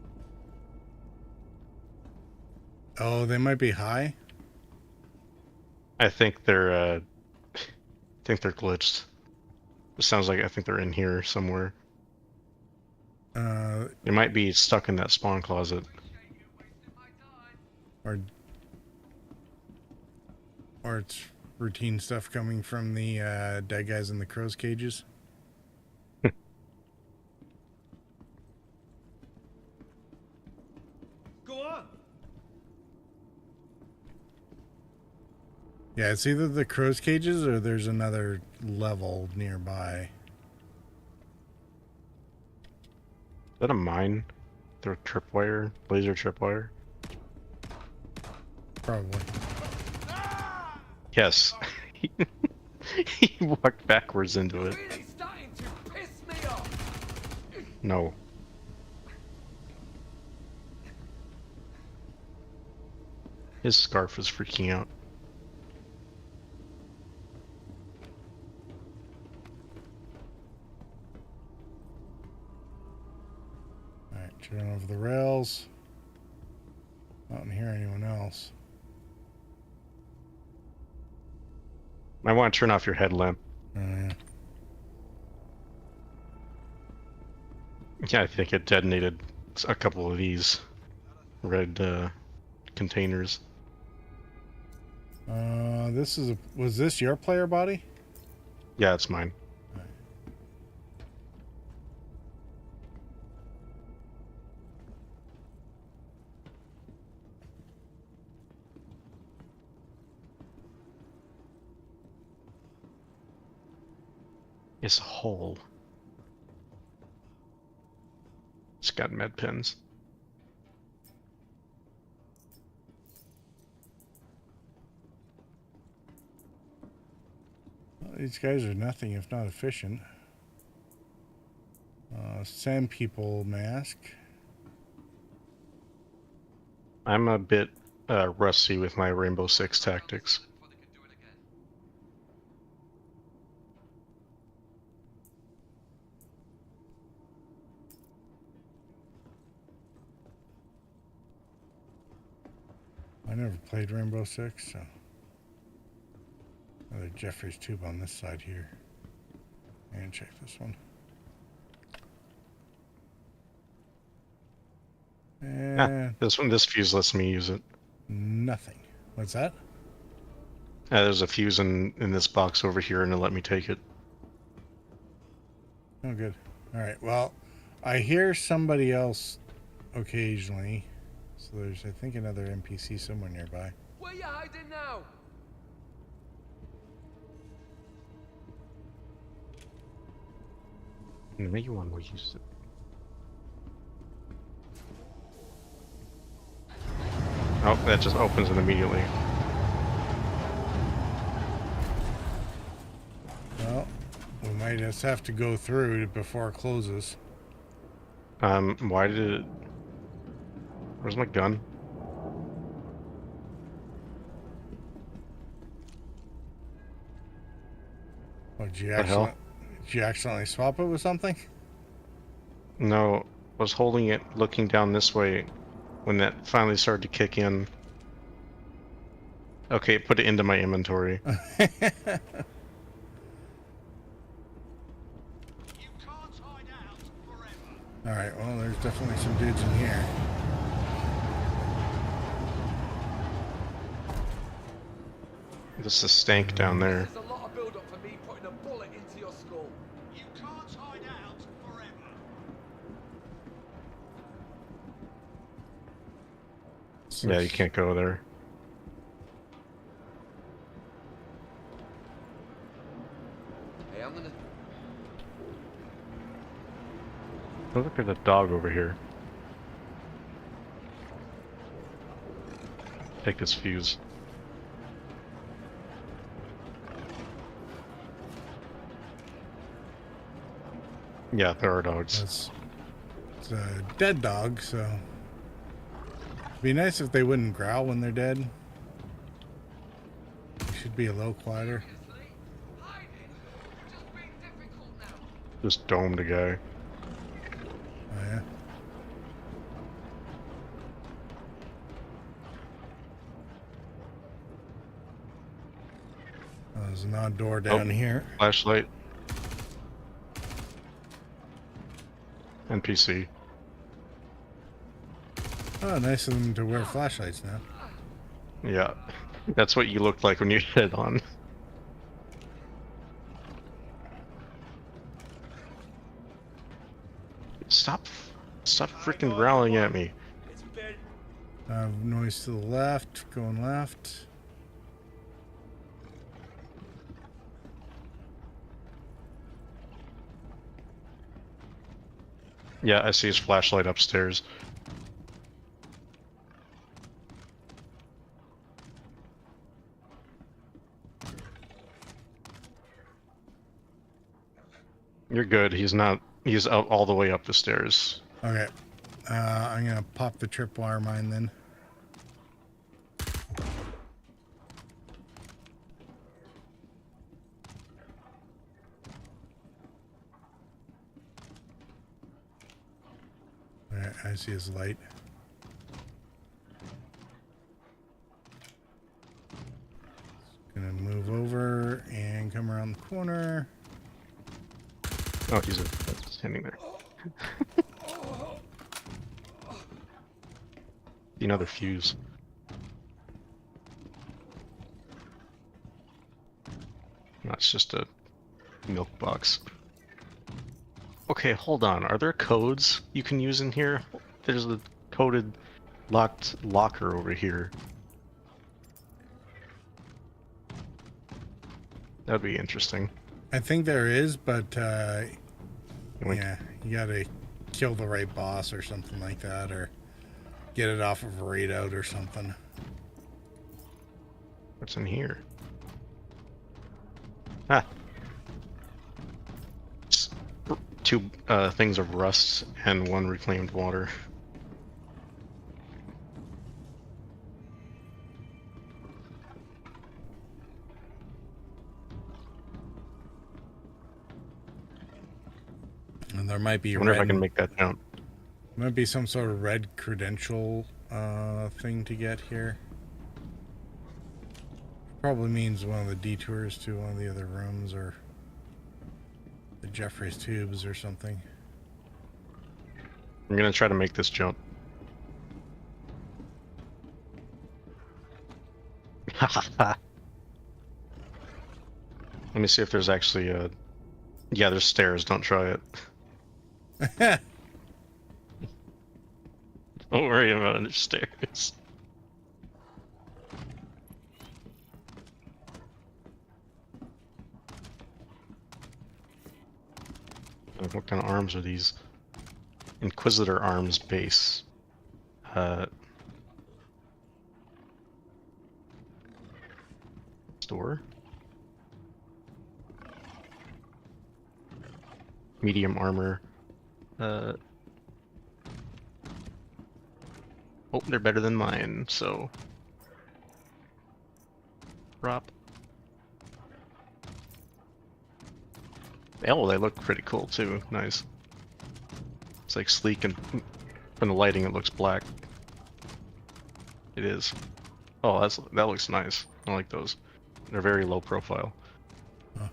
Oh, they might be high? I think they're glitched. It sounds like I think they're in here somewhere. They might be stuck in that spawn closet. Or it's routine stuff coming from the dead guys in the crow's cages. Go on. Yeah, it's either the crow's cages or there's another level nearby. Is that a mine? They're tripwire? Laser tripwire? Probably. Yes. He walked backwards into it. No. His scarf is freaking out. Alright, turn over the rails. I don't hear anyone else. I want to turn off your headlamp. Yeah. Yeah, I think it detonated a couple of these red containers. Was this your player body? Yeah, it's mine. It's a hole. It's got med pins. Well, these guys are nothing if not efficient. Sand people mask. I'm a bit rusty with my Rainbow Six tactics. I never played Rainbow Six, so another Jeffrey's tube on this side here. And check this one. And this fuse lets me use it. Nothing. What's that? There's a fuse in this box over here, and it let me take it. Oh, good. All right. Well, I hear somebody else occasionally, so there's, I think, another NPC somewhere nearby. Where you hiding now? Maybe one will use it. Oh, that just opens it immediately. Well, we might just have to go through it before it closes. Why did it... Where's my gun? Oh, did you accidentally swap it with something? No, I was holding it, looking down this way, when that finally started to kick in. Okay, put it into my inventory. Alright, well, there's definitely some dudes in here. This is stank down there. There's a lot of build-up for me putting a bullet into your skull. You can't hide out forever. Yeah, you can't go there. Hey, I'm gonna... Look at the dog over here. Take this fuse. Yeah, there are dogs. It's a dead dog, so it'd be nice if they wouldn't growl when they're dead. They should be a little quieter. Just domed a guy. Oh yeah. Oh, there's an odd door down here. Flashlight. NPC. Oh, nice of them to wear flashlights now. Yeah, that's what you looked like when you had it on. Stop freaking growling at me. Noise to the left, going left. Yeah, I see his flashlight upstairs. You're good. He's not. He's out all the way up the stairs. Okay. I'm gonna pop the tripwire mine then. Alright, I see his light. Gonna move over and come around the corner. Oh, he's standing there. Another fuse. No, it's just a milk box. Okay, hold on. Are there codes you can use in here? There's a coded locked locker over here. That'd be interesting. I think there is, but yeah, you gotta kill the right boss or something like that, or get it off of a raid out or something. What's in here? Ah. Two things of rust and one reclaimed water. And there might be. I wonder if I can make that jump. Might be some sort of red credential thing to get here. Probably means one of the detours to one of the other rooms or the Jeffrey's tubes or something. I'm gonna try to make this jump. Let me see if there's actually a... Yeah, there's stairs. Don't try it. Don't worry about the stairs. What kind of arms are these? Inquisitor arms base. Store. Medium armor. Oh, they're better than mine, so... Drop. Oh, they look pretty cool too. Nice. It's like sleek and from the lighting it looks black. It is. Oh, that looks nice. I like those. They're very low profile. Huh.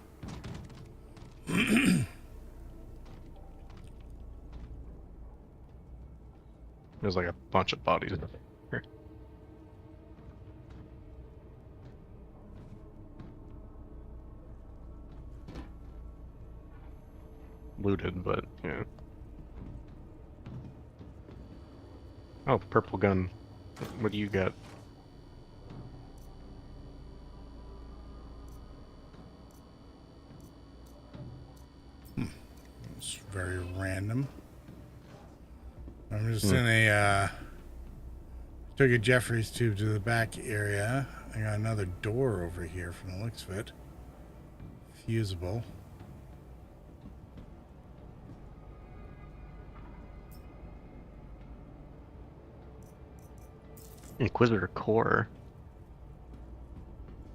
There's like a bunch of bodies here. Looted, but yeah. Oh, purple gun. What do you got? It's very random. I'm just in a took a Jeffrey's tube to the back area. I got another door over here from the looks of it. Fusible. Inquisitor core.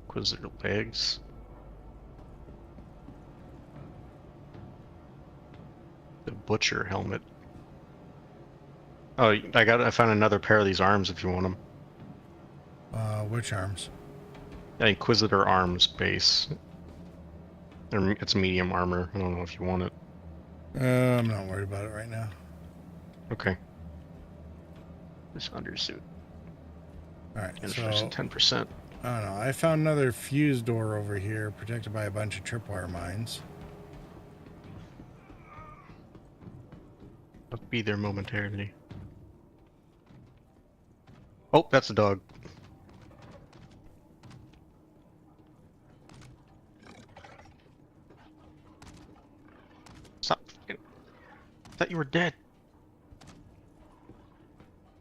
Inquisitor legs. The butcher helmet. Oh, I found another pair of these arms if you want them. Which arms? Inquisitor arms base. It's medium armor. I don't know if you want it. I'm not worried about it right now. Okay. This undersuit. Alright, and so 10%. I don't know. I found another fuse door over here, protected by a bunch of tripwire mines. I'll be there momentarily. Oh, that's a dog. Stop. I thought you were dead.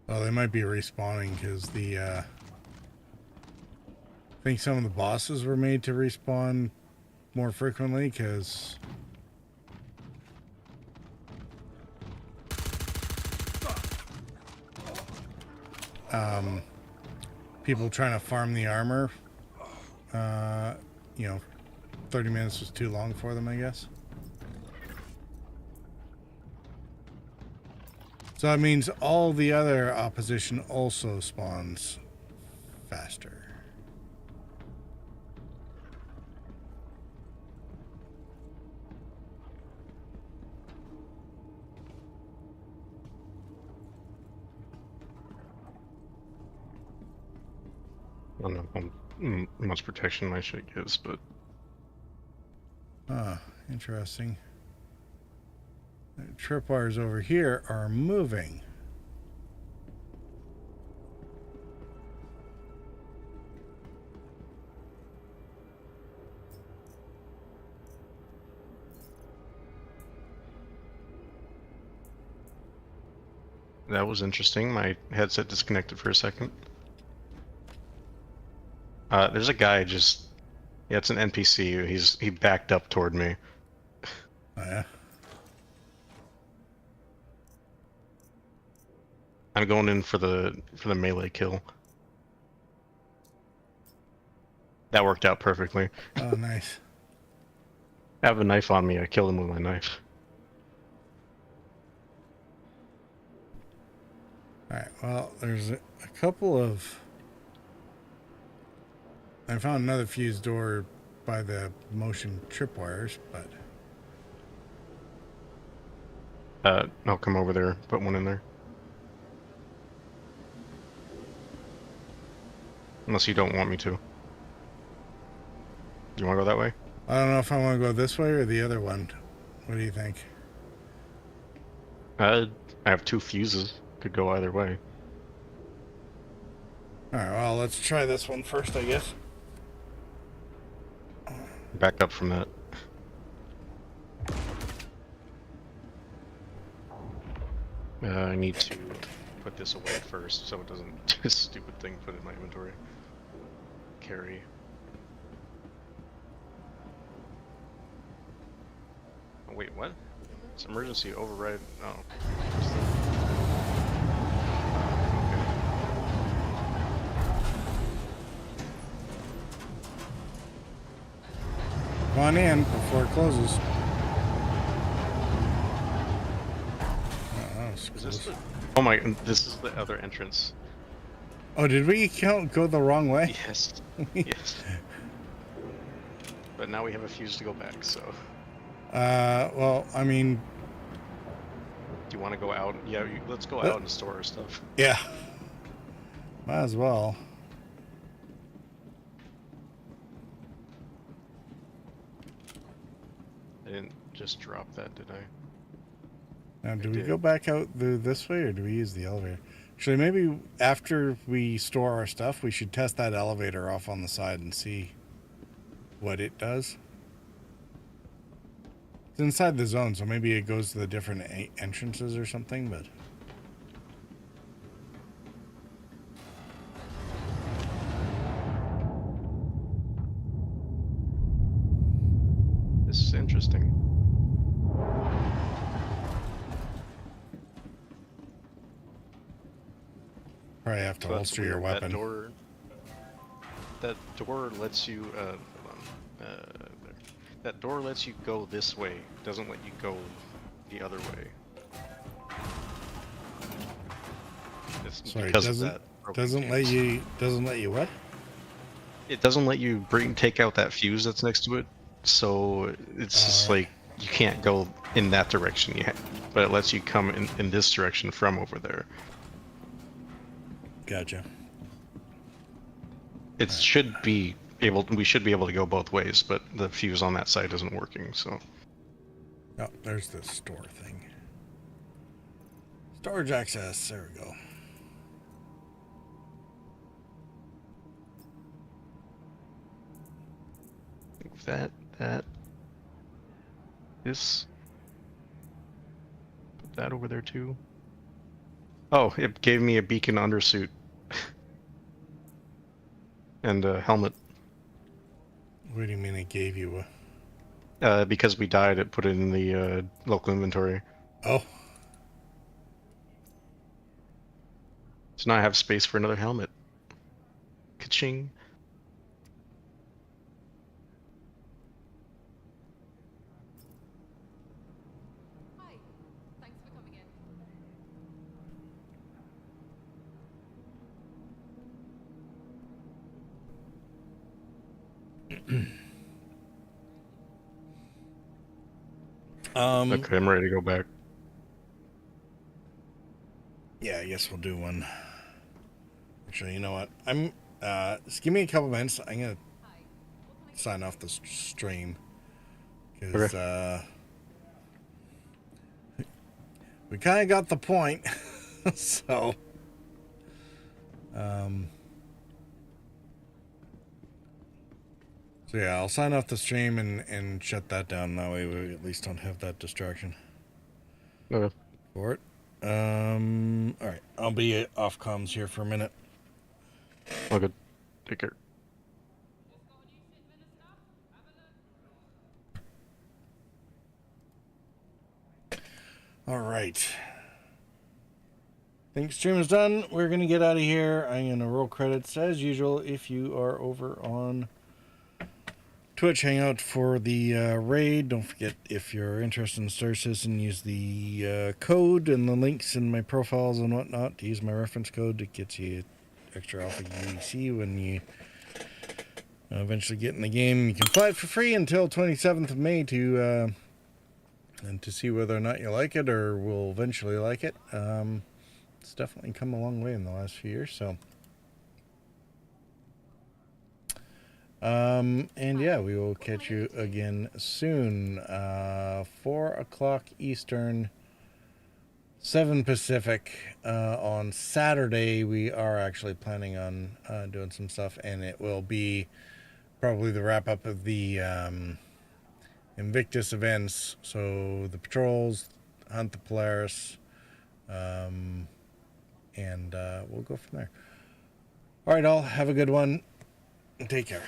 Oh, they might be respawning because the I think some of the bosses were made to respawn more frequently because people trying to farm the armor, you know, 30 minutes was too long for them, I guess. So that means all the other opposition also spawns faster. I don't know how much protection my shit gives, but... Ah, interesting. The tripwires over here are moving. That was interesting. My headset disconnected for a second. There's a guy just... Yeah, it's an NPC. He backed up toward me. Oh, yeah? I'm going in for the melee kill. That worked out perfectly. Oh, nice. I have a knife on me. I killed him with my knife. Alright, well, there's a couple of I found another fuse door by the motion tripwires, but... I'll come over there, put one in there. Unless you don't want me to. Do you want to go that way? I don't know if I want to go this way or the other one. What do you think? I have 2 fuses. Could go either way. Alright, well, let's try this one first, I guess. Back up from that. I need to put this away first so it doesn't... this stupid thing put in my inventory. Carry. Oh, wait, what? It's emergency override. Oh. Come on in before it closes. Is this the... Oh my, this is the other entrance. Oh, did we go the wrong way? Yes. Yes. But now we have a fuse to go back, so... well, I mean... Do you want to go out? Yeah, let's go out and store our stuff. Yeah. Might as well. I didn't just drop that, did I? Now, do we go back out this way, or do we use the elevator? Actually, maybe after we store our stuff, we should test that elevator off on the side and see what it does. It's inside the zone, so maybe it goes to the different entrances or something, but... This is interesting. Probably have to holster your weapon. That door lets you, that door lets you go this way. It doesn't let you go the other way. Sorry, doesn't let you what? It doesn't let you take out that fuse that's next to it. So it's just like you can't go in that direction yet, but it lets you come in this direction from over there. Gotcha. It should be able. We should be able to go both ways, but the fuse on that side isn't working. So. Oh, there's the store thing. Storage access. There we go. This. Put that over there too. Oh, it gave me a beacon undersuit. And a helmet. What do you mean it gave you a... because we died, it put it in the local inventory. Oh. So now I have space for another helmet. Ka-ching. Hi. Thanks for coming in. Okay, I'm ready to go back. Yeah, I guess we'll do one. Actually, you know what? Just give me a couple minutes. I'm gonna sign off the stream because we kind of got the point. So, so yeah, I'll sign off the stream and shut that down. That way, we at least don't have that distraction. Okay. For it. All right. I'll be off comms here for a minute. All good. Take care. All right. I think stream is done. We're going to get out of here. I'm going to roll credits as usual. If you are over on Twitch Hangout for the raid, don't forget, if you're interested in Star Citizen, use the code and the links in my profiles and whatnot to use my reference code. It gets you extra alpha UEC when you eventually get in the game. You can fly it for free until 27th of May to see whether or not you like it or will eventually like it. It's definitely come a long way in the last few years. So, and yeah, we will catch you again soon. 4 o'clock Eastern, 7 Pacific. On Saturday, we are actually planning on doing some stuff, and it will be probably the wrap up of the Invictus events. So the patrols, hunt the Polaris, and we'll go from there. All right, all, have a good one. Take care.